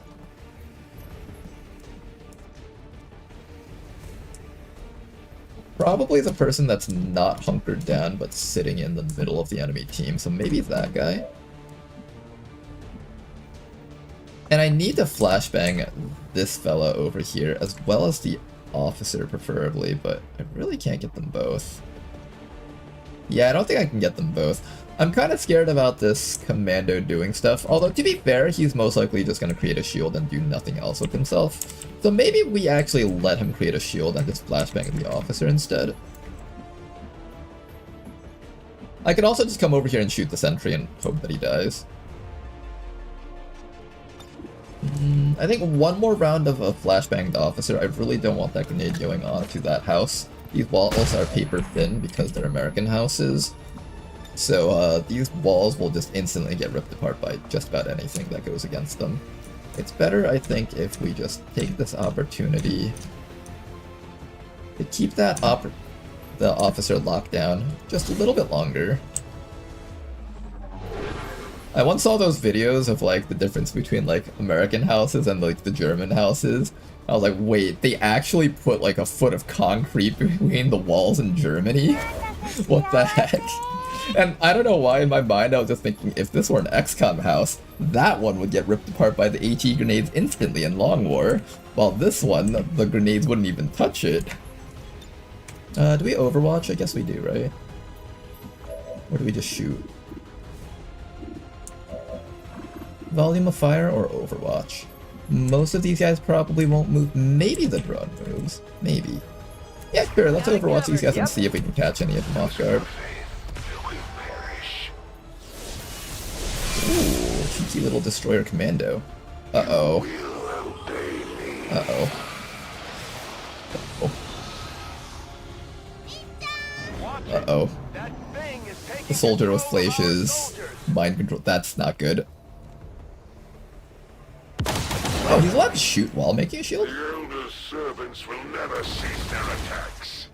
Probably the person that's not hunkered down but sitting in the middle of the enemy team, so maybe that guy. And I need to flashbang this fella over here as well as the officer preferably, but I really can't get them both. Yeah, I don't think I can get them both. I'm kind of scared about this commando doing stuff, although to be fair, he's most likely just going to create a shield and do nothing else with himself. So maybe we actually let him create a shield and just flashbang the officer instead. I could also just come over here and shoot the sentry and hope that he dies. I think one more round of a flashbanged officer. I really don't want that grenade going on to that house. These walls are paper thin because they're American houses. So these walls will just instantly get ripped apart by just about anything that goes against them. It's better, I think, if we just take this opportunity to keep that the officer locked down just a little bit longer. I once saw those videos of like the difference between like American houses and like the German houses. I was like, wait, they actually put like a foot of concrete between the walls in Germany? What the heck? And I don't know why in my mind I was just thinking if this were an XCOM house, that one would get ripped apart by the AT grenades instantly in Long War, while this one, the grenades wouldn't even touch it. Do we Overwatch? I guess we do, right? Or do we just shoot? Volume of fire or Overwatch? Most of these guys probably won't move. Maybe the drone moves. Maybe. Yeah, sure, let's Overwatch these guys and see if we can catch any of them off guard. Ooh, cheeky little destroyer commando. Uh-oh. Uh-oh. Uh-oh. The soldier with flashes. Mind control. That's not good. Oh, he's allowed to shoot while making a shield? The Elder's servants will never cease their attacks.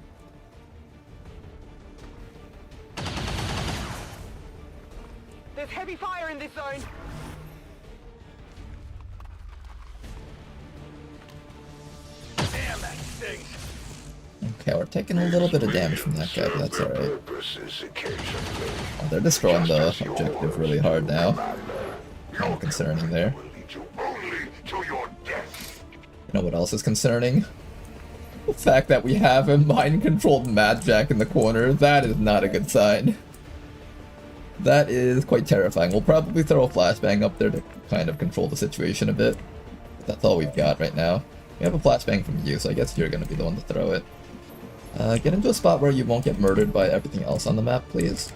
There's heavy fire in this zone. Damn, that stings. Okay, we're taking a little bit of damage from that guy, but that's alright. Oh, they're destroying the objective really hard now. Kind of concerning there. You know what else is concerning? The fact that we have a mind-controlled Mad Jack in the corner. That is not a good sign. That is quite terrifying. We'll probably throw a flashbang up there to kind of control the situation a bit. But that's all we've got right now. We have a flashbang from you, so I guess you're going to be the one to throw it. Get into a spot where you won't get murdered by everything else on the map, please.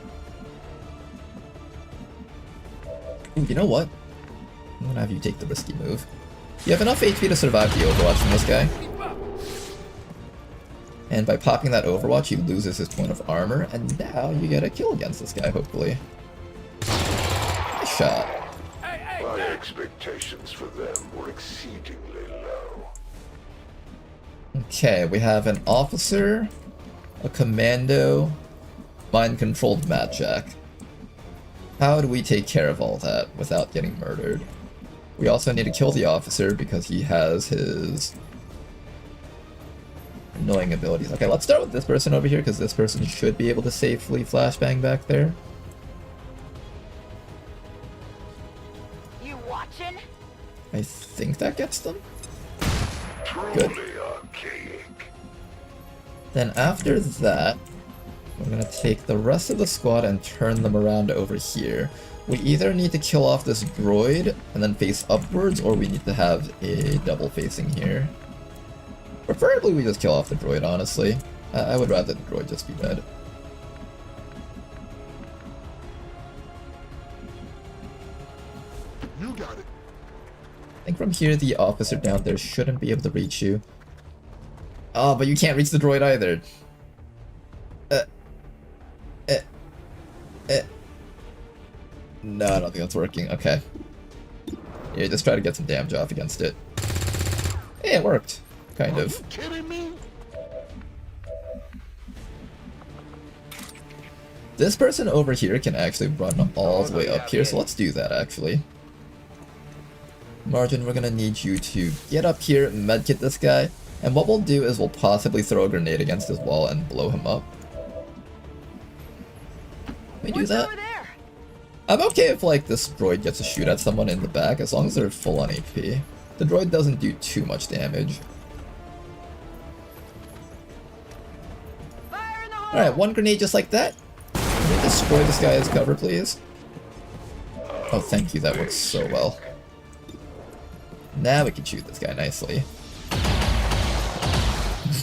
Ooh, you know what? I'm gonna have you take the risky move. You have enough HP to survive the Overwatch from this guy. And by popping that Overwatch, he loses his point of armor, and now you get a kill against this guy, hopefully. Nice shot. My expectations for them were exceedingly low. Okay, we have an officer, a commando, mind-controlled Mad Jack. How do we take care of all that without getting murdered? We also need to kill the officer because he has his annoying abilities. Okay, let's start with this person over here because this person should be able to safely flashbang back there. You watching? I think that gets them. Good. Then after that, we're gonna take the rest of the squad and turn them around over here. We either need to kill off this droid and then face upwards, or we need to have a double facing here. Preferably we just kill off the droid, honestly. I would rather the droid just be dead. You got it. I think from here the officer down there shouldn't be able to reach you. Oh, but you can't reach the droid either. No, I don't think that's working. Okay. Yeah, just try to get some damage off against it. Yeah, it worked. Kind of. Are you kidding me? This person over here can actually run all the way up here, so let's do that actually. Margin, we're gonna need you to get up here, medkit this guy, and what we'll do is we'll possibly throw a grenade against his wall and blow him up. Can we do that? I'm okay if like this droid gets to shoot at someone in the back as long as they're full on HP. The droid doesn't do too much damage. Alright, one grenade just like that. Can we destroy this guy's cover, please? Oh, thank you, that works so well. Now we can shoot this guy nicely.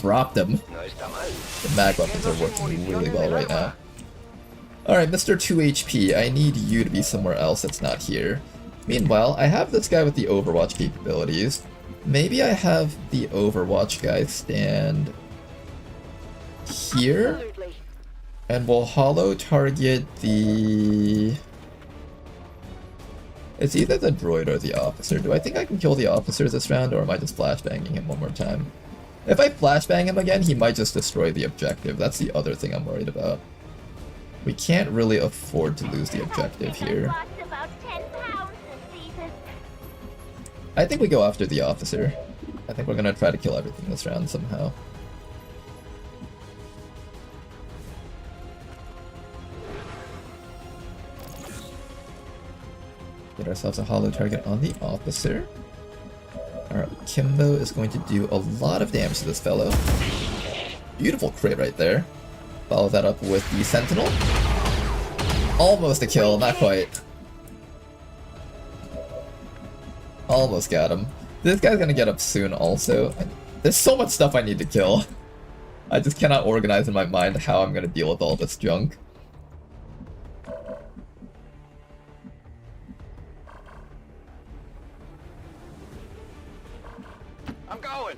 Dropped him. The mag weapons are working really well right now. Alright, Mr. 2 HP, I need you to be somewhere else that's not here. Meanwhile, I have this guy with the Overwatch capabilities. Maybe I have the Overwatch guy stand here, and we'll holo target the... It's either the droid or the officer. Do I think I can kill the officer this round, or am I just flashbanging him one more time? If I flashbang him again, he might just destroy the objective. That's the other thing I'm worried about. We can't really afford to lose the objective here. I think we go after the officer. I think we're gonna try to kill everything this round somehow. Get ourselves a holo target on the officer. Our Kimbo is going to do a lot of damage to this fellow. Beautiful crit right there. Follow that up with the Sentinel. Almost a kill, not quite. Almost got him. This guy's gonna get up soon also. There's so much stuff I need to kill. I just cannot organize in my mind how I'm gonna deal with all this junk. I'm going.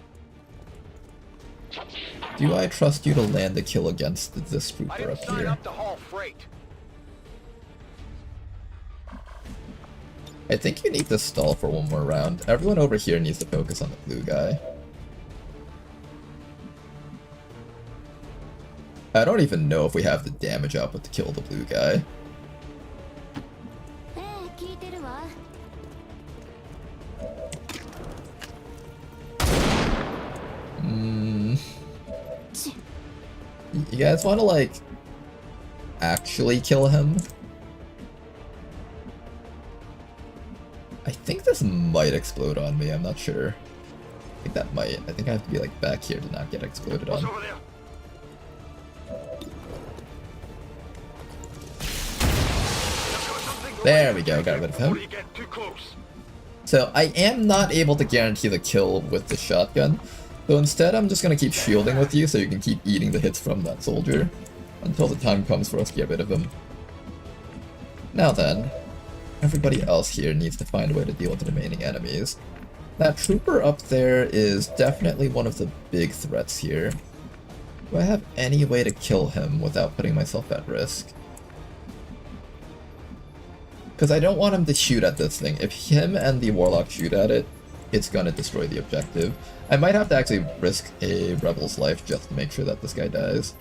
Do I trust you to land the kill against this I trooper didn't up sign here? up to haul freight. I think you need to stall for one more round. Everyone over here needs to focus on the blue guy. I don't even know if we have the damage output to kill the blue guy. You guys want to, like, actually kill him? I think this might explode on me, I'm not sure. I think that might. I think I have to be, like, back here to not get exploded on. There we go, got rid of him. So I am not able to guarantee the kill with the shotgun. So instead, I'm just gonna keep shielding with you so you can keep eating the hits from that soldier until the time comes for us to get rid of him. Now then, everybody else here needs to find a way to deal with the remaining enemies. That trooper up there is definitely one of the big threats here. Do I have any way to kill him without putting myself at risk? Because I don't want him to shoot at this thing. If him and the Warlock shoot at it, it's gonna destroy the objective. I might have to actually risk a rebel's life just to make sure that this guy dies.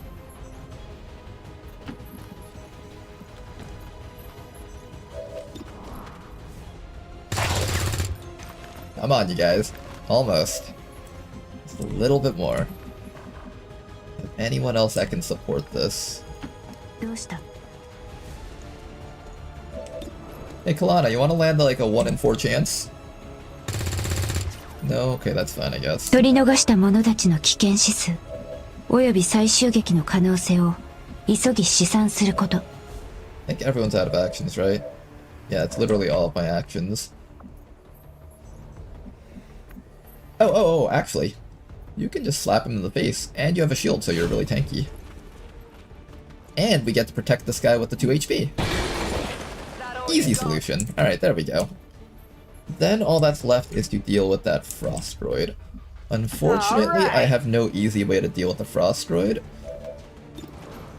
Come on, you guys. Almost. Just a little bit more. If anyone else that can support this. Hey, Kalana, you want to land like a 1 in 4 chance? No? Okay, that's fine, I guess. 取り逃した者たちの危険指数および再襲撃の可能性を急ぎ試算すること。 I think everyone's out of actions, right? Yeah, it's literally all of my actions. Oh, actually. You can just slap him in the face, and you have a shield, so you're really tanky. And we get to protect this guy with the 2 HP. Easy solution. Alright, there we go. Then all that's left is to deal with that Frost Droid. Unfortunately, I have no easy way to deal with the Frost Droid.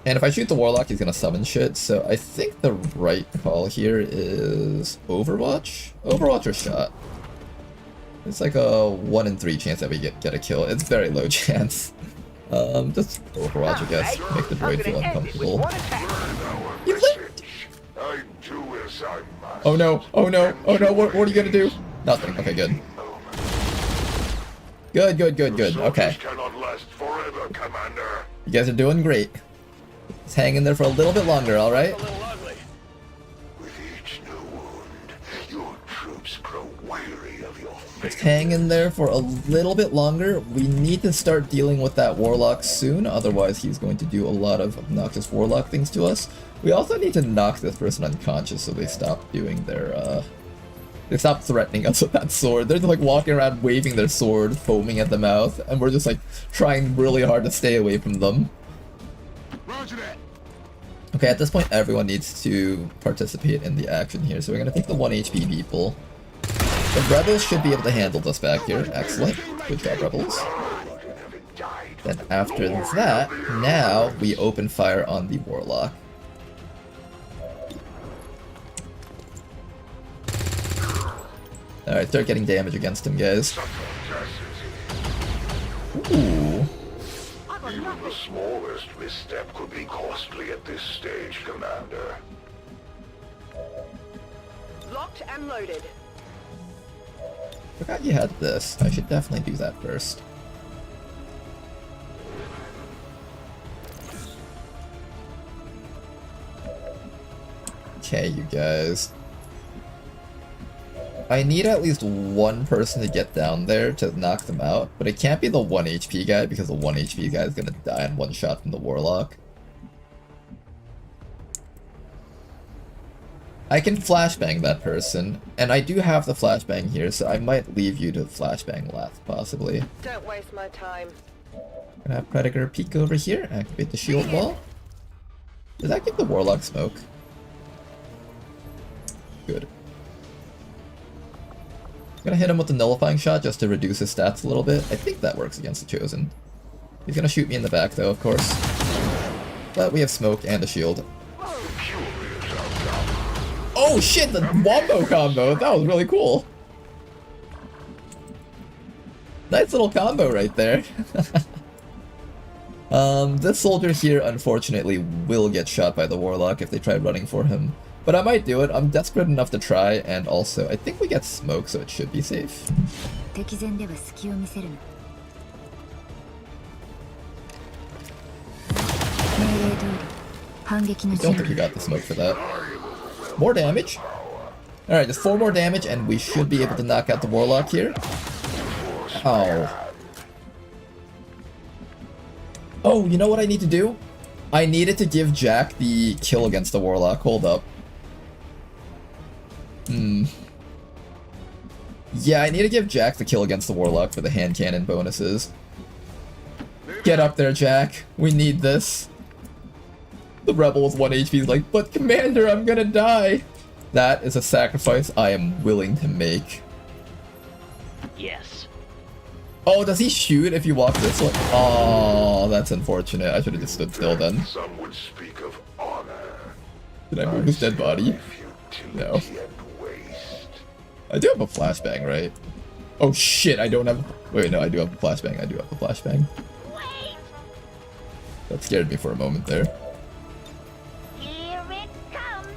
And if I shoot the Warlock, he's gonna summon shit, so I think the right call here is Overwatch? Overwatch or Shot? It's like a 1 in 3 chance that we get a kill. It's very low chance. Just Overwatch, I guess. Make the droid feel uncomfortable. You lived! Oh no, oh no, oh no, what are you gonna do? Nothing, okay, good. Good, okay. You guys are doing great. Just hang in there for a little bit longer, alright? Just hang in there for a little bit longer. We need to start dealing with that Warlock soon, otherwise he's going to do a lot of obnoxious Warlock things to us. We also need to knock this person unconscious so they stop doing their, they stop threatening us with that sword. They're just like walking around waving their sword, foaming at the mouth, and we're just like trying really hard to stay away from them. Roger that. Okay, at this point, everyone needs to participate in the action here. So we're gonna take the 1 HP people. The rebels should be able to handle this back here. Excellent. Good job, rebels. Then after that, now we open fire on the warlock. Alright, start getting damage against him, guys. Ooh. Even the smallest misstep could be costly at this stage, Commander. Locked and loaded. Forgot you had this. I should definitely do that first. Okay, you guys. I need at least one person to get down there to knock them out, but it can't be the 1 HP guy because the 1 HP guy is gonna die in one shot from the warlock. I can flashbang that person, and I do have the flashbang here, so I might leave you to flashbang last, possibly. Don't waste my time. Gonna have Predator peek over here, activate the shield wall. Does that give the warlock smoke? Good. Gonna hit him with the nullifying shot just to reduce his stats a little bit. I think that works against the Chosen. He's gonna shoot me in the back though, of course. But we have smoke and a shield. Oh shit, the wombo combo! That was really cool! Nice little combo right there. This soldier here unfortunately will get shot by the warlock if they try running for him. But I might do it. I'm desperate enough to try, and also I think we get smoke, so it should be safe. I don't think we got the smoke for that. More damage. Alright, just 4 more damage, and we should be able to knock out the warlock here. Oh. Oh, you know what I need to do? I needed to give Jack the kill against the warlock. Hold up. Yeah, I need to give Jack the kill against the warlock for the hand cannon bonuses. Get up there, Jack. We need this. The rebel with 1 HP is like, but Commander, I'm gonna die. That is a sacrifice I am willing to make. Yes. Oh, does he shoot if you walk this way? Oh, that's unfortunate. I should have just stood still then. Some would speak of honor. Did I move his dead body? No. I do have a flashbang, right? Oh shit, I don't have... Wait, no, I do have a flashbang. I do have a flashbang. That scared me for a moment there. Here it comes.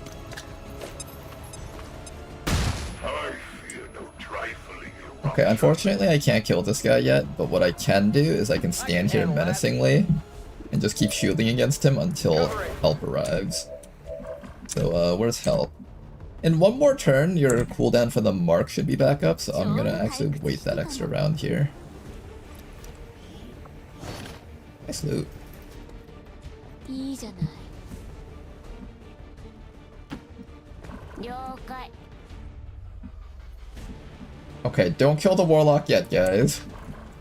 I fear no trifling. Okay, unfortunately I can't kill this guy yet, but what I can do is I can stand here menacingly and just keep shielding against him until help arrives. So, where's help? In one more turn, your cooldown for the mark should be back up, so I'm gonna actually wait that extra round here. Nice loot. Okay, don't kill the warlock yet, guys.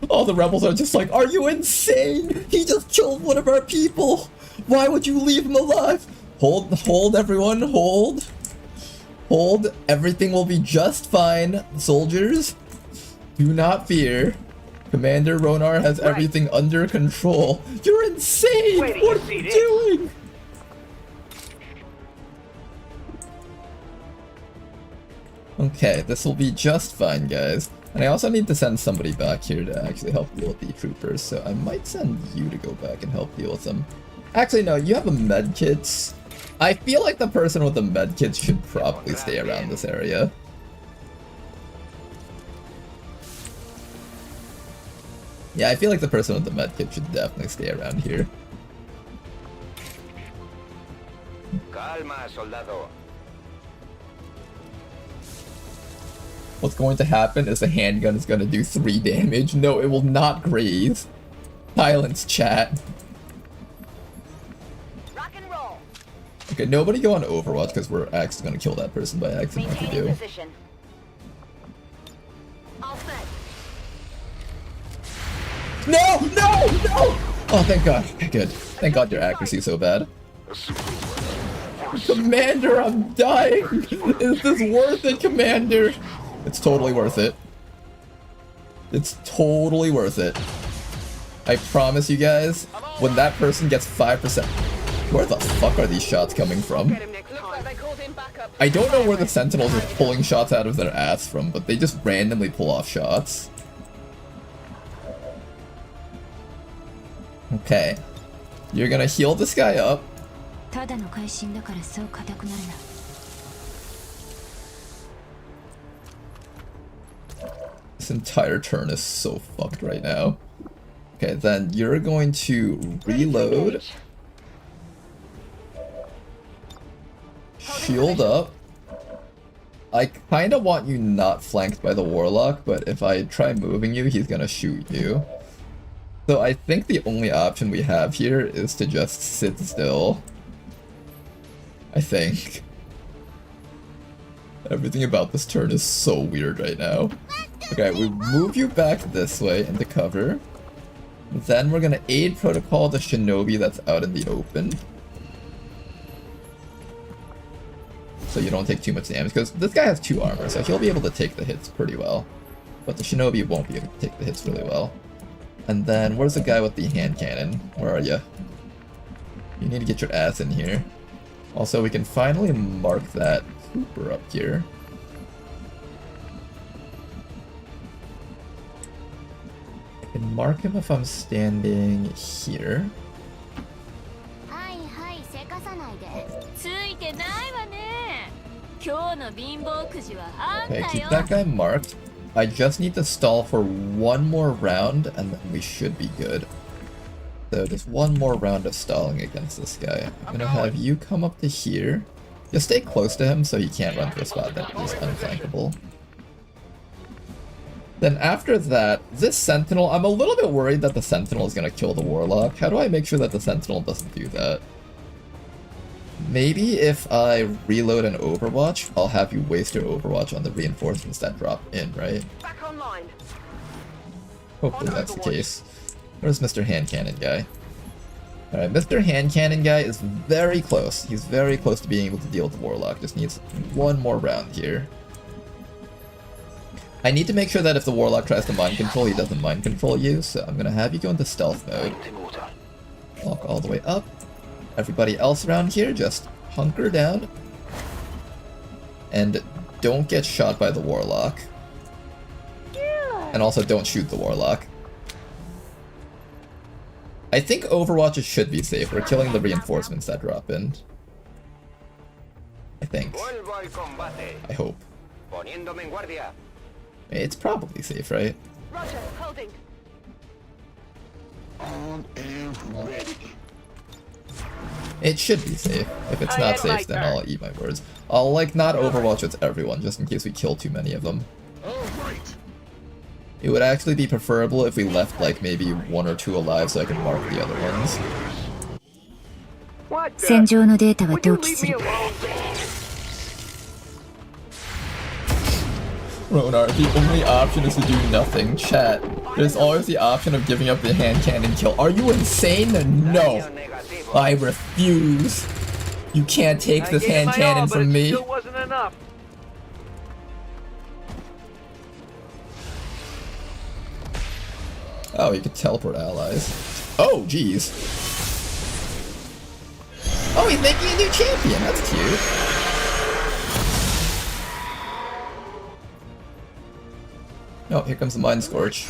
All the rebels are just like, are you insane? He just killed one of our people! Why would you leave him alive? Hold everyone, hold. Hold, everything will be just fine, soldiers. Do not fear. Commander Ronar has everything under control. You're insane! What are you doing? Okay, this will be just fine, guys. And I also need to send somebody back here to actually help deal with the troopers, so I might send you to go back and help deal with them. Actually, no, you have a medkit. I feel like the person with the medkit should probably stay around this area. Yeah, I feel like the person with the medkit should definitely stay around here. Calma, soldado. What's going to happen is the handgun is going to do 3 damage. No, it will not graze. Silence, chat. Rock and roll. Okay, nobody go on Overwatch because we're actually going to kill that person by accident if we do. Position. All set. No! No! No! Oh, thank God. Okay, good. Thank God your accuracy is so bad. A super weapon Commander, I'm dying! Is this worth it, Commander? It's totally worth it. It's totally worth it. I promise you guys, when that person gets 5%... Where the fuck are these shots coming from? I don't know where the Sentinels are pulling shots out of their ass from, but they just randomly pull off shots. Okay. You're gonna heal this guy up. This entire turn is so fucked right now. Okay, then you're going to reload. Shield up. I kinda want you not flanked by the Warlock, but if I try moving you, he's gonna shoot you. So I think the only option we have here is to just sit still. I think. Everything about this turn is so weird right now. Okay, we move you back this way into cover. Then we're gonna aid protocol the shinobi that's out in the open. So you don't take too much damage, because this guy has 2 armor, so he'll be able to take the hits pretty well. But the shinobi won't be able to take the hits really well. And then, where's the guy with the hand cannon? Where are you? You need to get your ass in here. Also, we can finally mark that Cooper up here. I can mark him if I'm standing here. Okay, keep that guy marked. I just need to stall for 1 more round, and then we should be good. So just 1 more round of stalling against this guy. I'm gonna have you come up to here. Just stay close to him so he can't run to a spot that is unflankable. Then after that, this Sentinel, I'm a little bit worried that the Sentinel is gonna kill the Warlock. How do I make sure that the Sentinel doesn't do that? Maybe if I reload an Overwatch, I'll have you waste your Overwatch on the reinforcements that drop in, right? Back online. Hopefully that's the case. Where's Mr. Hand Cannon guy? Alright, Mr. Hand Cannon guy is very close. He's very close to being able to deal with the Warlock. Just needs 1 more round here. I need to make sure that if the Warlock tries to mind control, he doesn't mind control you, so I'm gonna have you go into stealth mode. Walk all the way up. Everybody else around here, just hunker down. And don't get shot by the Warlock. And also don't shoot the Warlock. I think Overwatches should be safe. We're killing the reinforcements that drop in. I think. I hope. It's probably safe, right? Roger, holding. On and ready. It should be safe. If it's not safe, then I'll eat my words. I'll, like, not Overwatch with everyone, just in case we kill too many of them. It would actually be preferable if we left, like, maybe 1 or 2 alive so I can mark the other ones. 戦場のデータは同期する。 Ronar, the only option is to do nothing. Chat, there's always the option of giving up the hand cannon kill. Are you insane? No! I refuse. You can't take this hand cannon from me. Oh, you could teleport allies. Oh, jeez. Oh, he's making a new champion. That's cute. Oh, here comes the Mind Scorch.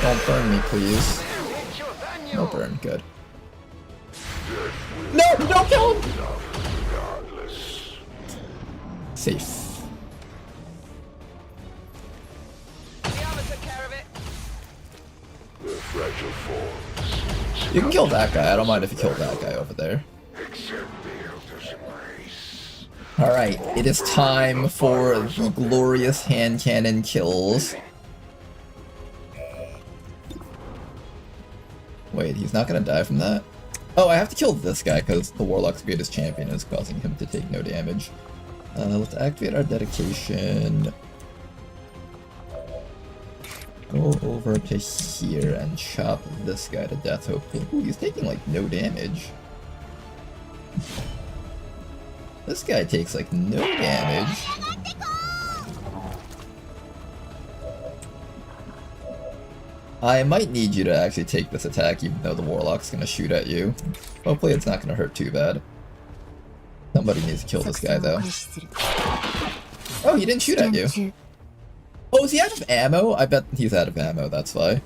Don't burn me, please. No burn, good. No! Don't kill him! Safe. You can kill that guy, I don't mind if you kill that guy over there. Alright, it is time for the glorious hand cannon kills. Wait, he's not gonna die from that? Oh, I have to kill this guy because the Warlock's greatest champion is causing him to take no damage. Let's activate our dedication. Go over to here and chop this guy to death, hopefully. Ooh, he's taking like no damage. This guy takes like no damage. I might need you to actually take this attack even though the Warlock's gonna shoot at you. Hopefully it's not gonna hurt too bad. Somebody needs to kill this guy though. Oh, he didn't shoot at you. Oh, is he out of ammo? I bet he's out of ammo, that's why.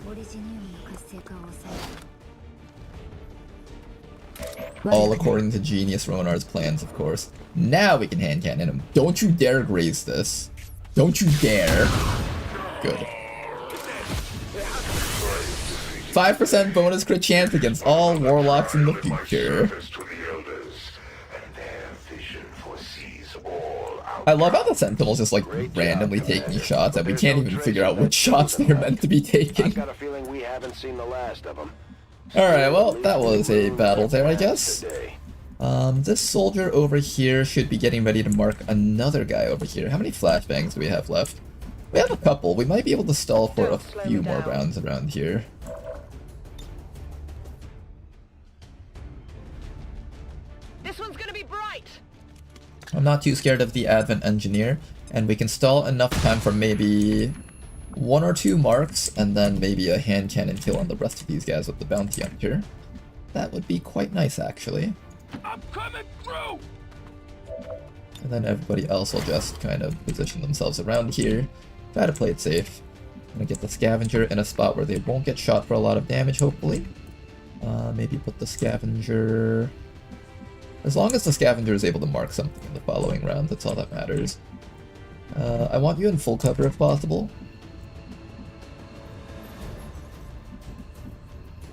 All according to Genius Ronar's plans, of course. Now we can hand cannon him. Don't you dare graze this. Don't you dare. Good. 5% bonus crit chance against all warlocks in the future. I love how the Sentinel's just like randomly taking shots and we can't even figure out which shots they're meant to be taking. I've got a feeling we haven't seen the last of them. Alright, well, that was a battle there, I guess. This soldier over here should be getting ready to mark another guy over here. How many flashbangs do we have left? We have a couple. We might be able to stall for a few more rounds around here. This one's gonna be bright. I'm not too scared of the Advent Engineer, and we can stall enough time for maybe 1 or 2 marks, and then maybe a hand cannon kill on the rest of these guys with the Bounty Hunter. That would be quite nice, actually. I'm coming through! And then everybody else will just kind of position themselves around here. Try to play it safe. I'm gonna get the Scavenger in a spot where they won't get shot for a lot of damage, hopefully. Maybe put the Scavenger... As long as the Scavenger is able to mark something in the following round, that's all that matters. I want you in full cover if possible.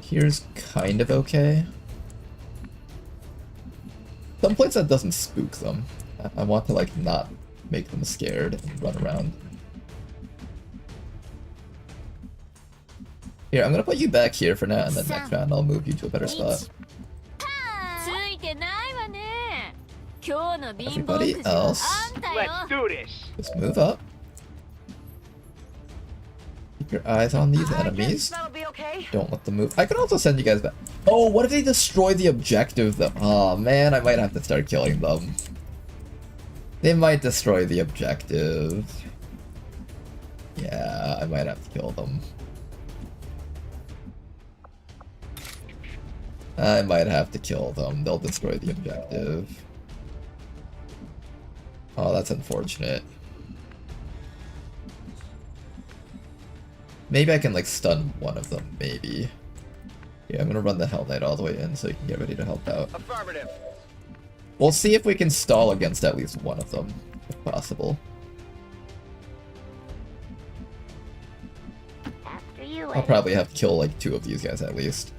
Here's kind of okay. Some place that doesn't spook them. I want to like not make them scared and run around. Here, I'm gonna put you back here for now, and then next round I'll move you to a better spot. Everybody else, Let's do this. just move up. Keep your eyes on these enemies. Don't let them move. I can also send you guys back. Oh, what if they destroy the objective though? Oh man, I might have to start killing them. They might destroy the objective. Yeah, I might have to kill them. I might have to kill them. They'll destroy the objective. Oh, that's unfortunate. Maybe I can like stun one of them, maybe. Yeah, I'm gonna run the Hell Knight all the way in so you can get ready to help out. Affirmative. We'll see if we can stall against at least one of them, if possible. I'll probably have to kill like 2 of these guys at least.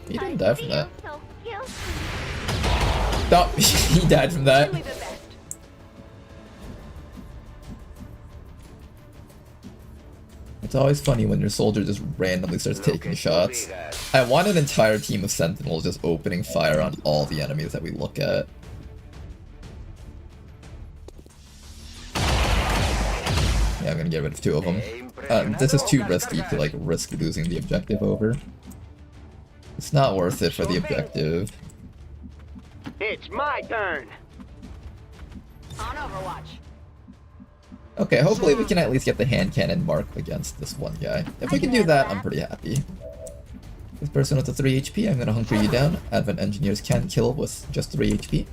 He didn't die from that. No, he died from that. It's always funny when your soldier just randomly starts taking shots. I want an entire team of Sentinels just opening fire on all the enemies that we look at. Yeah, I'm gonna get rid of 2 of them. This is too risky to like risk losing the objective over. It's not worth it for the objective. It's my turn. On Overwatch. Okay, hopefully we can at least get the hand cannon mark against this one guy. If we can do that, I'm pretty happy. This person with the 3 HP, I'm gonna hunker you down. Advent Engineers can kill with just 3 HP.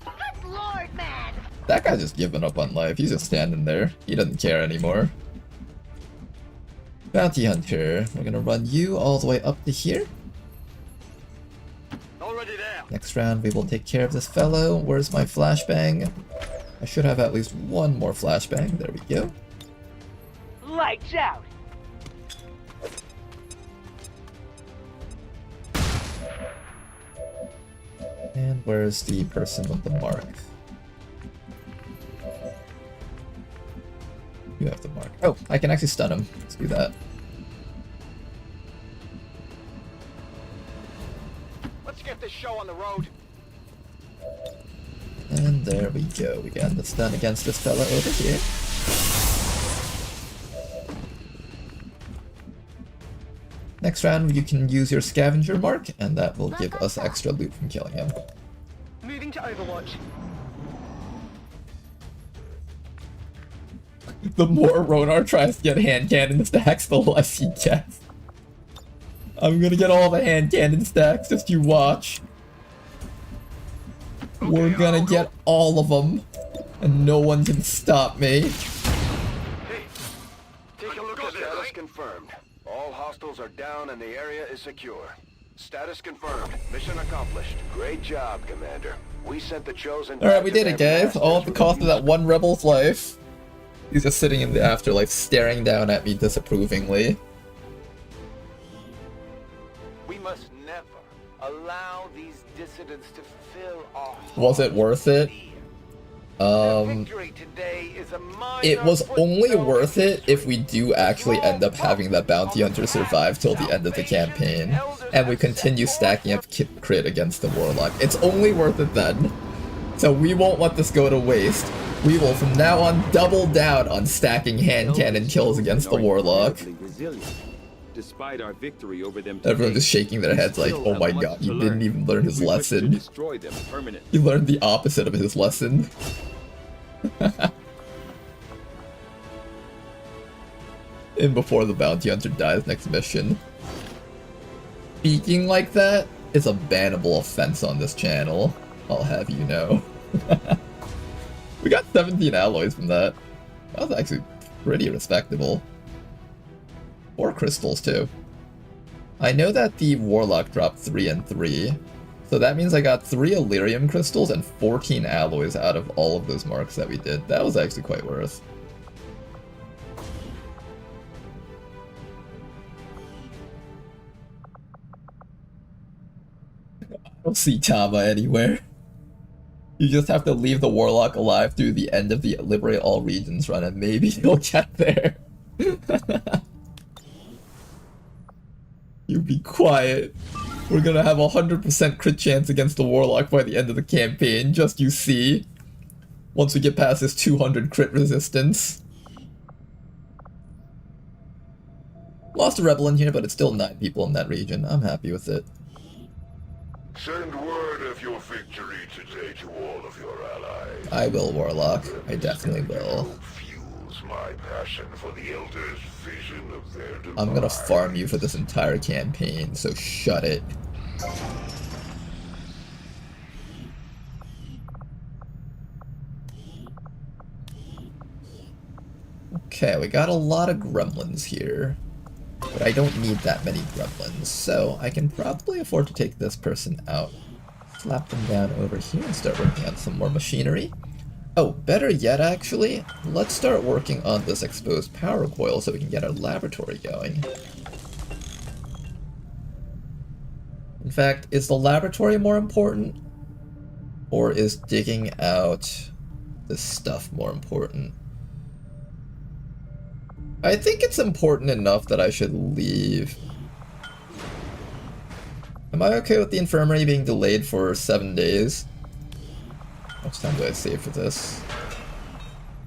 Good lord, man. That guy's just giving up on life. He's just standing there. He doesn't care anymore. Bounty Hunter. We're gonna run you all the way up to here. Already there. Next round we will take care of this fellow. Where's my flashbang? I should have at least 1 more flashbang. There we go. Lights out. And where's the person with the mark? You have the mark. Oh, I can actually stun him. Let's do that. Let's get this show on the road. And there we go. We got the stun against this fella over here. next round you can use your scavenger mark, and that will give us extra loot from killing him. Moving to Overwatch. The more Ronar tries to get hand cannon stacks, the less he gets. I'm gonna get all the hand cannon stacks, just you watch. We're gonna get all of them, and no one can stop me. Take a look at status confirmed. All hostiles are down and the area is secure. Status confirmed. Mission accomplished. Great job, Commander. We sent the chosen... Alright, we did it, guys. All at the cost of that one rebel's life. He's just sitting in the afterlife, staring down at me disapprovingly. We must never allow these dissidents to fill our hearts. Was it worth it? It was only worth it if we do actually end up having that bounty hunter survive till the end of the campaign, and we continue stacking up crit against the warlock. It's only worth it then. So we won't let this go to waste. We will from now on double down on stacking hand cannon kills against the warlock. Despite our victory over them, Everyone's just shaking their heads like, oh my god, he didn't even learn his lesson. He learned the opposite of his lesson. And before the bounty hunter dies next mission. Speaking like that is a bannable offense on this channel, I'll have you know. We got 17 alloys from that. That was actually pretty respectable. 4 crystals too. I know that the warlock dropped 3 and 3, so that means I got 3 Elerium crystals and 14 alloys out of all of those marks that we did. That was actually quite worth. I don't see Tama anywhere. You just have to leave the warlock alive through the end of the Liberate All Regions run and maybe he'll get there. You be quiet. We're gonna have a 100% crit chance against the warlock by the end of the campaign, just you see. Once we get past this 200 crit resistance. Lost a rebel in here, but it's still 9 people in that region. I'm happy with it. Send word of your victory today to all of your allies. I will, Warlock. I definitely will. Fuels my passion for the Elders' vision of their demise. I'm gonna farm you for this entire campaign, so shut it. Okay, we got a lot of gremlins here. But I don't need that many gremlins, so I can probably afford to take this person out. Slap them down over here and start working on some more machinery. Oh, better yet actually, let's start working on this exposed power coil so we can get our laboratory going. In fact, is the laboratory more important? Or is digging out this stuff more important? I think it's important enough that I should leave. Am I okay with the infirmary being delayed for 7 days? How much time do I save for this?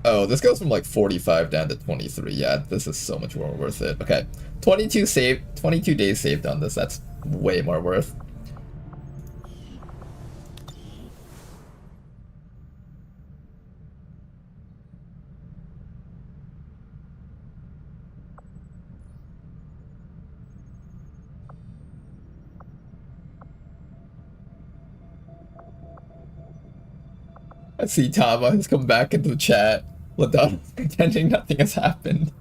Oh, this goes from like 45 down to 23. Yeah, this is so much more worth it. Okay, 22 days saved on this. That's way more worth. I see Tama has come back into the chat. Ladon pretending nothing has happened.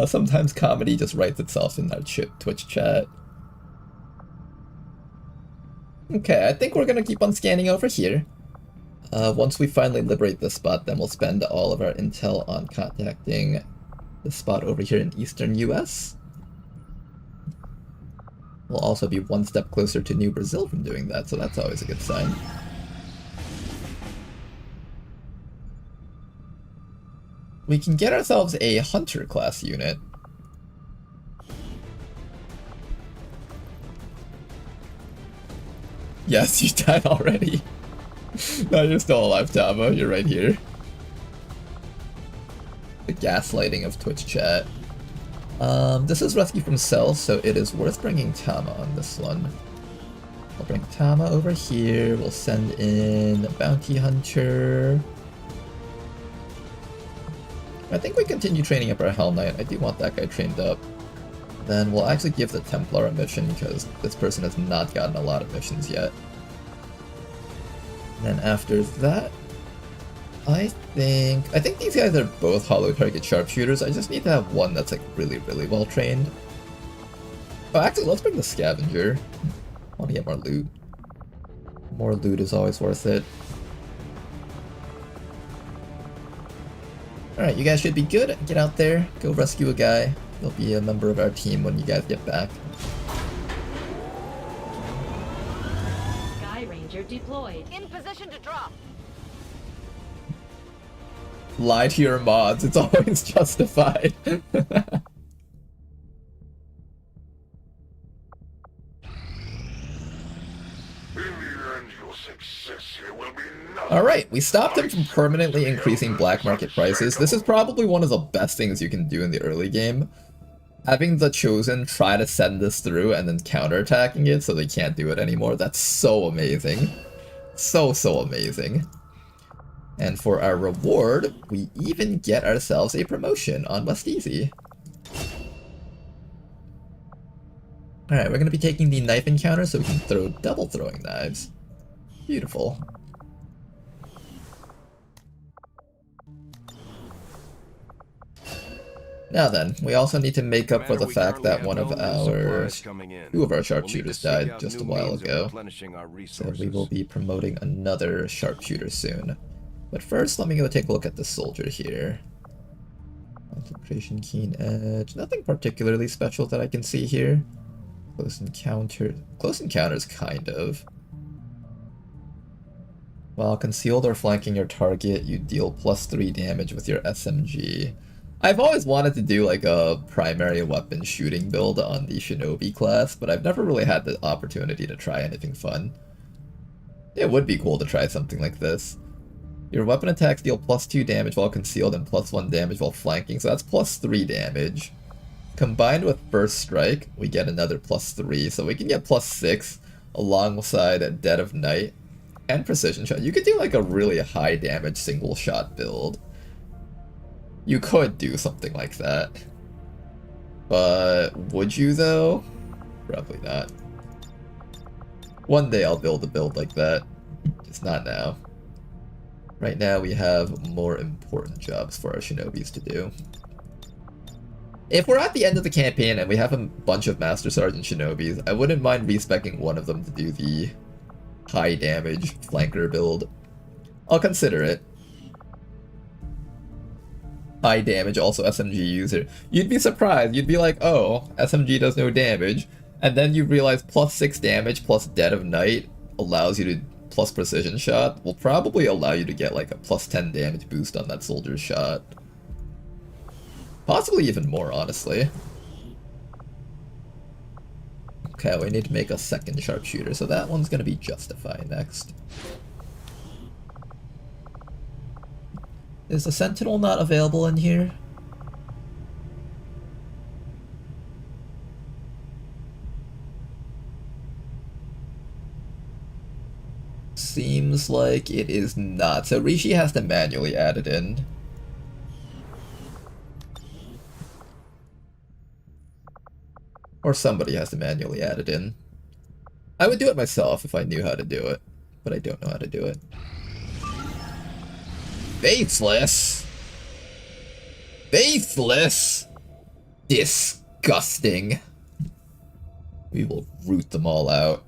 Sometimes comedy just writes itself in that Twitch chat. Okay, I think we're gonna keep on scanning over here. Once we finally liberate this spot, then we'll spend all of our intel on contacting the spot over here in eastern US. We'll also be one step closer to New Brazil from doing that, so that's always a good sign. We can get ourselves a Hunter class unit. Yes, you died already. No, you're still alive, Tama. You're right here. The gaslighting of Twitch chat. This is rescue from cells, so it is worth bringing Tama on this one. I'll bring Tama over here. We'll send in a bounty hunter. I think we continue training up our Hell Knight. I do want that guy trained up. Then we'll actually give the Templar a mission because this person has not gotten a lot of missions yet. And then after that, I think these guys are both hollow target sharpshooters. I just need to have one that's like really, really well trained. Oh, actually, let's bring the scavenger. I want to get more loot. More loot is always worth it. Alright, you guys should be good. Get out there, go rescue a guy. He'll be a member of our team when you guys get back. Sky Ranger deployed. In position to drop. Lie to your mods, it's always justified. Alright, we stopped him from permanently increasing black market prices. This is probably one of the best things you can do in the early game. Having the Chosen try to send this through and then counterattacking it so they can't do it anymore, that's so amazing. So amazing. And for our reward, we even get ourselves a promotion on West Easy. Alright, we're going to be taking the knife encounter so we can throw double throwing knives. Beautiful. Now then, we also need to make up for the fact that two of our sharpshooters died just a while ago. So we will be promoting another sharpshooter soon. But first, let me go take a look at the soldier here. Concentration, keen edge, nothing particularly special that I can see here. Close encounters, kind of. While concealed or flanking your target, you deal +3 damage with your SMG. I've always wanted to do like a primary weapon shooting build on the Shinobi class, but I've never really had the opportunity to try anything fun. It would be cool to try something like this. Your weapon attacks deal +2 damage while concealed and +1 damage while flanking, so that's +3 damage. Combined with First Strike, we get another +3, so we can get +6 alongside Dead of Night and Precision Shot. You could do like a really high damage single shot build. You could do something like that. But would you though? Probably not. One day I'll build a build like that. Just not now. Right now we have more important jobs for our shinobis to do. If we're at the end of the campaign and we have a bunch of Master Sergeant shinobis, I wouldn't mind respecing one of them to do the high damage flanker build. I'll consider it. High damage, also SMG user. You'd be surprised. You'd be like, oh, SMG does no damage. And then you realize +6 damage plus Dead of Night allows you to plus Precision Shot will probably allow you to get like a +10 damage boost on that soldier's shot. Possibly even more, honestly. Okay, we need to make a second sharpshooter, so that one's gonna be Justify next. Is the Sentinel not available in here? Seems like it is not, so Rishi has to manually add it in. Or somebody has to manually add it in. I would do it myself if I knew how to do it, but I don't know how to do it. Faithless? Faithless? Disgusting. We will root them all out.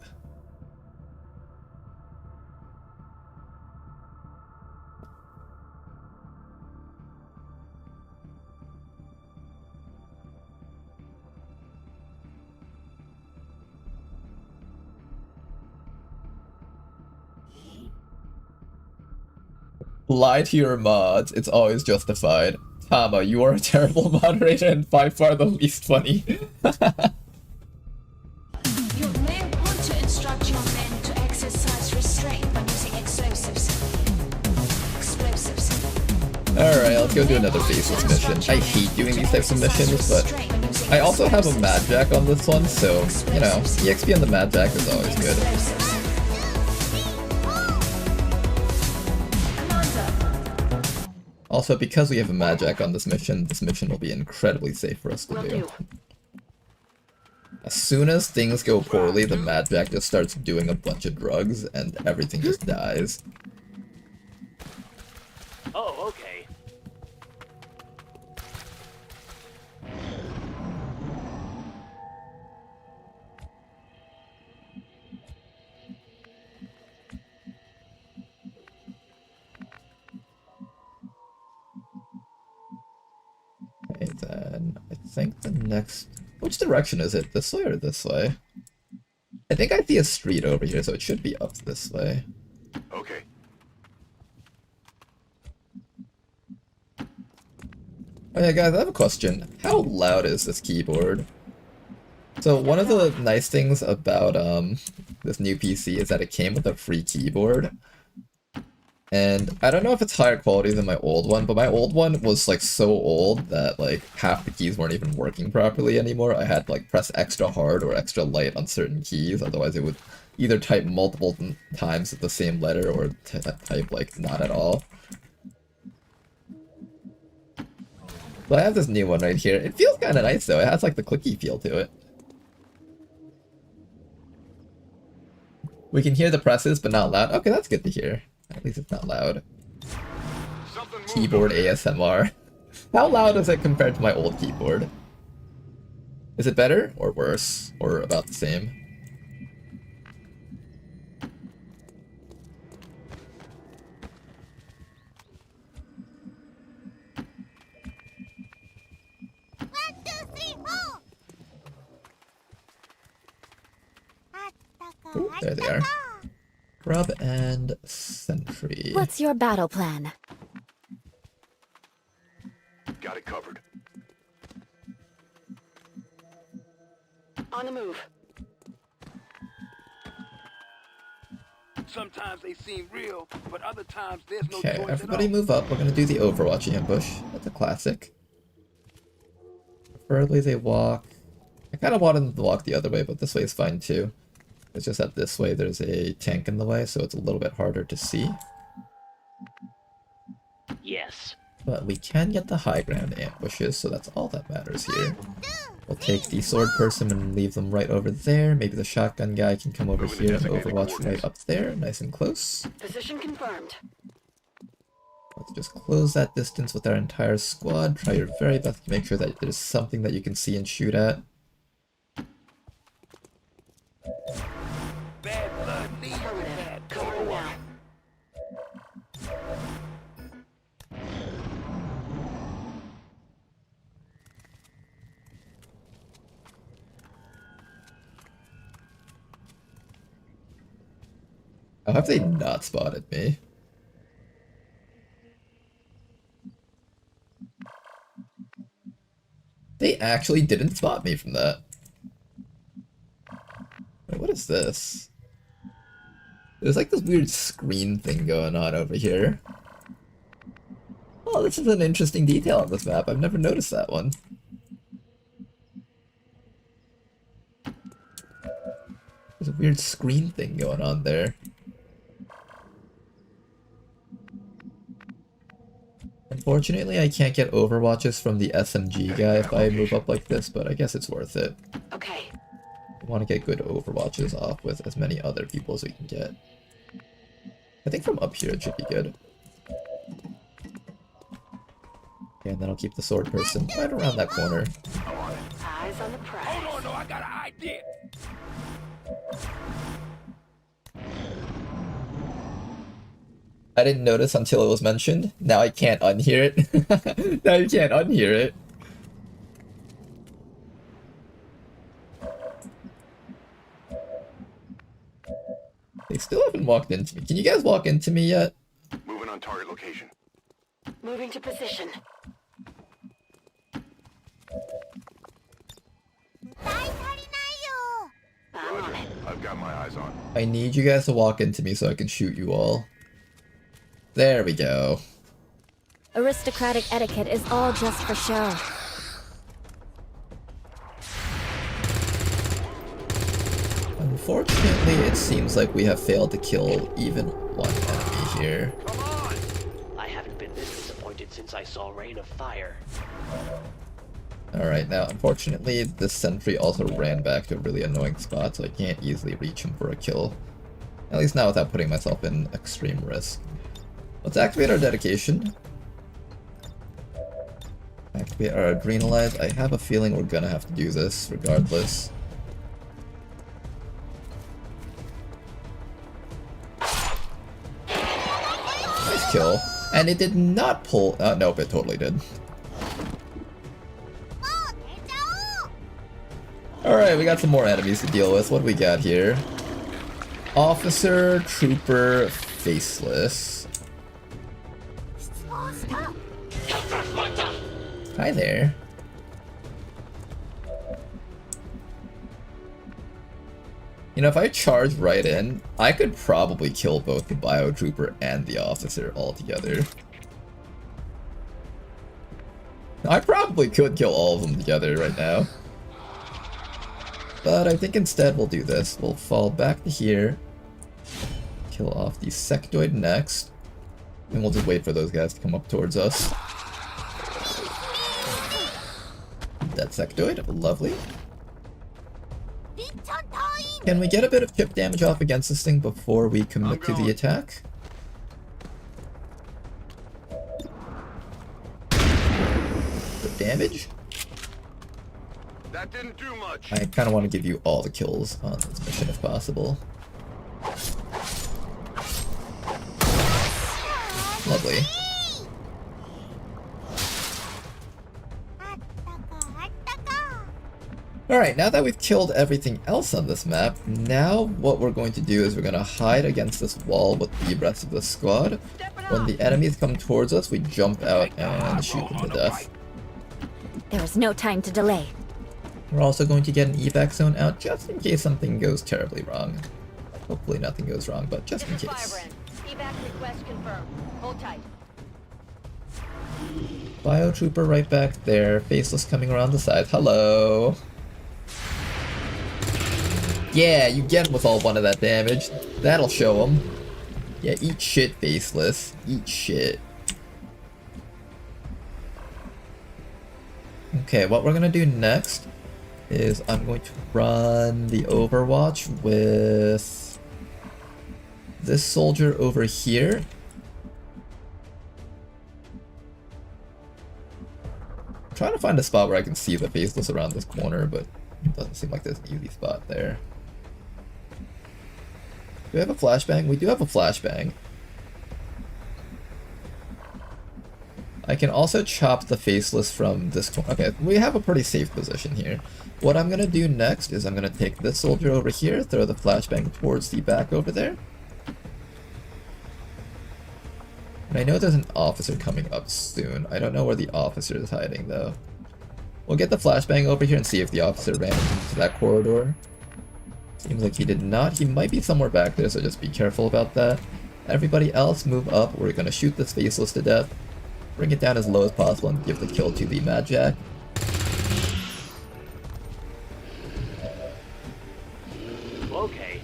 Lie to your mods, it's always justified. Tama, you are a terrible moderator and by far the least funny. You may want to instruct your men to exercise restraint when using explosives. Alright, let's go do another faceless mission. I hate doing these types of missions, but I also have a Mad Jack on this one, so, you know, EXP on the Mad Jack is always good. Also, because we have a Mad Jack on this mission will be incredibly safe for us to do. As soon as things go poorly, the Mad Jack just starts doing a bunch of drugs, and everything just dies. Oh, okay. Okay, then I think the next... Which direction is it? This way or this way? I think I see a street over here, so it should be up this way. Okay. Oh yeah, guys, I have a question. How loud is this keyboard? So one of the nice things about this new PC is that it came with a free keyboard. And I don't know if it's higher quality than my old one, but my old one was like so old that like half the keys weren't even working properly anymore. I had to like press extra hard or extra light on certain keys, otherwise it would either type multiple times the same letter or type like not at all. But I have this new one right here. It feels kind of nice though. It has like the clicky feel to it. We can hear the presses, but not loud. Okay, that's good to hear. At least it's not loud. Keyboard ASMR. How loud is it compared to my old keyboard? Is it better or worse? Or about the same? Ooh, there they are. Grub and Sentry. What's your battle plan? Got it covered. On the move. Sometimes they seem real, but other times there's no Okay, choice everybody at all. move up. We're gonna do the Overwatch ambush. That's a classic. Preferably they walk... I kind of want them to walk the other way, but this way is fine too. It's just that this way there's a tank in the way, so it's a little bit harder to see. Yes. But we can get the high ground ambushes, so that's all that matters here. We'll take the sword person and leave them right over there. Maybe the shotgun guy can come over here and Overwatch right up there, nice and close. Position confirmed. Let's just close that distance with our entire squad. Try your very best to make sure that there's something that you can see and shoot at. Affirmative. Covering now. How have they not spotted me? They actually didn't spot me from that. Wait, what is this? There's like this weird screen thing going on over here. Oh, this is an interesting detail on this map. I've never noticed that one. There's a weird screen thing going on there. Unfortunately, I can't get overwatches from the SMG guy if I move up like this, but I guess it's worth it. Okay. I want to get good overwatches off with as many other people as we can get. I think from up here it should be good. Okay, and then I'll keep the sword person right around that corner. Eyes on the prize. Hold on, no, I got an idea. I didn't notice until it was mentioned. Now I can't unhear it. Now you can't unhear it. They still haven't walked into me. Can you guys walk into me yet? Moving on target location. Moving to position. I'm on it. I've got my eyes on. I need you guys to walk into me so I can shoot you all. There we go. Aristocratic etiquette is all just for show. unfortunately, it seems like we have failed to kill even one enemy here. I haven't been this disappointed since I saw Rain of Fire. Alright, now unfortunately, this sentry also ran back to a really annoying spot, so I can't easily reach him for a kill. At least not without putting myself in extreme risk. Let's activate our dedication. Activate our adrenalize. I have a feeling we're gonna have to do this regardless. Nice kill. And it did not pull. Nope, it totally did. Alright, we got some more enemies to deal with. What do we got here? Officer, Trooper, Faceless. Hi there. You know, if I charge right in, I could probably kill both the Biotrooper and the Officer altogether. I probably could kill all of them together right now. But I think instead we'll do this. We'll fall back to here, kill off the Sectoid next, and we'll just wait for those guys to come up towards us. That Sectoid, lovely. Can we get a bit of chip damage off against this thing before we commit to the attack? Good damage. That didn't do much. I kind of want to give you all the kills on this mission if possible. Lovely. Alright, now that we've killed everything else on this map, now what we're going to do is we're going to hide against this wall with the rest of the squad. When the enemies come towards us, we jump out and shoot them to death. There is no time to delay. We're also going to get an evac zone out just in case something goes terribly wrong. Hopefully nothing goes wrong, but just in case. Evac request confirmed. Hold tight. Biotrooper right back there, Faceless coming around the side. Hello! Yeah, you get him with all one of that damage. That'll show him. Yeah, eat shit, Faceless. Eat shit. Okay, what we're gonna do next is I'm going to run the Overwatch with this soldier over here. I'm trying to find a spot where I can see the Faceless around this corner, but it doesn't seem like there's an easy spot there. Do we have a flashbang? We do have a flashbang. I can also chop the Faceless from this corner. Okay, we have a pretty safe position here. What I'm gonna do next is I'm gonna take this soldier over here, throw the flashbang towards the back over there. And I know there's an officer coming up soon. I don't know where the officer is hiding though. We'll get the flashbang over here and see if the officer ran into that corridor. Seems like he did not. He might be somewhere back there, so just be careful about that. Everybody else move up. We're gonna shoot this Faceless to death. Bring it down as low as possible and give the kill to the Mad Jack. Okay.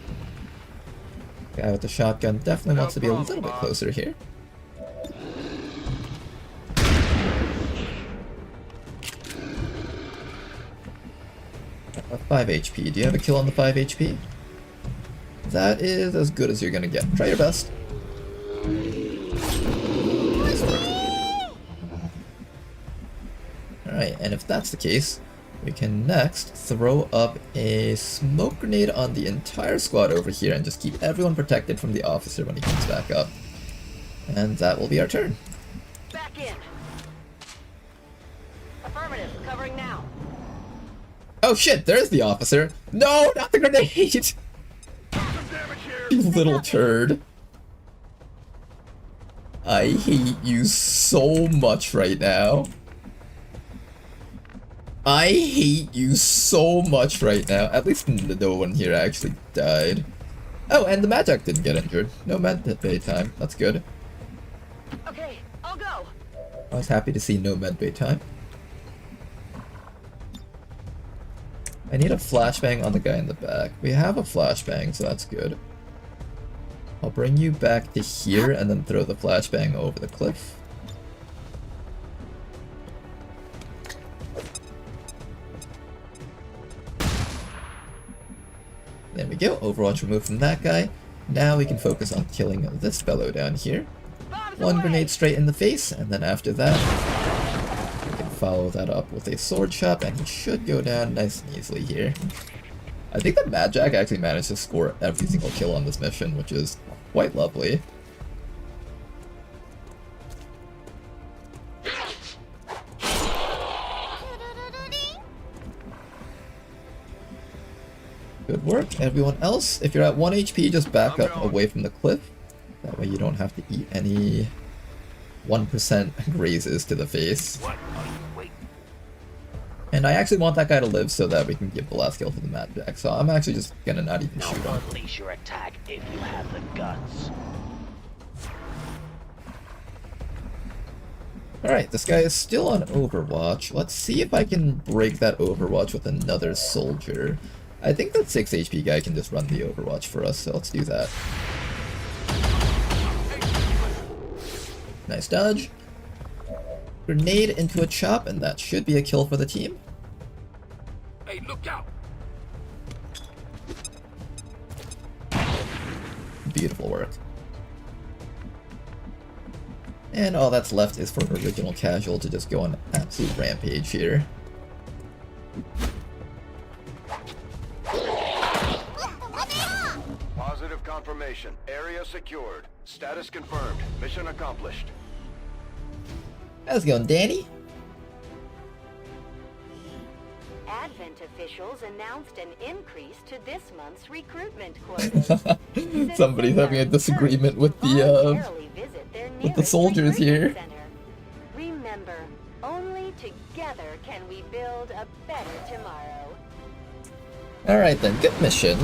Guy with the shotgun definitely wants to be a little bit closer here. A 5 HP. Do you have a kill on the 5 HP? That is as good as you're gonna get. Try your best. Nice work. Alright, and if that's the case, we can next throw up a smoke grenade on the entire squad over here and just keep everyone protected from the officer when he comes back up. And that will be our turn. Back in. Affirmative. Covering now. Oh shit, there's the officer. No, not the grenade! You little turd. I hate you so much right now. I hate you so much right now. At least no one here actually died. Oh, and the Magic didn't get injured. No medbay time. That's good. Okay, I'll go. I was happy to see no medbay time. I need a flashbang on the guy in the back. We have a flashbang, so that's good. I'll bring you back to here and then throw the flashbang over the cliff. There we go, Overwatch removed from that guy. Now we can focus on killing this fellow down here. One grenade straight in the face, and then after that, we can follow that up with a sword chop, and he should go down nice and easily here. I think that Mad Jack actually managed to score every single kill on this mission, which is quite lovely. Good work. Everyone else, if you're at 1 HP, just back up away from the cliff. That way you don't have to eat any 1% grazes to the face. And I actually want that guy to live so that we can give the last kill for the Mad Jack, so I'm actually just gonna not even shoot him. Unleash your attack if you have the guts. Alright, this guy is still on Overwatch. Let's see if I can break that Overwatch with another soldier. I think that 6 HP guy can just run the Overwatch for us, so let's do that. Nice dodge. Grenade into a chop, and that should be a kill for the team. Hey, look out! Beautiful work. And all that's left is for Original Casual to just go on absolute rampage here. Positive confirmation. Area secured. Status confirmed. Mission accomplished. How's it going, Danny? Advent officials announced an increase to this month's recruitment quota. Somebody's having a disagreement with the soldiers here. Remember, only together can we build a better tomorrow. Alright then, good mission.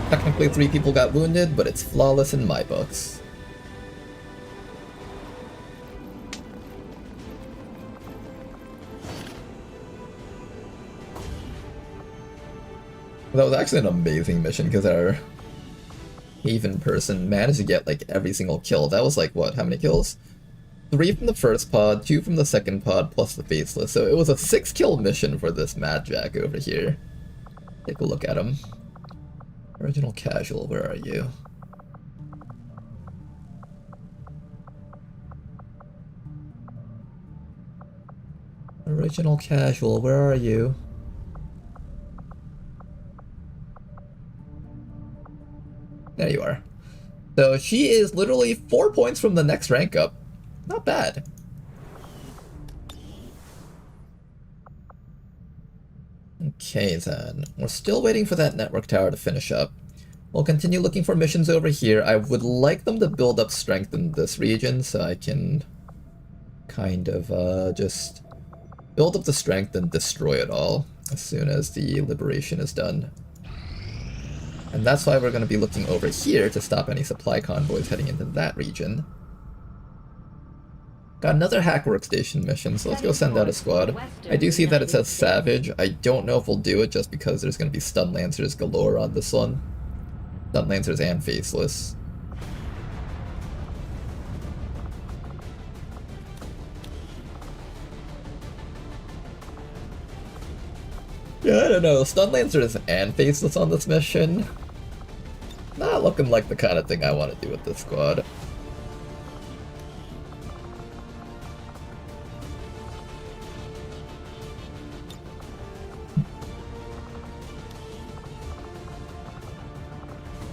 Technically 3 people got wounded, but it's flawless in my books. That was actually an amazing mission because our Haven person managed to get like every single kill. That was like, what, how many kills? 3 from the first pod, 2 from the second pod, plus the Faceless. So it was a 6 kill mission for this Mad Jack over here. Take a look at him. Original Casual, where are you? Original Casual, where are you? There you are. So she is literally 4 points from the next rank up. Not bad. Okay then, we're still waiting for that network tower to finish up. We'll continue looking for missions over here. I would like them to build up strength in this region so I can kind of just build up the strength and destroy it all as soon as the liberation is done. And that's why we're going to be looking over here to stop any supply convoys heading into that region. Got another hack workstation mission, so let's go send out a squad. I do see that it says Savage. I don't know if we'll do it just because there's going to be Stun Lancers galore on this one. Stun Lancers and Faceless. Yeah, I don't know. Stun Lancers and Faceless on this mission. Not looking like the kind of thing I want to do with this squad.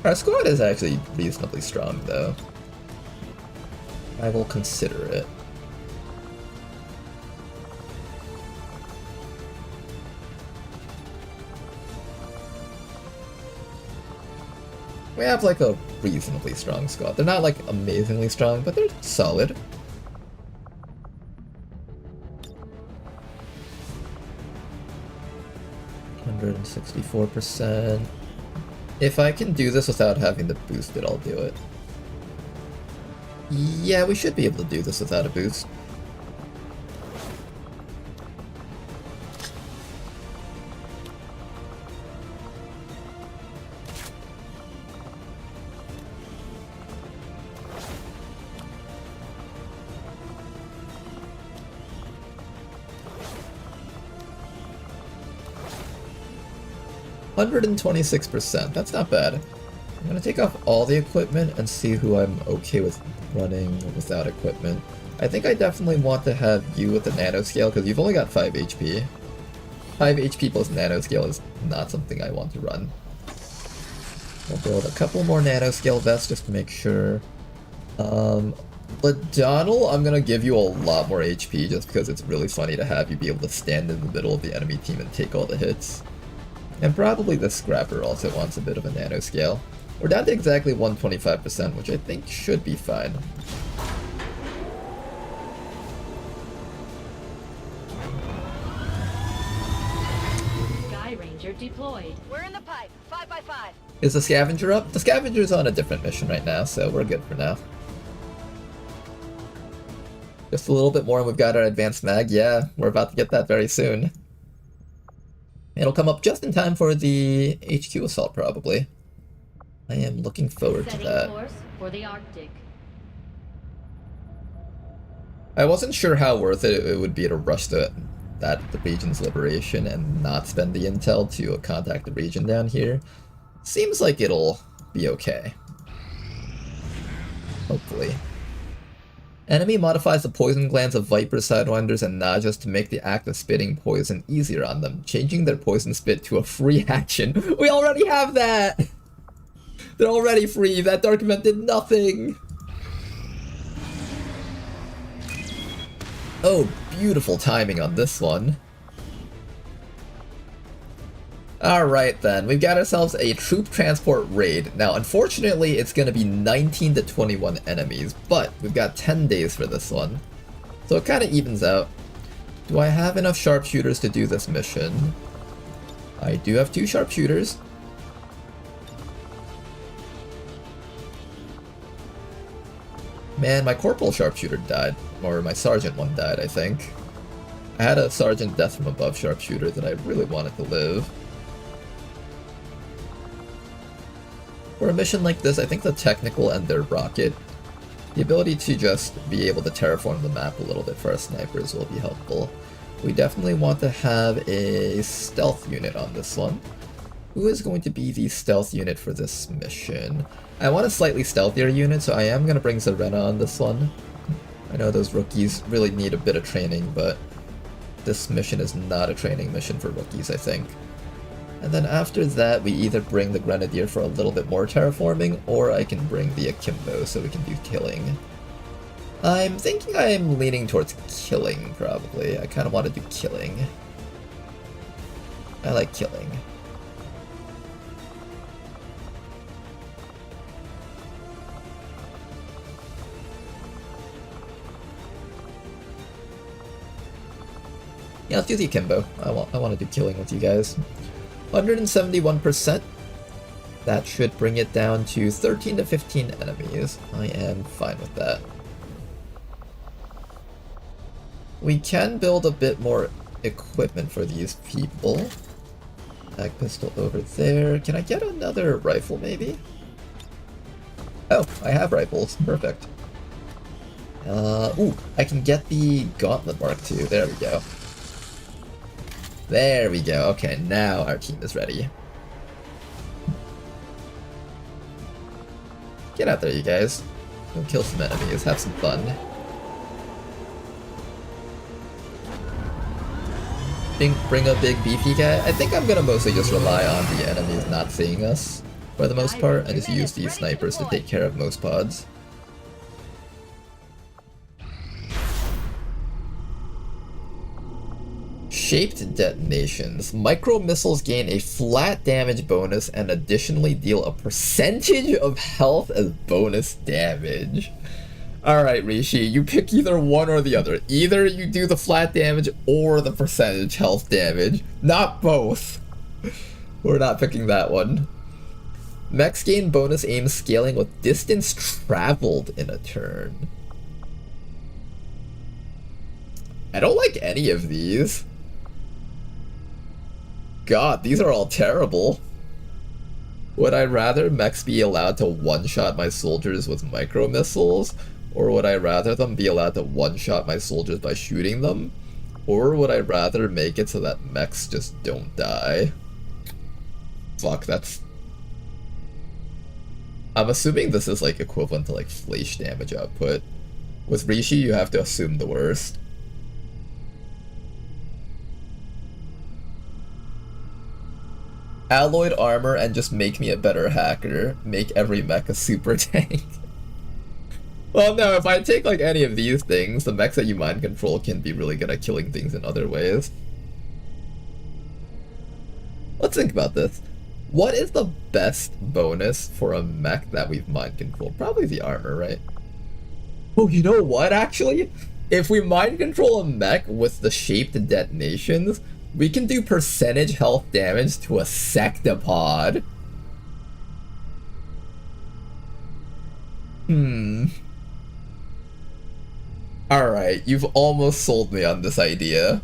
Our squad is actually reasonably strong, though. I will consider it. We have like a reasonably strong squad. They're not like amazingly strong, but they're solid. %164%. If I can do this without having to boost it, I'll do it. Yeah, we should be able to do this without a boost. 126%. That's not bad. I'm gonna take off all the equipment and see who I'm okay with running without equipment. I think I definitely want to have you with the nanoscale because you've only got 5 HP. 5 HP plus nanoscale is not something I want to run. We'll build a couple more nanoscale vests just to make sure. But Donald, I'm gonna give you a lot more HP just because it's really funny to have you be able to stand in the middle of the enemy team and take all the hits. And probably the Scrapper also wants a bit of a nanoscale. We're down to exactly 125%, which I think should be fine. Sky Ranger deployed. We're in the pipe. 5x5. Is the Scavenger up? The Scavenger's on a different mission right now, so we're good for now. Just a little bit more and we've got our advanced mag. Yeah, we're about to get that very soon. It'll come up just in time for the HQ assault, probably. I am looking forward to that. Course for the Arctic. I wasn't sure how worth it would be to rush the region's liberation and not spend the intel to contact the region down here. Seems like it'll be okay. Hopefully. Enemy modifies the poison glands of Vipers, Sidewinders, and Najas to make the act of spitting poison easier on them, changing their poison spit to a free action. We already have that! They're already free! That Dark Event did nothing! Oh, beautiful timing on this one. Alright then, we've got ourselves a troop transport raid. Now, unfortunately, it's going to be 19 to 21 enemies, but we've got 10 days for this one. So it kind of evens out. Do I have enough sharpshooters to do this mission? I do have 2 sharpshooters. Man, my corporal sharpshooter died. Or my sergeant one died, I think. I had a sergeant death from above sharpshooter that I really wanted to live. For a mission like this, I think the technical and their rocket, the ability to just be able to terraform the map a little bit for our snipers will be helpful. We definitely want to have a stealth unit on this one. Who is going to be the stealth unit for this mission? I want a slightly stealthier unit, so I am going to bring Zarena on this one. I know those rookies really need a bit of training, but this mission is not a training mission for rookies, I think. And then after that, we either bring the Grenadier for a little bit more terraforming, or I can bring the Akimbo so we can do killing. I'm thinking I'm leaning towards killing, probably. I kind of want to do killing. I like killing. Yeah, let's do the Akimbo. I want to do killing with you guys. 171%. That should bring it down to 13 to 15 enemies. I am fine with that. We can build a bit more equipment for these people. Mag pistol over there. Can I get another rifle, maybe? Oh, I have rifles. Perfect. Ooh, I can get the Gauntlet Mark II. There we go. There we go. Okay, now our team is ready. Get out there, you guys. Go kill some enemies. Have some fun. Bring a big beefy guy. I think I'm gonna mostly just rely on the enemies not seeing us for the most part, and just use these snipers to take care of most pods. Shaped detonations. Micro missiles gain a flat damage bonus and additionally deal a percentage of health as bonus damage. Alright, Rishi, you pick either one or the other. Either you do the flat damage or the percentage health damage. Not both. We're not picking that one. Mechs gain bonus aim scaling with distance traveled in a turn. I don't like any of these. God, these are all terrible. Would I rather mechs be allowed to one-shot my soldiers with micro missiles? Or would I rather them be allowed to one-shot my soldiers by shooting them? Or would I rather make it so that mechs just don't die? Fuck, that's... I'm assuming this is like equivalent to like flash damage output. With Rishi, you have to assume the worst. Alloyed armor and just make me a better hacker. Make every mech a super tank. Well, no, if I take like any of these things, the mechs that you mind control can be really good at killing things in other ways. Let's think about this. What is the best bonus for a mech that we've mind controlled? Probably the armor, right? Oh, you know what, actually? If we mind control a mech with the shaped detonations, we can do percentage health damage to a sectopod. Alright, you've almost sold me on this idea.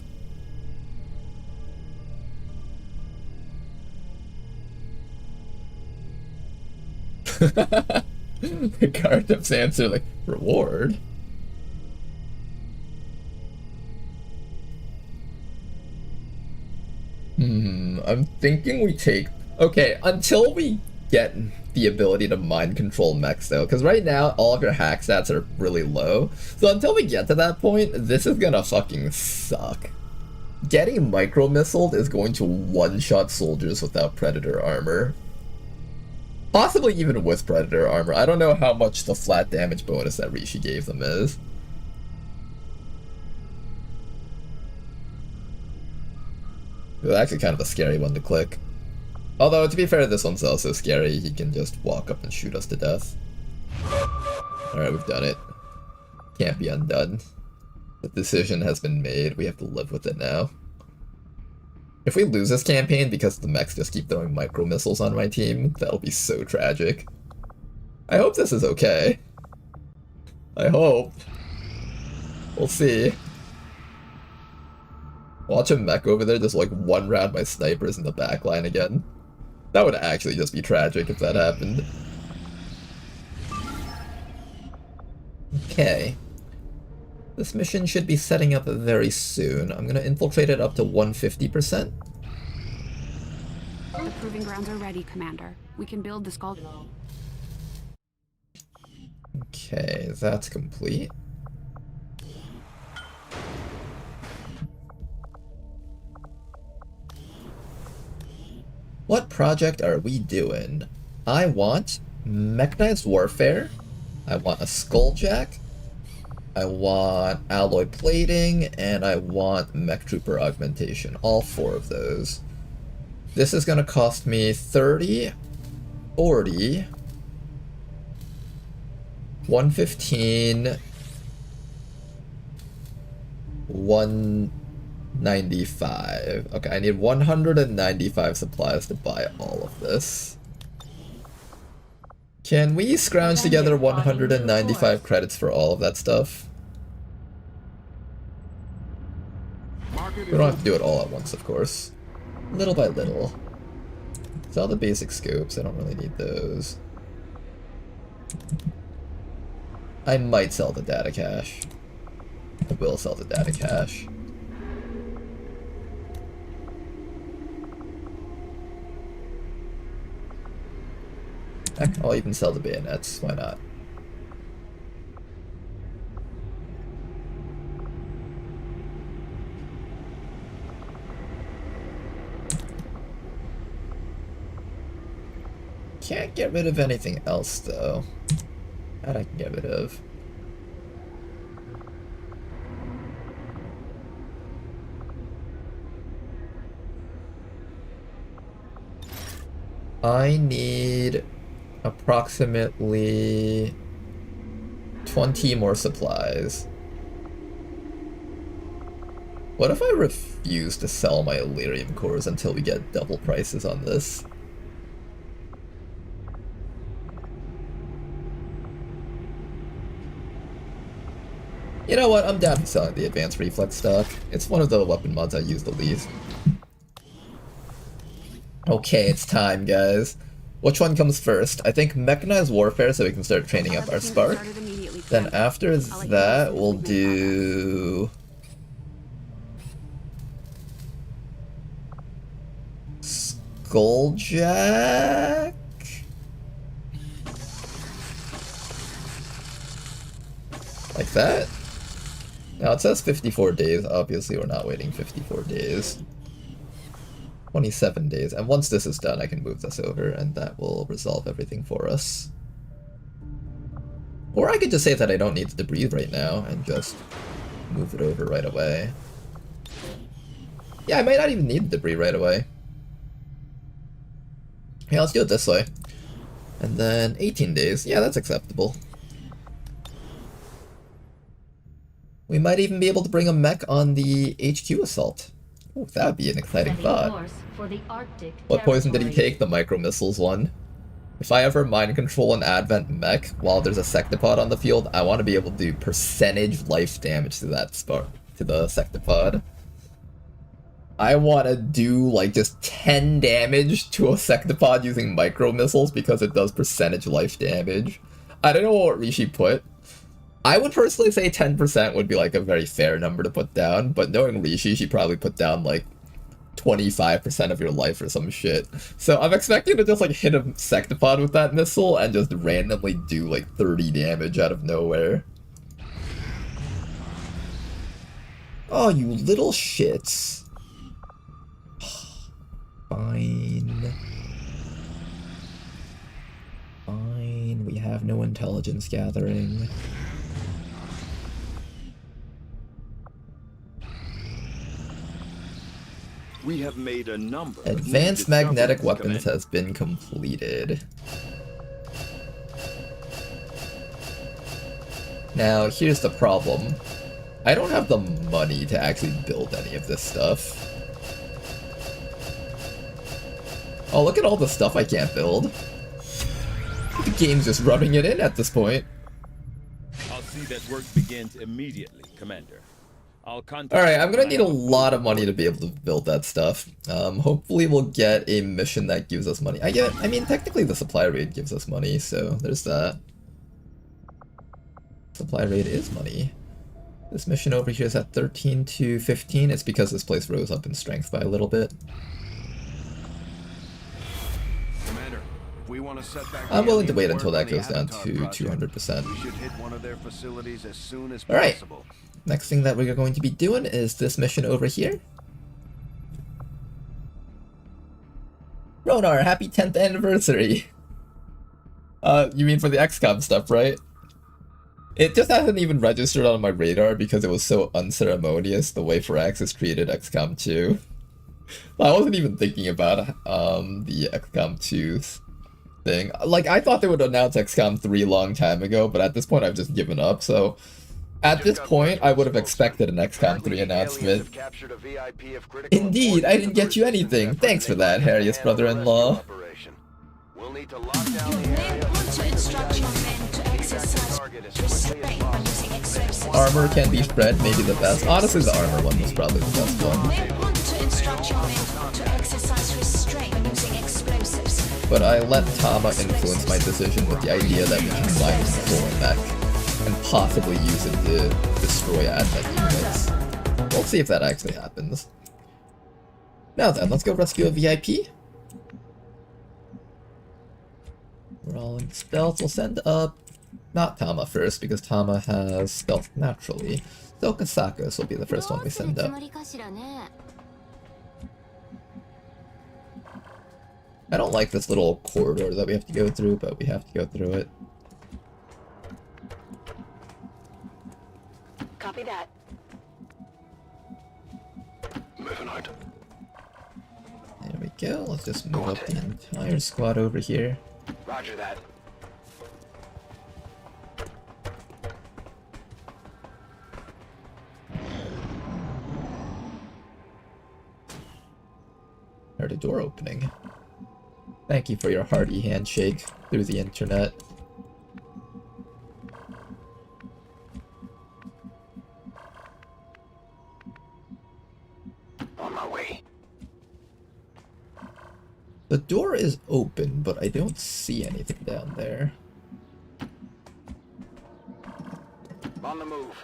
The Gardeps answer like, reward? I'm thinking we take... Okay, until we get the ability to mind control mechs though, because right now all of your hack stats are really low. So until we get to that point, this is gonna fucking suck. Getting micro-missiled is going to one-shot soldiers without Predator armor. Possibly even with Predator armor. I don't know how much the flat damage bonus that Rishi gave them is. It's actually kind of a scary one to click. Although, to be fair, this one's also scary. He can just walk up and shoot us to death. Alright, we've done it. Can't be undone. The decision has been made. We have to live with it now. If we lose this campaign because the mechs just keep throwing micro missiles on my team, that'll be so tragic. I hope this is okay. I hope. We'll see. Watch a mech over there just like one round my snipers in the backline again. That would actually just be tragic if that happened. Okay. This mission should be setting up very soon. I'm gonna infiltrate it up to 150%. The proving grounds are ready, Commander. We can build the skull. Okay, that's complete. What project are we doing? I want mechanized warfare. I want a skulljack. I want alloy plating, and I want mech trooper augmentation. All 4 of those. This is gonna cost me 30, 40, 115, 195. Okay, I need 195 supplies to buy all of this. Can we scrounge together 195 credits for all of that stuff? We don't have to do it all at once, of course. Little by little. Sell the basic scopes, I don't really need those. I might sell the data cache. I will sell the data cache. Heck, I'll even sell the bayonets, why not? Can't get rid of anything else though. That I can get rid of. I need approximately 20 more supplies. What if I refuse to sell my Elerium cores until we get double prices on this? You know what, I'm down for selling the advanced reflex stock. It's one of the weapon mods I use the least. Okay, it's time, guys. Which one comes first? I think mechanized warfare so we can start training up our spark. Then after that, we'll do... Skulljack? Like that? Now it says 54 days. Obviously, we're not waiting 54 days. 27 days. And once this is done, I can move this over, and that will resolve everything for us. Or I could just say that I don't need the debris right now and just move it over right away. Yeah, I might not even need the debris right away. Yeah, let's do it this way. And then 18 days. Yeah, that's acceptable. We might even be able to bring a mech on the HQ assault. Ooh, that would be an exciting thought. What poison did he take? The micro-missiles one. If I ever mind control an Advent mech while there's a Sectopod on the field, I want to be able to do percentage life damage to that spot, to the Sectopod. I want to do like just 10 damage to a Sectopod using micro-missiles because it does percentage life damage. I don't know what Rishi put. I would personally say 10% would be like a very fair number to put down, but knowing Rishi, she probably put down like 25% of your life or some shit. So I'm expecting to just like hit a Sectopod with that missile and just randomly do like 30 damage out of nowhere. Oh, you little shits. Fine. Fine, we have no intelligence gathering. We have made a number. Advanced magnetic weapons has been completed. Now, here's the problem. I don't have the money to actually build any of this stuff. Oh, look at all the stuff I can't build. The game's just rubbing it in at this point. I'll see that work begins immediately, Commander. Alright, I'm gonna need a lot of money to be able to build that stuff. Hopefully we'll get a mission that gives us money. I mean, technically the supply raid gives us money, so there's that. Supply raid is money. This mission over here is at 13 to 15. It's because this place rose up in strength by a little bit. Commander, if we want to set back I'm willing to wait until that goes down to 200%. We should hit one of their facilities as soon as Alright. possible. Next thing that we're going to be doing is this mission over here. Ronar, happy 10th anniversary! You mean for the XCOM stuff, right? It just hasn't even registered on my radar because it was so unceremonious the way Firaxis treated XCOM 2. I wasn't even thinking about the XCOM 2 thing. Like, I thought they would announce XCOM 3 a long time ago, but at this point I've just given up, so... At this point, I would have expected an XCOM 3 announcement. Indeed, I didn't get you anything. Thanks for that, Harriet's brother-in-law. We'll need to lock down the area. Armor can be spread, maybe the best. Honestly, the armor one was probably the best one. But I let Tama influence my decision with the idea that we can combine control and mech, and possibly use it to destroy Advent units. We'll see if that actually happens. Now then, let's go rescue a VIP. We're all in stealth. We'll send up not Tama first, because Tama has stealth naturally. So Kasakos will be the first one we send up. I don't like this little corridor that we have to go through, but we have to go through it. Copy that. Moving out. There we go. Let's just move up the entire squad over here. Roger that. Heard a door opening. Thank you for your hearty handshake through the internet. On my way. The door is open, but I don't see anything down there. On the move.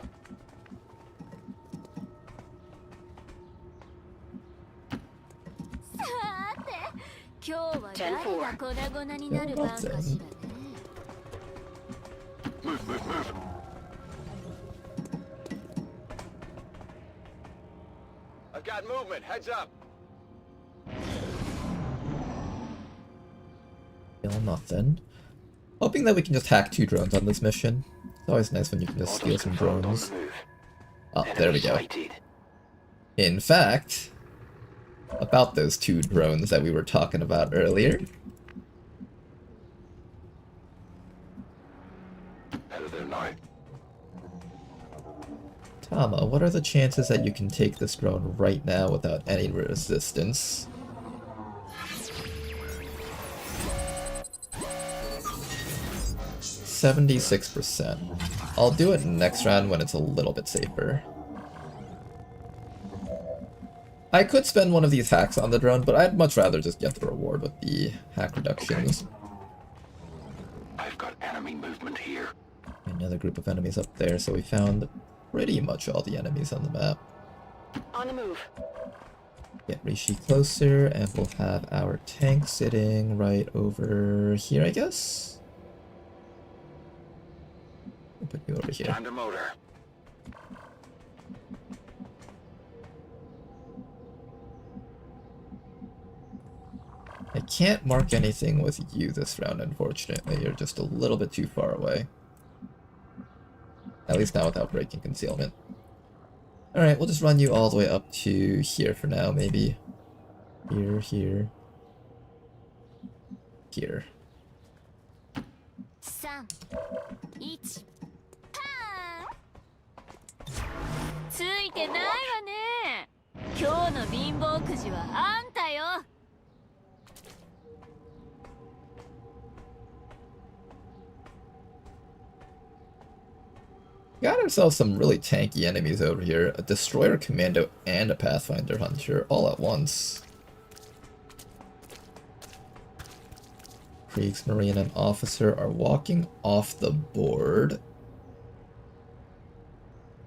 10-4. Move, move, move. I've got movement. Heads up. Still nothing. Hoping that we can just hack 2 drones on this mission. It's always nice when you can just steal some drones. Oh, there we go. In fact, about those 2 drones that we were talking about earlier. Out of there now. Tama, what are the chances that you can take this drone right now without any resistance? %76%. I'll do it next round when it's a little bit safer. I could spend one of these hacks on the drone, but I'd much rather just get the reward with the hack reductions. I've got enemy movement here. Another group of enemies up there, so we found pretty much all the enemies on the map. On the move. Get Rishi closer, and we'll have our tank sitting right over here, I guess? We'll put you over here. Time to motor. I can't mark anything with you this round, unfortunately. You're just a little bit too far away. At least not without breaking concealment. Alright, we'll just run you all the way up to here for now, maybe. Here, here. Here. 3、1、ついてないわね。今日の貧乏くじはあんたよ。Got ourselves some really tanky enemies over here. A Destroyer Commando and a Pathfinder Hunter all at once. Kriegsmarine and Officer are walking off the board.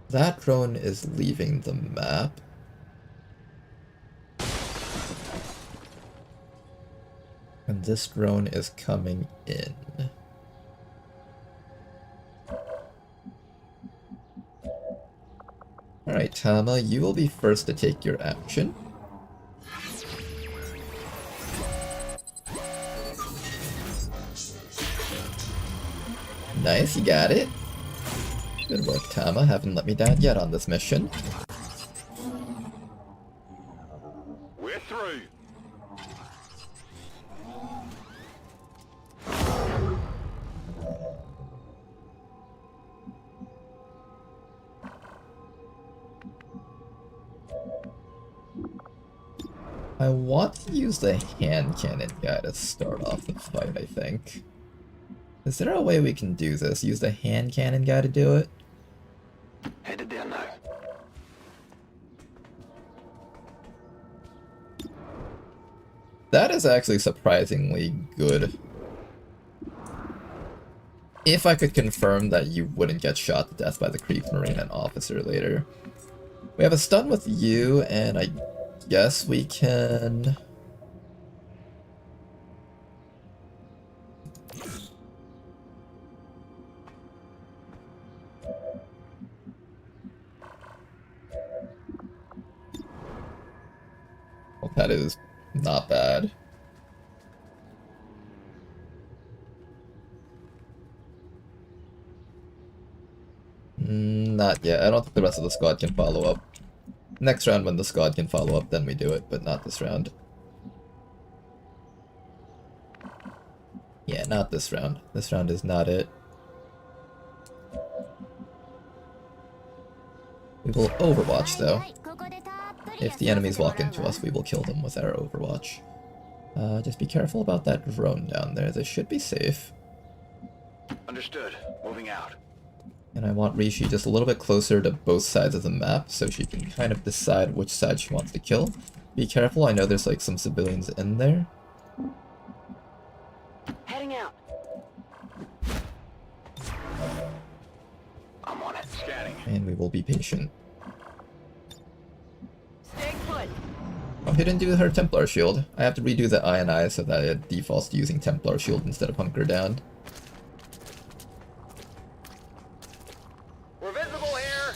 That drone is leaving the map. And this drone is coming in. Alright, Tama, you will be first to take your action. Nice, you got it. Good work, Tama. Haven't let me down yet on this mission. We're through. I want to use the hand cannon guy to start off the fight, I think. Is there a way we can do this? Use the hand cannon guy to do it? Headed there now. That is actually surprisingly good. If I could confirm that you wouldn't get shot to death by the Kriegsmarine and Officer later. We have a stun with you, and I guess we can... Well, that is not bad. Not yet. I don't think the rest of the squad can follow up. Next round when the squad can follow up, then we do it, but not this round. Yeah, not this round. This round is not it. We will overwatch though. If the enemies walk into us, we will kill them with our overwatch. Just be careful about that drone down there. They should be safe. Understood. Moving out. And I want Rishi just a little bit closer to both sides of the map so she can kind of decide which side she wants to kill. Be careful, I know there's like some civilians in there. Heading out. I'm on it. Scanning. And we will be patient. Stay put. Oh, he didn't do her Templar shield. I have to redo the INI so that it defaults to using Templar shield instead of Hunker Down. We're visible here.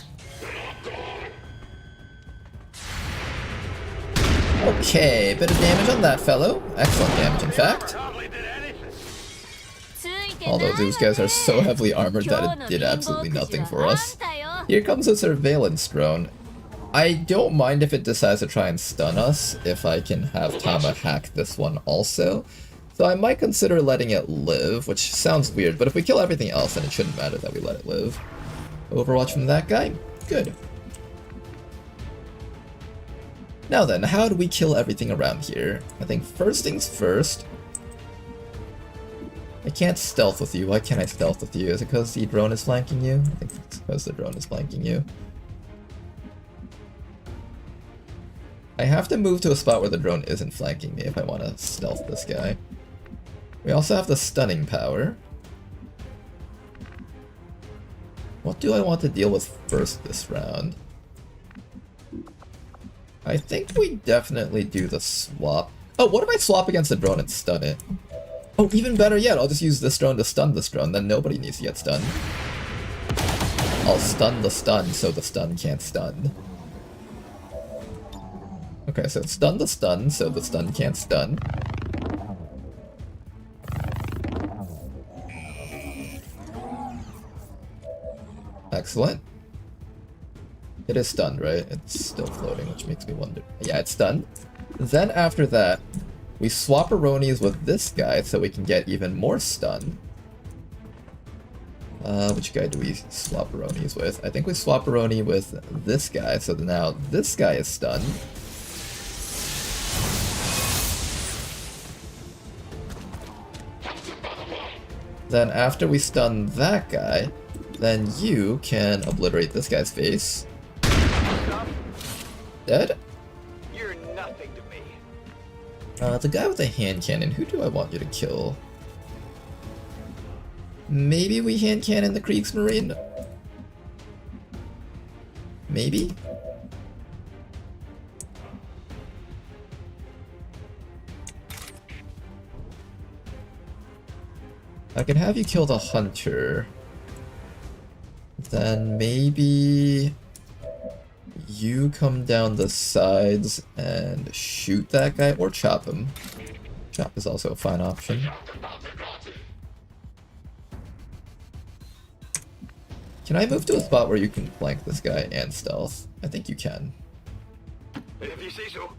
Okay, bit of damage on that fellow. Excellent damage, in fact. Although those guys are so heavily armored that it did absolutely nothing for us. Here comes a surveillance drone. I don't mind if it decides to try and stun us, if I can have Tama hack this one also. So I might consider letting it live, which sounds weird, but if we kill everything else, then it shouldn't matter that we let it live. Overwatch from that guy? Good. Now then, how do we kill everything around here? I think first things first. I can't stealth with you. Why can't I stealth with you? Is it because the drone is flanking you? I think it's because the drone is flanking you. I have to move to a spot where the drone isn't flanking me if I want to stealth this guy. We also have the stunning power. What do I want to deal with first this round? I think we definitely do the swap. Oh, what if I swap against the drone and stun it? Oh, even better yet, I'll just use this drone to stun this drone, then nobody needs to get stunned. I'll stun the stun so the stun can't stun. Okay, so stun the stun so the stun can't stun. Excellent. It is stunned, right? It's still floating, which makes me wonder. Yeah, it's stunned. Then after that, we swap Aronies with this guy so we can get even more stun. Which guy do we swap Aronies with? I think we swap Aroni with this guy, so now this guy is stunned. Then after we stun that guy, then you can obliterate this guy's face. Dead? You're nothing to me. The guy with the hand cannon, who do I want you to kill? Maybe we hand cannon the Kriegsmarine? Maybe? I can have you kill the hunter. Then maybe you come down the sides and shoot that guy, or chop him. Chop is also a fine option. Can I move to a spot where you can flank this guy and stealth? I think you can. If you say so.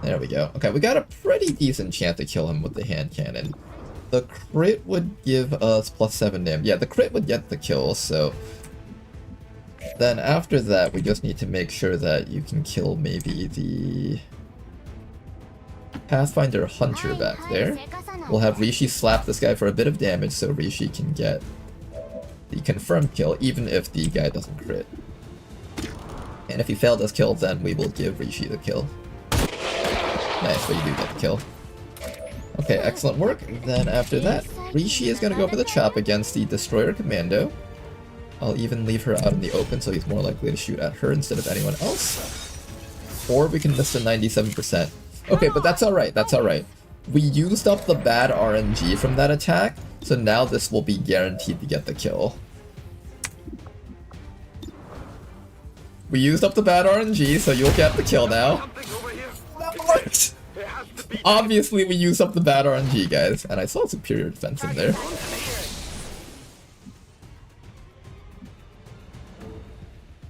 There we go. Okay, we got a pretty decent chance to kill him with the hand cannon. The crit would give us +7 damage. Yeah, the crit would get the kill, so... Then after that, we just need to make sure that you can kill maybe the... Pathfinder Hunter back there. We'll have Rishi slap this guy for a bit of damage so Rishi can get the confirmed kill, even if the guy doesn't crit. And if he failed this kill, then we will give Rishi the kill. Nice, but you do get the kill. Okay, excellent work. Then after that, Rishi is going to go for the chop against the Destroyer Commando. I'll even leave her out in the open so he's more likely to shoot at her instead of anyone else. Or we can miss the 97%. Okay, but that's alright, that's alright. We used up the bad RNG from that attack, so now this will be guaranteed to get the kill. We used up the bad RNG, so you'll get the kill now. Obviously, we used up the bad RNG, guys, and I saw superior defense in there.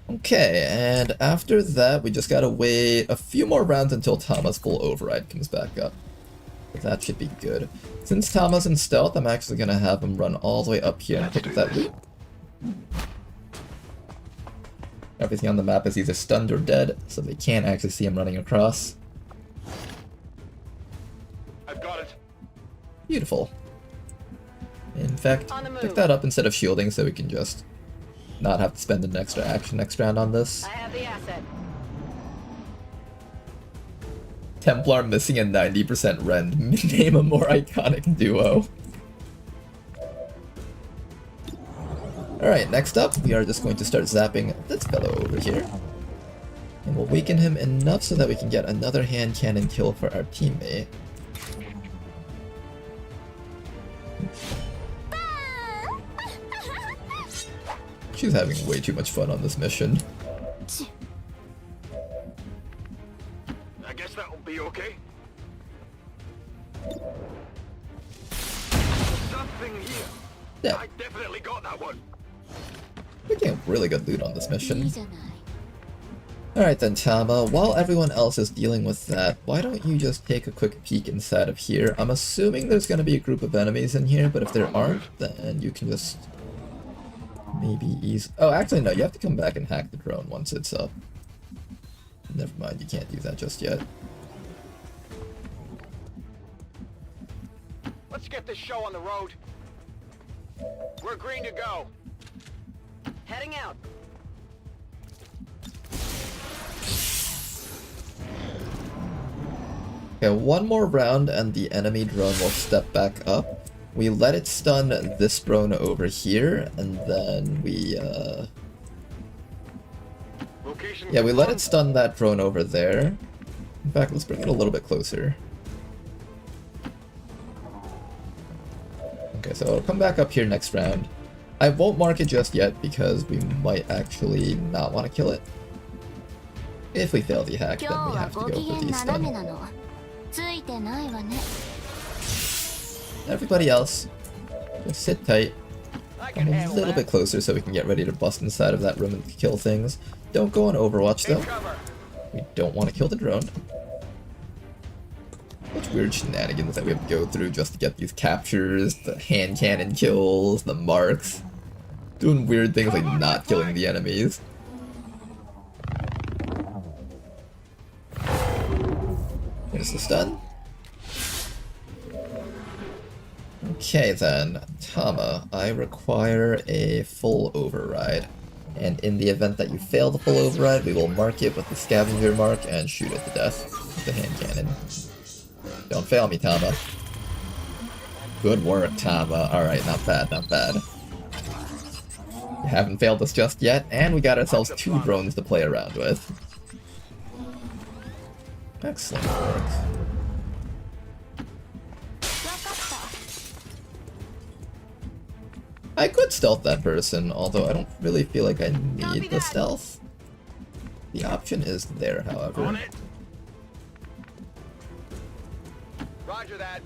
Okay, and after that, we just gotta wait a few more rounds until Tama's full override comes back up. But that should be good. Since Tama's in stealth, I'm actually gonna have him run all the way up here and pick up that loot. Everything on the map is either stunned or dead, so they can't actually see him running across. I've got it. Beautiful. In fact, pick that up instead of shielding so we can just not have to spend an extra action next round on this. I have the asset. Templar missing a 90% rend. Name a more iconic duo. Alright, next up, we are just going to start zapping this fellow over here. And we'll weaken him enough so that we can get another hand cannon kill for our teammate. She's having way too much fun on this mission. I guess that'll be okay. Something here. Yeah. I definitely got that one. We're getting really good loot on this mission. Alright then, Tama, while everyone else is dealing with that, why don't you just take a quick peek inside of here? I'm assuming there's going to be a group of enemies in here, but if there aren't, then you can just maybe ease... Oh, actually no, you have to come back and hack the drone once it's up. Never mind, you can't do that just yet. Let's get this show on the road. We're green to go. Heading out. Okay, one more round and the enemy drone will step back up. We let it stun this drone over here, and then we, yeah, we let it stun that drone over there. In fact, let's bring it a little bit closer. Okay, so it'll come back up here next round. I won't mark it just yet because we might actually not want to kill it. If we fail the hack, then we have to go for the stun. Everybody else, just sit tight. Come a little bit closer so we can get ready to bust inside of that room and kill things. Don't go on Overwatch though. We don't want to kill the drone. Such weird shenanigans that we have to go through just to get these captures, the hand cannon kills, the marks. Doing weird things like not killing the enemies. Here's the stun. Okay then, Tama, I require a full override. And in the event that you fail the full override, we will mark it with the scavenger mark and shoot it to death with the hand cannon. Don't fail me, Tama. Good work, Tama. Alright, not bad, not bad. We haven't failed us just yet, and we got ourselves 2 drones to play around with. Excellent work. I could stealth that person, although I don't really feel like I need the stealth. The option is there, however. Roger that.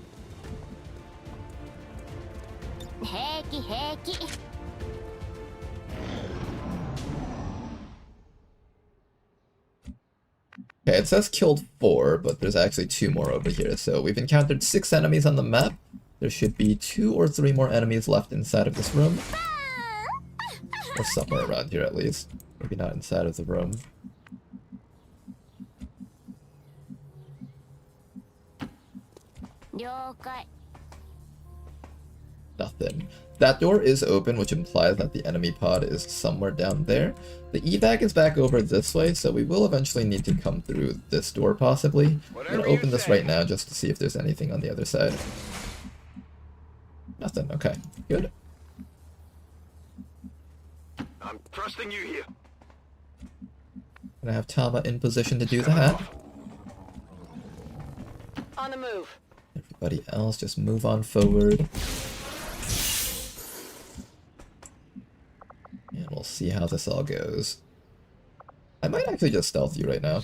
Okay, it says killed 4, but there's actually 2 more over here. So we've encountered 6 enemies on the map. There should be 2 or 3 more enemies left inside of this room. Or somewhere around here at least. Maybe not inside of the room. Nothing. That door is open, which implies that the enemy pod is somewhere down there. The evac is back over this way, so we will eventually need to come through this door possibly. I'm gonna open this right now just to see if there's anything on the other side. Nothing, okay. Good. I'm trusting you here. Gonna have Tama in position to do the hack. On the move. Everybody else just move on forward. And we'll see how this all goes. I might actually just stealth you right now.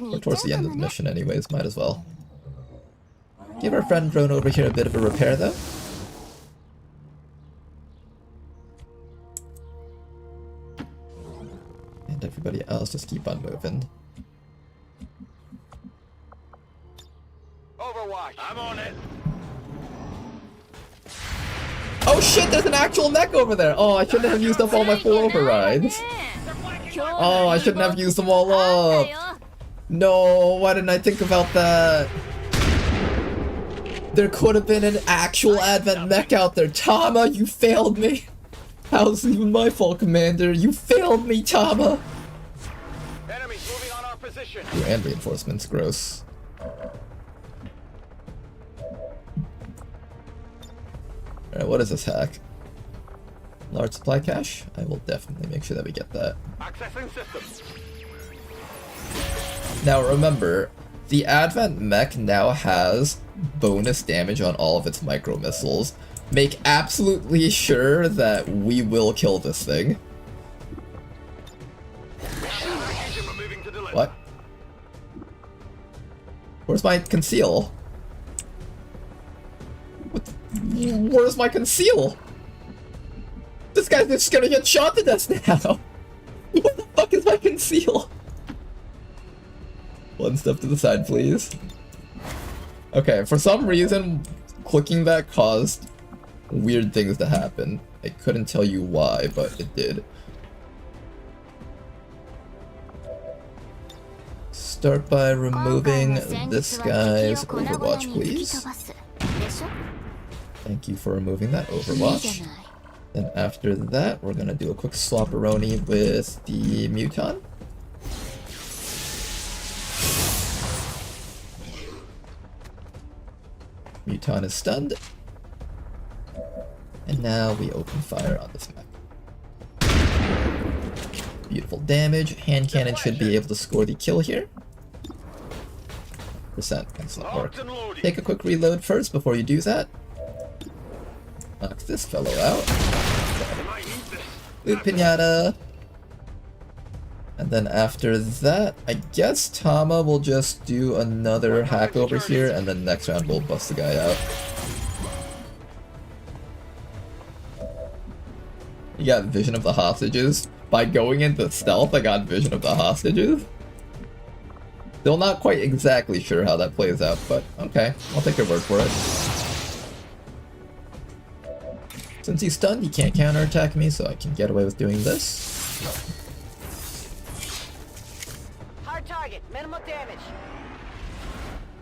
We're towards the end of the mission anyways, might as well. Give our friend drone over here a bit of a repair though. And everybody else just keep on moving. Overwatch. I'm on it. Oh shit, there's an actual mech over there! Oh, I shouldn't have used up all my full overrides. Oh, I shouldn't have used them all up. No, why didn't I think about that? There could have been an actual Advent mech out there. Tama, you failed me. How's even my fault, Commander? You failed me, Tama. Enemies moving on our position. Ooh, and reinforcements, gross. Alright, what is this hack? Large supply cache. I will definitely make sure that we get that. Accessing systems. Now remember, the Advent mech now has bonus damage on all of its micro missiles. Make absolutely sure that we will kill this thing. What? Where's my conceal? Where's my conceal? This guy's just gonna get shot to death now. What the fuck is my conceal? One step to the side, please. Okay, for some reason, clicking that caused weird things to happen. I couldn't tell you why, but it did. Start by removing this guy's Overwatch, please. Thank you for removing that Overwatch. Then after that, we're gonna do a quick swap-a-roni with the Muton. Muton is stunned. And now we open fire on this mech. Beautiful damage. Hand cannon should be able to score the kill here. Excellent work. Take a quick reload first before you do that. Knock this fellow out. Loot pinata. And then after that, I guess Tama will just do another hack over here, and then next round we'll bust the guy out. You got vision of the hostages. By going into stealth, I got vision of the hostages. Still not quite exactly sure how that plays out, but okay, I'll take your word for it. Since he's stunned, he can't counterattack me, so I can get away with doing this. Hard target, minimal damage.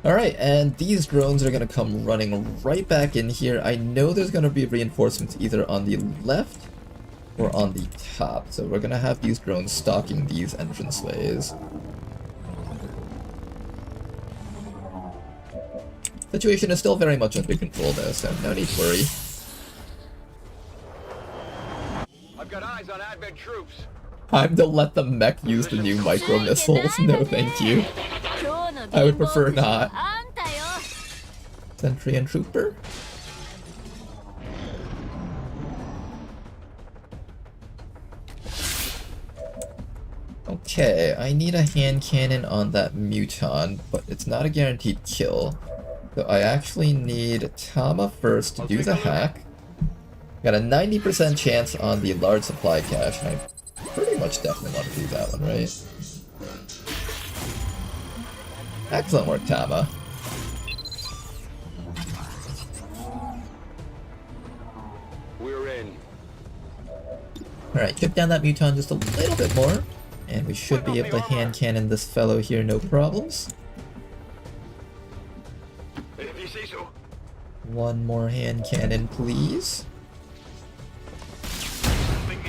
Alright, and these drones are gonna come running right back in here. I know there's gonna be reinforcements either on the left or on the top, so we're gonna have these drones stalking these entranceways. Situation is still very much under control though, so no need to worry. I've got eyes on Advent troops. Time to let the mech use the new micro missiles. No thank you. I would prefer not. Sentry and trooper. Okay, I need a hand cannon on that Muton, but it's not a guaranteed kill. So I actually need Tama first to do the hack. Got a 90% chance on the large supply cache, and I pretty much definitely want to do that one, right? Excellent work, Tama. We're in. Alright, chip down that Muton just a little bit more, and we should be able to hand cannon this fellow here, no problems. If you say so. One more hand cannon, please.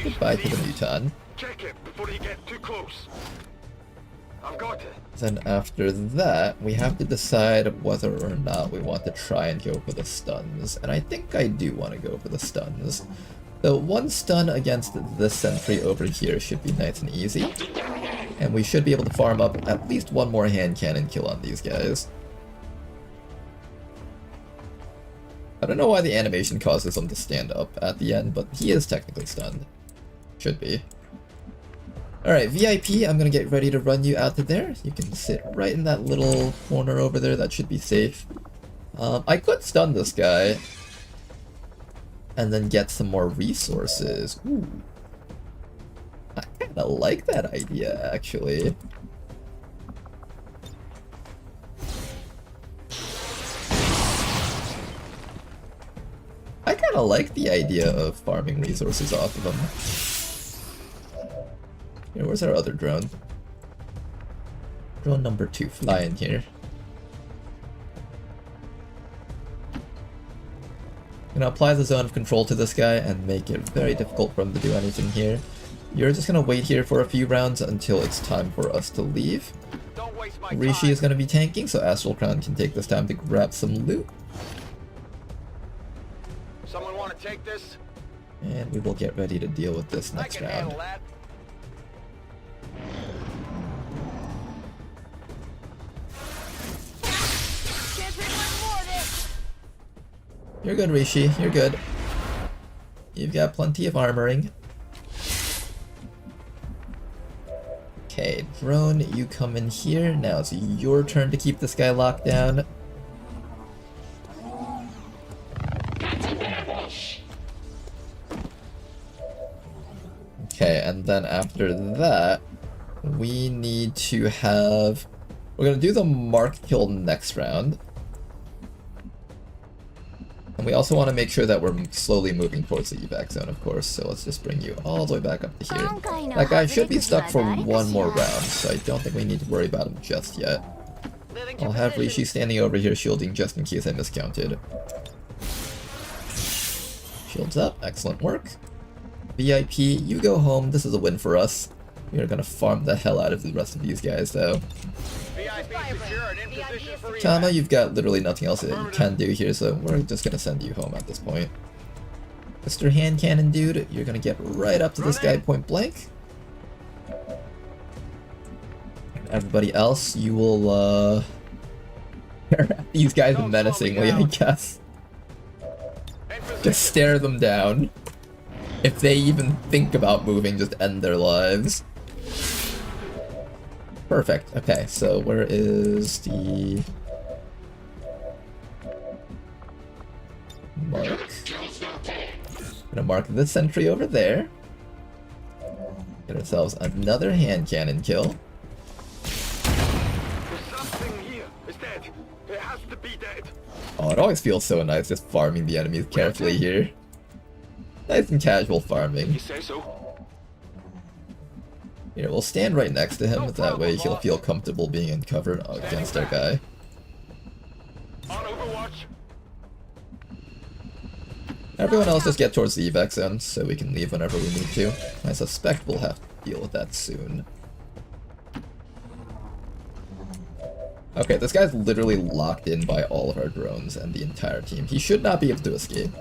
Goodbye to the Muton. Check it before you get too close. I've got it. Then after that, we have to decide whether or not we want to try and go for the stuns. And I think I do want to go for the stuns. So one stun against this sentry over here should be nice and easy. And we should be able to farm up at least one more hand cannon kill on these guys. I don't know why the animation causes him to stand up at the end, but he is technically stunned. Should be. Alright, VIP, I'm gonna get ready to run you out to there. You can sit right in that little corner over there, that should be safe. I could stun this guy. And then get some more resources. Ooh. I kinda like that idea, actually. I kinda like the idea of farming resources off of them. Here, where's our other drone? Drone number 2, fly in here. I'm gonna apply the zone of control to this guy and make it very difficult for him to do anything here. You're just gonna wait here for a few rounds until it's time for us to leave. Rishi is gonna be tanking, so Astral Crown can take this time to grab some loot. Someone want to take this? And we will get ready to deal with this next round. You're good, Rishi. You're good. You've got plenty of armoring. Okay, drone, you come in here. Now it's your turn to keep this guy locked down. Okay, and then after that, we need to have... We're gonna do the mark kill next round. And we also want to make sure that we're slowly moving towards the evac zone, of course, so let's just bring you all the way back up to here. That guy should be stuck for one more round, so I don't think we need to worry about him just yet. I'll have Rishi standing over here shielding just in case I miscounted. Shields up, excellent work. VIP, you go home, this is a win for us. We are gonna farm the hell out of the rest of these guys, though. Tama, you've got literally nothing else that you can do here, so we're just gonna send you home at this point. Mr. Hand Cannon dude, you're gonna get right up to this guy point blank. Everybody else, you will, these guys menacingly, I guess. Just stare them down. If they even think about moving, just end their lives. Perfect. Okay, so where is the mark? I'm gonna mark this sentry over there. Get ourselves another hand cannon kill. Oh, it always feels so nice just farming the enemies carefully here. Nice and casual farming. Here, we'll stand right next to him, that way he'll feel comfortable being in cover against our guy. Everyone else just get towards the evac zone, so we can leave whenever we need to. I suspect we'll have to deal with that soon. Okay, this guy's literally locked in by all of our drones and the entire team. He should not be able to escape.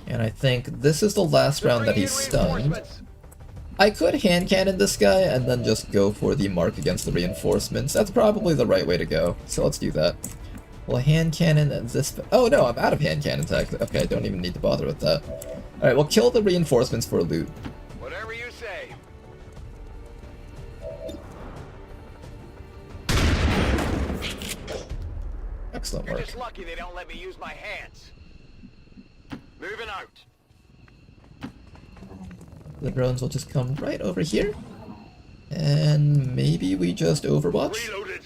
And I think this is the last round that he's stunned. I could hand cannon this guy and then just go for the mark against the reinforcements. That's probably the right way to go, so let's do that. We'll hand cannon this... Oh no, I'm out of hand cannons actually. Okay, I don't even need to bother with that. Alright, we'll kill the reinforcements for loot. Whatever you say. Excellent work. You're just lucky they don't let me use my hands. Moving out. The drones will just come right over here. And maybe we just overwatch? Reloaded.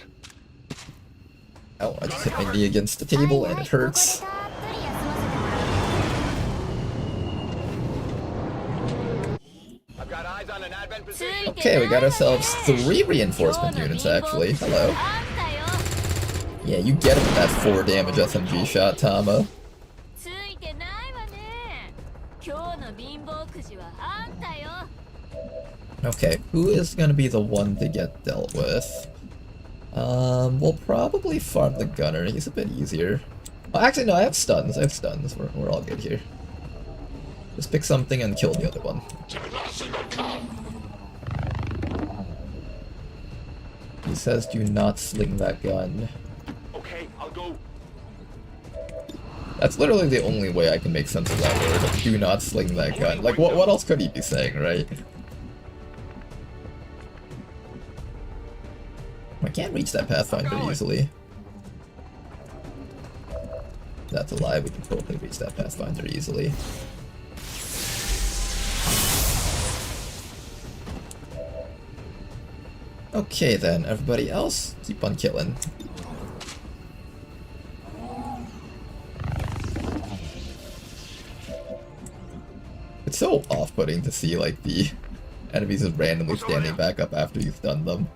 Oh, I just hit my knee against the table and it hurts. I've got eyes on an advent position. Okay, we got ourselves 3 reinforcement units actually. Hello. Yeah, you get him with that 4 damage SMG shot, Tama. Okay, who is gonna be the one to get dealt with? We'll probably farm the gunner. He's a bit easier. Oh, actually, no, I have stuns. We're all good here. Just pick something and kill the other one. He says, "Do not sling that gun." Okay, I'll go. That's literally the only way I can make sense of that word. Do not sling that gun. Like, what else could he be saying, right? I can't reach that Pathfinder easily. That's a lie, we can totally reach that Pathfinder easily. Okay then, everybody else, keep on killing. It's so off-putting to see, like, the enemies just randomly standing back up after you've done them.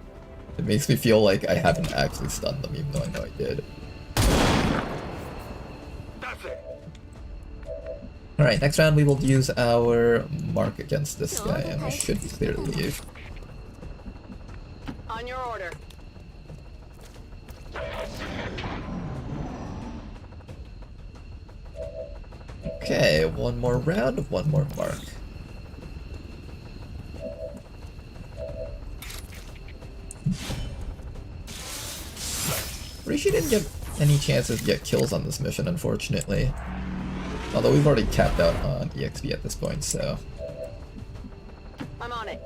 It makes me feel like I haven't actually stunned them, even though I know I did. Alright, next round we will use our mark against this guy, and we should be clear to leave. On your order. Okay, one more round, one more mark. Rishi didn't get any chances to get kills on this mission, unfortunately. Although we've already capped out on EXP at this point, so... I'm on it.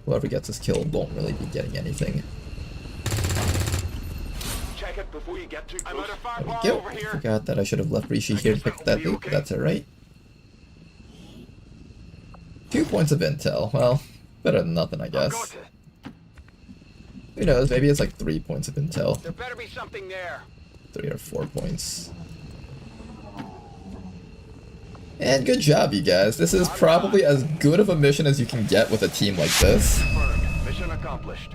Whoever gets this kill won't really be getting anything. Check it before you get too close. There we go. Forgot that I should have left Rishi here to pick that loot, but that's alright. 2 points of intel. Well, better than nothing, I guess. Who knows, maybe it's like 3 points of intel. There better be something there. 3 or 4 points. And good job, you guys. This is probably as good of a mission as you can get with a team like this. Mission accomplished.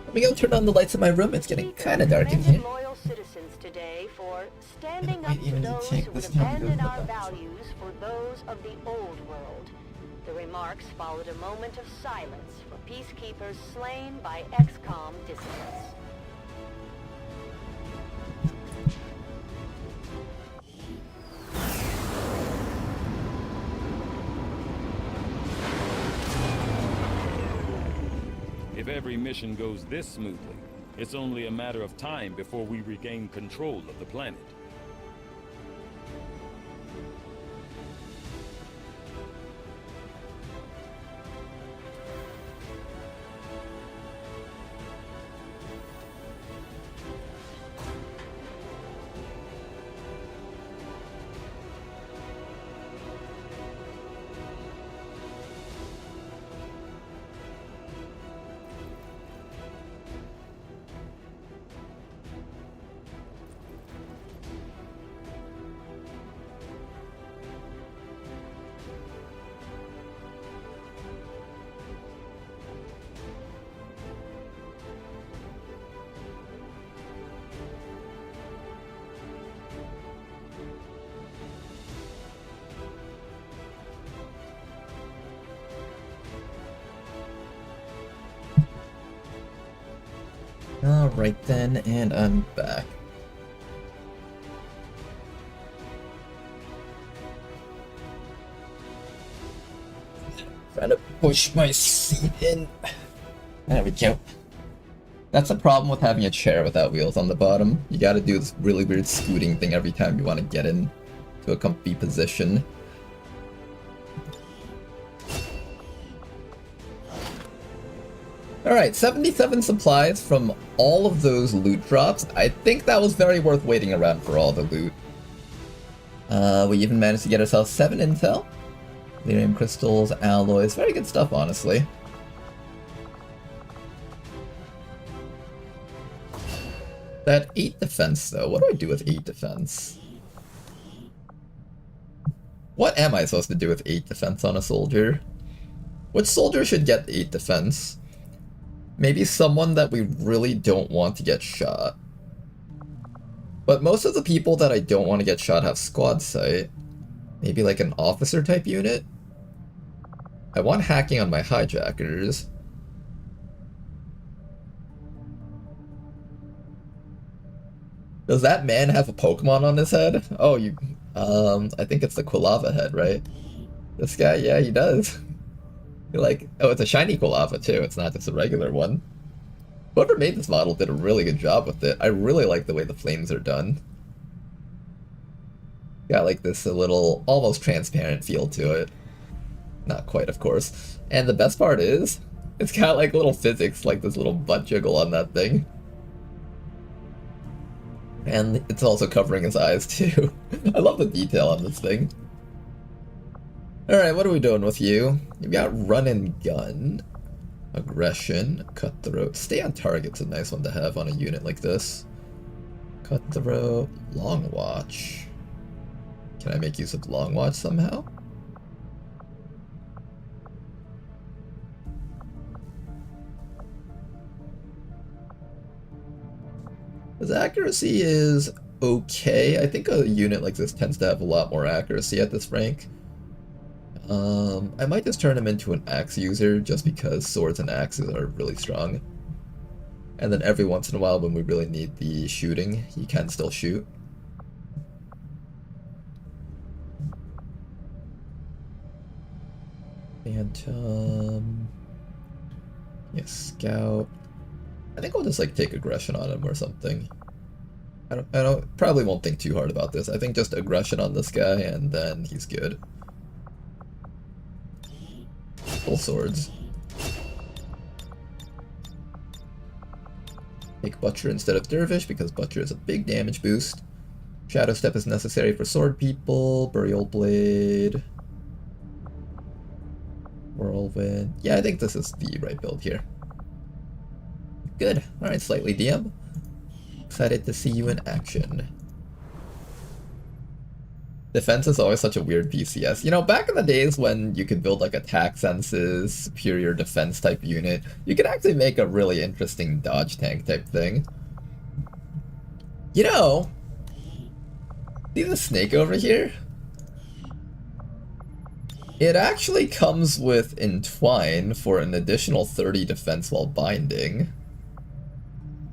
Let me go turn on the lights in my room. It's getting kind of dark in here. Loyal citizens today for standing up to those who would abandon our values for those of the old world. The remarks followed a moment of silence for peacekeepers slain by XCOM dissidents. If every mission goes this smoothly, it's only a matter of time before we regain control of the planet. Alright then, and I'm back. Trying to push my seat in. There we go. That's the problem with having a chair without wheels on the bottom. You gotta do this really weird scooting thing every time you want to get in to a comfy position. Alright, 77 supplies from all of those loot drops. I think that was very worth waiting around for all the loot. We even managed to get ourselves 7 intel. Lyrium crystals, alloys, very good stuff, honestly. That 8 defense, though, what do I do with 8 defense? What am I supposed to do with 8 defense on a soldier? Which soldier should get 8 defense? Maybe someone that we really don't want to get shot. But most of the people that I don't want to get shot have squad sight. Maybe like an officer type unit? I want hacking on my hijackers. Does that man have a Pokemon on his head? Oh, I think it's the Quilava head, right? This guy, yeah, he does. You're like, oh, it's a shiny Quilava too, it's not just a regular one. Whoever made this model did a really good job with it. I really like the way the flames are done. Got like this a little, almost transparent feel to it. Not quite, of course. And the best part is, it's got like little physics, like this little butt jiggle on that thing. And it's also covering his eyes too. I love the detail on this thing. Alright, what are we doing with you? You've got run and gun, aggression, cutthroat. Stay on target's a nice one to have on a unit like this. Cutthroat, long watch. Can I make use of long watch somehow? His accuracy is okay. I think a unit like this tends to have a lot more accuracy at this rank. I might just turn him into an axe user just because swords and axes are really strong. And then every once in a while when we really need the shooting, he can still shoot. Phantom. Yes, scout. I think I'll just like take aggression on him or something. I probably won't think too hard about this. I think just aggression on this guy and then he's good. Full swords. Take Butcher instead of Dervish because Butcher is a big damage boost. Shadow Step is necessary for sword people. Burial Blade. Whirlwind. Yeah, I think this is the right build here. Good. Alright, Slightly DM. Excited to see you in action. Defense is always such a weird PCS. You know, back in the days when you could build like attack senses, superior defense type unit, you could actually make a really interesting dodge tank type thing. You know, see the snake over here? It actually comes with Entwine for an additional 30 defense while binding.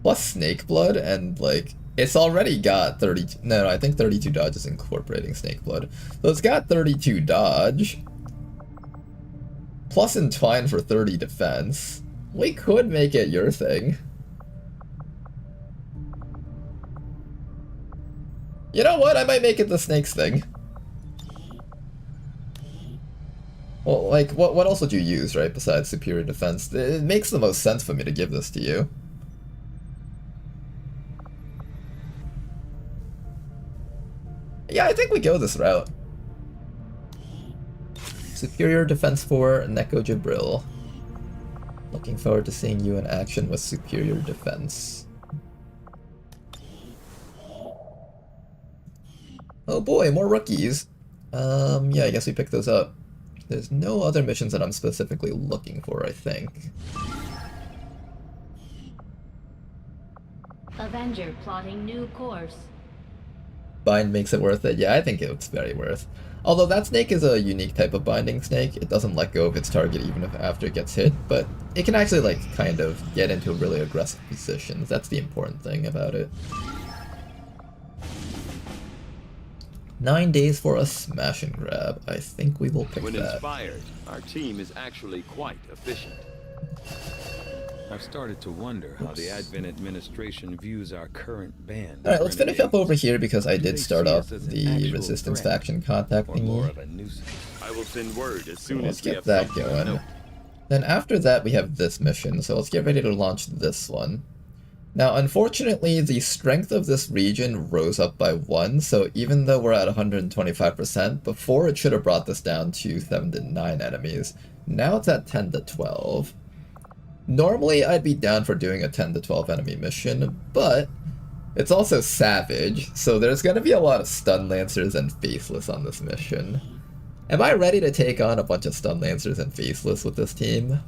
Plus Snake Blood, and like, it's already got 32, no, I think 32 dodge is incorporating Snake Blood. So it's got 32 dodge, plus Entwine for 30 defense. We could make it your thing. You know what, I might make it the Snake's thing. Well, like, what else would you use, right, besides superior defense? It makes the most sense for me to give this to you. Yeah, I think we go this route. Superior defense for Neko Jibril. Looking forward to seeing you in action with superior defense. Oh boy, more rookies. Yeah, I guess we pick those up. There's no other missions that I'm specifically looking for, I think. Avenger plotting new course. Bind makes it worth it. Yeah, I think it's very worth. Although that snake is a unique type of binding snake. It doesn't let go of its target even if after it gets hit, but it can actually like kind of get into really aggressive positions. That's the important thing about it. 9 days for a smash and grab. I think we will pick when that. When inspired, our team is actually quite efficient. I've started to wonder how the Advent administration views our current band. Alright, let's finish up over here because I did start off the Resistance faction contacting me. I will send word as soon Let's as we get have that something going. to know. Then after that we have this mission, so let's get ready to launch this one. Now, unfortunately, the strength of this region rose up by 1, so even though we're at 125%, before it should have brought this down to 7 to 9 enemies. Now it's at 10 to 12. Normally, I'd be down for doing a 10 to 12 enemy mission, but it's also Savage, so there's going to be a lot of Stun Lancers and Faceless on this mission. Am I ready to take on a bunch of Stun Lancers and Faceless with this team?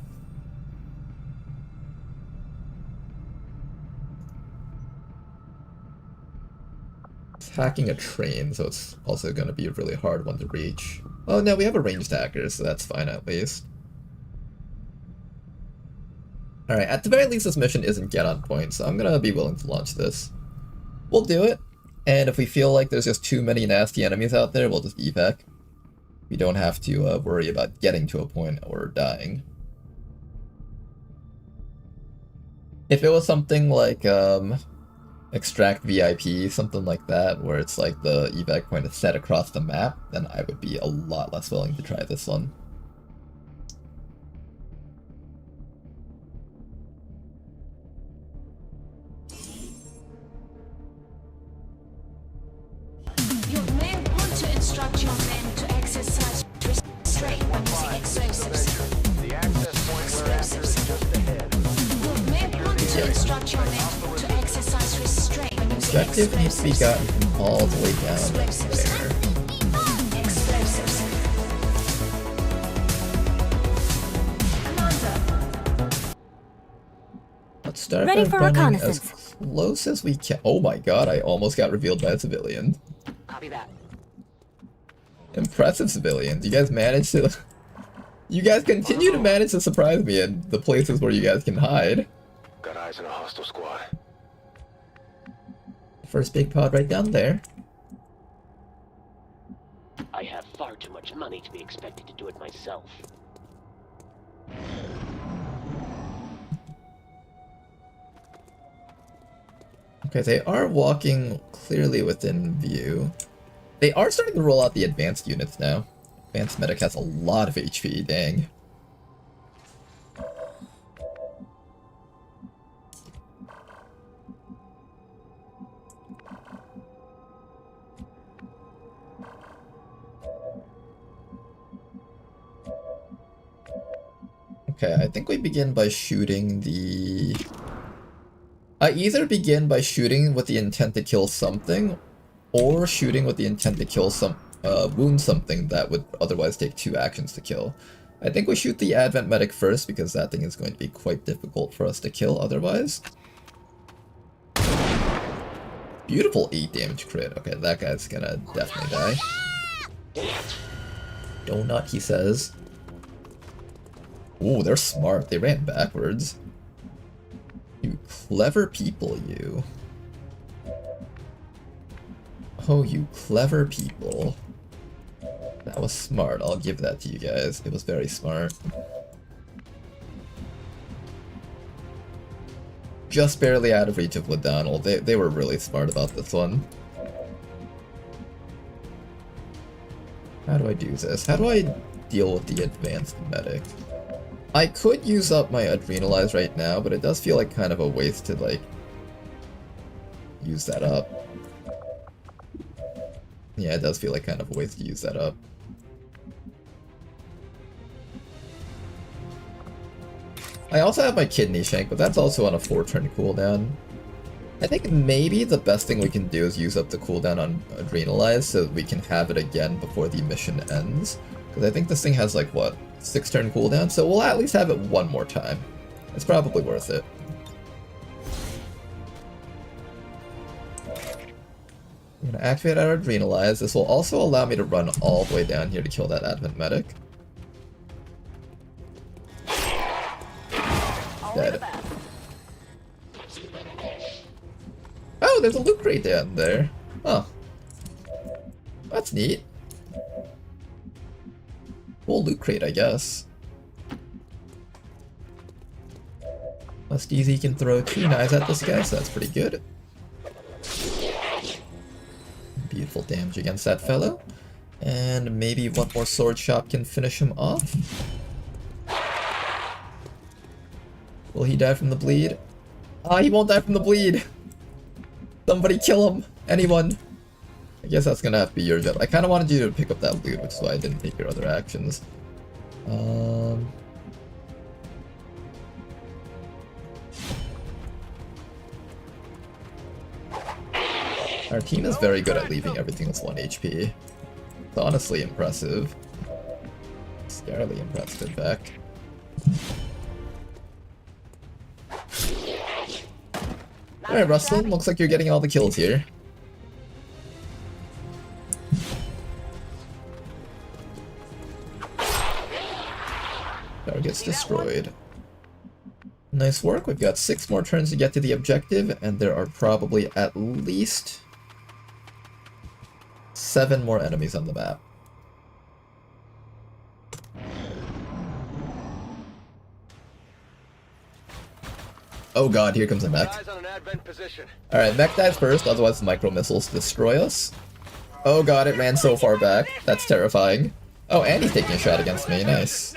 Hacking a train, so it's also going to be a really hard one to reach. Oh no, we have a ranged hacker, so that's fine at least. Alright, at the very least this mission isn't get on point, so I'm going to be willing to launch this. We'll do it, and if we feel like there's just too many nasty enemies out there, we'll just evac. We don't have to worry about getting to a point or dying. If it was something like, Extract VIP, something like that, where it's like the evac point is set across the map, then I would be a lot less willing to try this one. You may want to instruct your men to exercise restraint when using explosives. The access point we're after is just ahead. You may want to instruct your men to exercise restraint when using Objective needs to be gotten from all the way down there. explosives. Let's start Ready by for running reconnaissance. as close as we can. Oh my god, I almost got revealed by a civilian. Copy that. Impressive, civilians. You guys managed to... You guys continue to manage to surprise me in the places where you guys can hide. Got eyes on a hostile squad. First big pod right down there. I have far too much money to be expected to do it myself. Okay, they are walking clearly within view. They are starting to roll out the advanced units now. Advanced medic has a lot of HP, dang. Okay, I think we begin by shooting the... I either begin by shooting with the intent to kill something, or shooting with the intent to kill wound something that would otherwise take 2 actions to kill. I think we shoot the Advent Medic first, because that thing is going to be quite difficult for us to kill otherwise. Beautiful 8 damage crit. Okay, that guy's gonna definitely die. Donut, he says. Ooh, they're smart. They ran backwards. You clever people, you. Oh, you clever people. That was smart. I'll give that to you guys. It was very smart. Just barely out of reach of Ladonal. They were really smart about this one. How do I do this? How do I deal with the advanced medic? I could use up my Adrenalize right now, but it does feel like kind of a waste to, like, use that up. Yeah, it does feel like kind of a waste to use that up. I also have my Kidney Shank, but that's also on a 4-turn cooldown. I think maybe the best thing we can do is use up the cooldown on Adrenalize so that we can have it again before the mission ends. Because I think this thing has, like, what, 6-turn cooldown, so we'll at least have it one more time. It's probably worth it. I'm gonna activate our Adrenalize. This will also allow me to run all the way down here to kill that Advent Medic. Dead. Oh, there's a loot crate down there. Oh. That's neat. Cool loot crate, I guess. Must easy can throw 2 knives at this guy, so that's pretty good. Beautiful damage against that fellow. And maybe one more sword shot can finish him off. Will he die from the bleed? Ah, he won't die from the bleed! Somebody kill him! Anyone! I guess that's gonna have to be your job. I kinda wanted you to pick up that loot, which is why I didn't take your other actions. Our team is very good at leaving everything with 1 HP. It's honestly impressive. Scarily impressive, in fact. Alright, Rustlin, looks like you're getting all the kills here. Tower gets destroyed. Nice work, we've got 6 more turns to get to the objective, and there are probably at least 7 more enemies on the map. Oh god, here comes a mech. Alright, mech dies first, otherwise the micro missiles destroy us. Oh god, it ran so far back. That's terrifying. Oh, and he's taking a shot against me, nice.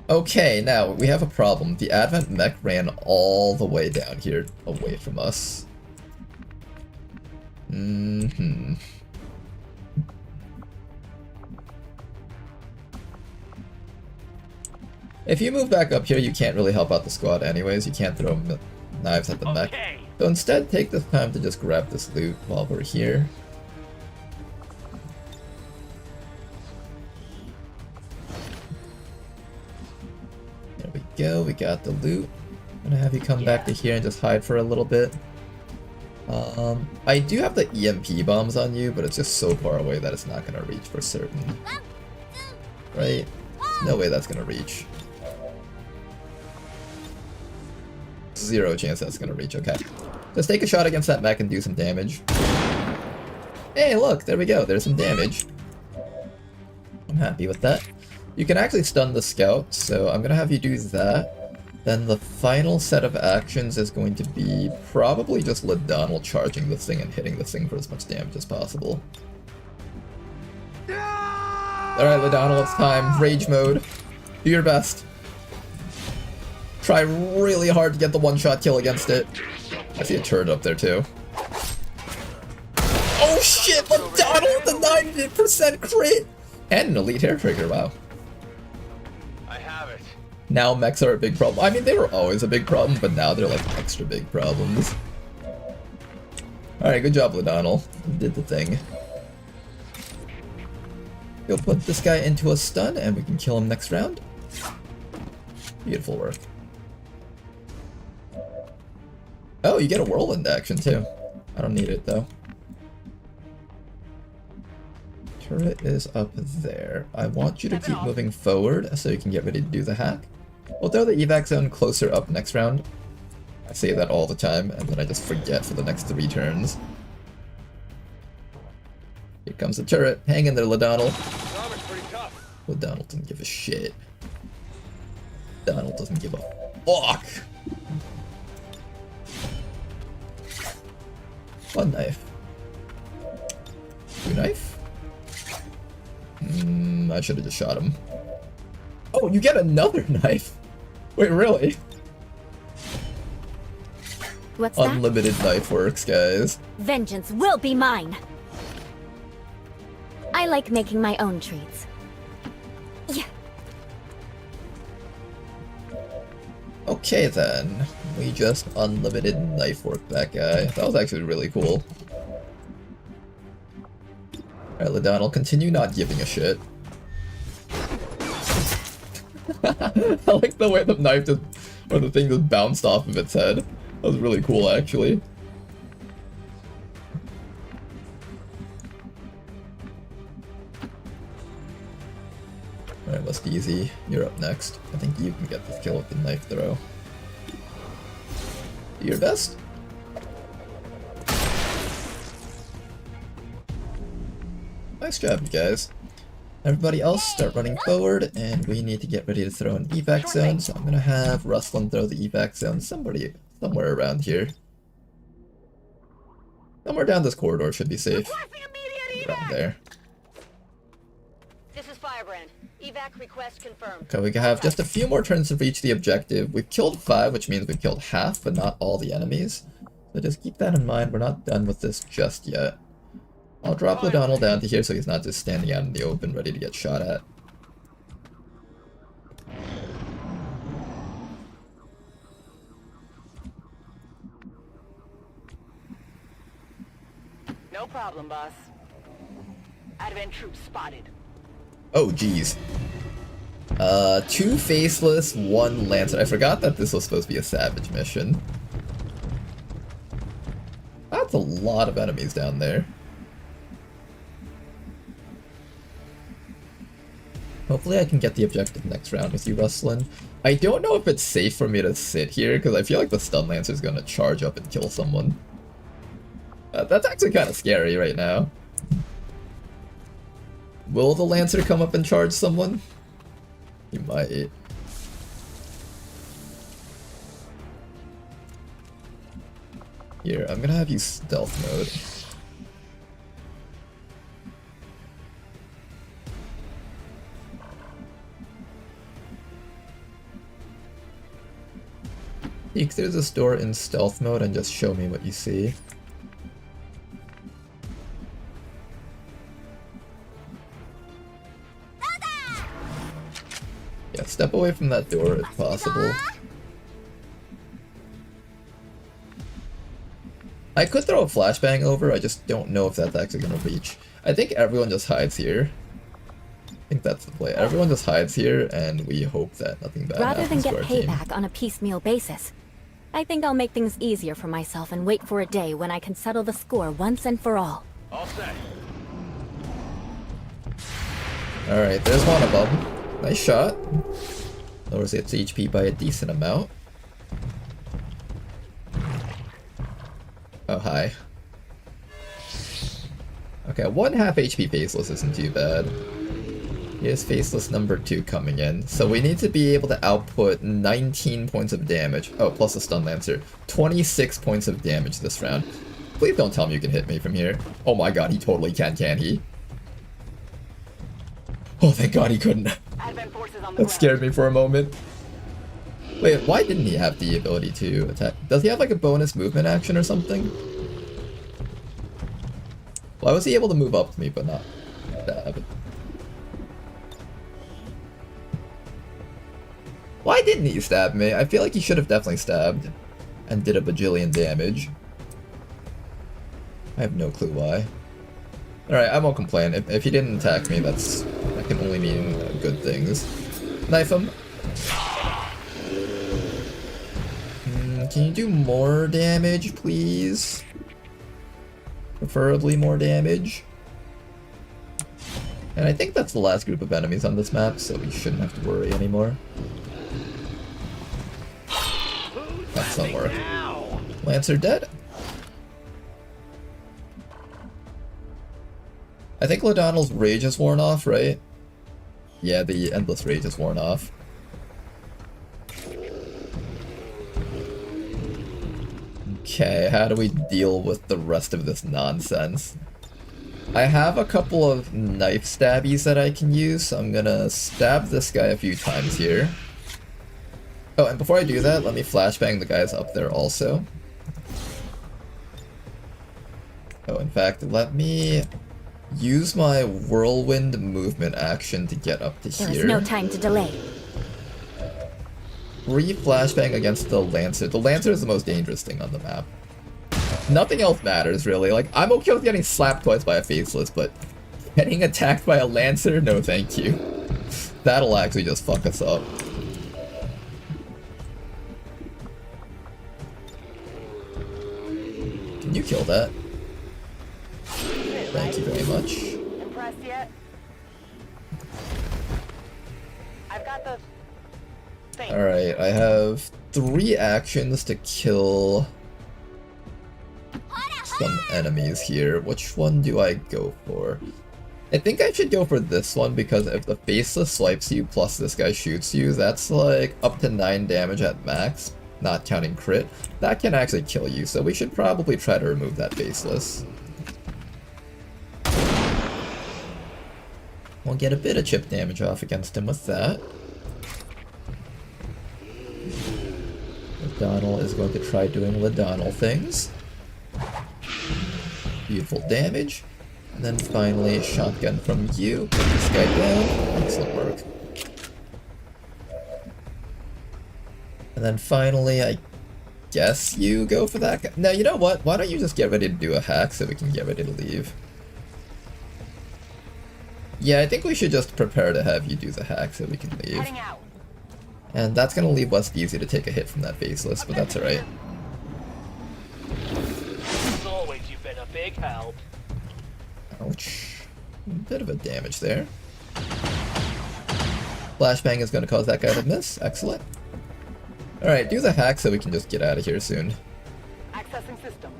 Okay, now, we have a problem. The Advent mech ran all the way down here, away from us. If you move back up here, you can't really help out the squad anyways. You can't throw knives at the mech. So instead, take this time to just grab this loot while we're here. There we go, we got the loot. I'm gonna have you come back to here and just hide for a little bit. I do have the EMP bombs on you, but it's just so far away that it's not gonna reach for certain. Right? There's no way that's gonna reach. Zero chance that's gonna reach, okay. Just take a shot against that mech and do some damage. Hey, look, there we go, there's some damage. I'm happy with that. You can actually stun the scout, so I'm gonna have you do that. Then the final set of actions is going to be probably just Ladonal charging this thing and hitting this thing for as much damage as possible. Alright, Ladonal, it's time. Rage mode. Do your best. Try really hard to get the one-shot kill against it. I see a turret up there, too. Oh shit! Ladonal with the 90% crit! And an elite hair trigger, wow. I have it. Now mechs are a big problem. I mean, they were always a big problem, but now they're like extra big problems. Alright, good job, Ladonal. You did the thing. You'll put this guy into a stun, and we can kill him next round. Beautiful work. Oh, you get a whirlwind action, too. I don't need it, though. Turret is up there. I want you to keep moving forward so you can get ready to do the hack. We'll throw the evac zone closer up next round. I say that all the time, and then I just forget for the next 3 turns. Here comes the turret. Hang in there, Ladonal. Ladonal doesn't give a shit. Donald doesn't give a fuck. One knife. 2 knife? I should have just shot him. Oh, you get another knife! Wait, really? What's that? Unlimited knife works, guys. Vengeance will be mine. I like making my own treats. Yeah. Okay then, we just unlimited knife work that guy. That was actually really cool. Alright, Ladonal, continue not giving a shit. I like the way the knife just, or the thing just bounced off of its head. That was really cool, actually. Alright, Must Easy, you're up next. I think you can get this kill with the knife throw. Do your best. Nice job, you guys. Everybody else start running forward, and we need to get ready to throw an evac zone, so I'm gonna have Rustlin throw the evac zone somewhere around here. Somewhere down this corridor should be safe. Around there. This is Firebrand. Evac request confirmed. Okay, we have just a few more turns to reach the objective. We've killed 5, which means we've killed half, but not all the enemies. So just keep that in mind, we're not done with this just yet. I'll drop Ladonal down to here so he's not just standing out in the open ready to get shot at. No problem, boss. Advent troops spotted. Oh, geez. 2 Faceless, 1 Lancer. I forgot that this was supposed to be a Savage mission. That's a lot of enemies down there. Hopefully I can get the objective next round with you, Rustlin. I don't know if it's safe for me to sit here, because I feel like the Stun Lancer is going to charge up and kill someone. That's actually kind of scary right now. Will the Lancer come up and charge someone? He might. Here, I'm gonna have you stealth mode. Peek through this door in stealth mode and just show me what you see. Yeah, step away from that door if possible. I could throw a flashbang over, I just don't know if that's actually gonna reach. I think everyone just hides here. I think that's the play. Everyone just hides here, and we hope that nothing bad Rather than happens get to our team. payback on a piecemeal basis, I think I'll make things easier for myself and wait for a day when I can settle the score once and for all. All set. Alright, there's one of them. Nice shot. Lowers its HP by a decent amount. Oh, hi. Okay, 1/2 HP Faceless isn't too bad. Here's Faceless number 2 coming in. So we need to be able to output 19 points of damage. Oh, plus a Stun Lancer. 26 points of damage this round. Please don't tell me you can hit me from here. Oh my god, he totally can he? Oh, thank god he couldn't. That scared me for a moment. Wait, why didn't he have the ability to attack? Does he have like a bonus movement action or something? Why was he able to move up to me but not stab? Why didn't he stab me? I feel like he should have definitely stabbed and did a bajillion damage. I have no clue why. Alright, I won't complain. If he didn't attack me, that can only mean good things. Knife him. Can you do more damage, please? Preferably more damage. And I think that's the last group of enemies on this map, so we shouldn't have to worry anymore. That's not work. Lancer dead. I think Ladonnell's rage is worn off, right? Yeah, the endless rage is worn off. Okay, how do we deal with the rest of this nonsense? I have a couple of knife stabbies that I can use, so I'm gonna stab this guy a few times here. Oh, and before I do that, let me flashbang the guys up there also. Oh, in fact, let me use my whirlwind movement action to get up to here. There is no time to delay. Re-flashbang against the Lancer. The Lancer is the most dangerous thing on the map. Nothing else matters, really. Like, I'm okay with getting slapped twice by a Faceless, but getting attacked by a Lancer? No thank you. That'll actually just fuck us up. Can you kill that? Thank you very much. Impressed yet? I've got the thing. Alright, I have 3 actions to kill some enemies here. Which one do I go for? I think I should go for this one because if the Faceless swipes you plus this guy shoots you, that's like up to 9 damage at max, not counting crit. That can actually kill you, so we should probably try to remove that Faceless. We'll get a bit of chip damage off against him with that. Ladonnell is going to try doing Ladonnell things. Beautiful damage. And then finally, shotgun from you. Put this guy down. Excellent work. And then finally, I guess you go for that guy. Now, you know what? Why don't you just get ready to do a hack so we can get ready to leave? Yeah, I think we should just prepare to have you do the hack so we can leave. And that's gonna leave West easy to take a hit from that Faceless, but that's alright. As always, you've been a big help. Ouch. A bit of a damage there. Flashbang is gonna cause that guy to miss. Excellent. Alright, do the hack so we can just get out of here soon. Accessing system.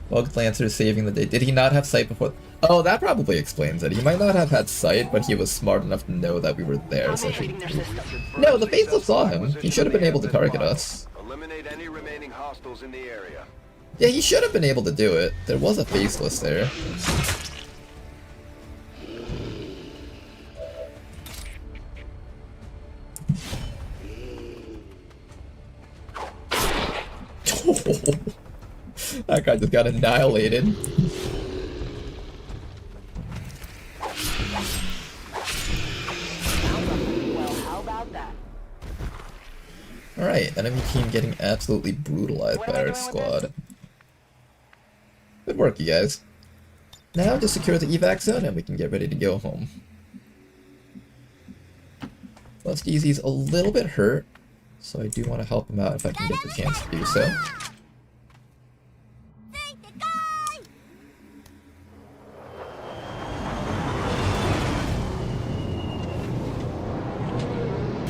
Bugged Lancer saving the day. Did he not have sight before? Oh, that probably explains it. He might not have had sight, but he was smart enough to know that we were there, so he... No, the Faceless saw him. He should have been able to target us. Eliminate any remaining hostiles in the area. Yeah, he should have been able to do it. There was a Faceless there. That guy just got annihilated. Well, how about that? Alright, enemy team getting absolutely brutalized by our squad. Good work, you guys. Now just secure the evac zone and we can get ready to go home. West Easy's a little bit hurt, so I do want to help him out if I can get the chance to do so.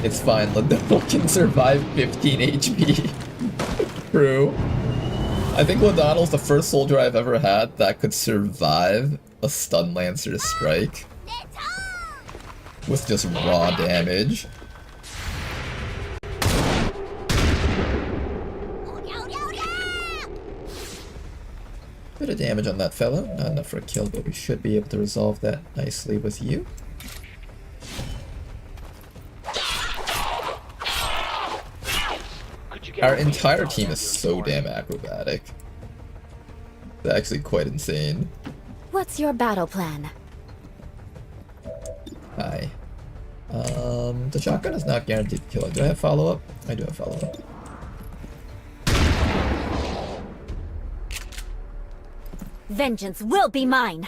It's fine, Lindell can survive 15 HP. True. I think O'Donnell's the first soldier I've ever had that could survive a stun lancer strike with just raw damage. Bit of damage on that fellow, not enough for a kill, but we should be able to resolve that nicely with you. Our entire team is so damn acrobatic. It's actually quite insane. What's your battle plan? Hi. The shotgun is not guaranteed to kill. Do I have follow-up? I do have follow-up. Vengeance will be mine!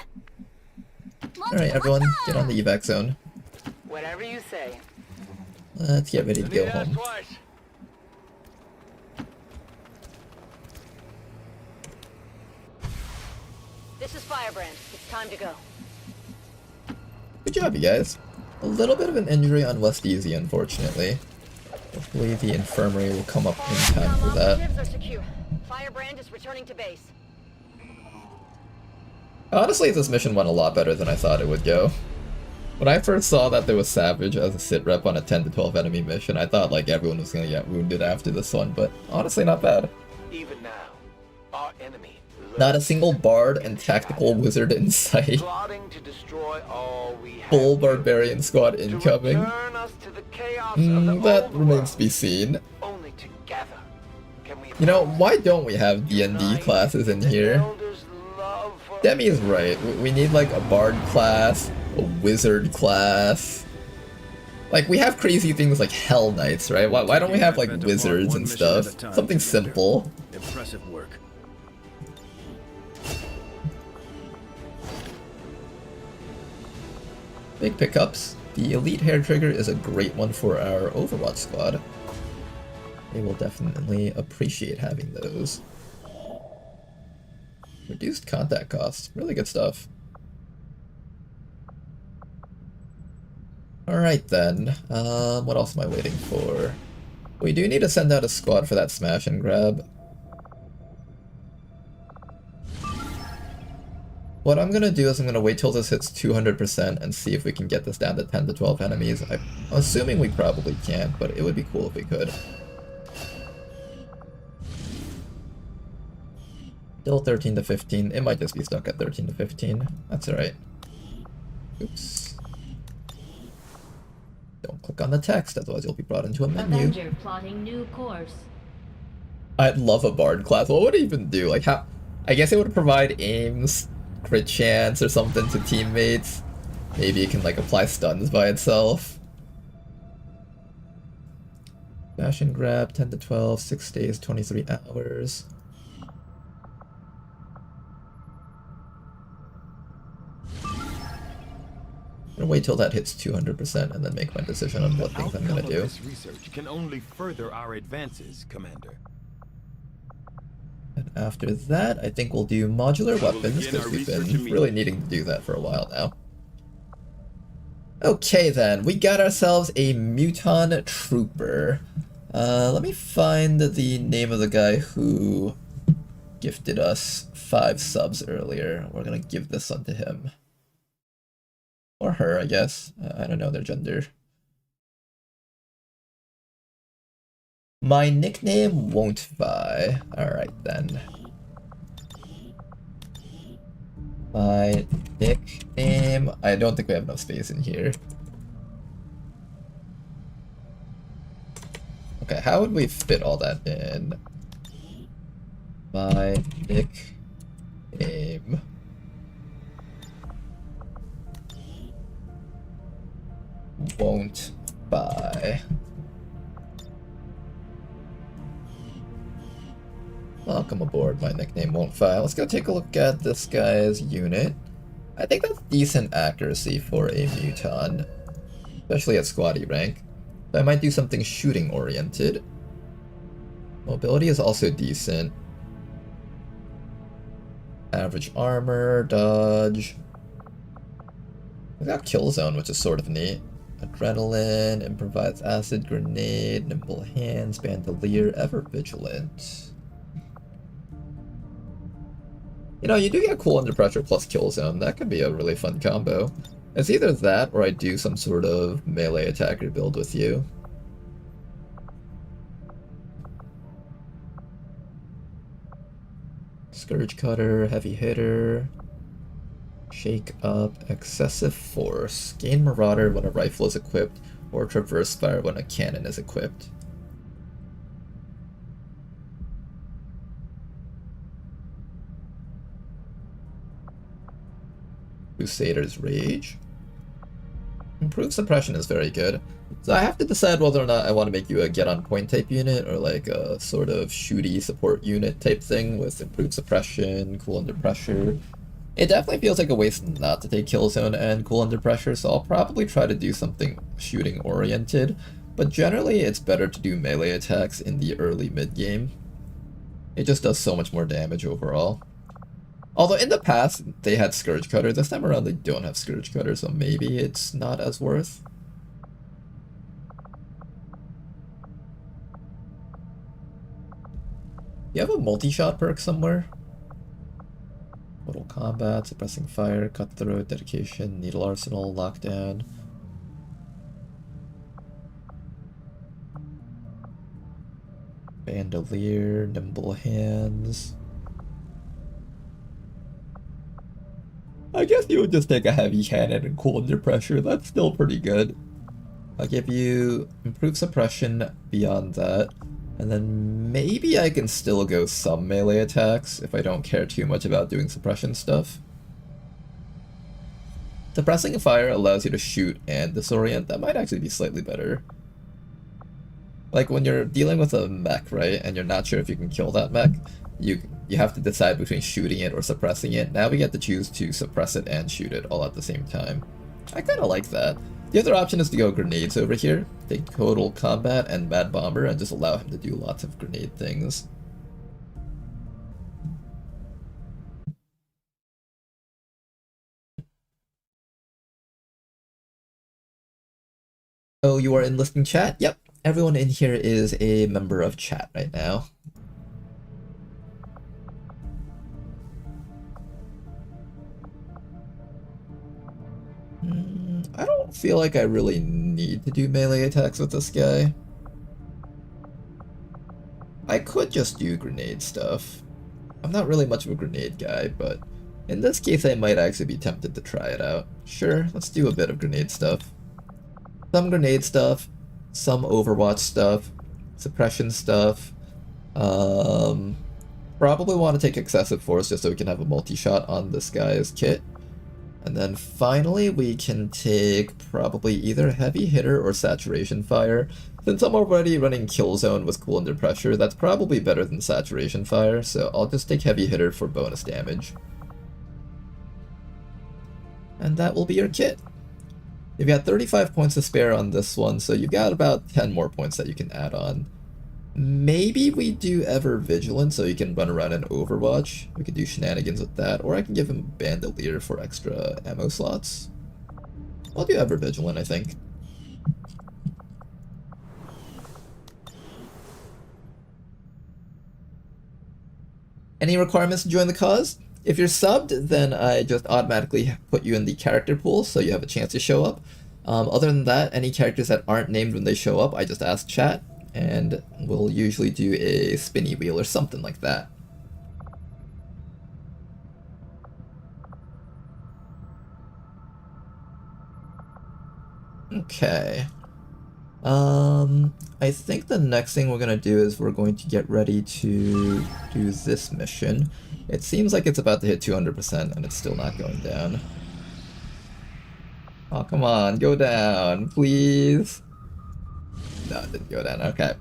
Alright, everyone, get on the evac zone. Whatever you say. Let's get ready to go home. This is Firebrand. It's time to go. Good job, you guys. A little bit of an injury on West Easy, unfortunately. Hopefully the infirmary will come up in time for that. Shivs are secure. Firebrand is returning to base. Honestly, this mission went a lot better than I thought it would go. When I first saw that there was Savage as a sit rep on a 10 to 12 enemy mission, I thought like everyone was gonna get wounded after this one, but honestly not bad. Even now, our enemy, Not a single bard and tactical wizard in sight. plotting to destroy all we have, Full barbarian squad incoming. turn us to the chaos of the That old remains to be seen. Only together can we. You know, why don't we have D&D classes in here? Demi is right. We need like a bard class, a wizard class. Like, we have crazy things like Hell Knights, right? Why don't we have like wizards and stuff? Something simple. Impressive work. Big pickups. The Elite Hair Trigger is a great one for our Overwatch squad. They will definitely appreciate having those. Reduced contact costs. Really good stuff. Alright then. What else am I waiting for? We do need to send out a squad for that smash and grab. What I'm gonna do is I'm gonna wait till this hits 200% and see if we can get this down to 10 to 12 enemies. I'm assuming we probably can't, but it would be cool if we could. Still 13 to 15. It might just be stuck at 13 to 15. That's alright. Oops. Don't click on the text, otherwise you'll be brought into a menu. Avenger plotting new course. I'd love a bard class. What would it even do? Like how? I guess it would provide aims, crit chance, or something to teammates. Maybe it can like apply stuns by itself. Bash and grab 10 to 12, 6 days, 23 hours. I'm gonna wait till that hits 200% and then make my decision on what things I'm gonna do. This research can only further our advances, Commander. And after that, I think we'll do modular weapons, because we've been really needing to do that for a while now. Okay then, we got ourselves a Muton Trooper. Let me find the name of the guy who gifted us 5 subs earlier. We're gonna give this one to him. Or her, I guess. I don't know their gender. My nickname won't buy. Alright then. My nickname... I don't think we have enough space in here. Okay, how would we fit all that in? My nickname... won't buy. Welcome aboard, my nickname won't file. Let's go take a look at this guy's unit. I think that's decent accuracy for a Muton, especially at squatty rank. So I might do something shooting oriented. Mobility is also decent. Average armor, dodge. We got kill zone, which is sort of neat. Adrenaline, improvised acid grenade, nimble hands, bandolier, ever vigilant. You know, you do get cool under pressure plus kill zone. That could be a really fun combo. It's either that or I do some sort of melee attacker build with you. Scourge Cutter, Heavy Hitter, Shake Up, Excessive Force, Gain Marauder when a rifle is equipped, or Traverse Fire when a cannon is equipped. Crusader's Rage. Improved Suppression is very good. So I have to decide whether or not I want to make you a get on point type unit or like a sort of shooty support unit type thing with improved suppression, cool under pressure. It definitely feels like a waste not to take kill zone and cool under pressure, so I'll probably try to do something shooting oriented, but generally it's better to do melee attacks in the early mid game. It just does so much more damage overall. Although in the past they had Scourge Cutter, this time around they don't have Scourge Cutter, so maybe it's not as worth. You have a multi-shot perk somewhere? Total Combat, Suppressing Fire, Cutthroat, Dedication, Needle Arsenal, Lockdown. Bandolier, Nimble Hands. I guess you would just take a heavy cannon and cool under pressure. That's still pretty good. I'll give you improved suppression beyond that. And then maybe I can still go some melee attacks if I don't care too much about doing suppression stuff. Suppressing fire allows you to shoot and disorient. That might actually be slightly better. Like when you're dealing with a mech, right, and you're not sure if you can kill that mech, you have to decide between shooting it or suppressing it. Now we get to choose to suppress it and shoot it all at the same time. I kind of like that. The other option is to go grenades over here, take Total Combat and Mad Bomber and just allow him to do lots of grenade things. Oh, you are in listening chat? Yep, everyone in here is a member of chat right now. I don't feel like I really need to do melee attacks with this guy. I could just do grenade stuff. I'm not really much of a grenade guy, but in this case I might actually be tempted to try it out. Sure, let's do a bit of grenade stuff. Some grenade stuff, some Overwatch stuff, suppression stuff. Probably want to take excessive force just so we can have a multi-shot on this guy's kit. And then finally we can take probably either heavy hitter or saturation fire. Since I'm already running kill zone with cool under pressure, that's probably better than saturation fire, so I'll just take heavy hitter for bonus damage. And that will be your kit. You've got 35 points to spare on this one, so you've got about 10 more points that you can add on. Maybe we do Ever Vigilant so you can run around in Overwatch. We could do shenanigans with that, or I can give him Bandolier for extra ammo slots. I'll do Ever Vigilant, I think. Any requirements to join the cause? If you're subbed, then I just automatically put you in the character pool so you have a chance to show up. Other than that, any characters that aren't named when they show up, I just ask chat. And we'll usually do a spinny wheel or something like that. Okay. I think the next thing we're gonna do is we're going to get ready to do this mission. It seems like it's about to hit 200% and it's still not going down. Oh, come on, go down, please. No, it didn't go down, okay.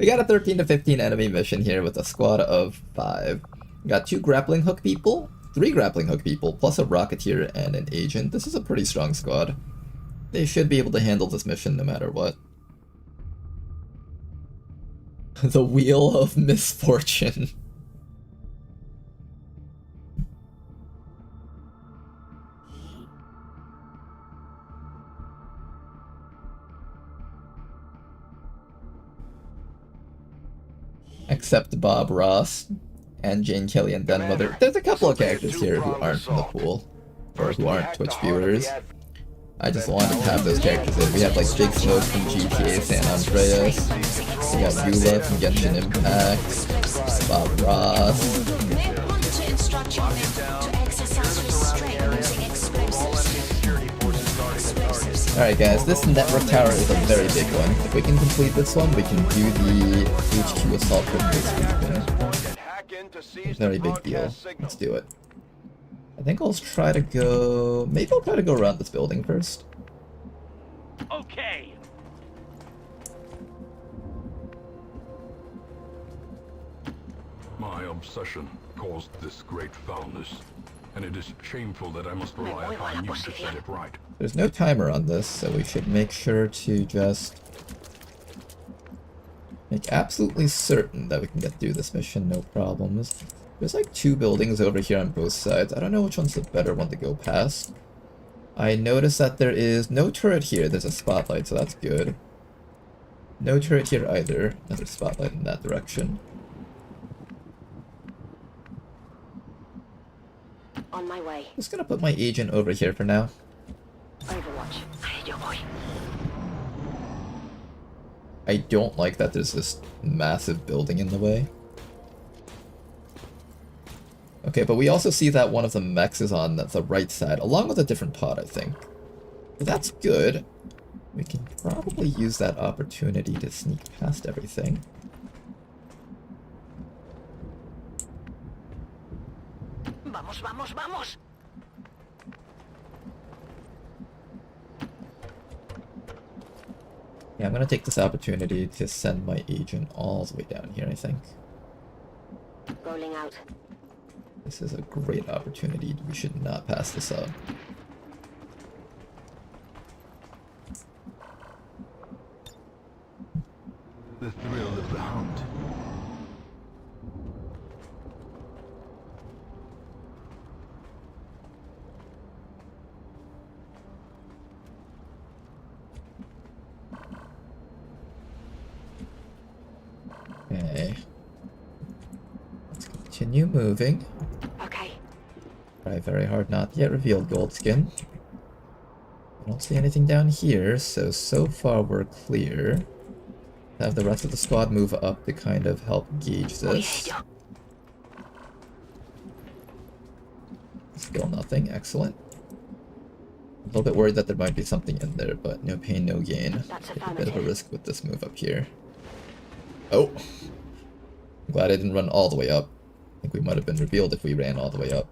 We got a 13 to 15 enemy mission here with a squad of 5. We got 2 grappling hook people, 3 grappling hook people, plus a rocketeer and an agent. This is a pretty strong squad. They should be able to handle this mission no matter what. The Wheel of Misfortune. Except Bob Ross and Jane Kelly and Ben Mother. There's a couple of characters here who aren't from the pool, or who aren't Twitch viewers. I just wanted to have those characters in. We have like Big Smoke from GTA San Andreas. We got Eula from Genshin Impact. Bob Ross. Alright guys, this network tower is a very big one. If we can complete this one, we can do the HQ assault for this weekend. Very big deal. Let's do it. I think I'll try to go... Maybe I'll try to go around this building first. Okay. My obsession caused this great foulness, and it is shameful that I must rely upon you to set it right. There's no timer on this, so we should make sure to just make absolutely certain that we can get through this mission, no problems. There's like 2 buildings over here on both sides. I don't know which one's the better one to go past. I noticed that there is no turret here. There's a spotlight, so that's good. No turret here either. Another spotlight in that direction. On my way. Just gonna put my agent over here for now. Overwatch. I don't like that there's this massive building in the way. Okay, but we also see that one of the mechs is on the right side, along with a different pod, I think. But that's good. We can probably use that opportunity to sneak past everything. Vamos, vamos, vamos. Yeah, I'm gonna take this opportunity to send my agent all the way down here, I think. Rolling out. This is a great opportunity. We should not pass this up. The thrill of the hunt. Okay. Let's continue moving. Okay. Try very hard not to get revealed gold skin. I don't see anything down here, so far we're clear. Have the rest of the squad move up to kind of help gauge this. Still nothing, excellent. A little bit worried that there might be something in there, but no pain, no gain. Take a bit of a risk with this move up here. Oh! I'm glad I didn't run all the way up. I think we might have been revealed if we ran all the way up.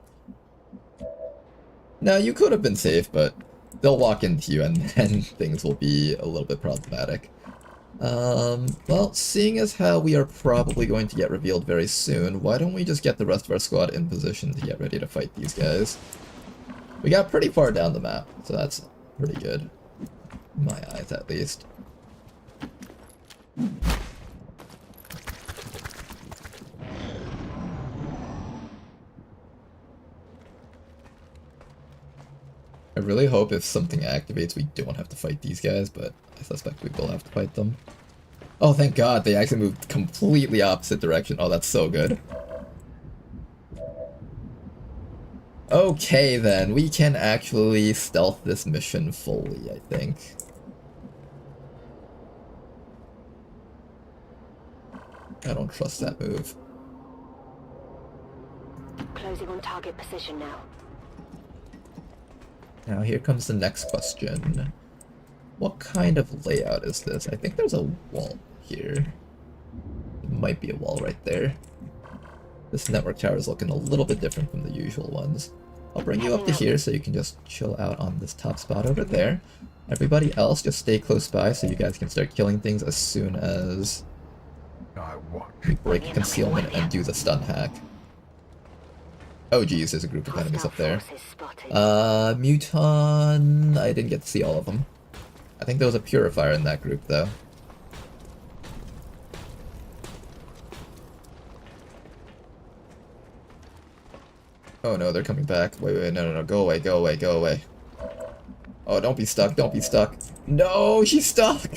Now, you could have been safe, but they'll walk into you and then things will be a little bit problematic. Well, seeing as how we are probably going to get revealed very soon, why don't we just get the rest of our squad in position to get ready to fight these guys? We got pretty far down the map, so that's pretty good. In my eyes, at least. I really hope if something activates we don't have to fight these guys, but I suspect we will have to fight them. Oh, thank God, they actually moved completely opposite direction. Oh, that's so good. Okay, then. We can actually stealth this mission fully, I think. I don't trust that move. Closing on target position now. Now here comes the next question. What kind of layout is this? I think there's a wall here. It might be a wall right there. This network tower is looking a little bit different from the usual ones. I'll bring you up to here so you can just chill out on this top spot over there. Everybody else just stay close by so you guys can start killing things as soon as I watch. We break concealment and do the stun hack. Oh geez, there's a group of enemies up there. Muton... I didn't get to see all of them. I think there was a purifier in that group though. Oh no, they're coming back. Wait, no, go away, go away, go away. Oh, don't be stuck, don't be stuck. No, she's stuck!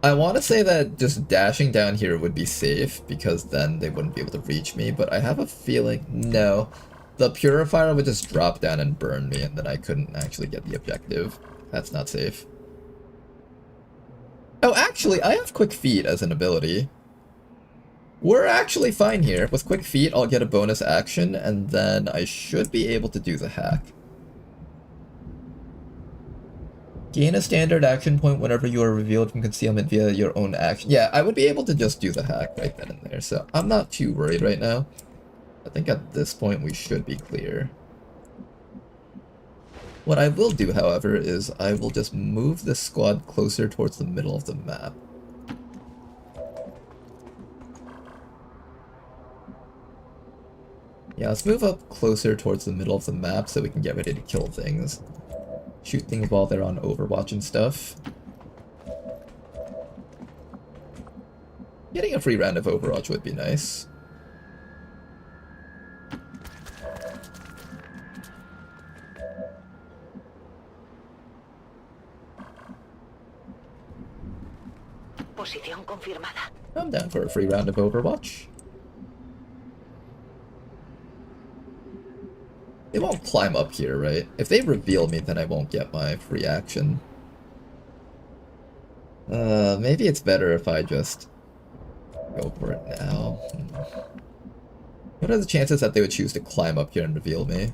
I want to say that just dashing down here would be safe, because then they wouldn't be able to reach me, but I have a feeling... No. The purifier would just drop down and burn me, and then I couldn't actually get the objective. That's not safe. Oh, actually, I have Quick Feet as an ability. We're actually fine here. With Quick Feet, I'll get a bonus action, and then I should be able to do the hack. Gain a standard action point whenever you are revealed from concealment via your own action. Yeah, I would be able to just do the hack right then and there, so I'm not too worried right now. I think at this point we should be clear. What I will do, however, is I will just move this squad closer towards the middle of the map. Yeah, let's move up closer towards the middle of the map so we can get ready to kill things. Shoot things while they're on Overwatch and stuff. Getting a free round of Overwatch would be nice. Posición confirmada. I'm down for a free round of Overwatch. They won't climb up here, right? If they reveal me, then I won't get my free action. Maybe it's better if I just go for it now. What are the chances that they would choose to climb up here and reveal me?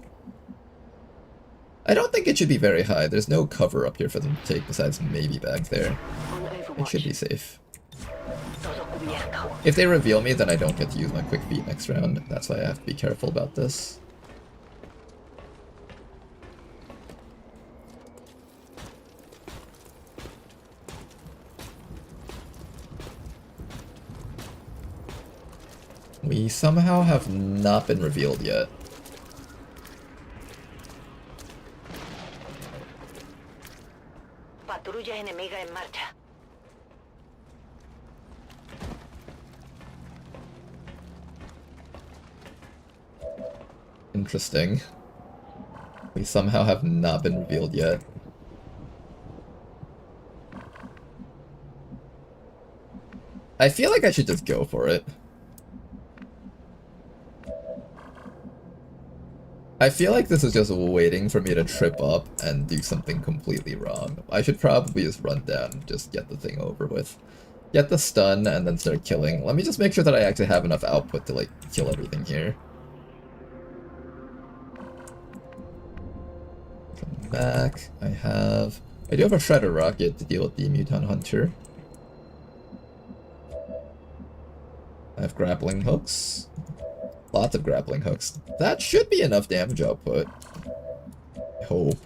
I don't think it should be very high. There's no cover up here for them to take besides maybe back there. It should be safe. If they reveal me, then I don't get to use my Quick Feet next round. That's why I have to be careful about this. We somehow have not been revealed yet. Patrulla enemiga en marcha. Interesting. We somehow have not been revealed yet. I feel like I should just go for it. I feel like this is just waiting for me to trip up and do something completely wrong. I should probably just run down and just get the thing over with. Get the stun and then start killing. Let me just make sure that I actually have enough output to like kill everything here. Come back. I do have a Shredder Rocket to deal with the Mutant Hunter. I have grappling hooks. Lots of grappling hooks. That should be enough damage output. I hope.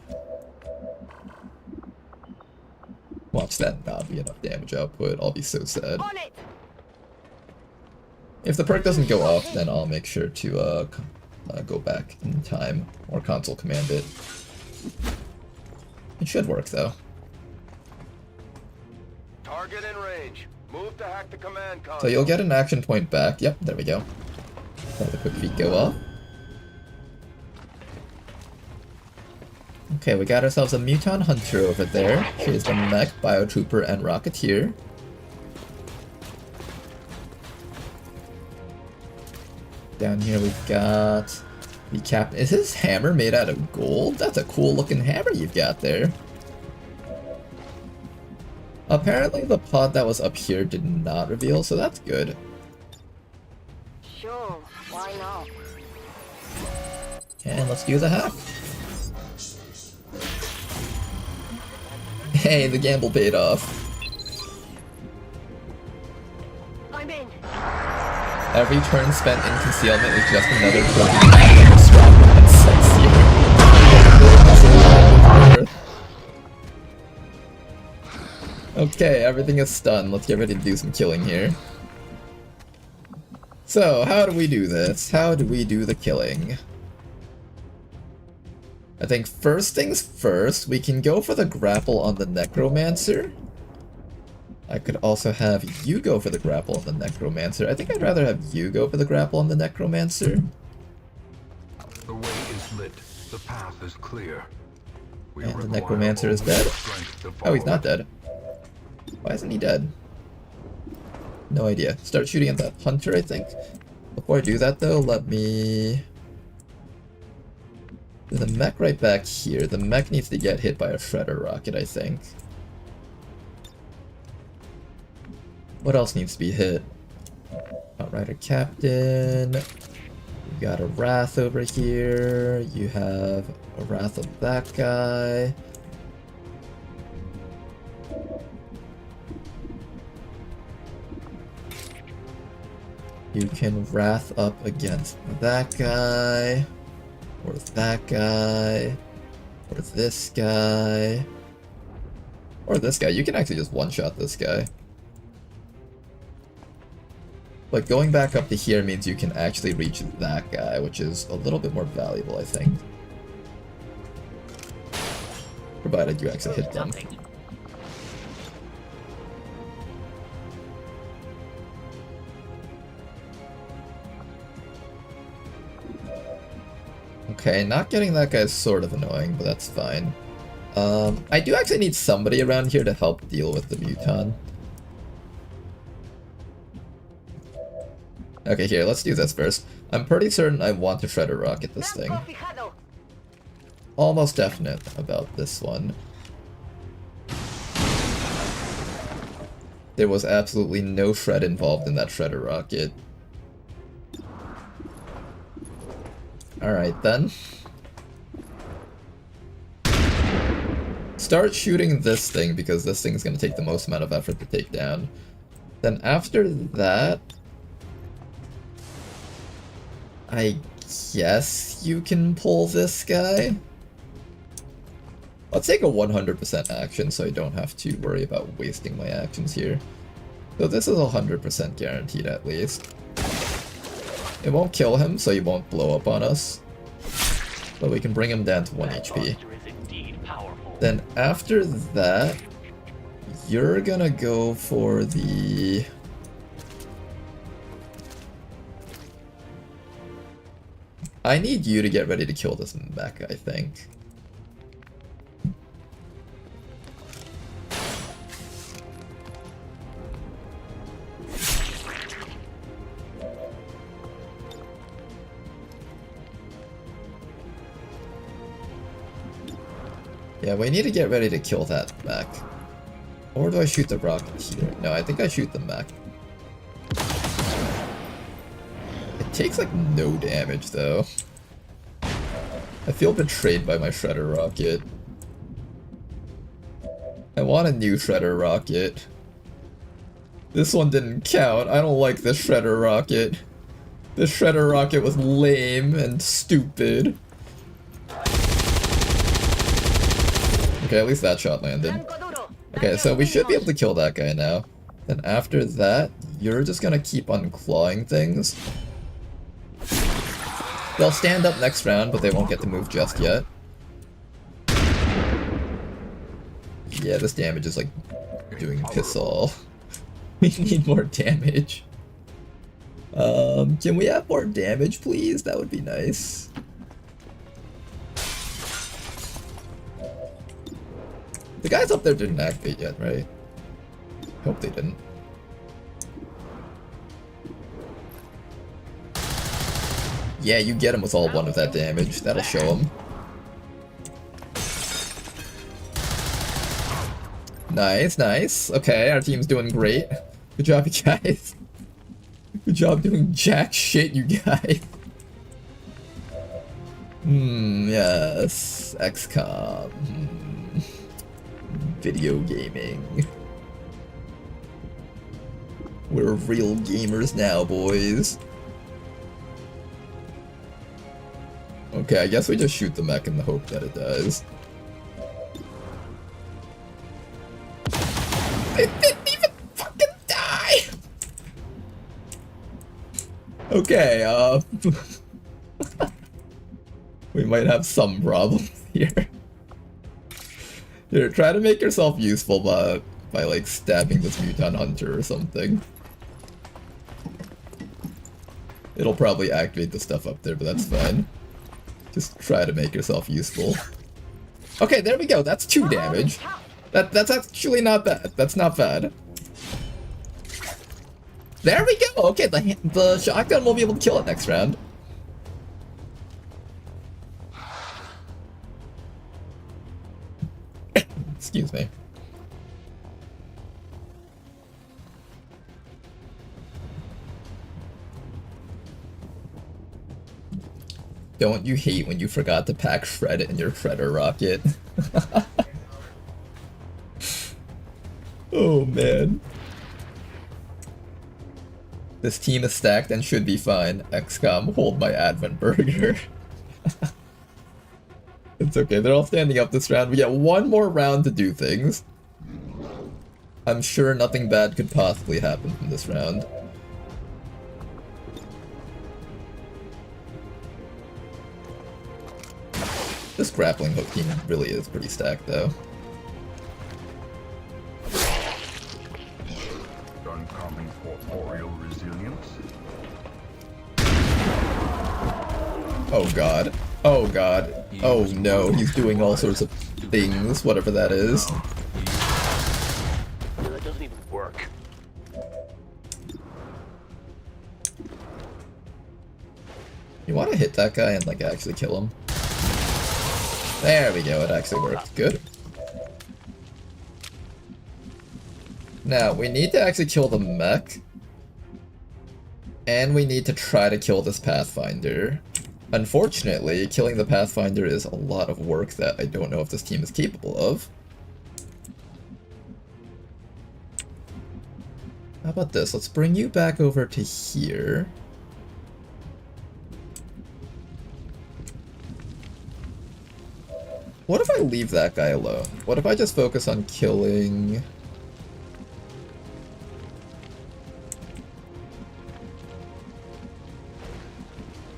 Watch that not be enough damage output. I'll be so sad. If the perk doesn't go off, then I'll make sure to go back in time or console command it. It should work though. Target in range. Move to hack the command console. So you'll get an action point back. Yep, there we go. Let the Quick Feet go off. Okay, we got ourselves a Mutant Hunter over there. Here's the Mech, Biotrooper, and Rocketeer. Down here we've got the Captain. Is his hammer made out of gold? That's a cool looking hammer you've got there. Apparently the pod that was up here did not reveal, so that's good. Sure, why not? And let's do the hack. Hey, the gamble paid off. I'm in. Every turn spent in concealment is just another turn stronger and sexier. Okay, everything is stunned. Let's get ready to do some killing here. So, how do we do this? How do we do the killing? I think first things first, we can go for the grapple on the Necromancer. I could also have you go for the grapple on the Necromancer. I think I'd rather have you go for the grapple on the Necromancer. The way is lit. The path is clear. And the Necromancer is dead. Oh, he's not dead. Why isn't he dead? No idea. Start shooting at that hunter, I think. Before I do that, though, let me... There's a mech right back here. The mech needs to get hit by a shredder rocket, I think. What else needs to be hit? Outrider Captain. You got a Wrath over here. You have a Wrath of that guy. You can Wrath up against that guy. Or that guy. Or this guy. Or this guy. You can actually just one-shot this guy. But going back up to here means you can actually reach that guy, which is a little bit more valuable, I think. Provided you actually hit them. Okay, not getting that guy is sort of annoying, but that's fine. I do actually need somebody around here to help deal with the Muton. Okay, here, let's do this first. I'm pretty certain I want to shredder rocket this thing. Almost definite about this one. There was absolutely no shred involved in that shredder rocket. Alright then. Start shooting this thing because this thing's gonna take the most amount of effort to take down. Then after that... I guess you can pull this guy. I'll take a 100% action so I don't have to worry about wasting my actions here. So this is 100% guaranteed at least. It won't kill him, so he won't blow up on us. But we can bring him down to 1 HP. Then after that, you're gonna go for the... I need you to get ready to kill this mech, I think. Yeah, we need to get ready to kill that mech. Or do I shoot the rocket here? No, I think I shoot the mech. It takes like no damage though. I feel betrayed by my shredder rocket. I want a new shredder rocket. This one didn't count. I don't like this shredder rocket. This shredder rocket was lame and stupid. Okay, at least that shot landed. Okay, so we should be able to kill that guy now. Then after that, you're just gonna keep on clawing things. They'll stand up next round, but they won't get to move just yet. Yeah, this damage is like doing piss all. We need more damage. Can we have more damage, please? That would be nice. The guys up there didn't activate yet, right? Hope they didn't. Yeah, you get him with all one of that damage. That'll show him. Nice, nice. Okay, our team's doing great. Good job, you guys. Good job doing jack shit, you guys. Yes. XCOM. Video gaming. We're real gamers now, boys. Okay, I guess we just shoot the mech in the hope that it dies. It Okay, we might have some problems here. Here, try to make yourself useful by like stabbing this mutant hunter or something. It'll probably activate the stuff up there, but that's fine. Just try to make yourself useful. Okay, there we go. That's 2 damage. That's actually not bad. That's not bad. There we go. Okay, the shotgun will be able to kill it next round. Excuse me. Don't you hate when you forgot to pack Shred in your Shredder rocket? Oh man. This team is stacked and should be fine. XCOM, hold my Advent burger. It's okay, they're all standing up this round. We get 1 more round to do things. I'm sure nothing bad could possibly happen from this round. This grappling hook team really is pretty stacked, though. Uncommon corporeal resilience. Oh god. Oh god. Oh no, he's doing all sorts of things, whatever that is. No, that doesn't even work. You want to hit that guy and like actually kill him? There we go, it actually worked. Good. Now, we need to actually kill the mech. And we need to try to kill this Pathfinder. Unfortunately, killing the Pathfinder is a lot of work that I don't know if this team is capable of. How about this? Let's bring you back over to here. What if I leave that guy alone? What if I just focus on killing...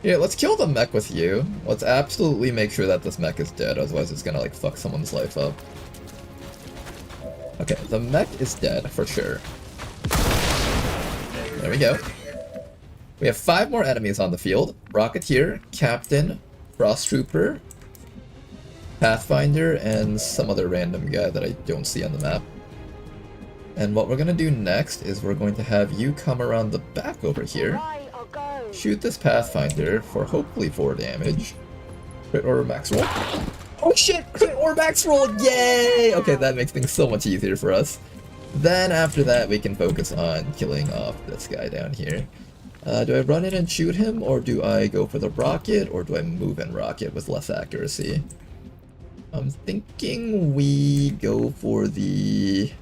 Yeah, let's kill the mech with you. Let's absolutely make sure that this mech is dead, otherwise it's gonna like fuck someone's life up. Okay, the mech is dead for sure. There we go. We have 5 more enemies on the field. Rocketeer, Captain, Frost Trooper, Pathfinder, and some other random guy that I don't see on the map. And what we're gonna do next is we're going to have you come around the back over here. Shoot this Pathfinder for hopefully 4 damage. Crit or max roll. Oh shit! Crit or max roll! Yay! Okay, that makes things so much easier for us. Then after that, we can focus on killing off this guy down here. Do I run in and shoot him, or do I go for the rocket, or do I move and rocket with less accuracy? I'm thinking we go for the...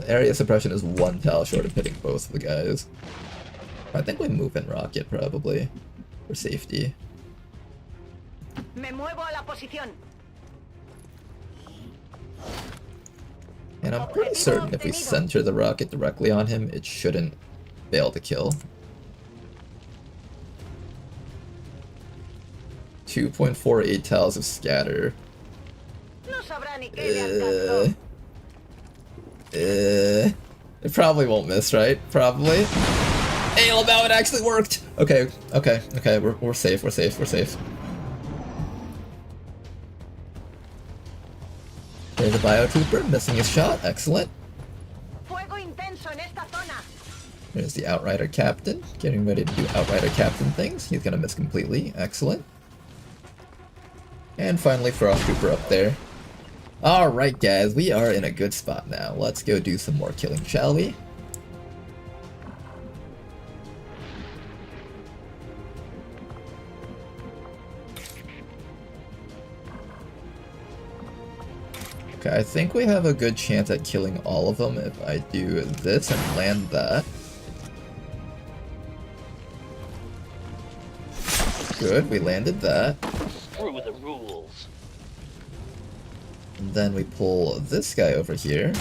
area suppression is 1 tile short of hitting both of the guys. I think we move and rocket, probably, for safety. Me muevo a la posición. And I'm pretty certain if we center the rocket directly on him, it shouldn't fail to kill. 2.48 tiles of scatter. It probably won't miss, right? Probably. Hey, Labao, it actually worked! Okay, we're safe, we're safe. There's a Biotrooper, missing his shot, excellent. There's the Outrider Captain, getting ready to do Outrider Captain things. He's gonna miss completely, excellent. And finally, Frost Trooper up there. Alright guys, we are in a good spot now. Let's go do some more killing, shall we? Okay, I think we have a good chance at killing all of them if I do this and land that. Good, we landed that. Screw the rules. And then we pull this guy over here.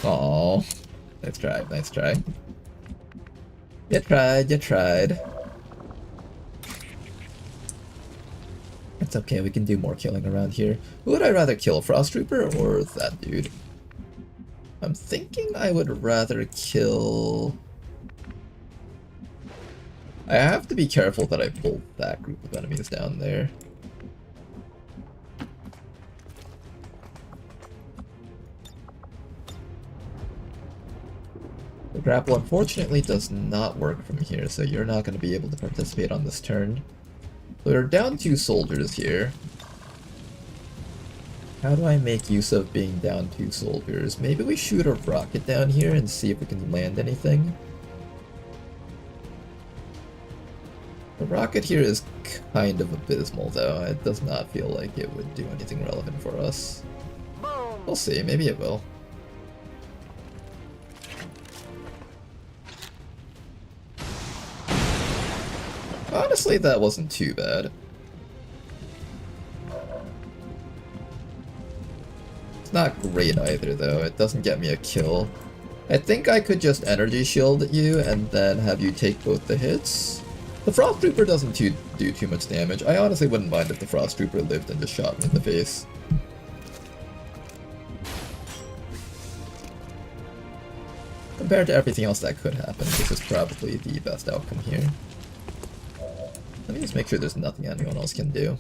Aww. Nice try, nice try. You tried, you tried. It's okay, we can do more killing around here. Who would I rather kill, Frost Trooper or that dude? I'm thinking I would rather kill... I have to be careful that I pull that group of enemies down there. The grapple unfortunately does not work from here, so you're not going to be able to participate on this turn. We're down 2 soldiers here. How do I make use of being down 2 soldiers? Maybe we shoot a rocket down here and see if we can land anything. The rocket here is kind of abysmal though. It does not feel like it would do anything relevant for us. We'll see, maybe it will. Honestly, that wasn't too bad. It's not great either, though. It doesn't get me a kill. I think I could just energy shield you and then have you take both the hits. The Frost Trooper doesn't do too much damage. I honestly wouldn't mind if the Frost Trooper lived and just shot me in the face. Compared to everything else that could happen, this is probably the best outcome here. Let me just make sure there's nothing anyone else can do.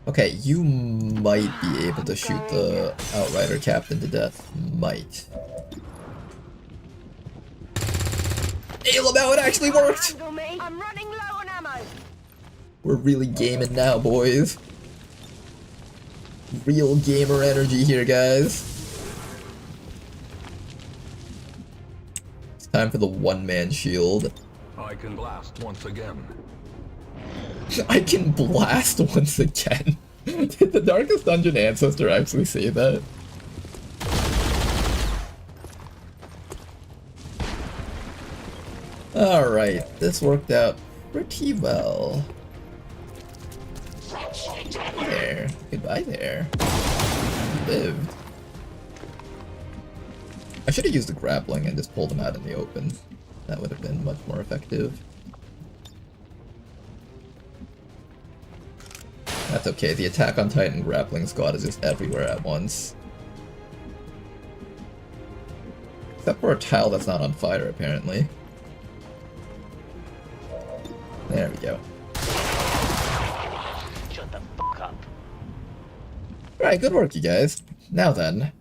Okay, you might be able to shoot the Outrider Captain to death. Might. Hey, Lamau, it actually worked! I'm running low on ammo. We're really gaming now, boys. Real gamer energy here, guys. It's time for the one-man shield. I can blast once again. I can blast once again. Did the Darkest Dungeon Ancestor actually say that? Alright, this worked out pretty well. There. Goodbye there. You lived. I should have used the grappling and just pulled them out in the open. That would have been much more effective. That's okay, the Attack on Titan grappling squad is just everywhere at once. Except for a tile that's not on fire, apparently. There we go. Shut the fuck up. Alright, good work, you guys. Now then,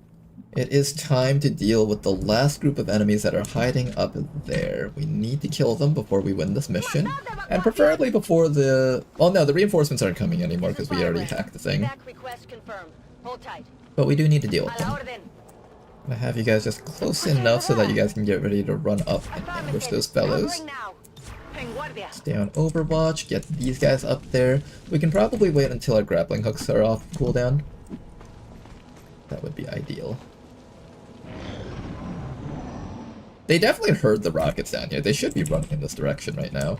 it is time to deal with the last group of enemies that are hiding up there. We need to kill them before we win this mission, and preferably before the... Well, no, the reinforcements aren't coming anymore because we already hacked the thing. But we do need to deal with them. I'm gonna have you guys just close enough so that you guys can get ready to run up and ambush those fellows. Stay on Overwatch, get these guys up there. We can probably wait until our grappling hooks are off cooldown. That would be ideal. They definitely heard the rockets down here. They should be running in this direction right now.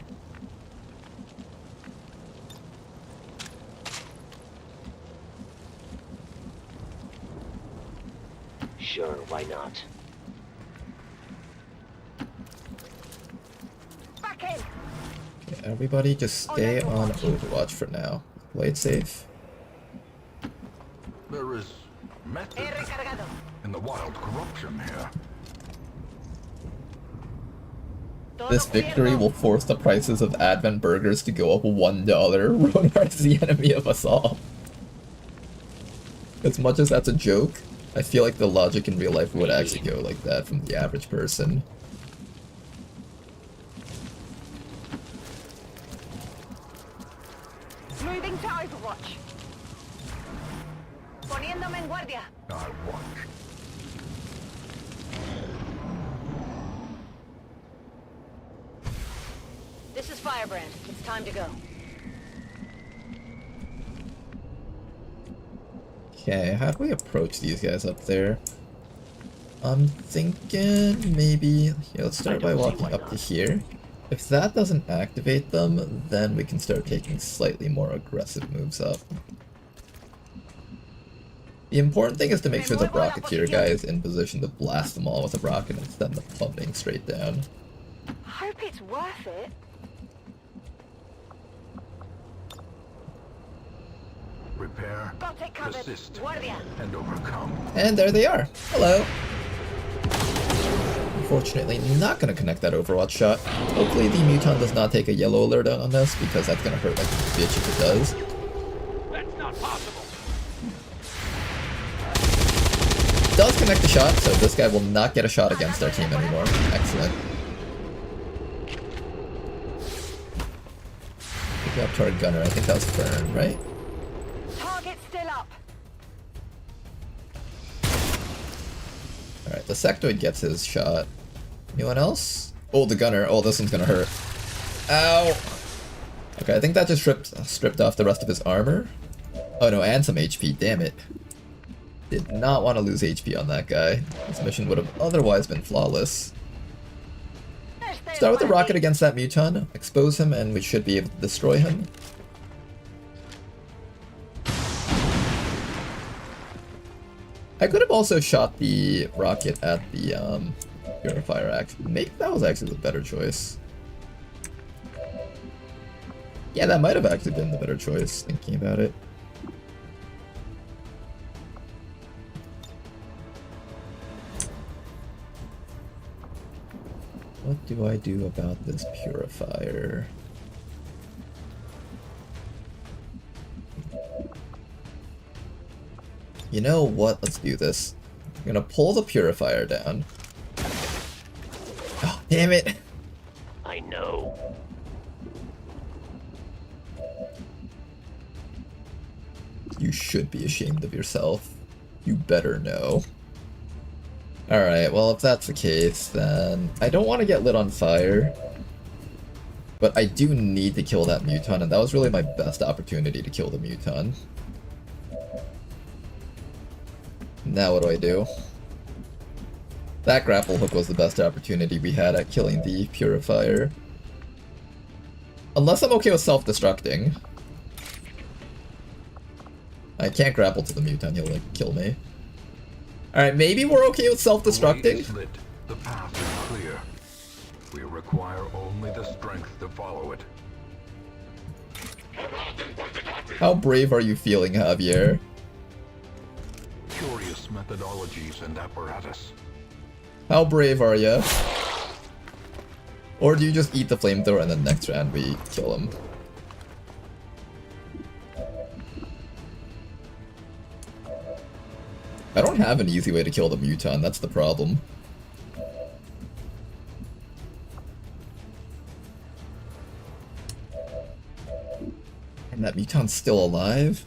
Sure, why not? Okay, everybody just stay on Overwatch for now. Play it safe. There is method in the wild corruption here. This victory will force the prices of Advent burgers to go up $1. Ronar is the enemy of us all. As much as that's a joke, I feel like the logic in real life would actually go like that from the average person. Moving to Overwatch. Poniéndome en guardia. I watch. This is Firebrand. It's time to go. Okay, how do we approach these guys up there? I'm thinking maybe... Here, let's start by walking up to here. If that doesn't activate them, then we can start taking slightly more aggressive moves up. The important thing is to make sure the Rocketeer guy is in position to blast them all with a rocket and send them plummeting straight down. Hope it's worth it. Repair, assist, Guardia. and overcome. And there they are. Hello. Unfortunately, not going to connect that Overwatch shot. Hopefully the Muton does not take a yellow alert on us, because that's going to hurt like a bitch if it does. That's not possible. Does connect the shot, so this guy will not get a shot against our team anymore. Excellent. Pick up to our gunner. I think that was Fern, right? Target still up. Alright, the Sectoid gets his shot. Anyone else? Oh, the gunner. Oh, this one's gonna hurt. Ow! Okay, I think that just stripped off the rest of his armor. Oh no, and some HP, damn it. Did not want to lose HP on that guy. This mission would have otherwise been flawless. Start with the rocket against that Muton, expose him, and we should be able to destroy him. I could have also shot the rocket at the Purifier, actually. Maybe that was actually the better choice. Yeah, that might have actually been the better choice, thinking about it. What do I do about this Purifier? You know what? Let's do this. I'm gonna pull the Purifier down. Oh, damn it! I know. You should be ashamed of yourself. You better know. Alright, well if that's the case, then I don't want to get lit on fire. But I do need to kill that Muton, and that was really my best opportunity to kill the Muton. Now what do I do? That grapple hook was the best opportunity we had at killing the Purifier. Unless I'm okay with self-destructing. I can't grapple to the Muton, he'll like kill me. Alright, maybe we're okay with self-destructing? The path is clear. We require only the strength to follow it. How brave are you feeling, Javier? Curious methodologies and apparatus. How brave are you? Or do you just eat the flamethrower and then next round we kill him? I don't have an easy way to kill the Muton, that's the problem. And that Muton's still alive?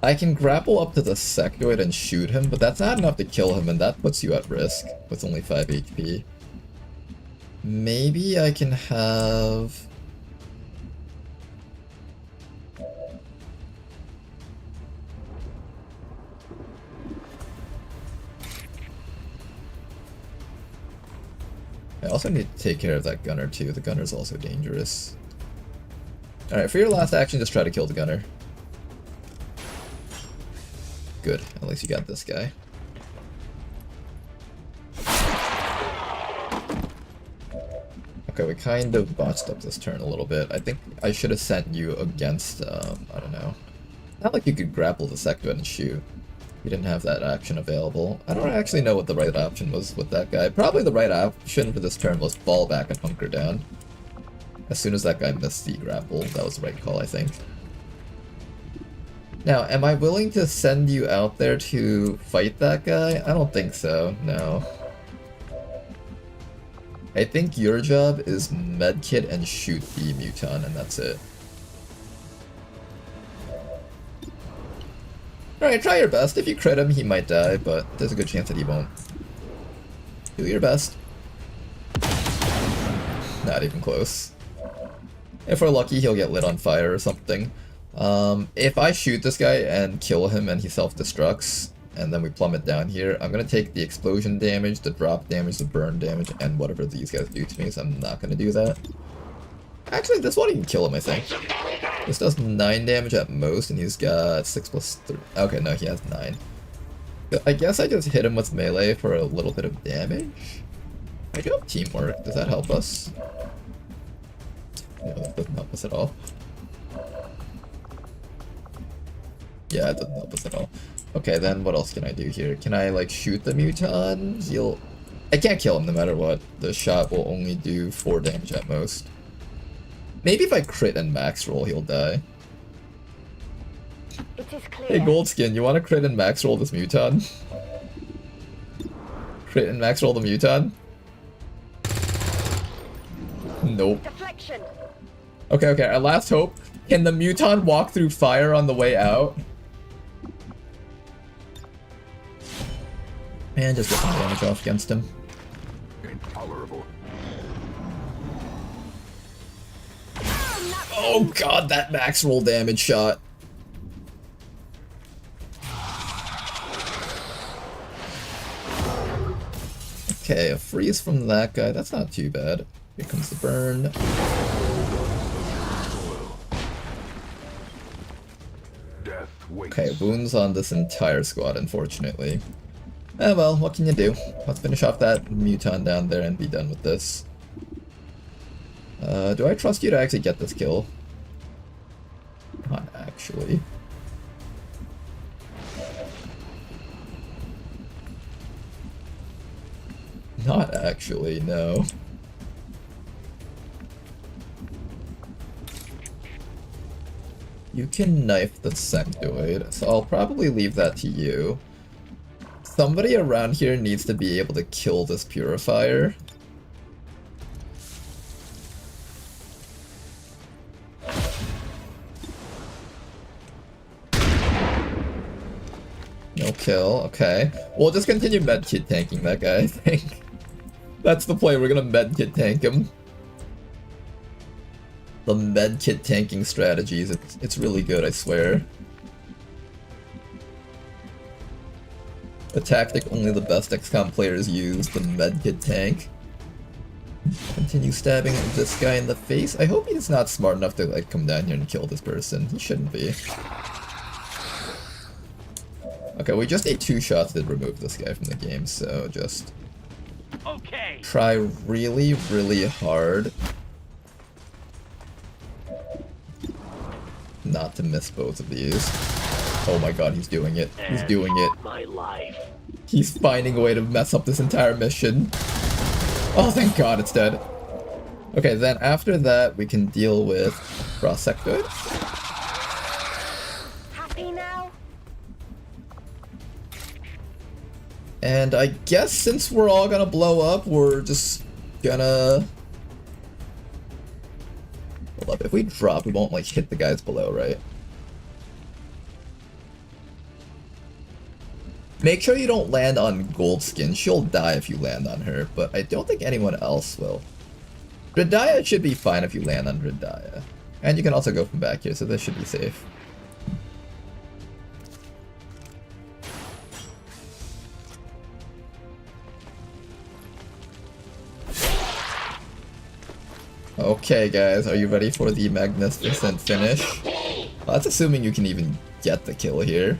I can grapple up to the Sectoid and shoot him, but that's not enough to kill him, and that puts you at risk with only 5 HP. Maybe I can have... I also need to take care of that gunner too. The gunner's also dangerous. Alright, for your last action, just try to kill the gunner. Good, at least you got this guy. Okay, we kind of botched up this turn a little bit. I think I should have sent you against, I don't know. Not like you could grapple the Sectoid and shoot. You didn't have that action available. I don't actually know what the right option was with that guy. Probably the right option for this turn was fall back and hunker down. As soon as that guy missed the grapple, that was the right call, I think. Now, am I willing to send you out there to fight that guy? I don't think so, no. I think your job is medkit and shoot the Muton, and that's it. Alright, try your best. If you crit him, he might die, but there's a good chance that he won't. Do your best. Not even close. If we're lucky, he'll get lit on fire or something. If I shoot this guy and kill him and he self-destructs, and then we plummet down here. I'm gonna take the explosion damage, the drop damage, the burn damage, and whatever these guys do to me, so I'm not gonna do that. Actually, this won't even kill him, I think. This does 9 damage at most, and he's got 6 plus 3. Okay, no, he has 9. I guess I just hit him with melee for a little bit of damage. I do have teamwork. Does that help us? No, that doesn't help us at all. Yeah, it doesn't help us at all. Okay, then what else can I do here? Can I, like, shoot the muton? I can't kill him no matter what. The shot will only do 4 damage at most. Maybe if I crit and max roll, he'll die. It is clear. Hey, Goldskin, you want to crit and max roll this muton? Crit and max roll the muton? Nope. Deflection. Okay, our last hope. Can the muton walk through fire on the way out? And just get some damage off against him. Intolerable. Oh god, that max roll damage shot. Okay, a freeze from that guy. That's not too bad. Here comes the burn. Okay, wounds on this entire squad, unfortunately. Oh well, what can you do? Let's finish off that muton down there and be done with this. Do I trust you to actually get this kill? Not actually. Not actually, no. You can knife the sectoid, so I'll probably leave that to you. Somebody around here needs to be able to kill this purifier. No kill, okay. We'll just continue medkit tanking that guy, I think. That's the play, we're gonna medkit tank him. The medkit tanking strategies, it's really good, I swear. A tactic only the best XCOM players use, the medkit tank. Continue stabbing this guy in the face. I hope he's not smart enough to like come down here and kill this person. He shouldn't be. Okay, we just ate 2 shots to remove this guy from the game, so just try really, really hard not to miss both of these. Oh my god, he's doing it. He's doing it. My life. He's finding a way to mess up this entire mission. Oh, thank god it's dead. Okay, then after that, we can deal with Prosectoid. Happy now? And I guess since we're all gonna blow up, we're just gonna... Hold up, if we drop, we won't like hit the guys below, right? Make sure you don't land on Goldskin. She'll die if you land on her, but I don't think anyone else will. Dredaya should be fine if you land on Dredaya. And you can also go from back here, so this should be safe. Okay guys, are you ready for the magnificent finish? Well, that's assuming you can even get the kill here.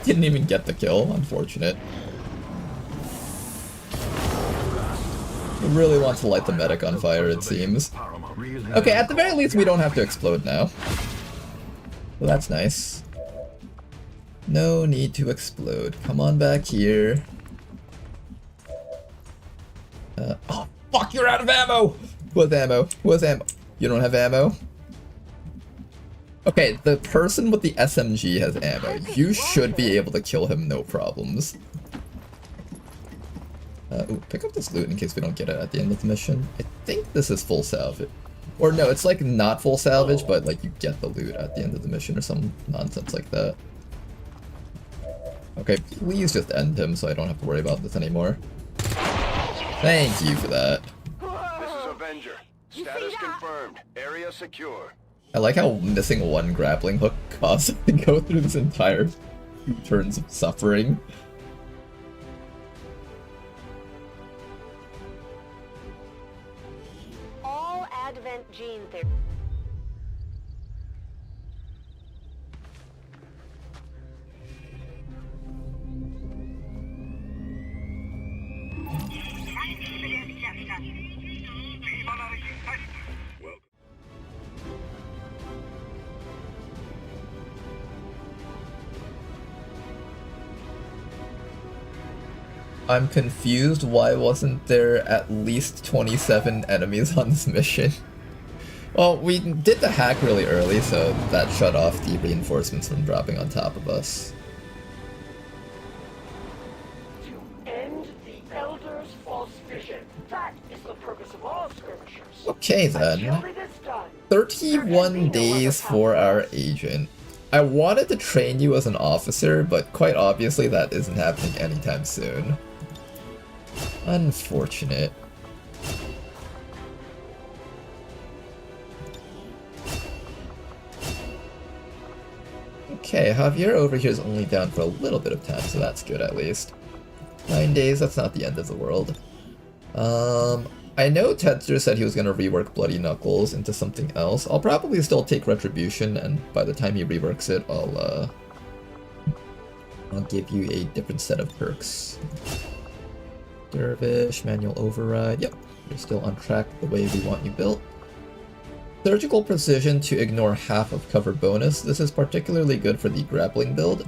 Didn't even get the kill, unfortunate. We really want to light the medic on fire, it seems. Okay, at the very least we don't have to explode now. Well, that's nice. No need to explode. Come on back here. Oh, fuck, you're out of ammo! Who has ammo? Who has ammo? You don't have ammo? Okay, the person with the SMG has ammo. You should be able to kill him, no problems. Ooh, pick up this loot in case we don't get it at the end of the mission. I think this is full salvage. Or no, it's like not full salvage, but like you get the loot at the end of the mission or some nonsense like that. Okay, please just end him so I don't have to worry about this anymore. Thank you for that. This is Avenger. Status confirmed. Area secure. I like how missing one grappling hook caused us to go through this entire 2 turns of suffering. All Advent gene therapy. I'm confused, why wasn't there at least 27 enemies on this mission? Well, we did the hack really early, so that shut off the reinforcements from dropping on top of us. To end the Elder's false vision. That is the purpose of all skirmishers. Okay then. 31 days for our agent. I wanted to train you as an officer, but quite obviously that isn't happening anytime soon. Unfortunate. Okay, Javier over here is only down for a little bit of time, so that's good at least. 9 days, that's not the end of the world. I know Tedster said he was going to rework Bloody Knuckles into something else. I'll probably still take Retribution, and by the time he reworks it, I'll give you a different set of perks. Dervish, Manual Override, yep, you're still on track the way we want you built. Surgical Precision to ignore half of cover bonus. This is particularly good for the grappling build.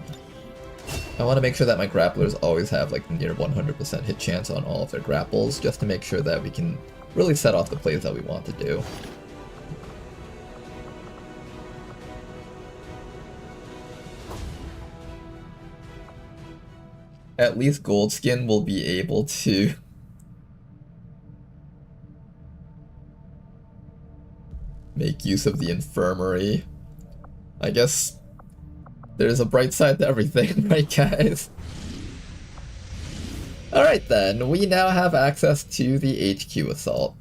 I want to make sure that my grapplers always have like near 100% hit chance on all of their grapples, just to make sure that we can really set off the plays that we want to do. At least Goldskin will be able to make use of the infirmary. I guess there's a bright side to everything, right guys? Alright then, we now have access to the HQ assault.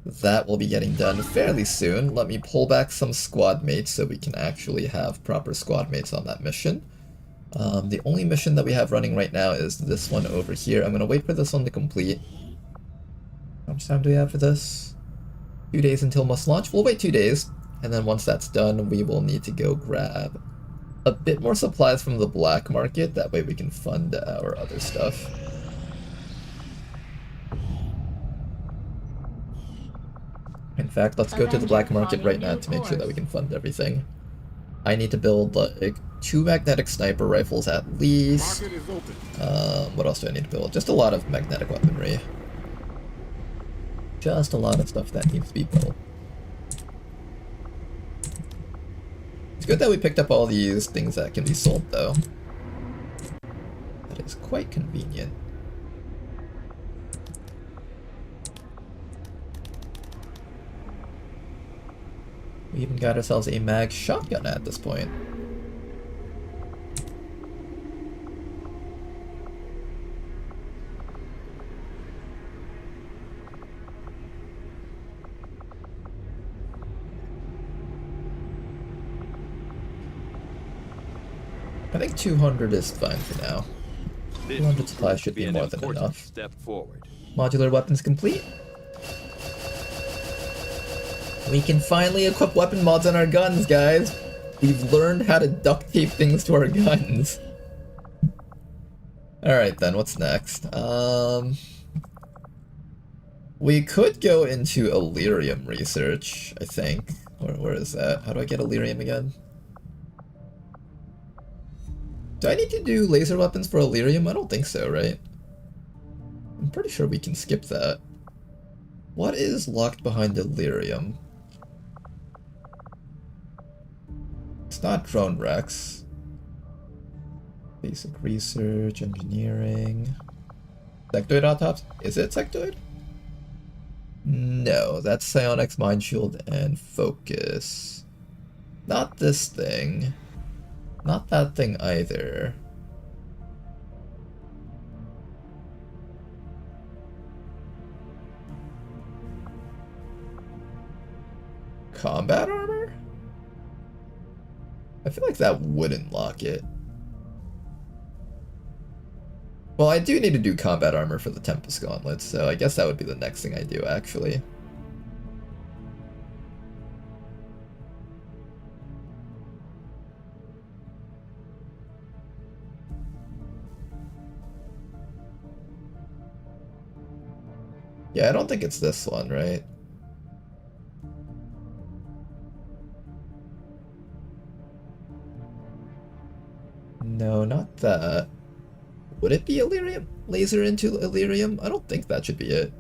That will be getting done fairly soon. Let me pull back some squad mates so we can actually have proper squad mates on that mission. The only mission that we have running right now is this one over here. I'm going to wait for this one to complete. How much time do we have for this? 2 days until must launch. We'll wait 2 days, and then once that's done, we will need to go grab a bit more supplies from the black market. That way we can fund our other stuff. In fact, let's go to the black market right now to make sure that we can fund everything. I need to build like 2 magnetic sniper rifles at least. What else do I need to build? Just a lot of magnetic weaponry. Just a lot of stuff that needs to be built. It's good that we picked up all these things that can be sold though. That is quite convenient. We even got ourselves a mag shotgun at this point. I think 200 is fine for now. 200 supplies should be more than enough. Step forward. Modular weapons complete. We can finally equip weapon mods on our guns, guys! We've learned how to duct tape things to our guns. Alright then, what's next? We could go into Illyrium research, I think. Where is that? How do I get Illyrium again? Do I need to do laser weapons for Illyrium? I don't think so, right? I'm pretty sure we can skip that. What is locked behind Illyrium? It's not Drone Rex. Basic research, engineering. Sectoid autopsy? Is it sectoid? No, that's psionics, mind shield, and focus. Not this thing. Not that thing either. Combat armor? I feel like that wouldn't lock it. Well, I do need to do combat armor for the Tempest Gauntlet, so I guess that would be the next thing I do, actually. Yeah, I don't think it's this one, right? No, not that. Would it be Illyrium? Laser into Illyrium? I don't think that should be it.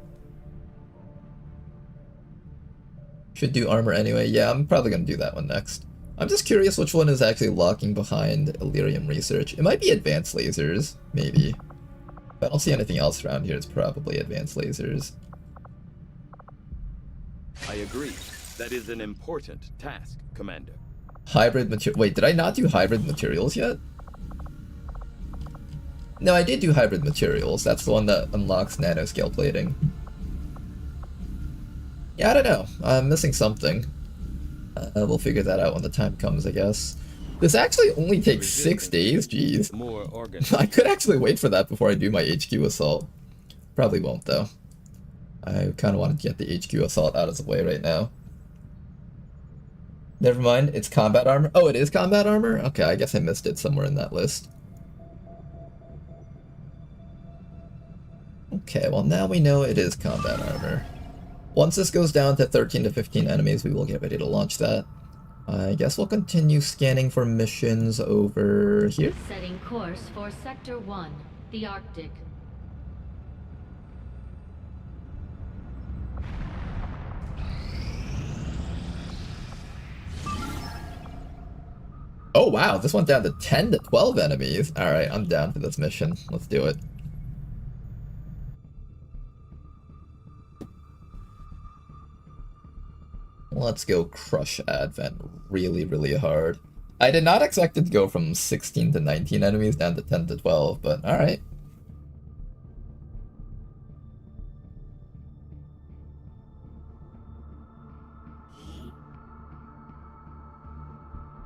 Should do armor anyway. Yeah, I'm probably gonna do that one next. I'm just curious which one is actually locking behind Illyrium research. It might be advanced lasers, maybe. If I don't see anything else around here, it's probably advanced lasers. I agree. That is an important task, Commander. Hybrid material. Wait, did I not do hybrid materials yet? No, I did do hybrid materials. That's the one that unlocks nanoscale plating. Yeah, I don't know. I'm missing something. We'll figure that out when the time comes, I guess. This actually only takes 6 days, jeez. I could actually wait for that before I do my HQ assault. Probably won't, though. I kind of want to get the HQ assault out of the way right now. Never mind, it's combat armor. Oh, it is combat armor? Okay, I guess I missed it somewhere in that list. Okay, well now we know it is combat armor. Once this goes down to 13 to 15 enemies, we will get ready to launch that. I guess we'll continue scanning for missions over here. Setting course for Sector 1, the Arctic. Oh wow, this went down to 10 to 12 enemies. Alright, I'm down for this mission. Let's do it. Let's go crush Advent really, really hard. I did not expect it to go from 16 to 19 enemies down to 10 to 12, but alright.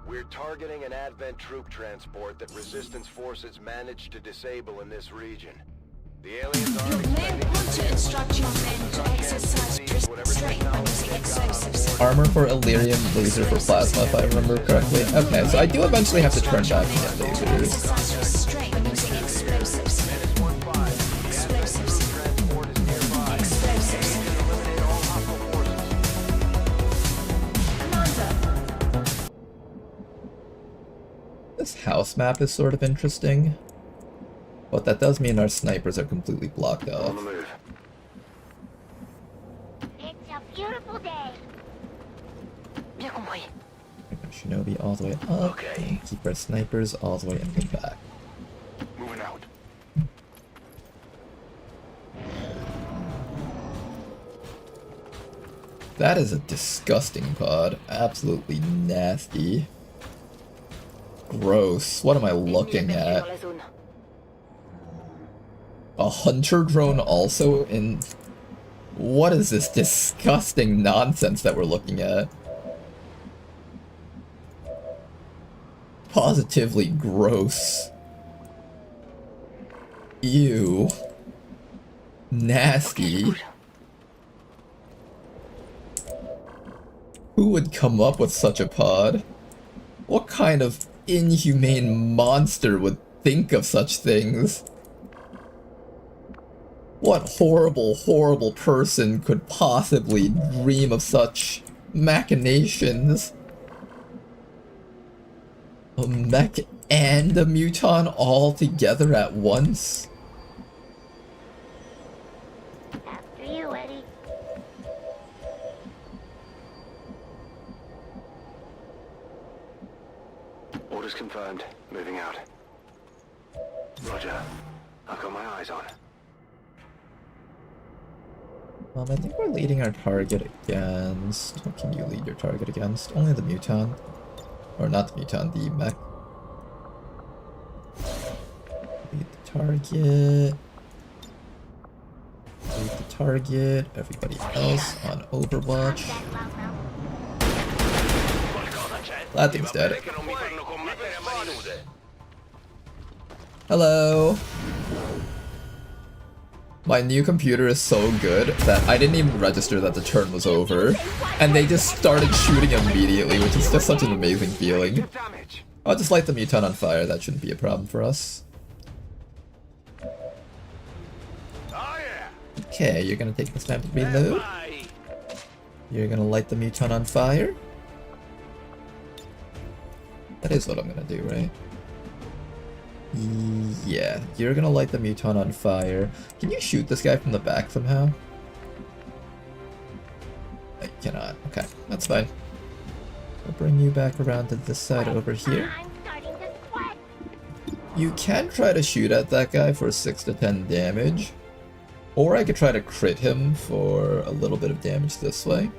We're targeting an Advent troop transport that Resistance forces managed to disable in this region. The aliens are want to instruct your men to exercise restraint by using explosives. Armor for Illyrium, laser for plasma, if I remember correctly. Okay, so I do eventually have to turn back and get lasers. Exercise restraint by using explosives. This house map is sort of interesting, but that does mean our snipers are completely blocked off. It's a beautiful day. Shinobi all the way up. Okay. Keep our snipers all the way in the back. Moving out. That is a disgusting pod. Absolutely nasty. Gross. What am I looking at? A hunter drone also in... What is this disgusting nonsense that we're looking at? Positively gross. Ew. Nasty. Who would come up with such a pod? What kind of inhumane monster would think of such things? What horrible, horrible person could possibly dream of such machinations? A mech and a muton all together at once? After you, Eddie. Orders confirmed. Moving out. Roger. I've got my eyes on. I think we're leading our target against... What can you lead your target against? Only the muton. Or not the muton, the mech. Lead the target. Lead the target. Everybody else on Overwatch. That thing's dead. Hello. My new computer is so good that I didn't even register that the turn was over, and they just started shooting immediately, which is just such an amazing feeling. I'll just light the muton on fire, that shouldn't be a problem for us. Okay, you're gonna take this time to reload. You're gonna light the muton on fire. That is what I'm gonna do, right? Yeah, you're gonna light the muton on fire. Can you shoot this guy from the back somehow? I cannot. Okay, that's fine. I'll bring you back around to this side over here. You can try to shoot at that guy for 6 to 10 damage. Or I could try to crit him for a little bit of damage this way.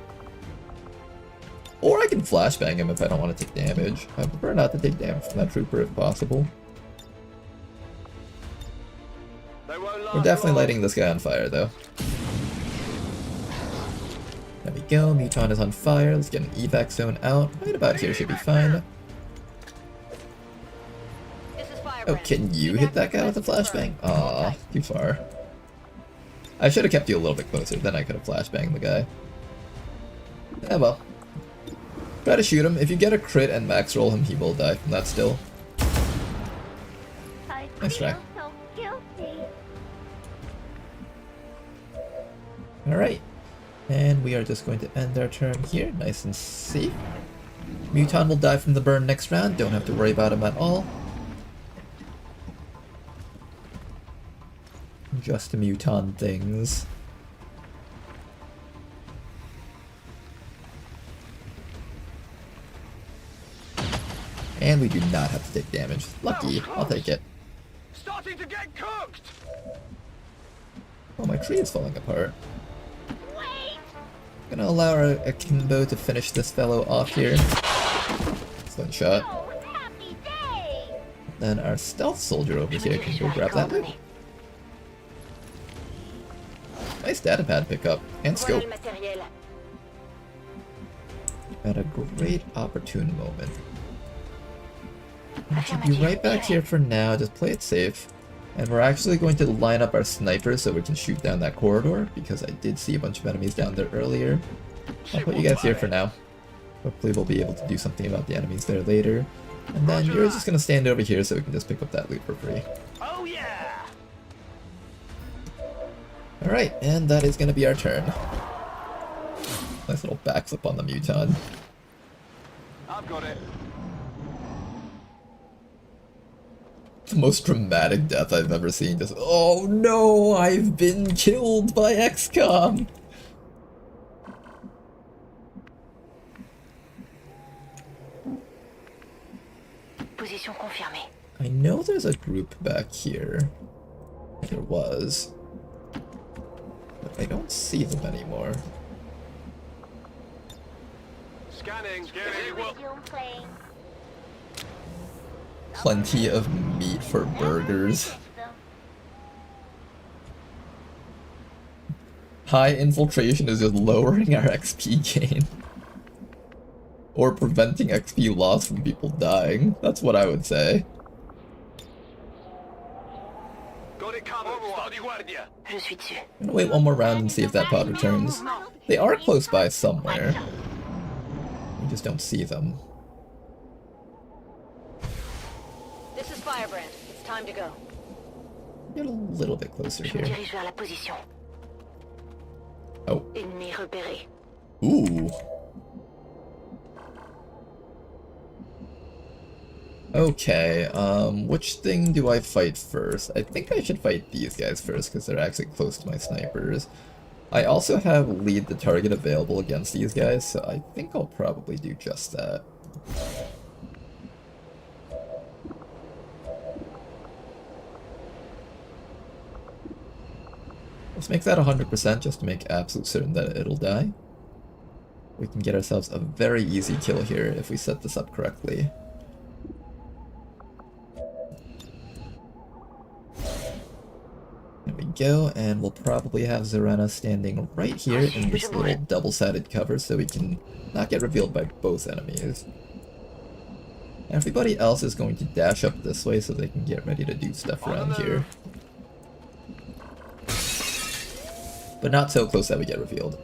Or I can flashbang him if I don't want to take damage. I prefer not to take damage from that trooper if possible. We're definitely lighting this guy on fire though. There we go, muton is on fire. Let's get an evac zone out. Right about here should be fine. Oh, can you hit that guy with a flashbang? Aw, too far. I should have kept you a little bit closer, then I could have flashbanged the guy. Yeah, well. Try to shoot him. If you get a crit and max roll him, he will die from that still. Nice try. Alright. And we are just going to end our turn here, nice and safe. Muton will die from the burn next round, don't have to worry about him at all. Just muton things. And we do not have to take damage. Lucky, I'll take it. Starting to get cooked. Oh, my tree is falling apart. Gonna allow our akimbo to finish this fellow off here. Slingshot. Then our stealth soldier over here can go grab that loot. Nice datapad pickup and scope. At a great opportune moment. I should be right back here for now, just play it safe. And we're actually going to line up our snipers so we can shoot down that corridor, because I did see a bunch of enemies down there earlier. I'll put you guys here for now. Hopefully we'll be able to do something about the enemies there later. And then you're just going to stand over here so we can just pick up that loot for free. Oh yeah! Alright, and that is going to be our turn. Nice little backflip on the muton. I've got it. The most dramatic death I've ever seen. Just, oh no, I've been killed by XCOM! Position confirmée. I know there's a group back here. There was. But I don't see them anymore. Scanning. Plenty of meat for burgers. High infiltration is just lowering our XP gain. Or preventing XP loss from people dying. That's what I would say. Je suis dessus. I'm gonna wait one more round and see if that pod returns. They are close by somewhere. We just don't see them. This is Firebrand. It's time to go. Get a little bit closer Je me here. dirige vers la position. Oh. Ennemi repéré. Ooh. Okay, which thing do I fight first? I think I should fight these guys first because they're actually close to my snipers. I also have lead the target available against these guys, so I think I'll probably do just that. Let's make that 100% just to make absolute certain that it'll die. We can get ourselves a very easy kill here if we set this up correctly. There we go, and we'll probably have Zarena standing right here in this little double-sided cover so we can not get revealed by both enemies. Everybody else is going to dash up this way so they can get ready to do stuff around here. But not so close that we get revealed.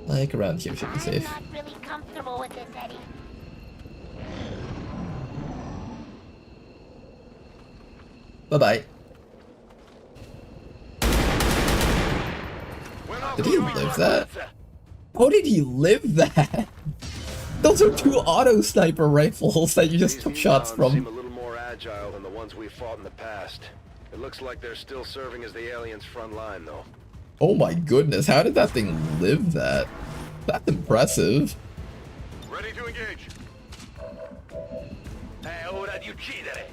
Like around here should be safe. I'm not really comfortable with this, Eddie. Bye-bye. Did he live that? How did he live that? Those are 2 auto sniper rifles that you just took shots from. Seem a little more agile than the ones we fought in the past. It looks like they're still serving as the aliens' front line, though. Oh my goodness, how did that thing live that? That's impressive. Ready to engage. È ora di uccidere.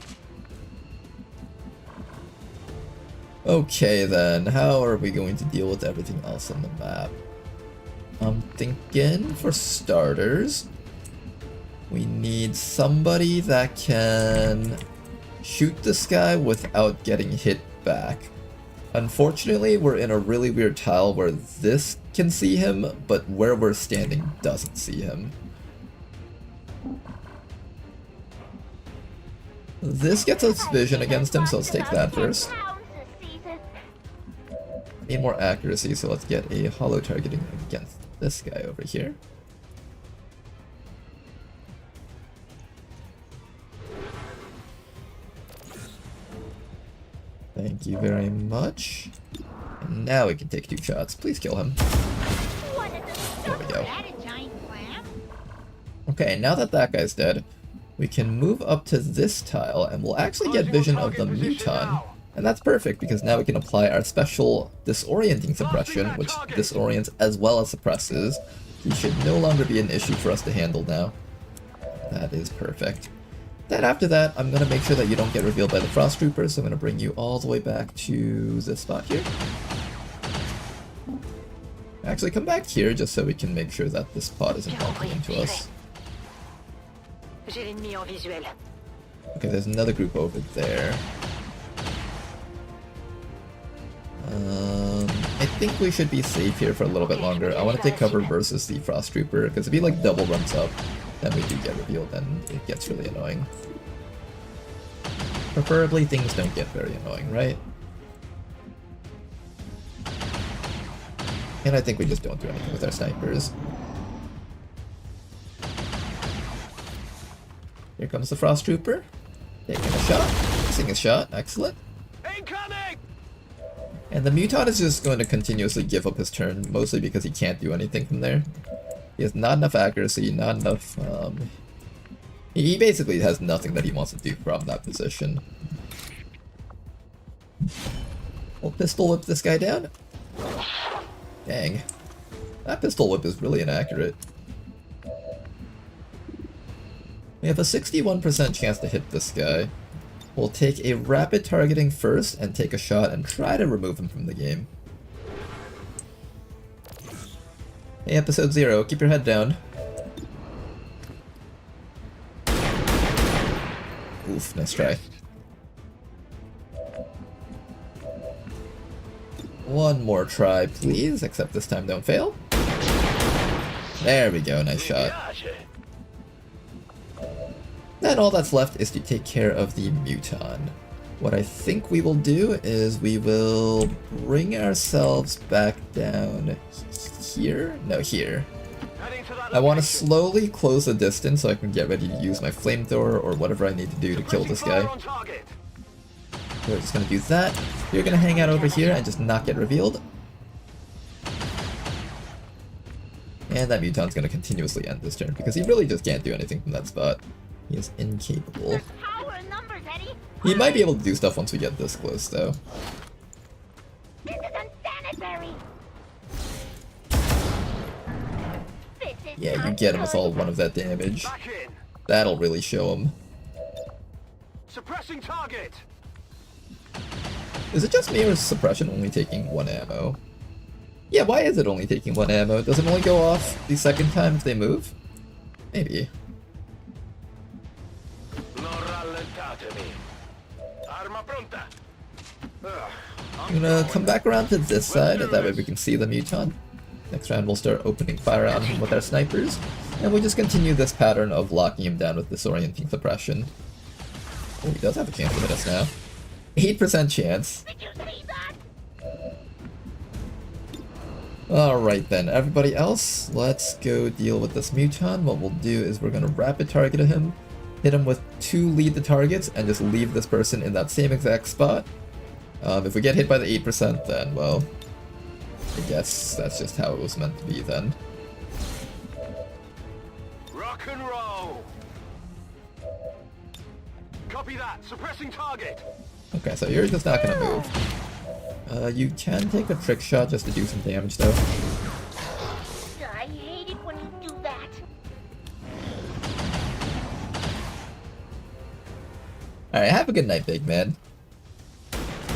Okay then, how are we going to deal with everything else on the map? I'm thinking, for starters, we need somebody that can shoot this guy without getting hit back. Unfortunately, we're in a really weird tile where this can see him, but where we're standing doesn't see him. This gets us vision against him, so let's take that first. Need more accuracy, so let's get a hollow targeting against this guy over here. Thank you very much. And now we can take 2 shots. Please kill him. There we go. Okay, now that that guy's dead, we can move up to this tile and we'll actually get vision of the Muton. And that's perfect because now we can apply our special disorienting suppression, which disorients as well as suppresses. He should no longer be an issue for us to handle now. That is perfect. Then after that, I'm going to make sure that you don't get revealed by the Frost Troopers, so I'm going to bring you all the way back to this spot here. Actually, come back here just so we can make sure that this spot isn't bumping into us. Okay, there's another group over there. I think we should be safe here for a little bit longer. I want to take cover versus the Frost Trooper, because if he like double runs up, then we do get revealed, and it gets really annoying. Preferably things don't get very annoying, right? And I think we just don't do anything with our snipers. Here comes the Frost Trooper. Taking a shot. Missing a shot. Excellent. And the Muton is just going to continuously give up his turn, mostly because he can't do anything from there. He has not enough accuracy, not enough... he basically has nothing that he wants to do from that position. We'll pistol whip this guy down. Dang. That pistol whip is really inaccurate. We have a 61% chance to hit this guy. We'll take a rapid targeting first and take a shot and try to remove him from the game. Hey, episode 0, keep your head down. Oof, nice try. One more try, please, except this time don't fail. There we go, nice shot. Then all that's left is to take care of the Muton. What I think we will do is we will bring ourselves back down here? No, here. I want to slowly close the distance so I can get ready to use my flamethrower or whatever I need to do to kill this guy. We're just going to do that. You're going to hang out over here and just not get revealed. And that Muton's going to continuously end this turn because he really just can't do anything from that spot. He is incapable. He might be able to do stuff once we get this close, though. This is unsanitary. Yeah, you get him with all one of that damage. That'll really show him. Suppressing target. Is it just me or is suppression only taking 1 ammo? Yeah, why is it only taking 1 ammo? Does it only go off the second time if they move? Maybe. I'm gonna come back around to this side, that way we can see the Muton. Next round we'll start opening fire on him with our snipers. And we just continue this pattern of locking him down with disorienting suppression. Oh, he does have a chance to hit us now. 8% chance. Alright then, everybody else, let's go deal with this Muton. What we'll do is we're gonna rapid target him, hit him with 2 lead the targets, and just leave this person in that same exact spot. If we get hit by the 8%, then, well, I guess that's just how it was meant to be then. Rock and roll! Copy that, suppressing target! Okay, so you're just not gonna move. You can take a trick shot just to do some damage though. I hate it when you do that. Alright, have a good night, big man.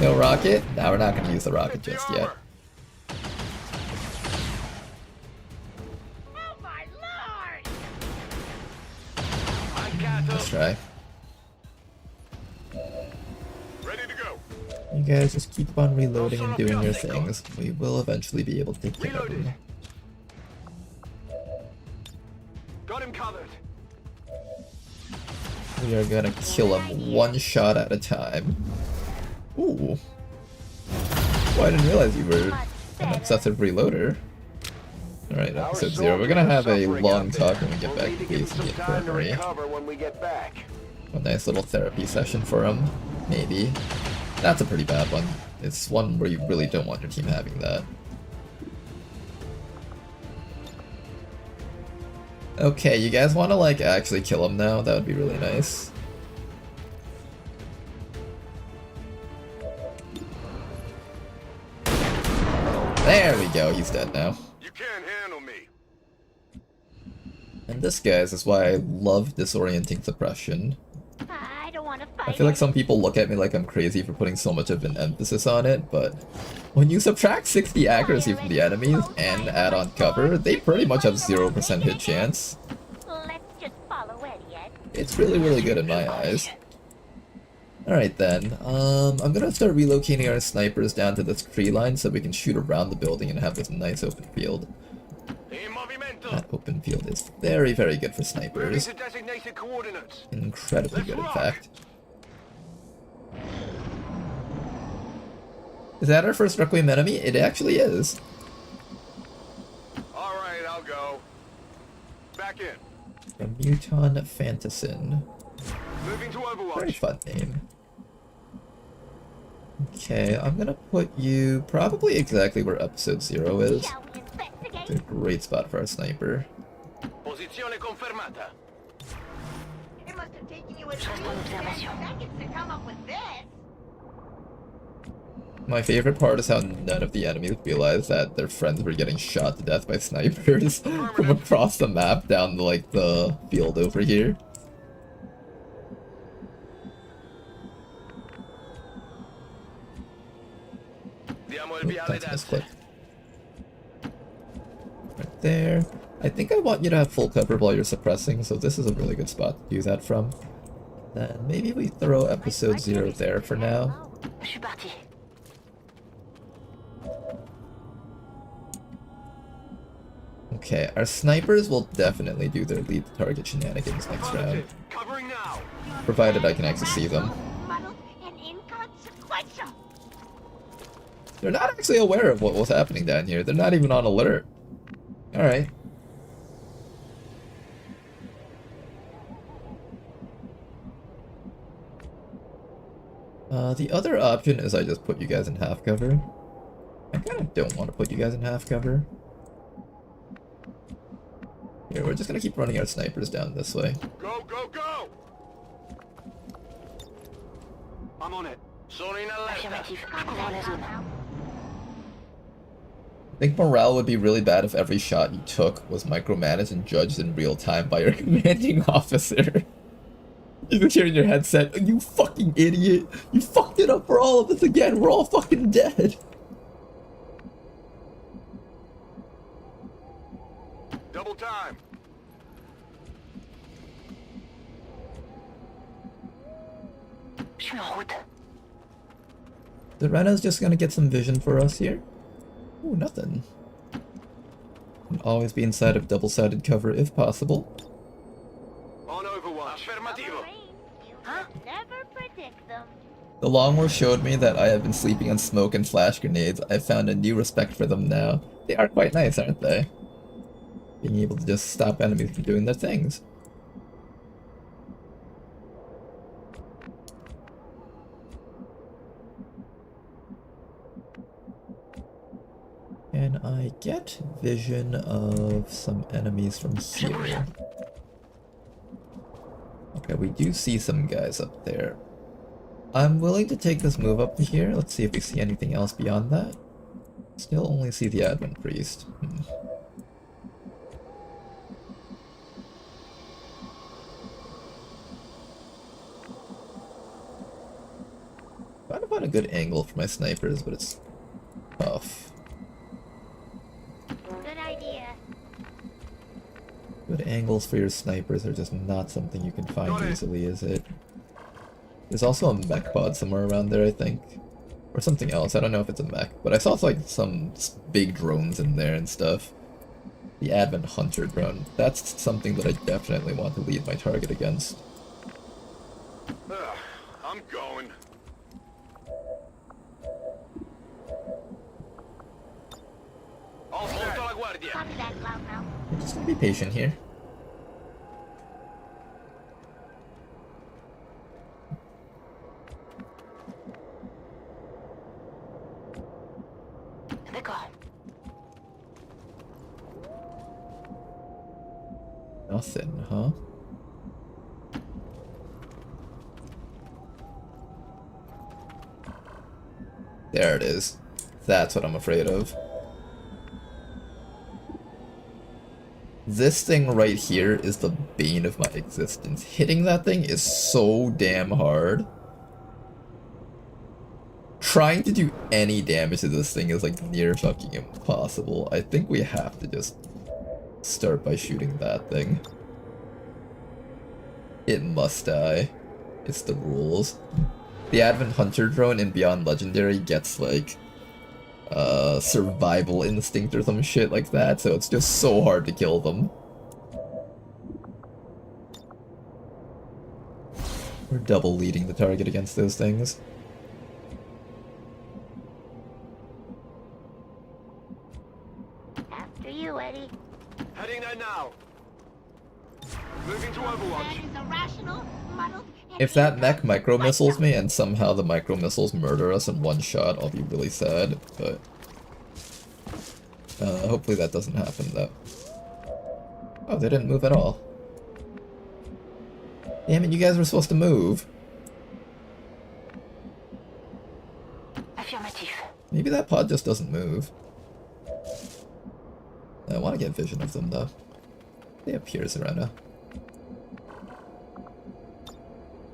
No rocket? Nah, we're not gonna use the rocket just yet. Oh my lord! Let's try. Ready to go. You guys just keep on reloading and doing your things. We will eventually be able to take care of them. Got him covered. We are gonna kill him one shot at a time. Ooh. Oh, I didn't realize you were an obsessive reloader. Alright, episode 0. We're gonna have a long talk when we get back to base in the infirmary. A nice little therapy session for him. Maybe. That's a pretty bad one. It's one where you really don't want your team having that. Okay, you guys want to like actually kill him now? That would be really nice. There we go, he's dead now. You can't handle me. And this, guys, is why I love disorienting suppression. I don't want to fight. I feel like some people look at me like I'm crazy for putting so much of an emphasis on it, but when you subtract 60 accuracy from the enemies and add on cover, they pretty much have 0% hit chance. Let's just follow Eddie. It's really, really good in my eyes. Alright then, I'm gonna start relocating our snipers down to this tree line so we can shoot around the building and have this nice open field. That open field is very, very good for snipers. Incredibly good, in fact. Is that our first Requiem enemy? It actually is. Alright, I'll go. Back in. A Muton Fantassin. Moving to Overwatch. Very fun name. Okay, I'm gonna put you probably exactly where episode 0 is. It's a great spot for our sniper. Posizione confermata. It must have taken you a 10 seconds to come up with this. My favorite part is how none of the enemies realized that their friends were getting shot to death by snipers from across the map down like the field over here. That's a misclick. Right there. I think I want you to have full cover while you're suppressing, so this is a really good spot to do that from. Then maybe we throw episode 0 there for now. Okay, our snipers will definitely do their lead target shenanigans next round. Provided I can actually see them. They're not actually aware of what was happening down here. They're not even on alert. Alright. The other option is I just put you guys in half cover. I kind of don't want to put you guys in half cover. Here, we're just gonna keep running our snipers down this way. Go, go, go! I'm on it. I think morale would be really bad if every shot you took was micromanaged and judged in real time by your commanding officer. You can hear in your headset, "You fucking idiot! You fucked it up for all of us again! We're all fucking dead!" Double time. The Rena's just gonna get some vision for us here. Ooh, nothing. An always be inside of double-sided cover if possible. On Overwatch. Affirmativo. Never predict them. The Long War showed me that I have been sleeping on smoke and flash grenades. I've found a new respect for them now. They are quite nice, aren't they? Being able to just stop enemies from doing their things. Can I get vision of some enemies from here? Okay, we do see some guys up there. I'm willing to take this move up to here. Let's see if we see anything else beyond that. Still only see the Advent Priest. Trying to find a good angle for my snipers, but it's tough. Good idea. Good angles for your snipers are just not something you can find easily, is it? There's also a mech pod somewhere around there, I think. Or something else, I don't know if it's a mech. But I saw like some big drones in there and stuff. The Advent Hunter drone. That's something that I definitely want to lead my target against. I'm going. Copy that, Loudmouth. I'm just gonna be patient here. Nothing, huh? There it is. That's what I'm afraid of. This thing right here is the bane of my existence. Hitting that thing is so damn hard. Trying to do any damage to this thing is like near fucking impossible. I think we have to just start by shooting that thing. It must die. It's the rules. The Advent Hunter drone in Beyond Legendary gets like survival instinct or some shit like that, so it's just so hard to kill them. We're double leading the target against those things. After you, Eddie. Heading there now. Moving to Overwatch. That is irrational, muddled, If that mech micro missiles me and somehow the micro missiles murder us in one shot, I'll be really sad, but hopefully that doesn't happen though. Oh, they didn't move at all. Damn it, you guys were supposed to move. Maybe that pod just doesn't move. I want to get vision of them though. They appear, Serena.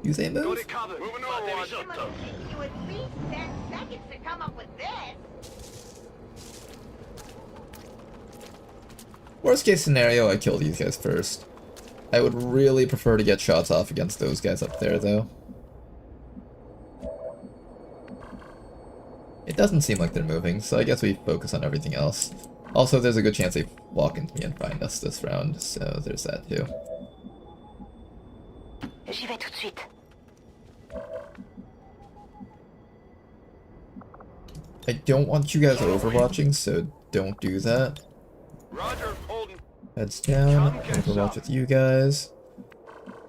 Use a move? Got it covered. Moving Overwatch. It must take you at least 10 seconds to come up with this. Worst case scenario, I kill these guys first. I would really prefer to get shots off against those guys up there, though. It doesn't seem like they're moving, so I guess we focus on everything else. Also, there's a good chance they walk into me and find us this round, so there's that too. J'y vais tout de suite. I don't want you guys overwatching, so don't do that. Roger, holding. Heads down, overwatch with you guys.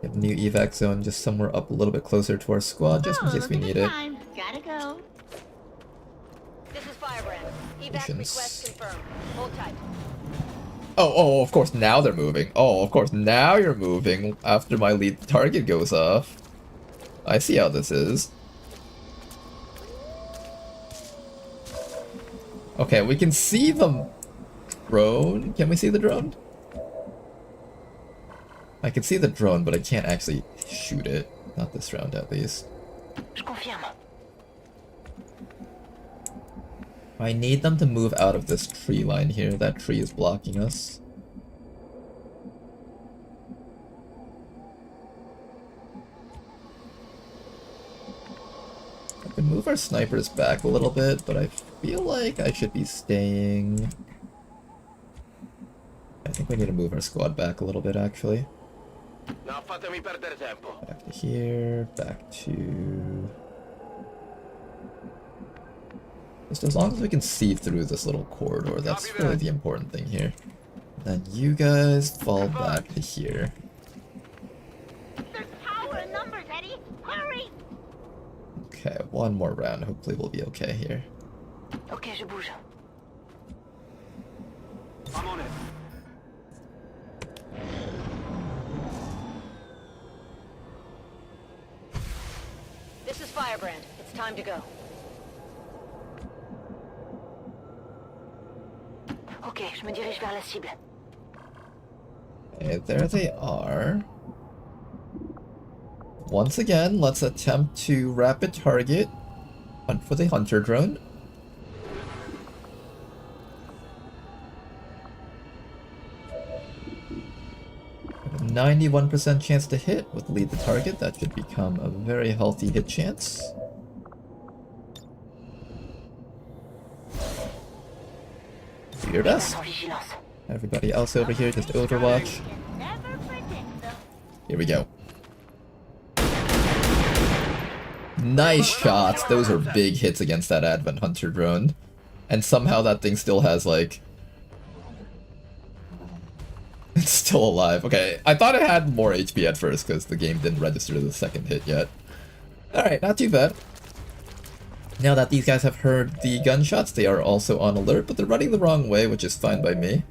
Get a new evac zone just somewhere up a little bit closer to our squad, just in case we need it. Gotta go. This is Firebrand. Evac Missions. request confirmed. Hold tight. Oh, of course, now they're moving. Oh, of course, now you're moving after my lead target goes off. I see how this is. Okay, we can see the drone. Can we see the drone? I can see the drone, but I can't actually shoot it. Not this round, at least. I need them to move out of this tree line here. That tree is blocking us. I can move our snipers back a little bit, but I feel like I should be staying We need to move our squad back a little bit, actually. Non fatemi perdere tempo. Back to here, back to... Just as long as we can see through this little corridor, that's really the important thing here. Then you guys fall back to here. There's power in numbers, Eddie! Hurry! Okay, one more round. Hopefully we'll be okay here. Okay, je bouge. I'm on it. This is Firebrand. It's time to go. Okay, je me dirige vers la cible. Okay, there they are. Once again, let's attempt to rapid target. Hunt for the hunter drone. A 91% chance to hit with lead the target. That should become a very healthy hit chance. Do your best. Everybody else over here, just overwatch. Here we go. Nice shots. Those are big hits against that Advent Hunter drone. And somehow that thing still has, like... It's still alive. Okay, I thought it had more HP at first because the game didn't register the second hit yet. Alright, not too bad. Now that these guys have heard the gunshots, they are also on alert, but they're running the wrong way, which is fine by me.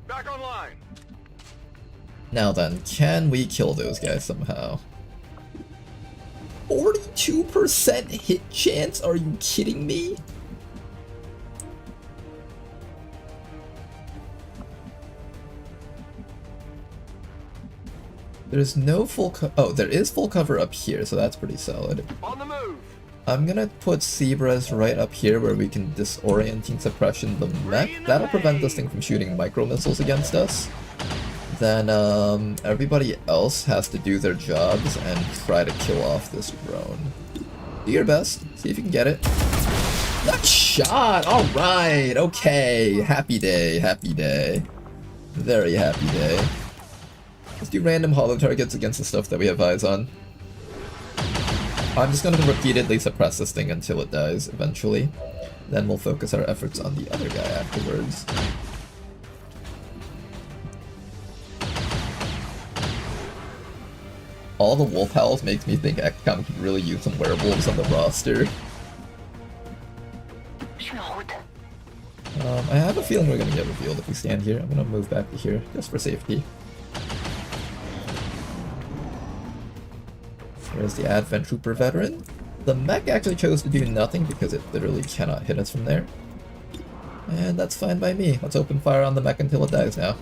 Back online. Now then, can we kill those guys somehow? 42% hit chance? Are you kidding me? There's no full oh, there is full cover up here, so that's pretty solid. On the move. I'm gonna put Zebras right up here where we can disorienting suppression the mech. That'll prevent this thing from shooting micro missiles against us. Then everybody else has to do their jobs and try to kill off this drone. Do your best. See if you can get it. Good shot! Alright, okay. Happy day, happy day. Very happy day. Let's do random holo targets against the stuff that we have eyes on. I'm just going to repeatedly suppress this thing until it dies, eventually. Then we'll focus our efforts on the other guy afterwards. All the wolf howls makes me think XCOM could really use some werewolves on the roster. I have a feeling we're going to get revealed if we stand here. I'm going to move back to here, just for safety. There's the Advent Trooper veteran. The mech actually chose to do nothing because it literally cannot hit us from there. And that's fine by me. Let's open fire on the mech until it dies now.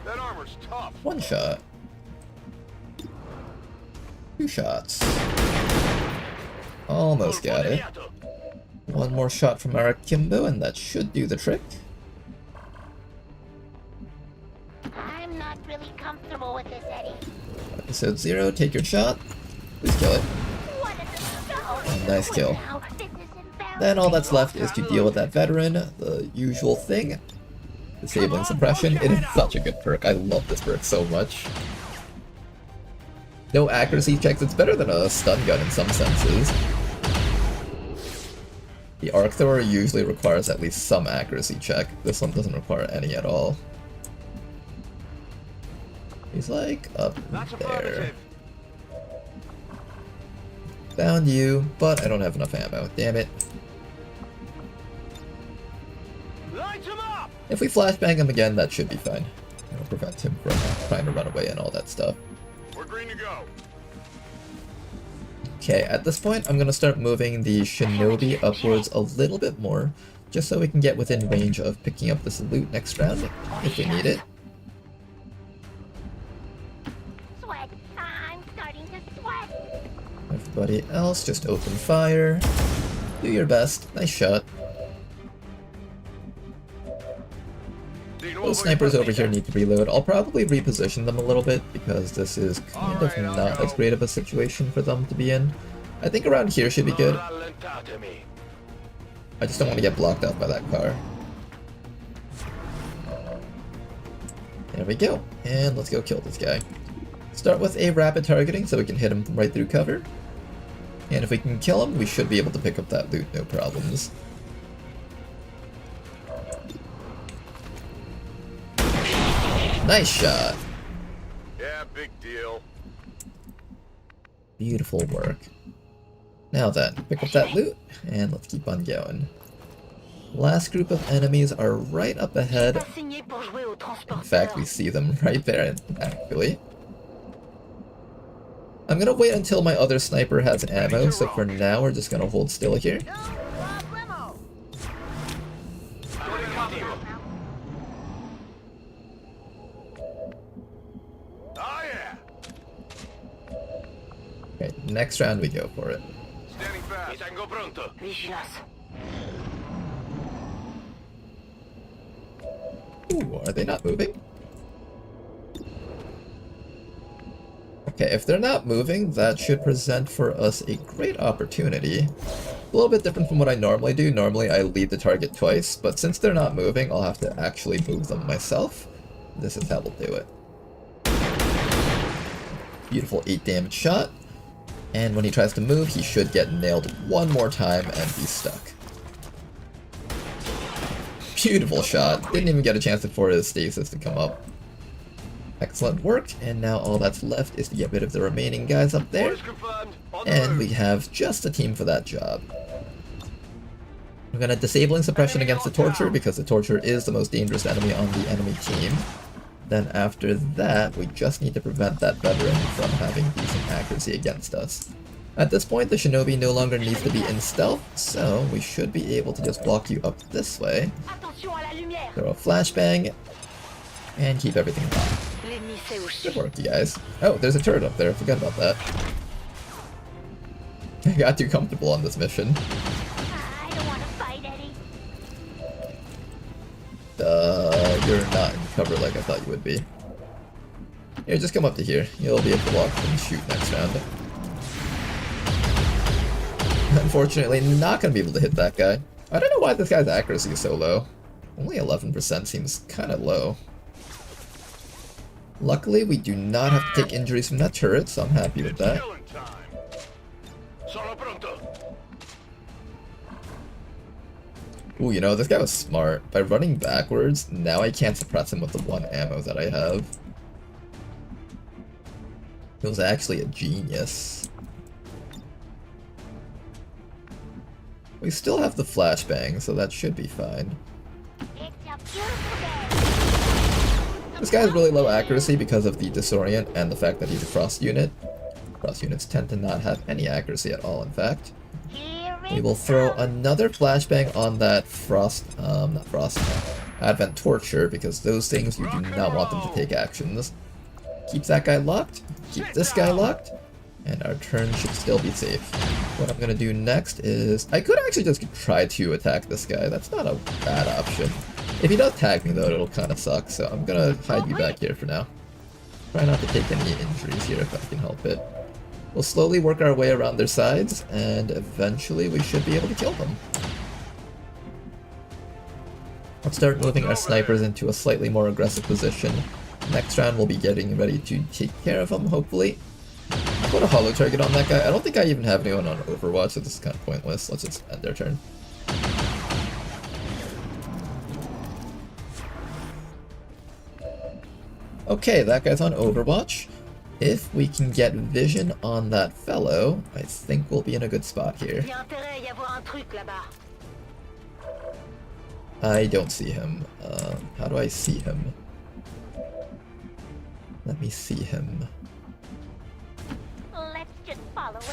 That armor's tough. One shot. Two shots. Almost got it. One more shot from our Kimbo and that should do the trick. I'm not really comfortable with this, Eddie. Episode 0, take your shot. Please kill it. Nice kill. Then all that's left is to deal with that veteran, the usual thing. Disabling suppression. It is such a good perk. I love this perk so much. No accuracy checks. It's better than a stun gun in some senses. The arc thrower usually requires at least some accuracy check. This one doesn't require any at all. He's like up there. Found you, but I don't have enough ammo. Damn it. If we flashbang him again, that should be fine. It'll prevent him from trying to run away and all that stuff. We're green to go. Okay, at this point, I'm gonna start moving the Shinobi upwards a little bit more, just so we can get within range of picking up this loot next round, if we need it. Sweat. I'm starting to sweat. Everybody else, just open fire. Do your best. Nice shot. Those snipers over here need to reload. I'll probably reposition them a little bit because this is kind of not as great of a situation for them to be in. I think around here should be good. I just don't want to get blocked out by that car. There we go. And let's go kill this guy. Start with a rapid targeting so we can hit him right through cover. And if we can kill him, we should be able to pick up that loot, no problems. Nice shot. Yeah, big deal. Beautiful work. Now then, pick up that loot, and let's keep on going. Last group of enemies are right up ahead. In fact, we see them right there, actually. I'm gonna wait until my other sniper has ammo, so for now we're just gonna hold still here. Okay, next round we go for it. Ooh, are they not moving? Okay, if they're not moving, that should present for us a great opportunity. A little bit different from what I normally do. Normally I lead the target twice, but since they're not moving, I'll have to actually move them myself. This is how we'll do it. Beautiful 8 damage shot. And when he tries to move, he should get nailed one more time and be stuck. Beautiful shot. Didn't even get a chance for his stasis to come up. Excellent work, and now all that's left is to get rid of the remaining guys up there. And we have just a team for that job. We're gonna disabling suppression against the Torture because the Torture is the most dangerous enemy on the enemy team. Then after that, we just need to prevent that veteran from having decent accuracy against us. At this point, the Shinobi no longer needs to be in stealth, so we should be able to just block you up this way. Throw a flashbang, and keep everything locked. Good work, you guys. Oh, there's a turret up there. I forgot about that. I got too comfortable on this mission. You're not in cover like I thought you would be. Here, just come up to here. You'll be able to walk and shoot next round. Unfortunately, not gonna be able to hit that guy. I don't know why this guy's accuracy is so low. Only 11% seems kinda low. Luckily, we do not have to take injuries from that turret, so I'm happy with that. Ooh, you know, this guy was smart. By running backwards, now I can't suppress him with the one ammo that I have. He was actually a genius. We still have the flashbang, so that should be fine. This guy has really low accuracy because of the disorient and the fact that he's a frost unit. Frost units tend to not have any accuracy at all, in fact. We will throw another flashbang on that Advent Torture, because those things you do not want them to take actions. Keep that guy locked, keep this guy locked, and our turn should still be safe. What I'm gonna do next is, I could actually just try to attack this guy. That's not a bad option. If he does tag me though, it'll kinda suck, so I'm gonna hide you back here for now. Try not to take any injuries here if I can help it. We'll slowly work our way around their sides, and eventually we should be able to kill them. Let's start moving our snipers into a slightly more aggressive position. Next round we'll be getting ready to take care of them, hopefully. I'll put a hollow target on that guy. I don't think I even have anyone on Overwatch, so this is kind of pointless. Let's just end their turn. Okay, that guy's on Overwatch. If we can get vision on that fellow, I think we'll be in a good spot here. I don't see him. How do I see him? Let me see him. Let's just follow it.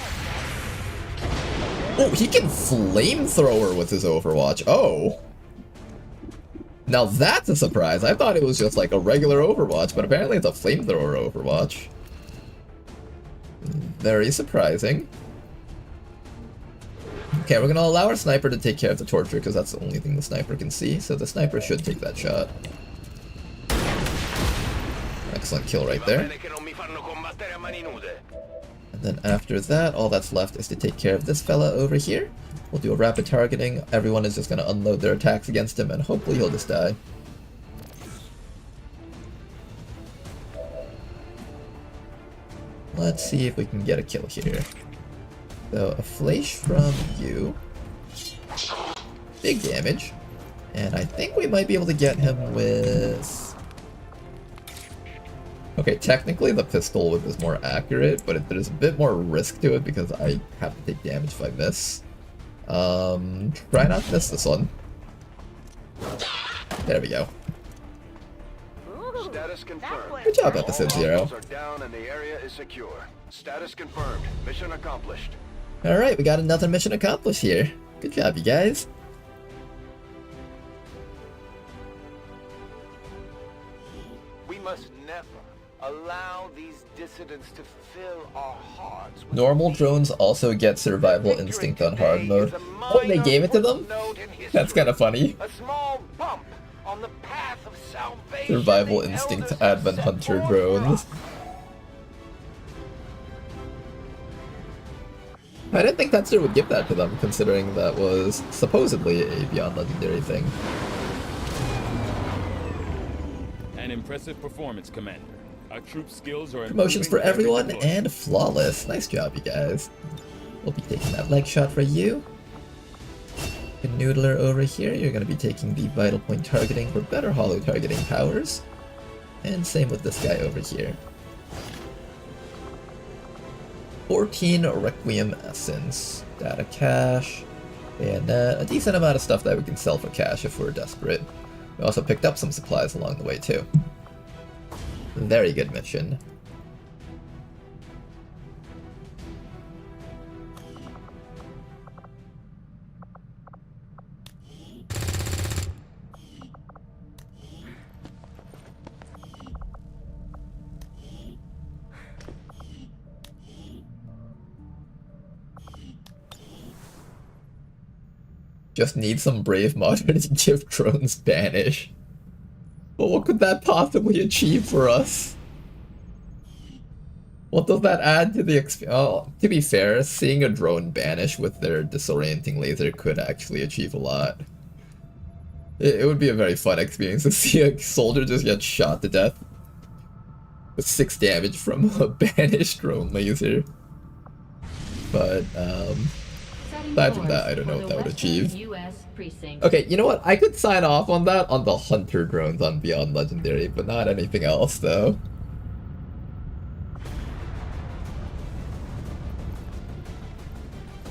Oh, he can flamethrower with his Overwatch. Oh. Now that's a surprise. I thought it was just like a regular Overwatch, but apparently it's a flamethrower Overwatch. Very surprising. Okay, we're gonna allow our sniper to take care of the Torture because that's the only thing the sniper can see, so the sniper should take that shot. Excellent kill right there. And then after that, all that's left is to take care of this fella over here. We'll do a rapid targeting. Everyone is just going to unload their attacks against him, and hopefully he'll just die. Let's see if we can get a kill here. So, a flash from you. Big damage. And I think we might be able to get him with... Okay, technically the pistol whip is more accurate, but there's a bit more risk to it because I have to take damage if I miss. Try not to miss this one. There we go. Status confirmed. Good job, Episode 0. All are down and the area is secure. Status confirmed. Mission accomplished. Alright, we got another mission accomplished here. Good job, you guys. We must never allow these dissidents to fill our hearts with... Normal drones also get survival instinct on hard mode. Oh, they gave it to them? That's kind of funny. A small bump on the path of salvation. Survival instinct Advent Hunter drones. I didn't think Tetsuya would give that to them, considering that was supposedly a Beyond Legendary thing. An impressive performance, Commander. Our troop skills are Promotions for everyone and flawless. Nice job, you guys. We'll be taking that leg shot for you. Noodler over here, you're going to be taking the vital point targeting for better hollow targeting powers. And same with this guy over here. 14 Requiem Essence, data cache, and a decent amount of stuff that we can sell for cash if we're desperate. We also picked up some supplies along the way too. Very good mission. Just need some brave modder to give drones banish. But what could that possibly achieve for us? What does that add to the oh, to be fair, seeing a drone banish with their disorienting laser could actually achieve a lot. It would be a very fun experience to see a soldier just get shot to death with 6 damage from a banished drone laser. But, aside from that, I don't know what that would achieve. Okay, you know what? I could sign off on that on the Hunter drones on Beyond Legendary, but not anything else, though.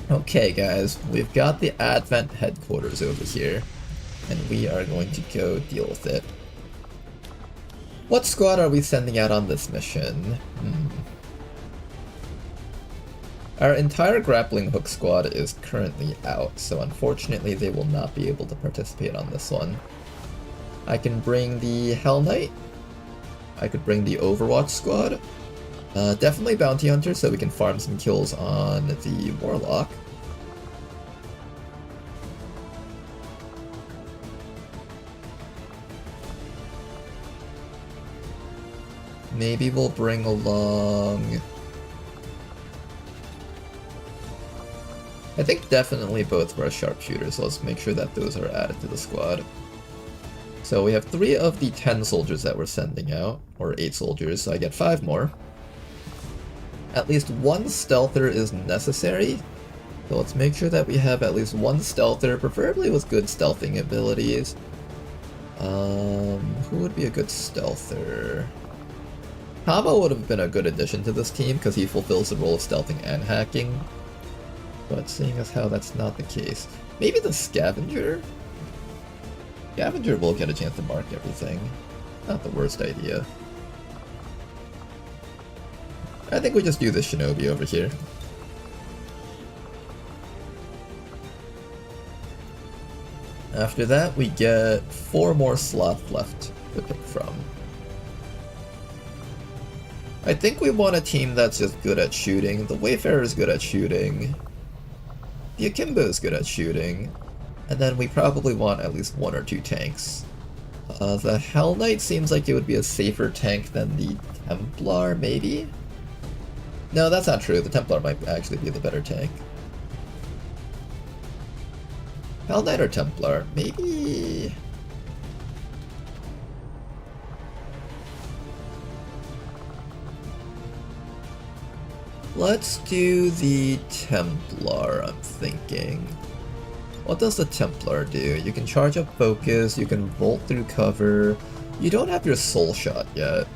Okay, guys, we've got the Advent headquarters over here, and we are going to go deal with it. What squad are we sending out on this mission? Our entire grappling hook squad is currently out, so unfortunately they will not be able to participate on this one. I can bring the Hell Knight. I could bring the Overwatch squad. Definitely Bounty Hunter, so we can farm some kills on the Warlock. Maybe we'll bring along... I think definitely both of our sharpshooters, so let's make sure that those are added to the squad. So we have 3 of the 10 soldiers that we're sending out, or 8 soldiers, so I get 5 more. At least 1 stealther is necessary, so let's make sure that we have at least 1 stealther, preferably with good stealthing abilities. Who would be a good stealther? Hama would have been a good addition to this team, because he fulfills the role of stealthing and hacking. But seeing as how that's not the case, maybe the Scavenger? Scavenger will get a chance to mark everything. Not the worst idea. I think we just do the Shinobi over here. After that, we get 4 more slots left to pick from. I think we want a team that's just good at shooting. The Wayfarer is good at shooting. The Akimbo is good at shooting, and then we probably want at least 1 or 2 tanks. The Hell Knight seems like it would be a safer tank than the Templar, maybe? No, that's not true. The Templar might actually be the better tank. Hell Knight or Templar? Maybe... Let's do the Templar, I'm thinking. What does the Templar do? You can charge up focus, you can bolt through cover. You don't have your soul shot yet.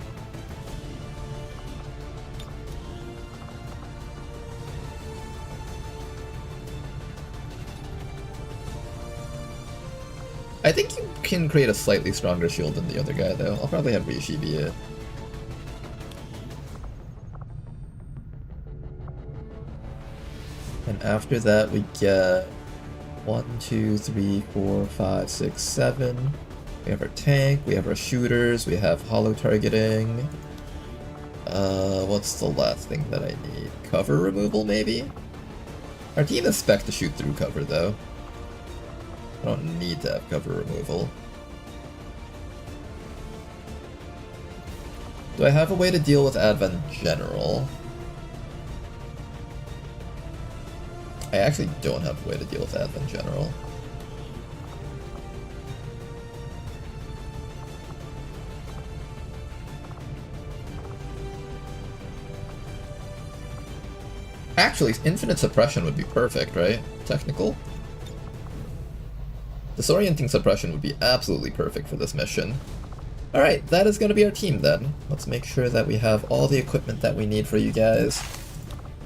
I think you can create a slightly stronger shield than the other guy though. I'll probably have Rishi be it. And after that we get 1, 2, 3, 4, 5, 6, 7. We have our tank, we have our shooters, we have hollow targeting. What's the last thing that I need? Cover removal, maybe? Our team is spec to shoot through cover, though. I don't need to have cover removal. Do I have a way to deal with Advent General? I actually don't have a way to deal with Advent General. Actually, Infinite Suppression would be perfect, right? Technical? Disorienting Suppression would be absolutely perfect for this mission. Alright, that is going to be our team then. Let's make sure that we have all the equipment that we need for you guys.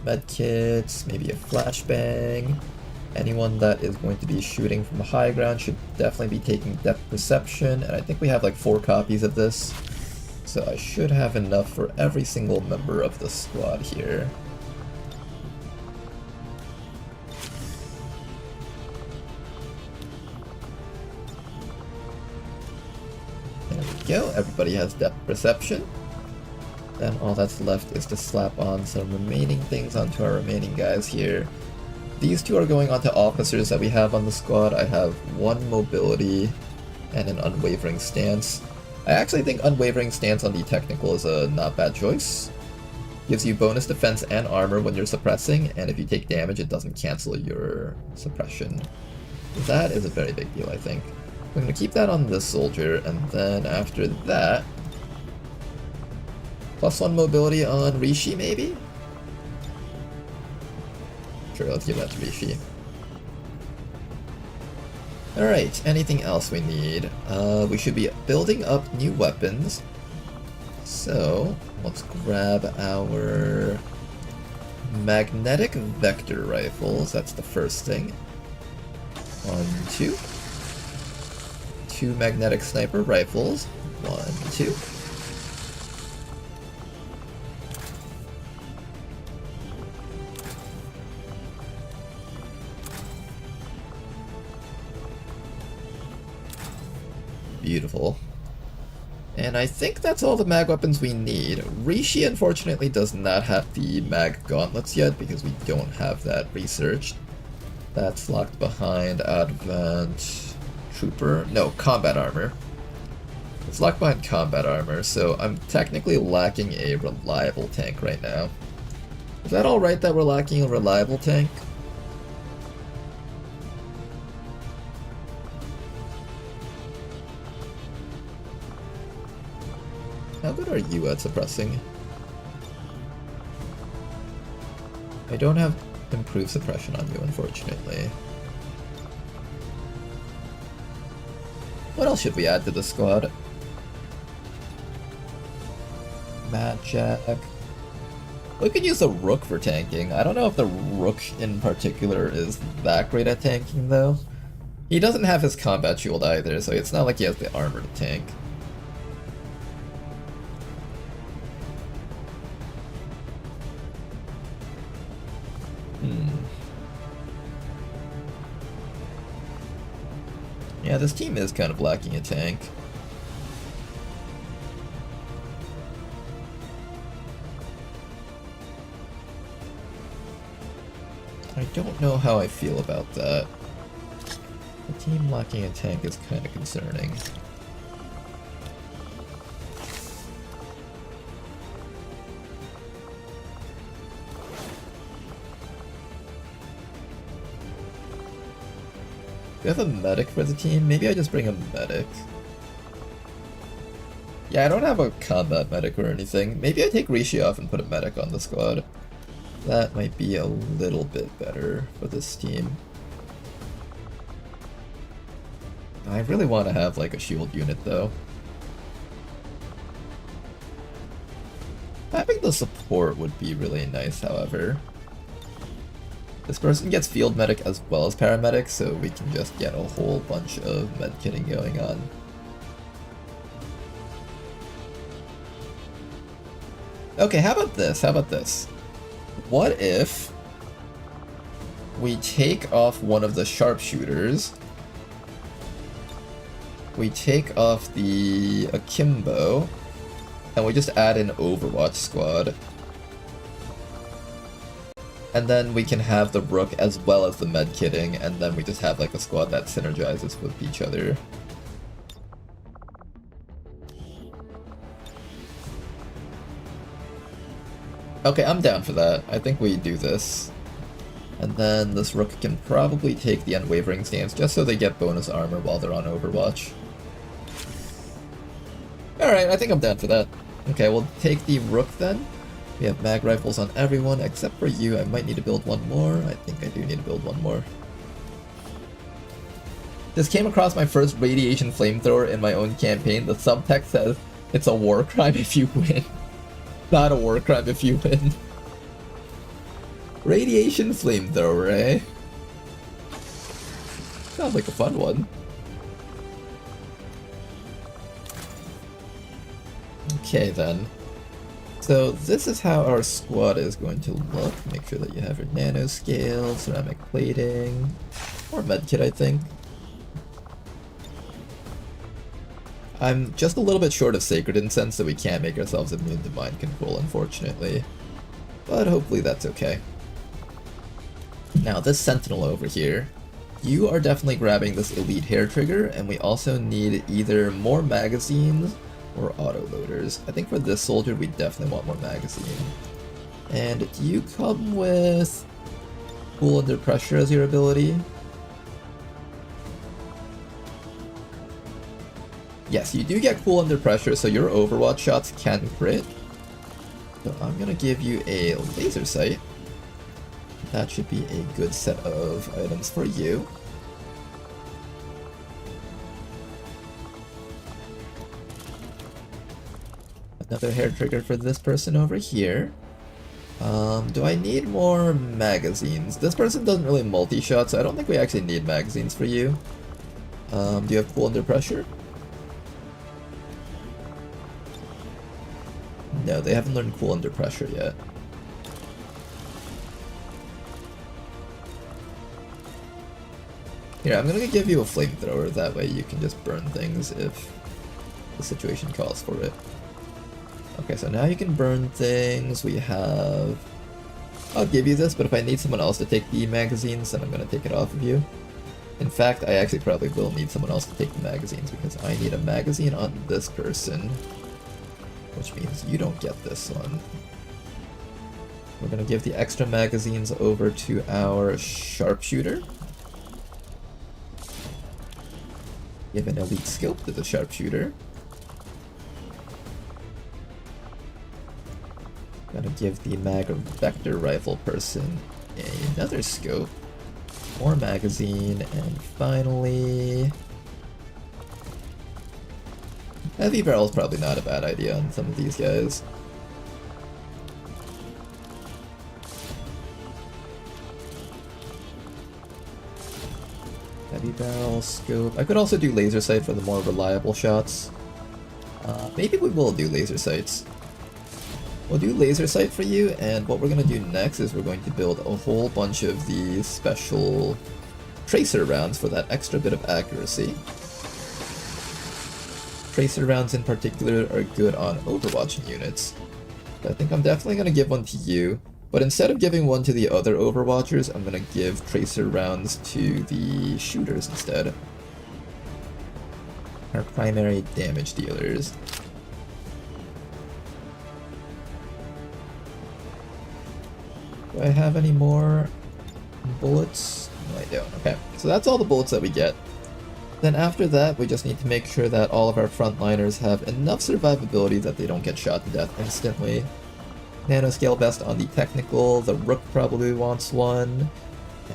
Medkits, maybe a flashbang. Anyone that is going to be shooting from high ground should definitely be taking depth perception, and I think we have like 4 copies of this. So I should have enough for every single member of the squad here. There we go, everybody has depth perception. Then all that's left is to slap on some remaining things onto our remaining guys here. These 2 are going onto officers that we have on the squad. I have 1 mobility and an unwavering stance. I actually think unwavering stance on the technical is a not bad choice. Gives you bonus defense and armor when you're suppressing, and if you take damage it doesn't cancel your suppression. That is a very big deal, I think. I'm going to keep that on this soldier, and then after that... +1 mobility on Rishi, maybe? Sure, let's give that to Rishi. Alright, anything else we need? We should be building up new weapons. So, let's grab our magnetic vector rifles. That's the first thing. 1, 2. 2 magnetic sniper rifles. 1, 2. Beautiful. And I think that's all the mag weapons we need. Rishi unfortunately does not have the mag gauntlets yet because we don't have that researched. That's locked behind Advent Trooper. No, combat armor. It's locked behind combat armor, so I'm technically lacking a reliable tank right now. Is that alright that we're lacking a reliable tank? How good are you at suppressing? I don't have improved suppression on you, unfortunately. What else should we add to the squad? Mad Jack. We could use a Rook for tanking. I don't know if the Rook in particular is that great at tanking, though. He doesn't have his combat shield either, so it's not like he has the armor to tank. Yeah, this team is kind of lacking a tank. I don't know how I feel about that. The team lacking a tank is kind of concerning. Do I have a medic for the team? Maybe I just bring a medic. Yeah, I don't have a combat medic or anything. Maybe I take Rishi off and put a medic on the squad. That might be a little bit better for this team. I really want to have like a shield unit though. Having the support would be really nice, however. This person gets field medic as well as paramedic, so we can just get a whole bunch of medkitting going on. Okay, how about this? How about this? What if we take off one of the sharpshooters, we take off the Akimbo, and we just add an Overwatch squad. And then we can have the Rook as well as the medkitting, and then we just have like a squad that synergizes with each other. Okay, I'm down for that. I think we do this. And then this Rook can probably take the Unwavering Stance just so they get bonus armor while they're on Overwatch. Alright, I think I'm down for that. Okay, we'll take the Rook then. We have mag rifles on everyone except for you. I might need to build one more. I think I do need to build one more. Just came across my first radiation flamethrower in my own campaign. The subtext says it's a war crime if you win. Not a war crime if you win. Radiation flamethrower, eh? Sounds like a fun one. Okay then. So this is how our squad is going to look. Make sure that you have your nanoscale, ceramic plating, or medkit I think. I'm just a little bit short of Sacred Incense, so we can't make ourselves immune to mind control, unfortunately. But hopefully that's okay. Now, this Sentinel over here, you are definitely grabbing this Elite Hair Trigger, and we also need either more magazines or autoloaders. I think for this soldier, we definitely want more magazine. And do you come with Cool Under Pressure as your ability? Yes, you do get Cool Under Pressure, so your Overwatch shots can crit. So I'm gonna give you a Laser Sight. That should be a good set of items for you. Another hair trigger for this person over here. Do I need more magazines? This person doesn't really multi-shot, so I don't think we actually need magazines for you. Do you have Cool Under Pressure? No, they haven't learned Cool Under Pressure yet. Here, I'm gonna give you a flamethrower, that way you can just burn things if the situation calls for it. Okay, so now you can burn things. We have... I'll give you this, but if I need someone else to take the magazines, then I'm gonna take it off of you. In fact, I actually probably will need someone else to take the magazines, because I need a magazine on this person. Which means you don't get this one. We're gonna give the extra magazines over to our sharpshooter. Give an elite scope to the sharpshooter. Gonna give the mag vector rifle person another scope, more magazine, and finally... Heavy barrel is probably not a bad idea on some of these guys. Heavy barrel, scope. I could also do laser sight for the more reliable shots. Maybe we will do laser sights. We'll do laser sight for you, and what we're going to do next is we're going to build a whole bunch of these special tracer rounds for that extra bit of accuracy. Tracer rounds in particular are good on Overwatch units. I think I'm definitely going to give one to you, but instead of giving one to the other Overwatchers, I'm going to give tracer rounds to the shooters instead. Our primary damage dealers. Do I have any more bullets? No, I I don't. Okay, so that's all the bullets that we get. Then after that, we just need to make sure that all of our frontliners have enough survivability that they don't get shot to death instantly. Nanoscale vest on the technical, the Rook probably wants one.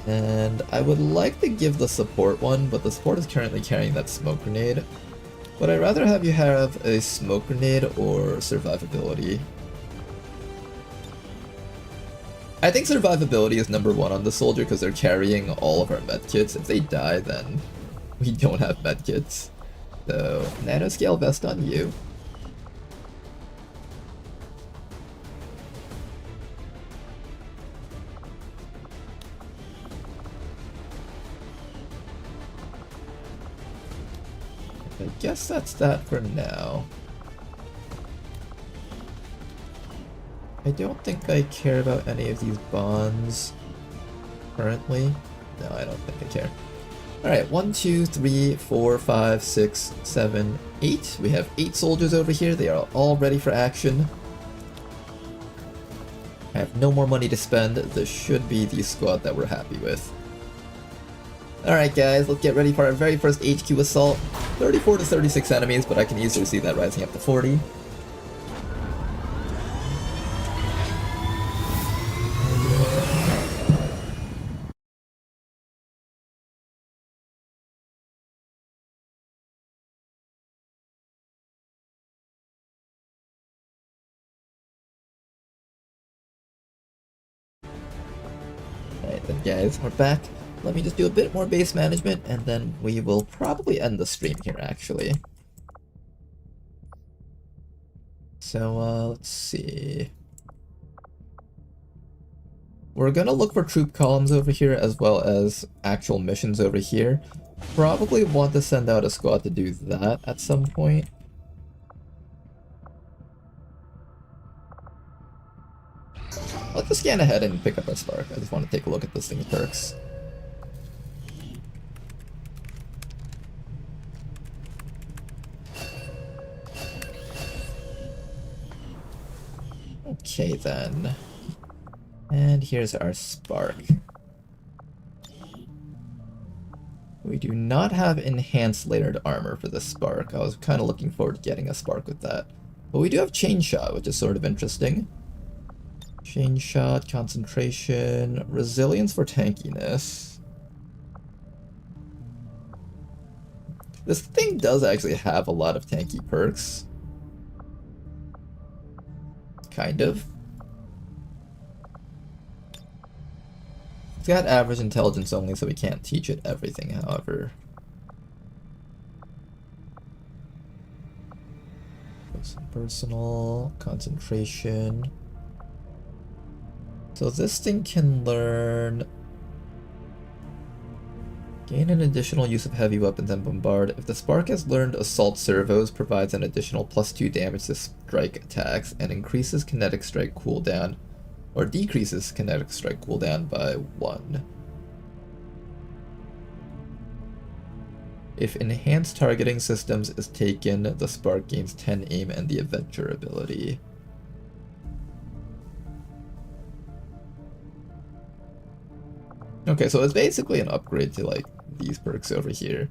And I would like to give the support one, but the support is currently carrying that smoke grenade. But I'd rather have you have a smoke grenade or survivability. I think survivability is number one on the soldier because they're carrying all of our medkits. If they die, then we don't have medkits. So, nanoscale vest on you. I guess that's that for now. I don't think I care about any of these bonds currently. No, I don't think I care. Alright, 1, 2, 3, 4, 5, 6, 7, 8. We have 8 soldiers over here. They are all ready for action. I have no more money to spend. This should be the squad that we're happy with. Alright guys, let's get ready for our very first HQ assault. 34 to 36 enemies, but I can easily see that rising up to 40. Alright then guys, we're back. Let me just do a bit more base management, and then we will probably end the stream here, actually. So, let's see. We're gonna look for troop columns over here, as well as actual missions over here. Probably want to send out a squad to do that at some point. Let's just scan ahead and pick up our spark. I just want to take a look at this thing's perks. Okay then. And here's our spark. We do not have enhanced layered armor for this spark. I was kind of looking forward to getting a spark with that. But we do have chain shot, which is sort of interesting. Chain shot, concentration, resilience for tankiness. This thing does actually have a lot of tanky perks. Kind of. It's got average intelligence only, so we can't teach it everything, however. Personal, concentration. So this thing can learn... Gain an additional use of heavy weapons and bombard. If the spark has learned assault servos, provides an additional +2 damage to strike attacks and increases kinetic strike cooldown, or decreases kinetic strike cooldown by 1. If enhanced targeting systems is taken, the spark gains 10 aim and the adventure ability. Okay, so it's basically an upgrade to like these perks over here.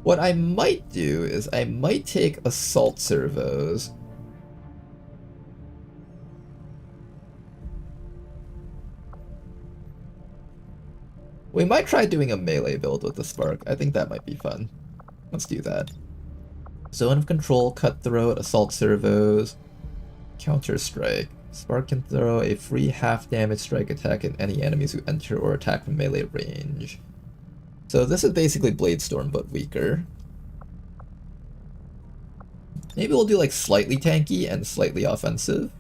What I might do is I might take assault servos. We might try doing a melee build with the spark. I think that might be fun. Let's do that. Zone of control, cutthroat, assault servos, counter strike. Spark can throw a free half damage strike attack at any enemies who enter or attack from melee range. So this is basically Blade Storm but weaker. Maybe we'll do like slightly tanky and slightly offensive.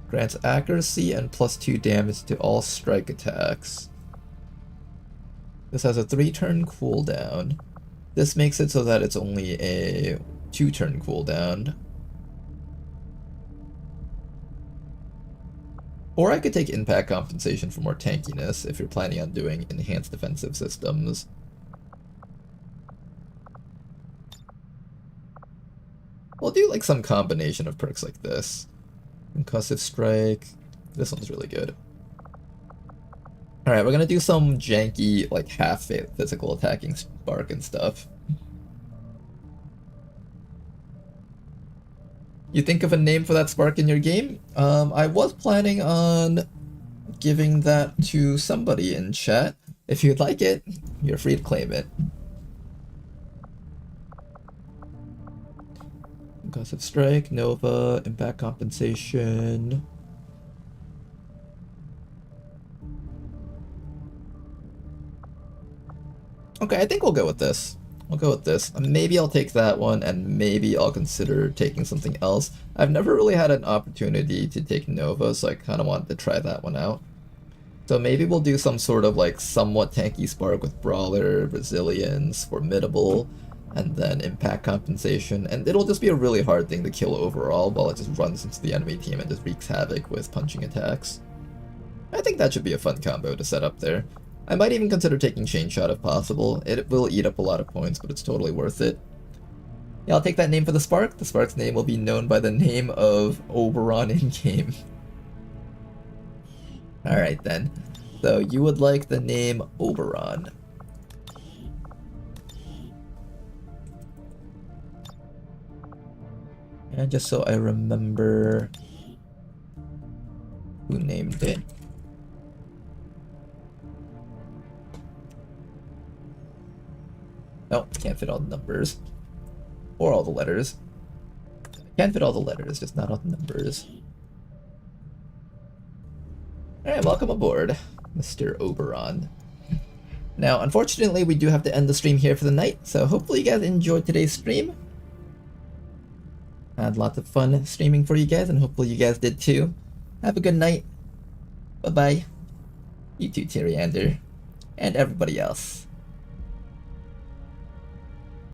Grants accuracy and +2 damage to all strike attacks. This has a 3-turn cooldown. This makes it so that it's only a 2-turn cooldown. Or I could take impact compensation for more tankiness if you're planning on doing enhanced defensive systems. We'll do like some combination of perks like this. Concussive strike. This one's really good. Alright, we're gonna do some janky, like, half physical attacking spark and stuff. You think of a name for that spark in your game? I was planning on giving that to somebody in chat. If you'd like it, you're free to claim it. Concussive Strike, Nova, Impact Compensation. Okay, I think we'll go with this. We'll go with this. Maybe I'll take that one, and maybe I'll consider taking something else. I've never really had an opportunity to take Nova, so I kind of wanted to try that one out. So maybe we'll do some sort of like somewhat tanky spark with Brawler, Resilience, Formidable, and then Impact Compensation, and it'll just be a really hard thing to kill overall while it just runs into the enemy team and just wreaks havoc with punching attacks. I think that should be a fun combo to set up there. I might even consider taking Chain Shot if possible. It will eat up a lot of points, but it's totally worth it. Yeah, I'll take that name for the Spark. The Spark's name will be known by the name of Oberon in-game. Alright then. So you would like the name Oberon. And just so I remember who named it. No, can't fit all the numbers. Or all the letters. Can't fit all the letters, just not all the numbers. Alright, welcome aboard, Mr. Oberon. Now, unfortunately, we do have to end the stream here for the night, so hopefully you guys enjoyed today's stream. I had lots of fun streaming for you guys, and hopefully you guys did too. Have a good night. Bye-bye. You too, Tyriander. And everybody else.